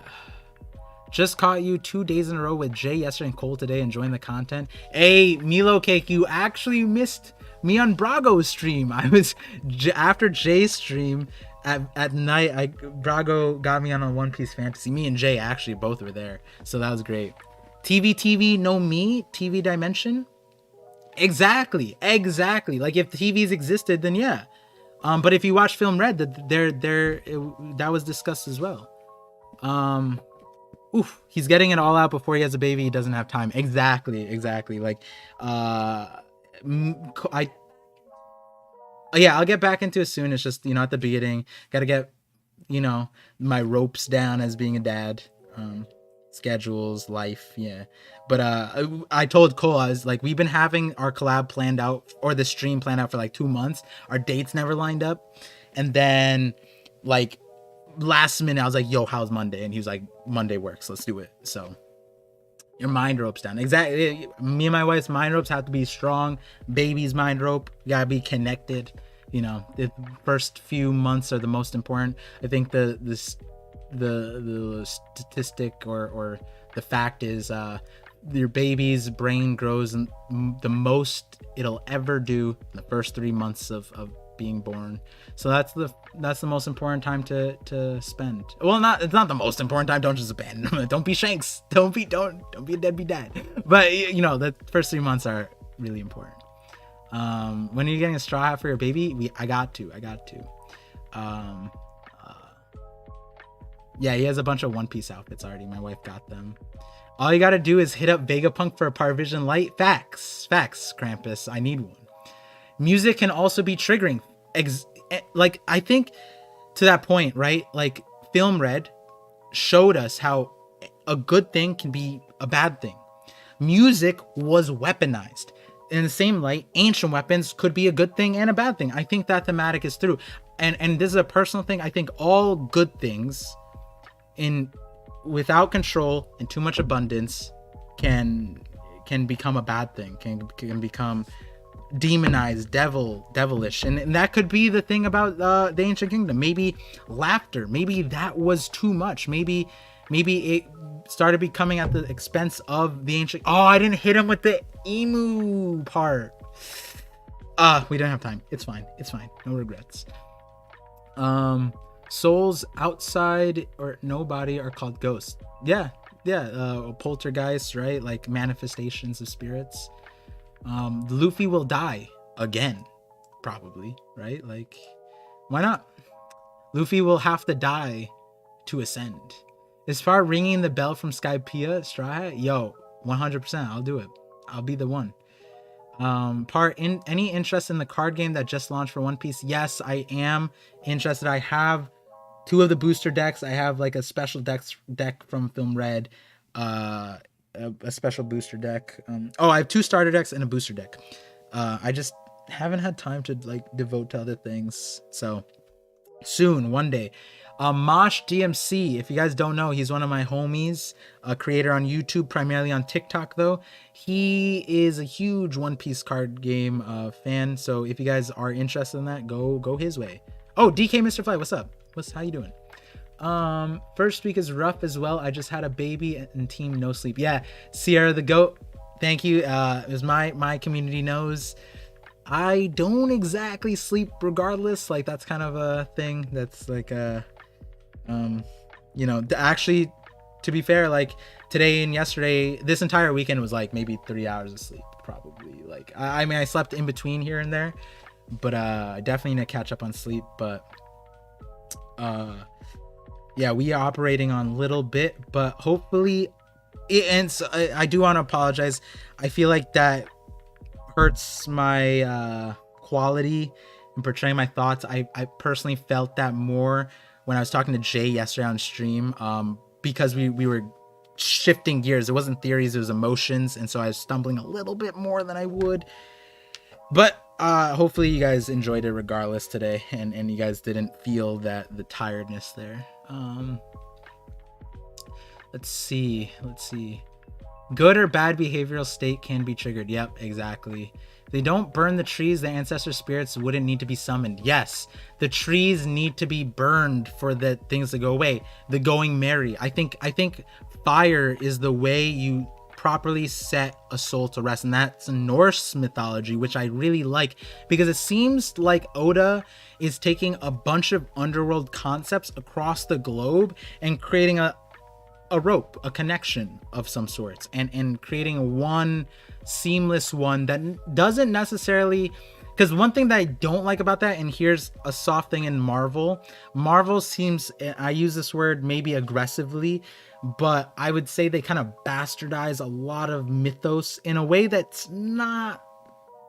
Just caught you 2 days in a row with Jay yesterday and Cole today, enjoying the content. Hey, Milo Cake, you actually missed me on Brago's stream. I was after Jay's stream at night. Brago got me on a One Piece Fantasy. Me and Jay actually both were there, so that was great. TV no me TV dimension. Exactly. Like if TVs existed, then yeah. But if you watch Film Red, that was discussed as well. He's getting it all out before he has a baby. He doesn't have time. Exactly. Like I'll get back into it soon. It's just, at the beginning, gotta get my ropes down as being a dad. Schedules, life, yeah. But I told Cole, I was like, we've been having our collab planned out, or the stream planned out for like 2 months. Our dates never lined up, and then like last minute I was like, yo, how's Monday? And he was like, Monday works, let's do it. So your mind ropes down. Exactly. Me and my wife's mind ropes have to be strong. Baby's mind rope, you gotta be connected. The first few months are the most important. I think the statistic or the fact is your baby's brain grows the most it'll ever do in the first 3 months of being born. So that's the most important time to spend. Well, it's not the most important time. Don't just abandon them. Don't be Shanks. Don't be a deadbeat dad. But the first 3 months are really important. When are you getting a straw hat for your baby? I got to. Yeah, he has a bunch of One Piece outfits already. My wife got them. All you gotta do is hit up Vegapunk for a ParVision light. Facts, Krampus. I need one. Music can also be triggering. Like, I think to that point, right? Like, Film Red showed us how a good thing can be a bad thing. Music was weaponized. In the same light, ancient weapons could be a good thing and a bad thing. I think that thematic is through. And this is a personal thing. I think all good things without control and too much abundance can become a bad thing, can become demonized, devilish, and that could be the thing about the ancient kingdom. Maybe laughter, maybe that was too much, maybe it started becoming at the expense of the ancient. Oh, I didn't hit him with the emu part. We don't have time. It's fine, no regrets. Souls outside or no body are called ghosts. Yeah. Poltergeists, right? Like manifestations of spirits. Luffy will die again, probably, right? Like, why not? Luffy will have to die to ascend. As far ringing the bell from Skypiea, Straw Hat, yo, 100%, I'll do it. I'll be the one. Any interest in the card game that just launched for One Piece? Yes, I am interested. I have 2 of the booster decks. I have like a special deck from Film Red, a special booster deck. I have 2 starter decks and a booster deck. I just haven't had time to like devote to other things. So soon, one day. Mosh DMC, if you guys don't know, he's one of my homies, a creator on YouTube, primarily on TikTok though. He is a huge One Piece card game fan, so if you guys are interested in that, go his way. Oh, DK Mr. Fly, what's up? How you doing? First week is rough as well. I just had a baby and team no sleep. Yeah, Sierra the Goat, Thank you. As my community knows, I don't exactly sleep regardless. Like that's kind of a thing. That's like a, actually, to be fair, like today and yesterday, this entire weekend was like maybe 3 hours of sleep, probably. Like I mean, I slept in between here and there, but I definitely need to catch up on sleep. But yeah, we are operating on a little bit, but hopefully and so I do want to apologize. I feel like that hurts my quality in portraying my thoughts. I personally felt that more when I was talking to Jay yesterday on stream, because we were shifting gears. It wasn't theories, it was emotions, and so I was stumbling a little bit more than I would. But hopefully you guys enjoyed it regardless today, and you guys didn't feel the tiredness there. Let's see. Good or bad behavioral state can be triggered. Yep, exactly. They don't burn the trees, the ancestor spirits wouldn't need to be summoned. Yes, the trees need to be burned for the things to go away. The going merry. I think fire is the way you properly set a soul to rest, and that's Norse mythology, which I really like, because it seems like Oda is taking a bunch of underworld concepts across the globe and creating a rope, a connection of some sorts, and creating one seamless one that doesn't necessarily, because one thing that I don't like about that, and here's a soft thing in Marvel seems, I use this word maybe aggressively, but I would say they kind of bastardize a lot of mythos in a way that's not,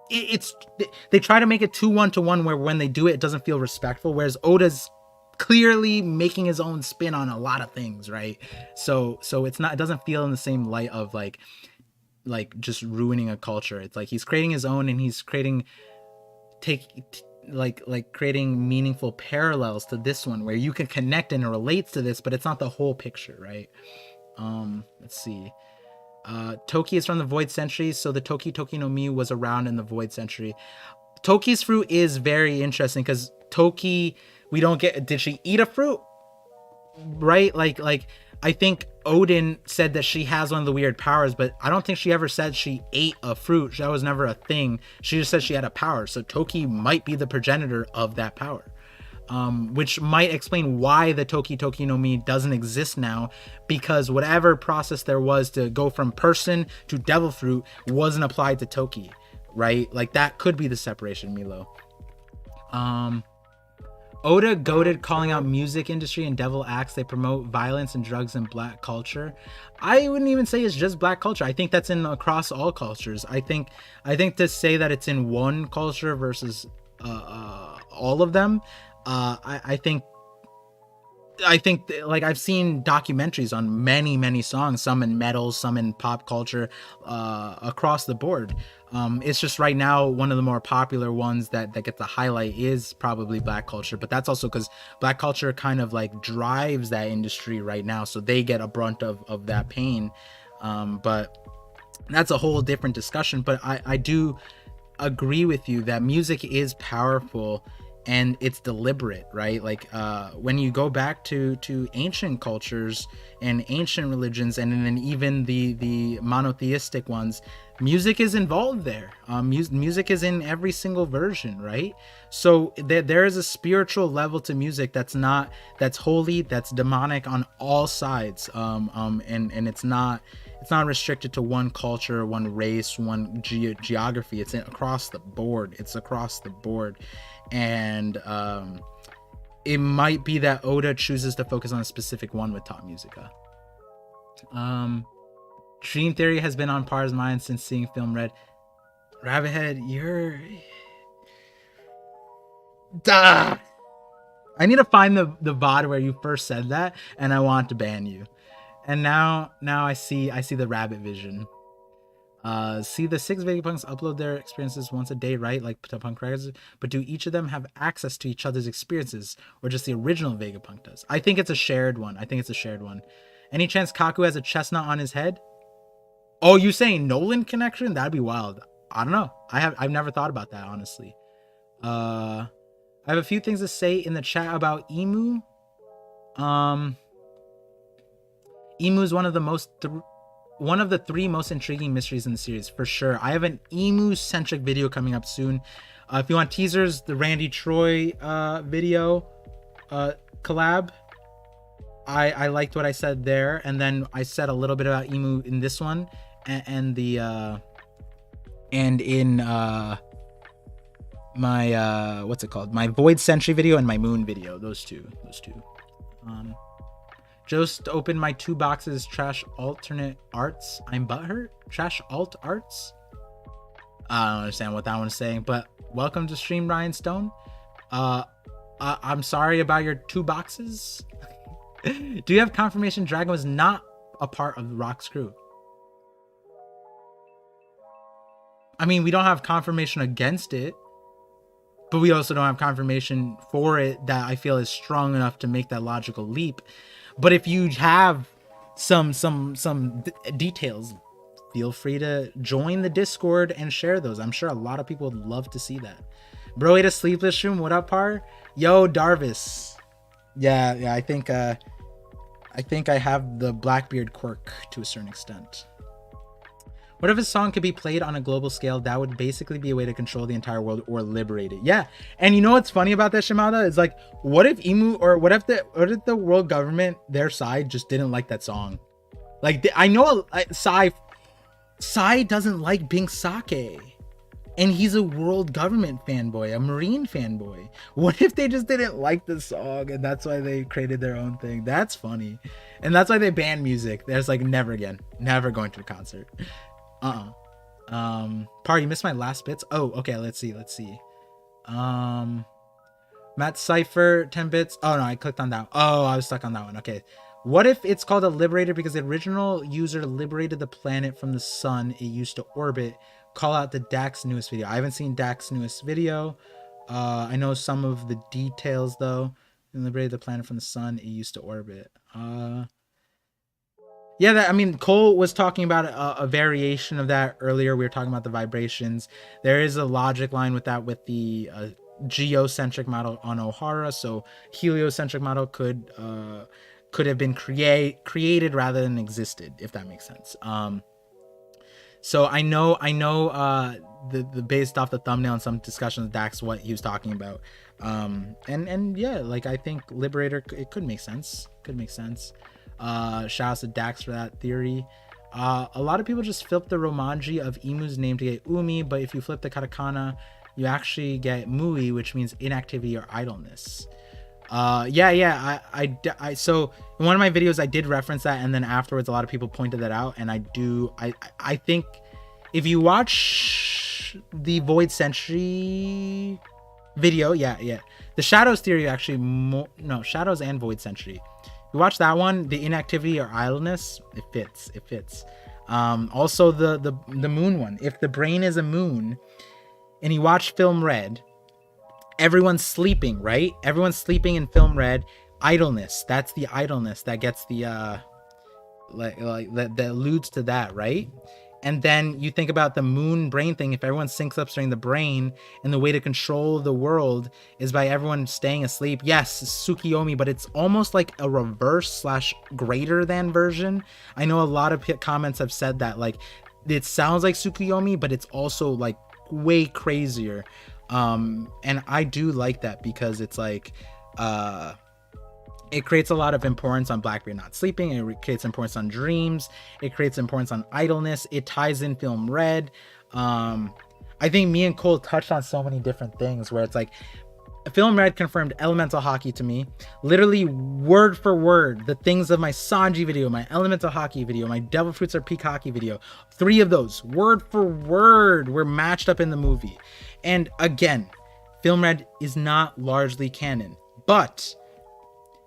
they try to make it too one-to-one, where when they do it, it doesn't feel respectful, whereas Oda's clearly making his own spin on a lot of things, right? So it's not, it doesn't feel in the same light of like just ruining a culture. It's like he's creating his own, and he's creating creating meaningful parallels to this one, where you can connect and it relates to this, but it's not the whole picture, right? Let's see. Toki is from the Void Century, so the Toki no Mi was around in the Void Century. Toki's fruit is very interesting, because Toki, we don't get, did she eat a fruit? Right? Like I think Odin said that she has one of the weird powers, but I don't think she ever said she ate a fruit. That was never a thing. She just said she had a power. So Toki might be the progenitor of that power, which might explain why the Toki no Mi doesn't exist now, because whatever process there was to go from person to devil fruit wasn't applied to Toki, right? Like that could be the separation, Milo. Oda goated calling out music industry and devil acts. They promote violence and drugs and black culture. I wouldn't even say it's just black culture. I think that's in across all cultures. I think to say that it's in one culture versus all of them, I think like I've seen documentaries on many songs, some in metal, some in pop culture, across the board. It's just right now one of the more popular ones that gets the highlight is probably black culture, but that's also because black culture kind of like drives that industry right now, so they get a brunt of that pain. But that's a whole different discussion. But I do agree with you that music is powerful and it's deliberate, right? Like when you go back to ancient cultures and ancient religions, and then even the monotheistic ones, music is involved there. Music is in every single version, right? So there is a spiritual level to music that's holy, that's demonic on all sides, and it's not restricted to one culture, one race, one geography. It's across the board. And it might be that Oda chooses to focus on a specific one with Top Musica. Dream Theory has been on Par's mind since seeing film Red. Rabbithead, you're... Duh! I need to find the VOD where you first said that, and I want to ban you. And now I see the rabbit vision. See, the 6 Vegapunks upload their experiences once a day, right? Like punk records, but do each of them have access to each other's experiences, or just the original Vegapunk does? I think it's a shared one. Any chance Kaku has a chestnut on his head? Oh, you saying Nolan connection? That'd be wild. I don't know. I've never thought about that, honestly. I have a few things to say in the chat about Emu. Emu is one of the most one of the 3 most intriguing mysteries in the series for sure. I have an emu-centric video coming up soon. If you want teasers, the Randy Troy video collab. I liked what I said there, and then I said a little bit about emu in this one, and in my what's it called? My Void Sentry video and my Moon video. Those two. Just opened my 2 boxes. Trash alternate arts. I'm butthurt. Trash alt arts. I don't understand what that one's saying, but welcome to stream, Ryan Stone. I'm sorry about your 2 boxes. Do you have confirmation Dragon was not a part of the Rock's crew? I mean, we don't have confirmation against it, but we also don't have confirmation for it that I feel is strong enough to make that logical leap. But if you have some details, feel free to join the Discord and share those. I'm sure a lot of people would love to see that. Bro ate a sleepless room. What up, Par? Yo, Darvis. Yeah. I think I have the Blackbeard quirk to a certain extent. What if a song could be played on a global scale? That would basically be a way to control the entire world or liberate it. Yeah. And you know what's funny about this, Shimada? Is like, what if what if the world government, their side, just didn't like that song? Like, I know Sai doesn't like being sake. And he's a world government fanboy, a marine fanboy. What if they just didn't like the song and that's why they created their own thing? That's funny. And that's why they banned music. There's like, never again. Never going to a concert. Par, you missed my last bits. Oh, okay, let's see. Matt Cypher, 10 bits. Oh no, I clicked on that. Oh, I was stuck on that one. Okay. What if it's called a liberator because the original user liberated the planet from the sun it used to orbit? Call out the Dax newest video. I haven't seen Dax newest video. I know some of the details though. And liberated the planet from the sun it used to orbit. Yeah, I mean, Cole was talking about a variation of that earlier. We were talking about the vibrations. There is a logic line with that with the geocentric model on O'Hara. So heliocentric model could have been created rather than existed, if that makes sense. So I know the based off the thumbnail and some discussions with Dax what he was talking about. And yeah, like I think Liberator, it could make sense. Shout out to Dax for that theory. A lot of people just flip the Romanji of Emu's name to get Umi, but if you flip the katakana, you actually get Mui, which means inactivity or idleness. Yeah. So in one of my videos, I did reference that, and then afterwards, a lot of people pointed that out, and I think if you watch the Void Sentry video, yeah, the Shadows theory actually, Shadows and Void Sentry. You watch that one, the inactivity or idleness, it fits. Also the moon one. If the brain is a moon, and you watch Film Red, everyone's sleeping, right? Everyone's sleeping in Film Red. Idleness. That's the idleness that gets the that alludes to that, right? And then you think about the moon brain thing. If everyone syncs up during the brain, and the way to control the world is by everyone staying asleep. Yes, Tsukiyomi, but it's almost like a reverse / greater than version. I know a lot of comments have said that, like, it sounds like Tsukiyomi, but it's also like way crazier. And I do like that because it's like, it creates a lot of importance on Blackbeard not sleeping. It creates importance on dreams. It creates importance on idleness. It ties in Film Red. I think me and Cole touched on so many different things where it's like, Film Red confirmed Elemental Haki to me. Literally word for word, the things of my Sanji video, my Elemental Haki video, my Devil Fruits or Peak Haki video. 3 of those, word for word, were matched up in the movie. And again, Film Red is not largely canon, but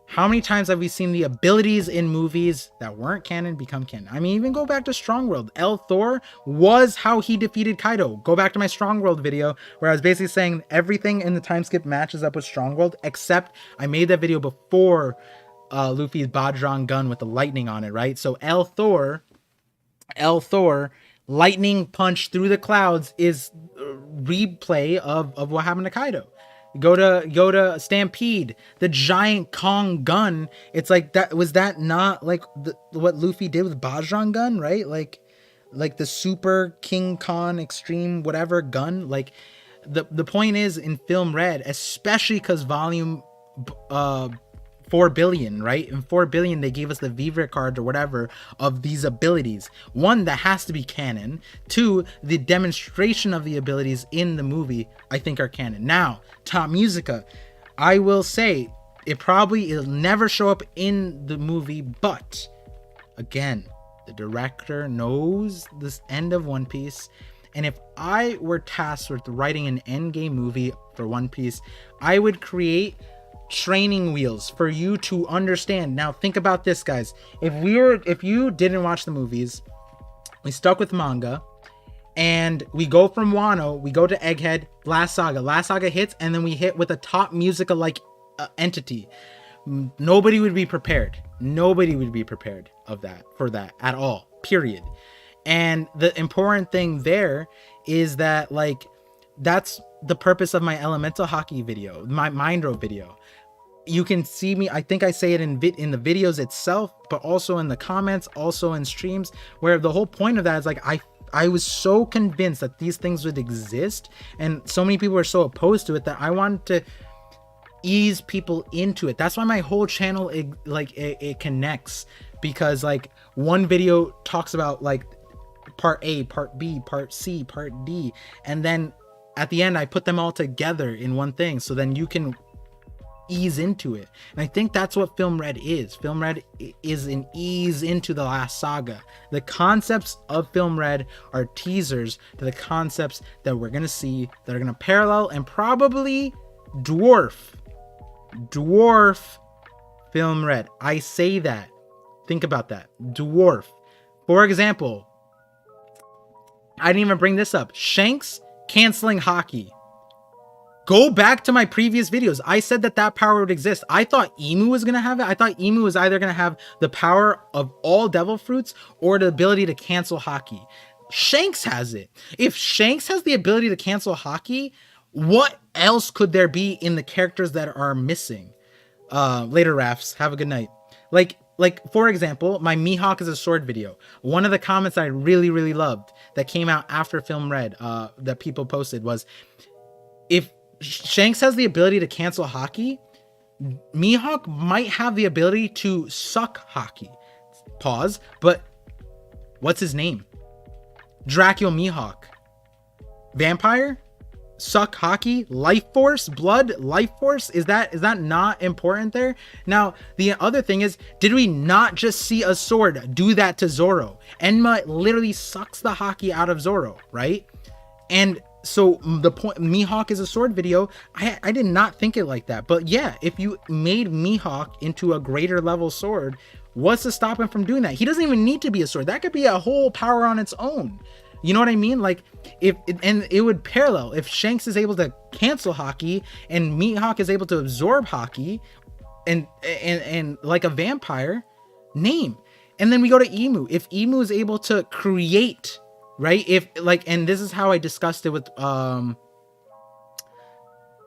how many times have we seen the abilities in movies that weren't canon become canon? I mean, even go back to Strong World. El Thor was how he defeated Kaido. Go back to my Strong World video where I was basically saying everything in the time skip matches up with Strong World, except I made that video before Luffy's Bajrang gun with the lightning on it, right? So El Thor, lightning punch through the clouds is a replay of what happened to Kaido. Go to Stampede, the giant Kong gun. It's like that. Was that not like what Luffy did with Bajran gun, right? Like the Super King Kong Extreme whatever gun. Like the point is in Film Red, especially because volume 4 billion, right? In 4 billion, they gave us the Vivre card or whatever of these abilities. One, that has to be canon. Two, the demonstration of the abilities in the movie, I think, are canon. Now, Top Musica, I will say it'll never show up in the movie, but again, the director knows this end of One Piece. And if I were tasked with writing an endgame movie for One Piece, I would create training wheels for you to understand. Now think about this, guys. If you didn't watch the movies, we stuck with manga, and we go from Wano, we go to Egghead, Last Saga hits, and then we hit with a Top Musica like entity. Nobody would be prepared for that at all, period. And the important thing there is that, like, that's the purpose of my Elemental Haki video, my Mindro video. You can see me, I think I say it in the videos itself, but also in the comments, also in streams, where the whole point of that is like, I was so convinced that these things would exist, and so many people were so opposed to it that I wanted to ease people into it. That's why my whole channel, it connects, because like one video talks about like part A, part B, part C, part D, and then at the end I put them all together in one thing, so then you can ease into it. And I think that's what Film Red is. Film Red is an ease into the Last Saga. The concepts of Film Red are teasers to the concepts that we're gonna see, that are gonna parallel and probably dwarf Film Red. I say that. Think about that. Dwarf. For example, I didn't even bring this up. Shanks canceling Haki. Go back to my previous videos. I said that power would exist. I thought Emu was going to have it. I thought Emu was either going to have the power of all devil fruits or the ability to cancel Haki. Shanks has it. If Shanks has the ability to cancel Haki, what else could there be in the characters that are missing? Later, Rafts. Have a good night. Like for example, my Mihawk is a sword video. One of the comments I really, really loved that came out after Film Red, that people posted was, if Shanks has the ability to cancel Haki, Mihawk might have the ability to suck Haki. Pause. But what's his name? Dracula Mihawk. Vampire? Suck Haki? Life Force? Blood? Life Force? Is that not important there? Now, the other thing is, did we not just see a sword do that to Zoro? Enma literally sucks the Haki out of Zoro, right? And so the point, Mihawk is a sword video, I did not think it like that. But yeah, if you made Mihawk into a greater level sword, what's to stop him from doing that? He doesn't even need to be a sword. That could be a whole power on its own. You know what I mean? Like, and it would parallel. If Shanks is able to cancel Haki and Mihawk is able to absorb Haki and like a vampire, name. And then we go to Emu. If Emu is able to create, right? If like, and this is how I discussed it with I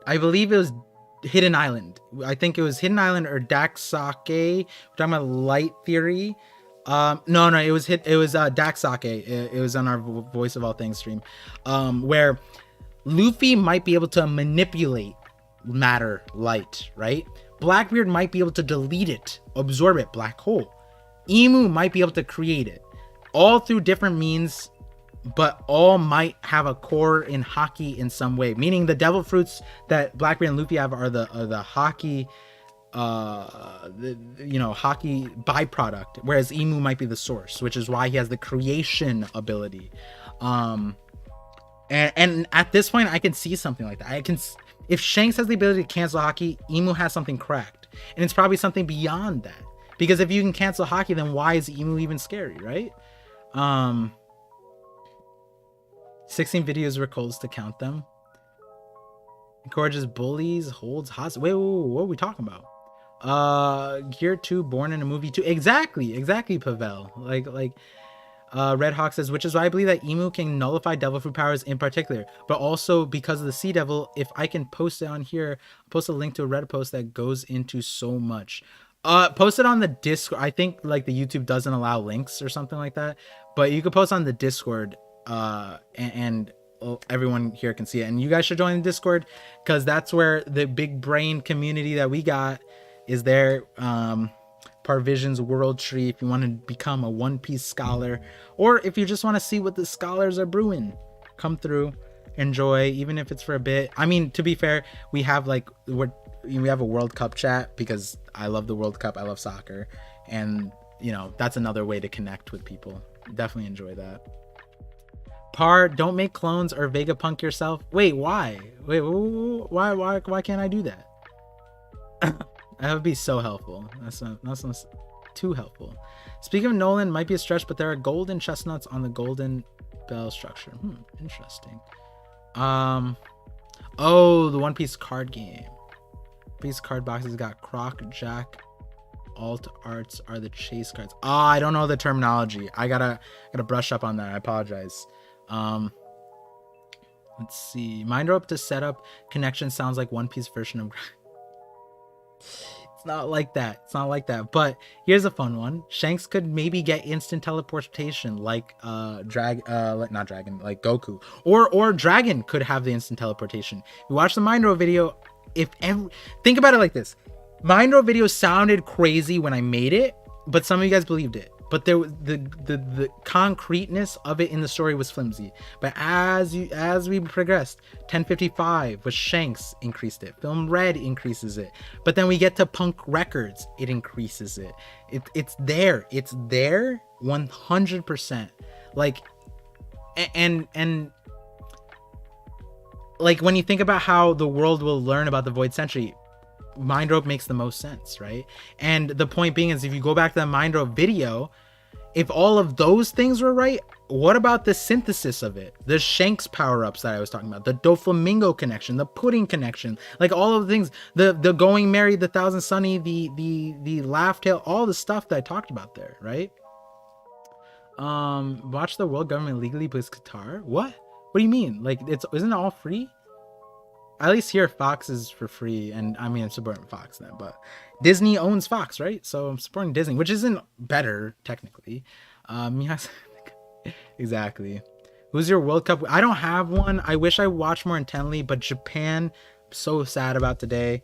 believe it was Hidden Island. I think it was Hidden Island or Daksake. We're talking about light theory. No, it was Daksake. It was on our Voice of All Things stream, where Luffy might be able to manipulate matter, light, right? Blackbeard might be able to delete it, absorb it, black hole. Emu might be able to create it, all through different means, but all might have a core in Haki in some way. Meaning the devil fruits that Blackbeard and Luffy have are the Haki. Haki byproduct, whereas Emu might be the source, which is why he has the creation ability. And at this point I can see something like that. If Shanks has the ability to cancel Haki, Emu has something cracked, and it's probably something beyond that, because if you can cancel Haki, then why is Emu even scary, right? 16 videos were closed to count them. Gorgeous bullies holds hostage. Wait, what are we talking about? Gear 2 born in a movie 2. Exactly Pavel. Like Red Hawk says, which is why I believe that Emu can nullify devil fruit powers in particular, but also because of the Sea Devil. If I can post it on here, I'll post a link to a Reddit post that goes into so much. Post it on the Discord. I think like the YouTube doesn't allow links or something like that, but you could post on the Discord, and everyone here can see it. And you guys should join the Discord because that's where the big brain community that we got is there. ParVision's World Tree if you want to become a One Piece scholar, or if you just want to see what the scholars are brewing, come through, enjoy, even if it's for a bit. I mean, to be fair, we have like we have a World Cup chat because I love the World Cup, I love soccer, and you know, that's another way to connect with people. Definitely enjoy that. Don't make clones or Vegapunk yourself. Wait, why? Why can't I do that? That would be so helpful. That's not too helpful. Speaking of Nolan, might be a stretch, but there are golden chestnuts on the golden bell structure. Interesting. Oh, the One Piece card game. Piece card boxes got Croc, Jack, alt arts are the chase cards. I don't know the terminology. I gotta brush up on that. I apologize. Let's see. Mind rope to set up connection sounds like One Piece version of. It's not like that. It's not like that. But here's a fun one. Shanks could maybe get instant teleportation like not Dragon, like Goku. Or Dragon could have the instant teleportation. You watch the Mindro video, think about it like this. Mindro video sounded crazy when I made it, but some of you guys believed it. But there was the concreteness of it in the story was flimsy. But as we progressed, 1055 with Shanks increased it. Film Red increases it. But then we get to Punk Records, it increases it. It's there 100%. Like and like when you think about how the world will learn about the Void Century, Mind Rope makes the most sense, right? And the point being is, if you go back to the Mind Rope video, if all of those things were right, what about the synthesis of it? The Shanks power-ups that I was talking about, the Doflamingo connection, the pudding connection, like all of the things, the going merry, the thousand sunny, the laugh tale, all the stuff that I talked about there, right? Watch the world government legally plays Qatar. What do you mean? Like, isn't it all free? At least here Fox is for free, and I mean I'm supporting Fox then, but Disney owns Fox, right? So I'm supporting Disney, which isn't better technically. Yes, exactly. Who's your World Cup? I don't have one. I wish I watched more intently, but Japan, so sad about today.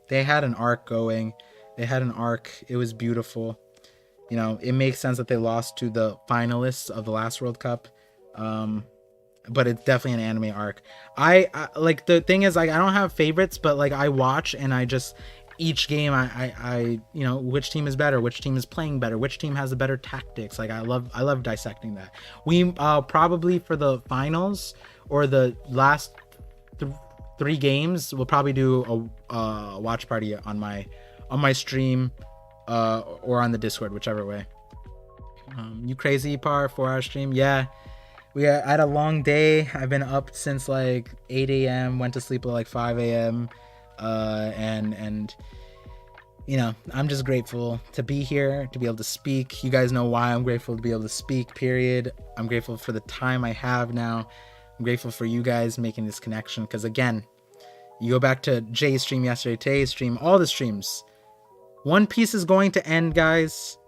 They had an arc going. They had an arc. It was beautiful. You know, it makes sense that they lost to the finalists of the last World Cup. But it's definitely an anime arc. I like, the thing is, like, I don't have favorites, but like I watch and I just, each game I you know, which team is better, which team is playing better, which team has the better tactics. Like I love dissecting that. We probably for the finals or the last three games, we'll probably do a watch party on my stream or on the Discord, whichever way. You crazy, Par, 4-hour stream? Yeah. I had a long day. I've been up since like 8 a.m. Went to sleep at like 5 a.m. And you know, I'm just grateful to be here, to be able to speak. You guys know why I'm grateful to be able to speak, period. I'm grateful for the time I have now. I'm grateful for you guys making this connection. Because again, you go back to Jay's stream yesterday, today's stream, all the streams. One Piece is going to end, guys.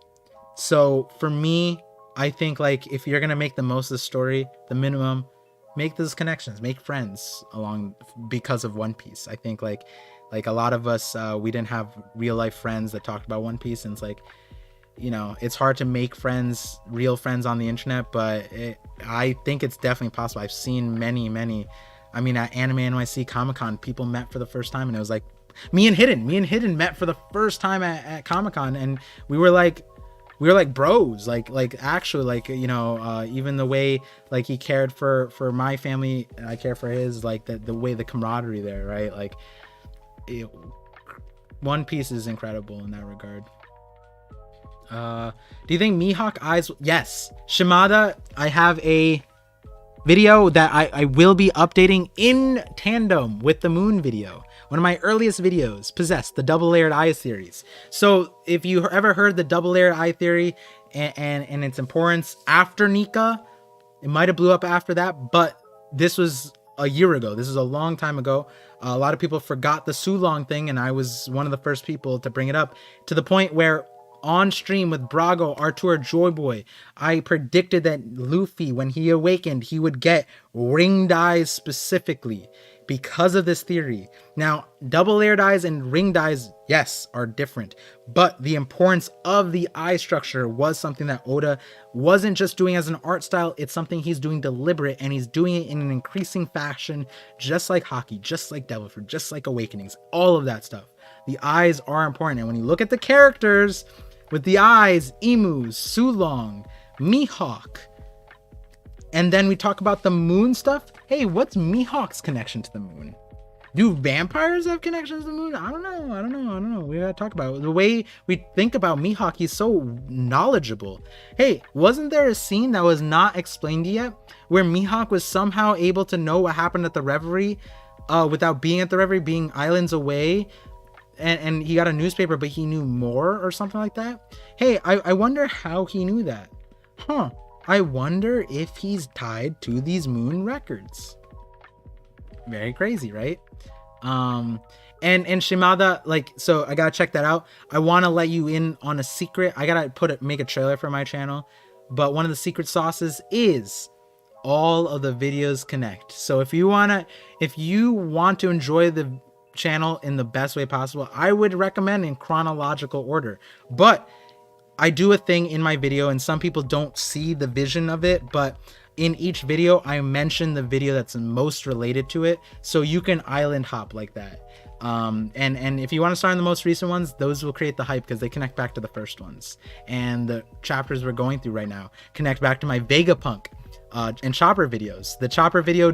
So for me, I think like if you're gonna make the most of the story, the minimum, make those connections, make friends along because of One Piece. I think like a lot of us, we didn't have real life friends that talked about One Piece, and it's like, you know, it's hard to make friends, real friends on the internet, but I think it's definitely possible. I've seen many. I mean, at Anime NYC Comic-Con, people met for the first time, and it was like me and Hidden met for the first time at Comic-Con, and we were like bros, like actually, like, you know, even the way like he cared for my family and I care for his, like the way, the camaraderie there, right? Like One Piece is incredible in that regard. Do you think Mihawk eyes? Yes, Shimada, I have a video that I will be updating in tandem with the Moon video. One of my earliest videos, Possessed, the double layered eye series. So if you ever heard the double layered eye theory, and its importance after Nika. It might have blew up after that, but this was a year ago. This is a long time ago. A lot of people forgot the Sulong thing, and I was one of the first people to bring it up, to the point where on stream with Brago, Artur, Joyboy, I predicted that Luffy, when he awakened, he would get ringed eyes specifically because of this theory. Now, double layered eyes and ringed eyes, yes, are different, but the importance of the eye structure was something that Oda wasn't just doing as an art style, it's something he's doing deliberate, and he's doing it in an increasing fashion, just like Haki, just like Devil Fruit, just like Awakenings, all of that stuff. The eyes are important, and when you look at the characters with the eyes, Emus, Sulong, Mihawk, and then we talk about the moon stuff. Hey, what's Mihawk's connection to the moon? Do vampires have connections to the moon? I don't know. We gotta talk about it. The way we think about Mihawk, he's so knowledgeable. Hey, wasn't there a scene that was not explained yet where Mihawk was somehow able to know what happened at the Reverie without being at the Reverie, being islands away? And he got a newspaper, but he knew more or something like that. Hey, I wonder how he knew that. I wonder if he's tied to these moon records. Very crazy, right? And Shimada, like, so I gotta check that out. I want to let you in on a secret. I gotta make a trailer for my channel, but one of the secret sauces is all of the videos connect. So if you want to enjoy the channel in the best way possible, I would recommend in chronological order. But I do a thing in my video, and some people don't see the vision of it, but in each video I mention the video that's most related to it, so you can island hop like that. And if you want to start on the most recent ones, those will create the hype because they connect back to the first ones, and the chapters we're going through right now connect back to my Vegapunk and Chopper videos. The Chopper video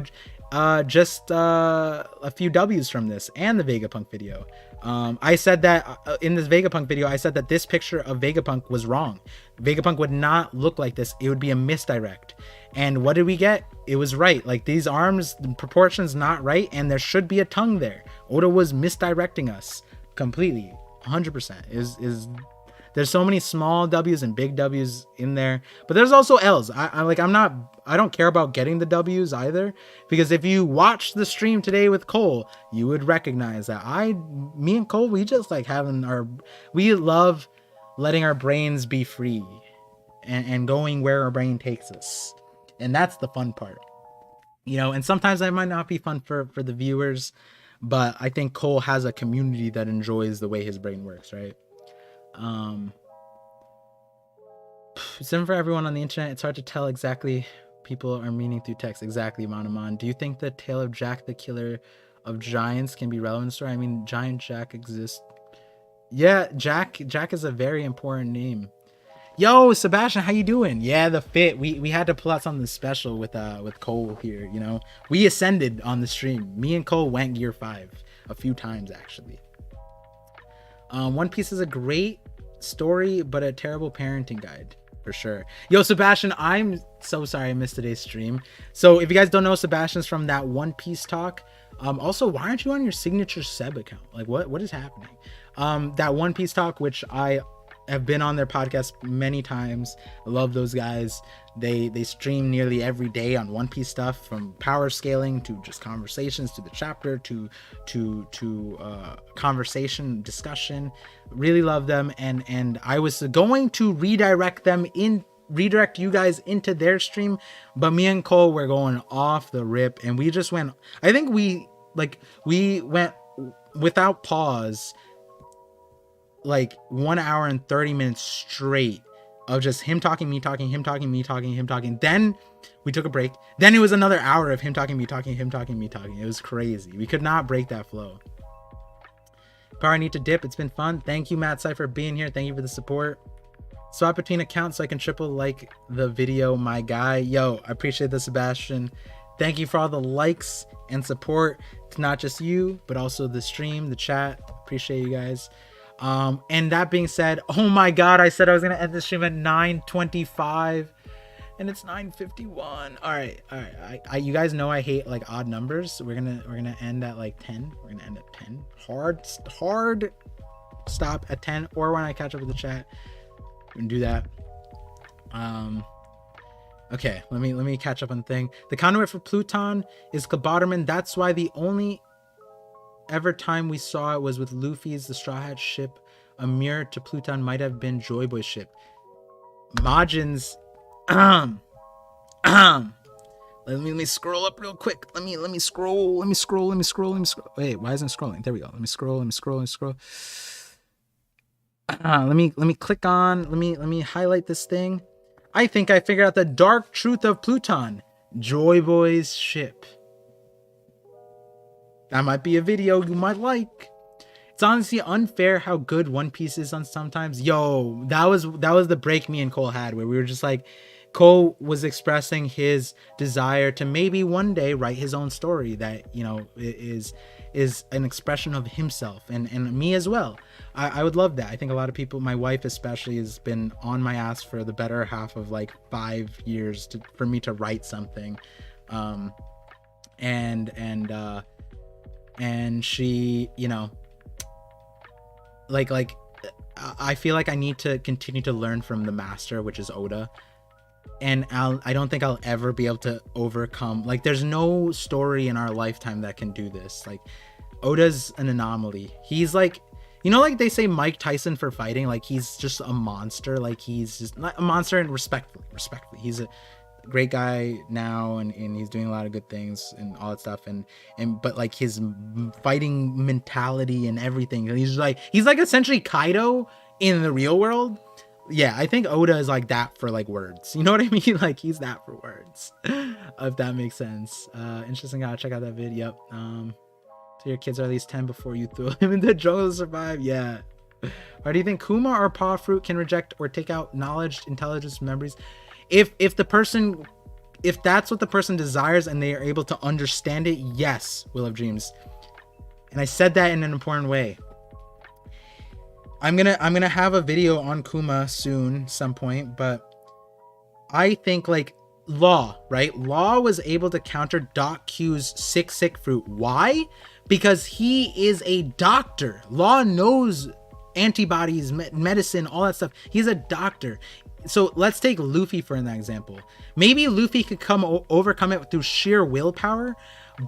just a few W's from this, and the Vegapunk video. I said that in this Vegapunk video, I said that this picture of Vegapunk was wrong. Vegapunk would not look like this. It would be a misdirect. And what did we get? It was right. Like, these arms, the proportions not right, and there should be a tongue there. Oda was misdirecting us completely, 100%. There's so many small W's and big W's in there, but there's also L's. I don't care about getting the W's either, because if you watch the stream today with Cole, you would recognize that me and Cole, we just like we love letting our brains be free and going where our brain takes us. And that's the fun part, and sometimes that might not be fun for the viewers, but I think Cole has a community that enjoys the way his brain works, right? It's different for everyone on the internet. It's hard to tell exactly people are meaning through text. Exactly, Manaman. Do you think the tale of Jack the Killer of Giants can be relevant story? I mean, Giant Jack exists. Yeah, Jack is a very important name. Yo, Sebastian, how you doing? Yeah, the fit. We had to pull out something special with Cole here, We ascended on the stream. Me and Cole went Gear 5 a few times, actually. One Piece is a great story, but a terrible parenting guide, for sure. Yo, Sebastian, I'm so sorry I missed today's stream. So if you guys don't know, Sebastian's from that One Piece talk. Also, why aren't you on your signature Seb account? Like, what is happening? That One Piece talk, which I have been on their podcast many times. I love those guys. They stream nearly every day on One Piece stuff, from power scaling to just conversations to the chapter to conversation discussion. Really love them, and I was going to redirect you guys into their stream, but me and Cole were going off the rip, and we just went. I think we went without pause, like 1 hour and 30 minutes straight of just him talking, me talking, him talking, me talking, him talking. Then we took a break. Then it was another hour of him talking, me talking, him talking, me talking. It was crazy. We could not break that flow. Power, I need to dip. It's been fun. Thank you, Matt Cypher, for being here. Thank you for the support. Swap between accounts so I can triple like the video, my guy. Yo, I appreciate the Sebastian. Thank you for all the likes and support. It's not just you, but also the stream, the chat. Appreciate you guys. And that being said, oh my god, I said I was gonna end the stream at 9:25 and it's 9:51. all right, you guys know I hate like odd numbers. We're gonna end at like 10. We're gonna end at 10. Hard stop at 10, or when I catch up with the chat, we can do that. Okay, let me catch up on the thing. The counterweight for Pluton is Caboterman. That's why the only ever time we saw it was with Luffy's the Straw Hat ship. A mirror to Pluton might have been Joy Boy's ship. Majin's let me scroll up real quick. Let me scroll. Wait, why isn't it scrolling? There we go. Let me scroll. Let me click on. Let me highlight this thing. I think I figured out the dark truth of Pluton. Joy Boy's ship. That might be a video you might like. It's honestly unfair how good One Piece is on sometimes. Yo, that was the break me and Cole had, where we were just like, Cole was expressing his desire to maybe one day write his own story that, you know, is an expression of himself, and me as well. I would love that. I think a lot of people, my wife especially, has been on my ass for the better half of like 5 years for me to write something. And she, you know, like I feel like I need to continue to learn from the master, which is Oda. And I don't think I'll ever be able to overcome, like, there's no story in our lifetime that can do this. Like, Oda's an anomaly. He's like, you know, like they say Mike Tyson for fighting, like he's just a monster. Like he's just not a monster, and respectfully, he's a great guy now, and he's doing a lot of good things and all that stuff, but like his fighting mentality and everything, he's like essentially Kaido in the real world. Yeah, I think Oda is like that for like words, you know what I mean? Like he's that for words, if that makes sense. Interesting. Gotta check out that video. So your kids are at least 10 before you throw him in the jungle to survive. Yeah. Or do you think Kuma or Paw Fruit can reject or take out knowledge, intelligence, memories? If that's what the person desires and they are able to understand it, yes, Will of Dreams. And I said that in an important way. I'm gonna have a video on Kuma soon, some point, but I think like Law, right? Law was able to counter Doc Q's sick fruit. Why? Because he is a doctor. Law knows antibodies, medicine, all that stuff. He's a doctor. So let's take Luffy for an example. Maybe Luffy could overcome it through sheer willpower,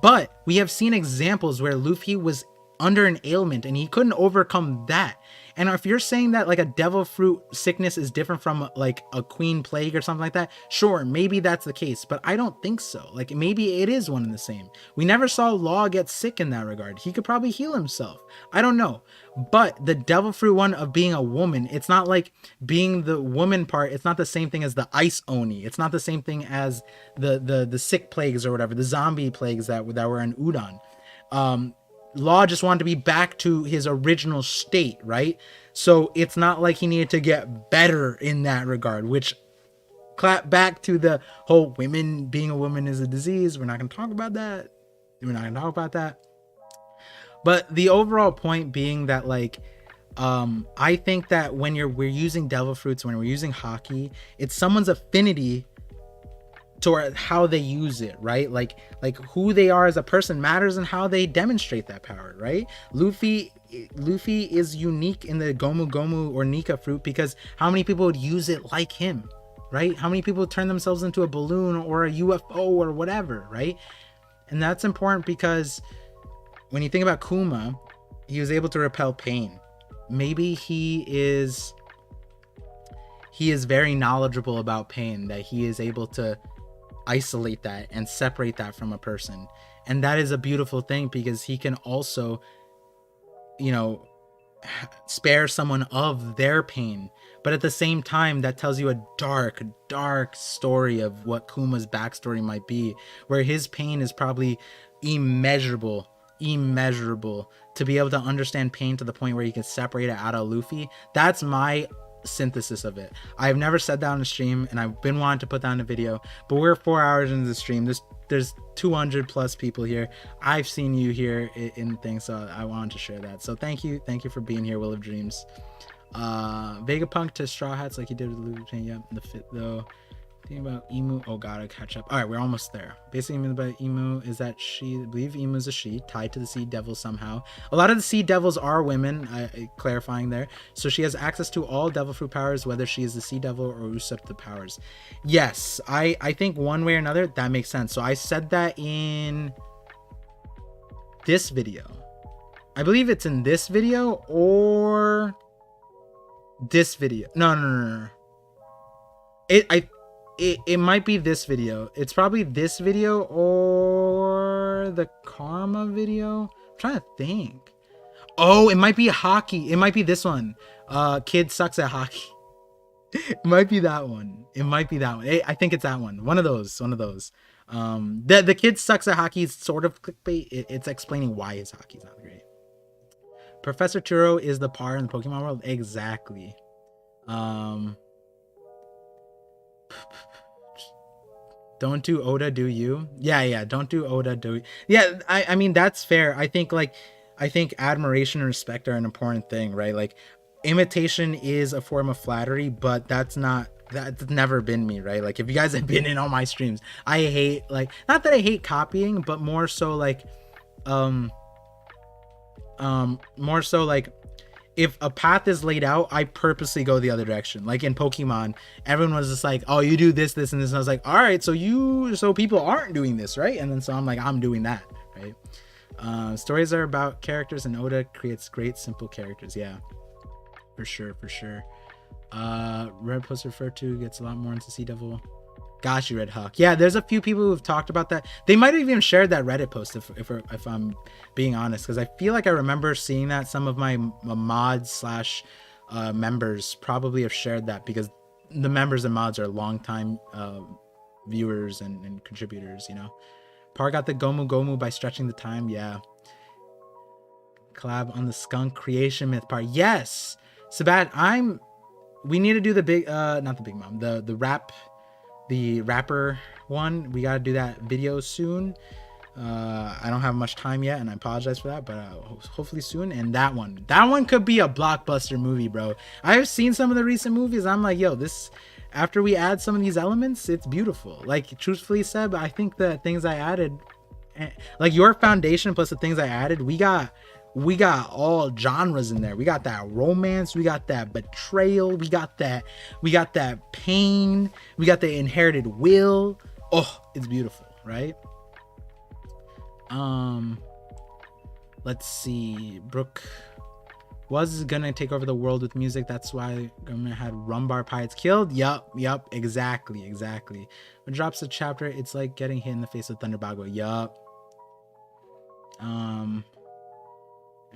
but we have seen examples where Luffy was under an ailment and he couldn't overcome that. And if you're saying that like a devil fruit sickness is different from like a queen plague or something like that, sure, maybe that's the case, but I don't think so. Like maybe it is one and the same. We never saw Law get sick in that regard. He could probably heal himself. I don't know. But the devil fruit one of being a woman, it's not like being the woman part. It's not the same thing as the ice oni. It's not the same thing as the sick plagues or whatever, the zombie plagues that were in Udon. Law just wanted to be back to his original state, right? So it's not like he needed to get better in that regard, which clap back to the whole being a woman is a disease. We're not going to talk about that. But the overall point being that like, I think that when we're using devil fruits, when we're using Haki, it's someone's affinity toward how they use it, right? Like who they are as a person matters and how they demonstrate that power, right? Luffy is unique in the Gomu Gomu or Nika fruit because how many people would use it like him, right? How many people turn themselves into a balloon or a UFO or whatever, right? And that's important because when you think about Kuma, he was able to repel pain. Maybe he is very knowledgeable about pain, that he is able to isolate that and separate that from a person. And that is a beautiful thing because he can also, you know, spare someone of their pain. But at the same time, that tells you a dark story of what Kuma's backstory might be, where his pain is probably immeasurable to be able to understand pain to the point where you can separate it out of Luffy. That's my synthesis of it. I've never said that on a stream, and I've been wanting to put that in a video, but we're 4 hours into the stream. There's 200 plus people here. I've seen you here in things, so I wanted to share that. So thank you for being here, Will of Dreams. Vegapunk to Straw Hats like he did with Luffy. Yeah, the fit though. Thing about Emu. Oh god, I catch up. All right, we're almost there. Basically, about Emu is that I believe Emu is a she, tied to the Sea Devil somehow. A lot of the Sea Devils are women. Clarifying there. So she has access to all Devil Fruit powers, whether she is the Sea Devil or Usopp the powers. Yes, I think one way or another that makes sense. So I said that in this video. I believe it's in this video or this video. No. It might be this video. It's probably this video or the Karma video. I'm trying to think. Oh, it might be Haki. It might be this one. Kid sucks at hockey. It might be that one. It might be that one. I think it's that one. One of those. The kid sucks at hockey is sort of clickbait. It's explaining why his hockey's not great. Professor Turo is the par in the Pokemon world. Exactly. Don't do Oda, do you? Yeah. Don't do Oda, do you? Yeah, I mean, that's fair. I think admiration and respect are an important thing, right? Like, imitation is a form of flattery, but that's never been me, right? Like, if you guys have been in all my streams, I hate, like, not that I hate copying, but more so like, if a path is laid out, I purposely go the other direction. Like in Pokemon, everyone was just like, oh, you do this, this, and this. And I was like, all right, so people aren't doing this, right? And then so I'm like, I'm doing that, right? Stories are about characters, and Oda creates great, simple characters. Yeah, for sure. Red Post referred to gets a lot more into Sea Devil. Gosh, you Red Hawk. Yeah, there's a few people who've talked about that. They might have even shared that Reddit post if I'm being honest, because I feel like I remember seeing that. Some of my mods / members probably have shared that, because the members and mods are longtime viewers and contributors, you know. Par got the Gomu Gomu by stretching the time. Yeah. Collab on the skunk creation myth Par. Yes. Sabat, we need to do the big not the big mom, the rapper one. We got to do that video soon. I don't have much time yet, and I apologize for that, but hopefully soon. And that one could be a blockbuster movie, bro. I've seen some of the recent movies. I'm like, yo, this, after we add some of these elements, it's beautiful. Like, truthfully, Seb, I think the things I added, like your foundation plus the things I added, we got all genres in there. We got that romance, we got that betrayal, we got that pain, we got the inherited will. Oh, it's beautiful, right? Let's see. Brooke was gonna take over the world with music. That's why government had Rumbar Pirates killed. Yup, exactly. When it drops a chapter, it's like getting hit in the face with Thunder Bagua. Yup. And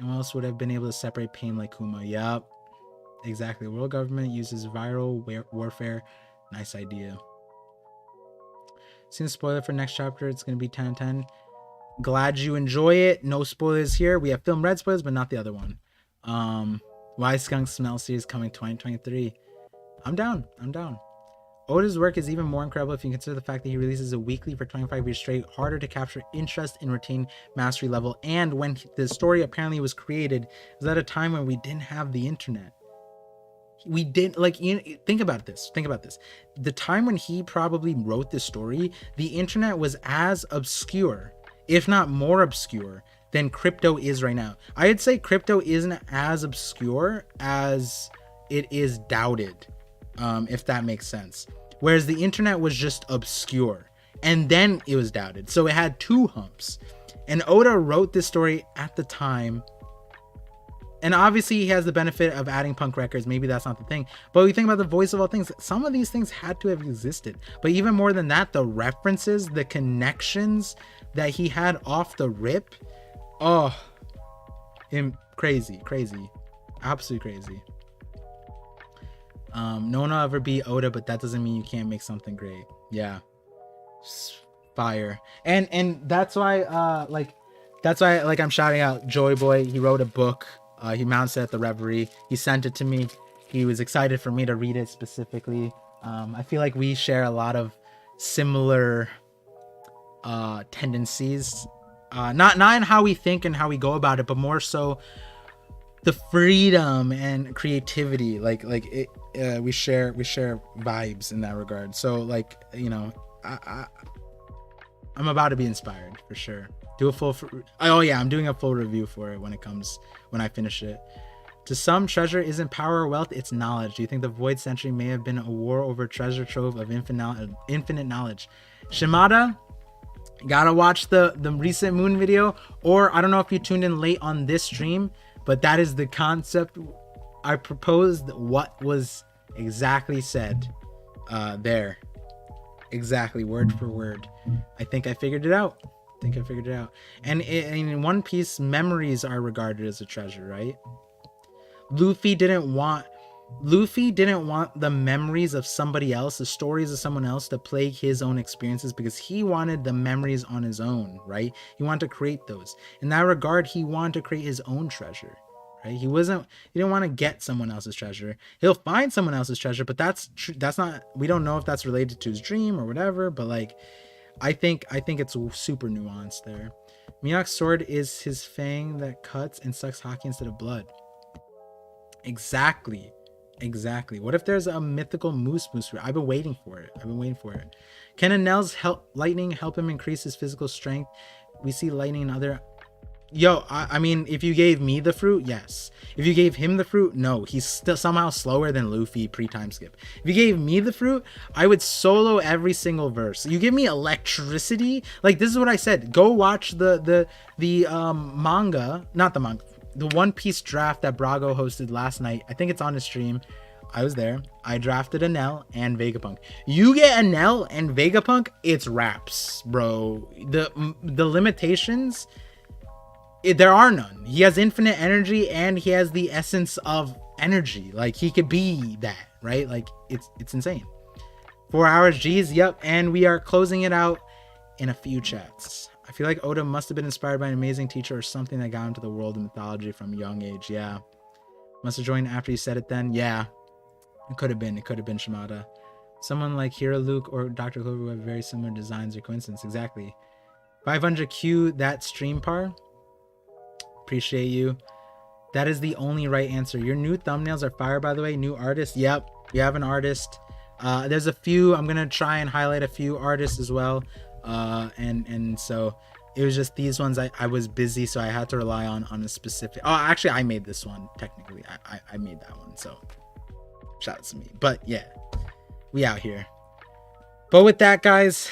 what else would have been able to separate pain like Kuma? Yup. Exactly. World government uses viral warfare. Nice idea. Seen a spoiler for next chapter. It's going to be 10/10. Glad you enjoy it. No spoilers here. We have film red spoilers, but not the other one. Why Skunk Smell series coming 2023. I'm down. Oda's work is even more incredible if you consider the fact that he releases a weekly for 25 years straight, harder to capture interest and retain mastery level. And when the story apparently was created, it was at a time when we didn't have the internet. We didn't, like, think about this. The time when he probably wrote this story, the internet was as obscure, if not more obscure, than crypto is right now. I'd say crypto isn't as obscure as it is doubted. If that makes sense. Whereas the internet was just obscure, and then it was doubted. So it had two humps. And Oda wrote this story at the time. And obviously he has the benefit of adding punk records. Maybe that's not the thing. But we think about the voice of all things. Some of these things had to have existed. But even more than that, the references, the connections that he had off the rip. Oh, crazy. Absolutely crazy. No one will ever be Oda, but that doesn't mean you can't make something great. Yeah, fire. And that's why I'm shouting out Joy Boy. He wrote a book. He mounts it at the Reverie. He sent it to me. He was excited for me to read it specifically. I feel like we share a lot of similar tendencies, not in how we think and how we go about it, but more so the freedom and creativity. Like we share vibes in that regard. So like, you know, I'm about to be inspired for sure. Do a full I'm doing a full review for it when I finish it. To some, treasure isn't power or wealth, it's knowledge. Do you think the Void Century may have been a war over treasure trove of infinite knowledge? Shimada, gotta watch the recent Moon video, or I don't know if you tuned in late on this stream, but that is the concept I proposed. What was exactly said there, exactly word for word. I think I figured it out. And in One Piece, memories are regarded as a treasure, right? Luffy didn't want the memories of somebody else, the stories of someone else, to plague his own experiences, because he wanted the memories on his own, right? He wanted to create those. In that regard, he wanted to create his own treasure, right? He didn't want to get someone else's treasure. He'll find someone else's treasure, but that's not, we don't know if that's related to his dream or whatever, but like, I think it's super nuanced there. Mihawk's sword is his fang that cuts and sucks Haki instead of blood. Exactly. What if there's a mythical moose? I've been waiting for it. Can Enel's lightning help him increase his physical strength? We see lightning in other... I mean, if you gave me the fruit, yes. If you gave him the fruit, no. He's still somehow slower than Luffy pre-time skip. If you gave me the fruit, I would solo every single verse. You give me electricity, like, this is what I said. Go watch the manga, not the manga, the One Piece draft that Brago hosted last night. I think it's on his stream. I was there. I drafted Enel and Vegapunk. You get Enel and Vegapunk, it's raps, bro. The limitations, there are none. He has infinite energy and he has the essence of energy. Like, he could be that, right? Like, it's insane. 4 hours, G's, yep. And we are closing it out in a few chats. I feel like Oda must have been inspired by an amazing teacher or something that got into the world of mythology from a young age. Yeah. Must have joined after you said it then. Yeah. It could have been Shimada. Someone like Hero Luke or Dr. Clover who have very similar designs or coincidence. Exactly. 500Q, that stream par. Appreciate you. That is the only right answer. Your new thumbnails are fire, by the way. New artist. Yep. We have an artist. There's a few. I'm going to try and highlight a few artists as well. And so it was just these ones I was busy, so I had to rely on a specific... Oh, actually, I made this one. Technically, I made that one. So shout out to me. But yeah, we out here. But with that, guys,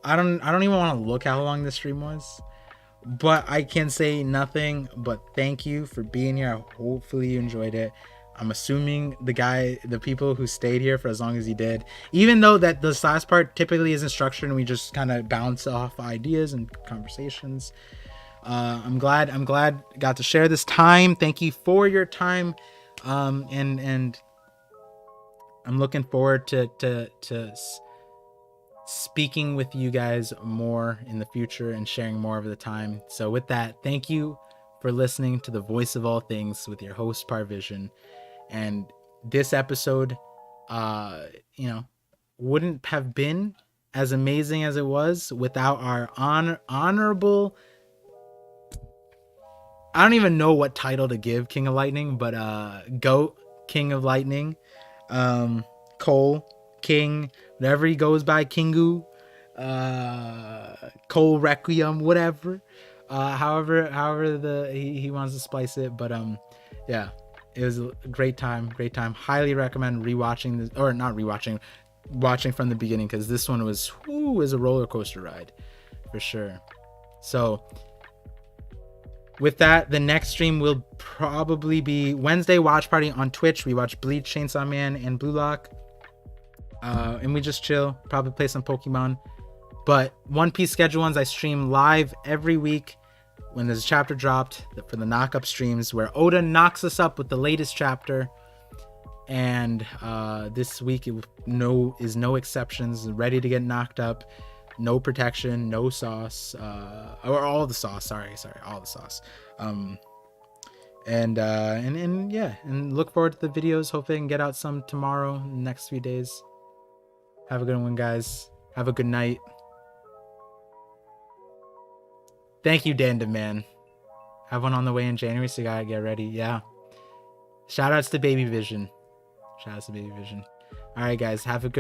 I don't even want to look how long this stream was. But I can say nothing but thank you for being here. Hopefully you enjoyed it. I'm assuming the people who stayed here for as long as you did, even though that this last part typically isn't structured and we just kind of bounce off ideas and conversations. I'm glad I got to share this time. Thank you for your time. And I'm looking forward to speaking with you guys more in the future and sharing more of the time. So with that, thank you for listening to the Voice of All Things with your host ParVision. And this episode, wouldn't have been as amazing as it was without our honorable, I don't even know what title to give King of Lightning, but GOAT, King of Lightning, Cole, King, whatever he goes by, Kingu, Cole Requiem, whatever, however he wants to splice it. But yeah, it was a great time. Highly recommend rewatching this, or not rewatching, watching from the beginning, because this one was a roller coaster ride for sure. So with that, the next stream will probably be Wednesday watch party on Twitch. We watch Bleach, Chainsaw Man, and Blue Lock. And we just chill, probably play some Pokemon. But One Piece schedule ones, I stream live every week when there's a chapter dropped for the knock-up streams, where Oda knocks us up with the latest chapter. And this week is no exceptions. Ready to get knocked up. No protection, no sauce, or all the sauce. Sorry, all the sauce. And yeah, and look forward to the videos. Hopefully I can get out some tomorrow, in the next few days. Have a good one, guys. Have a good night. Thank you, Danda, man. Have one on the way in January, so you gotta get ready. Yeah. Shout outs to Baby Vision. Shout out to Baby Vision. All right, guys, have a good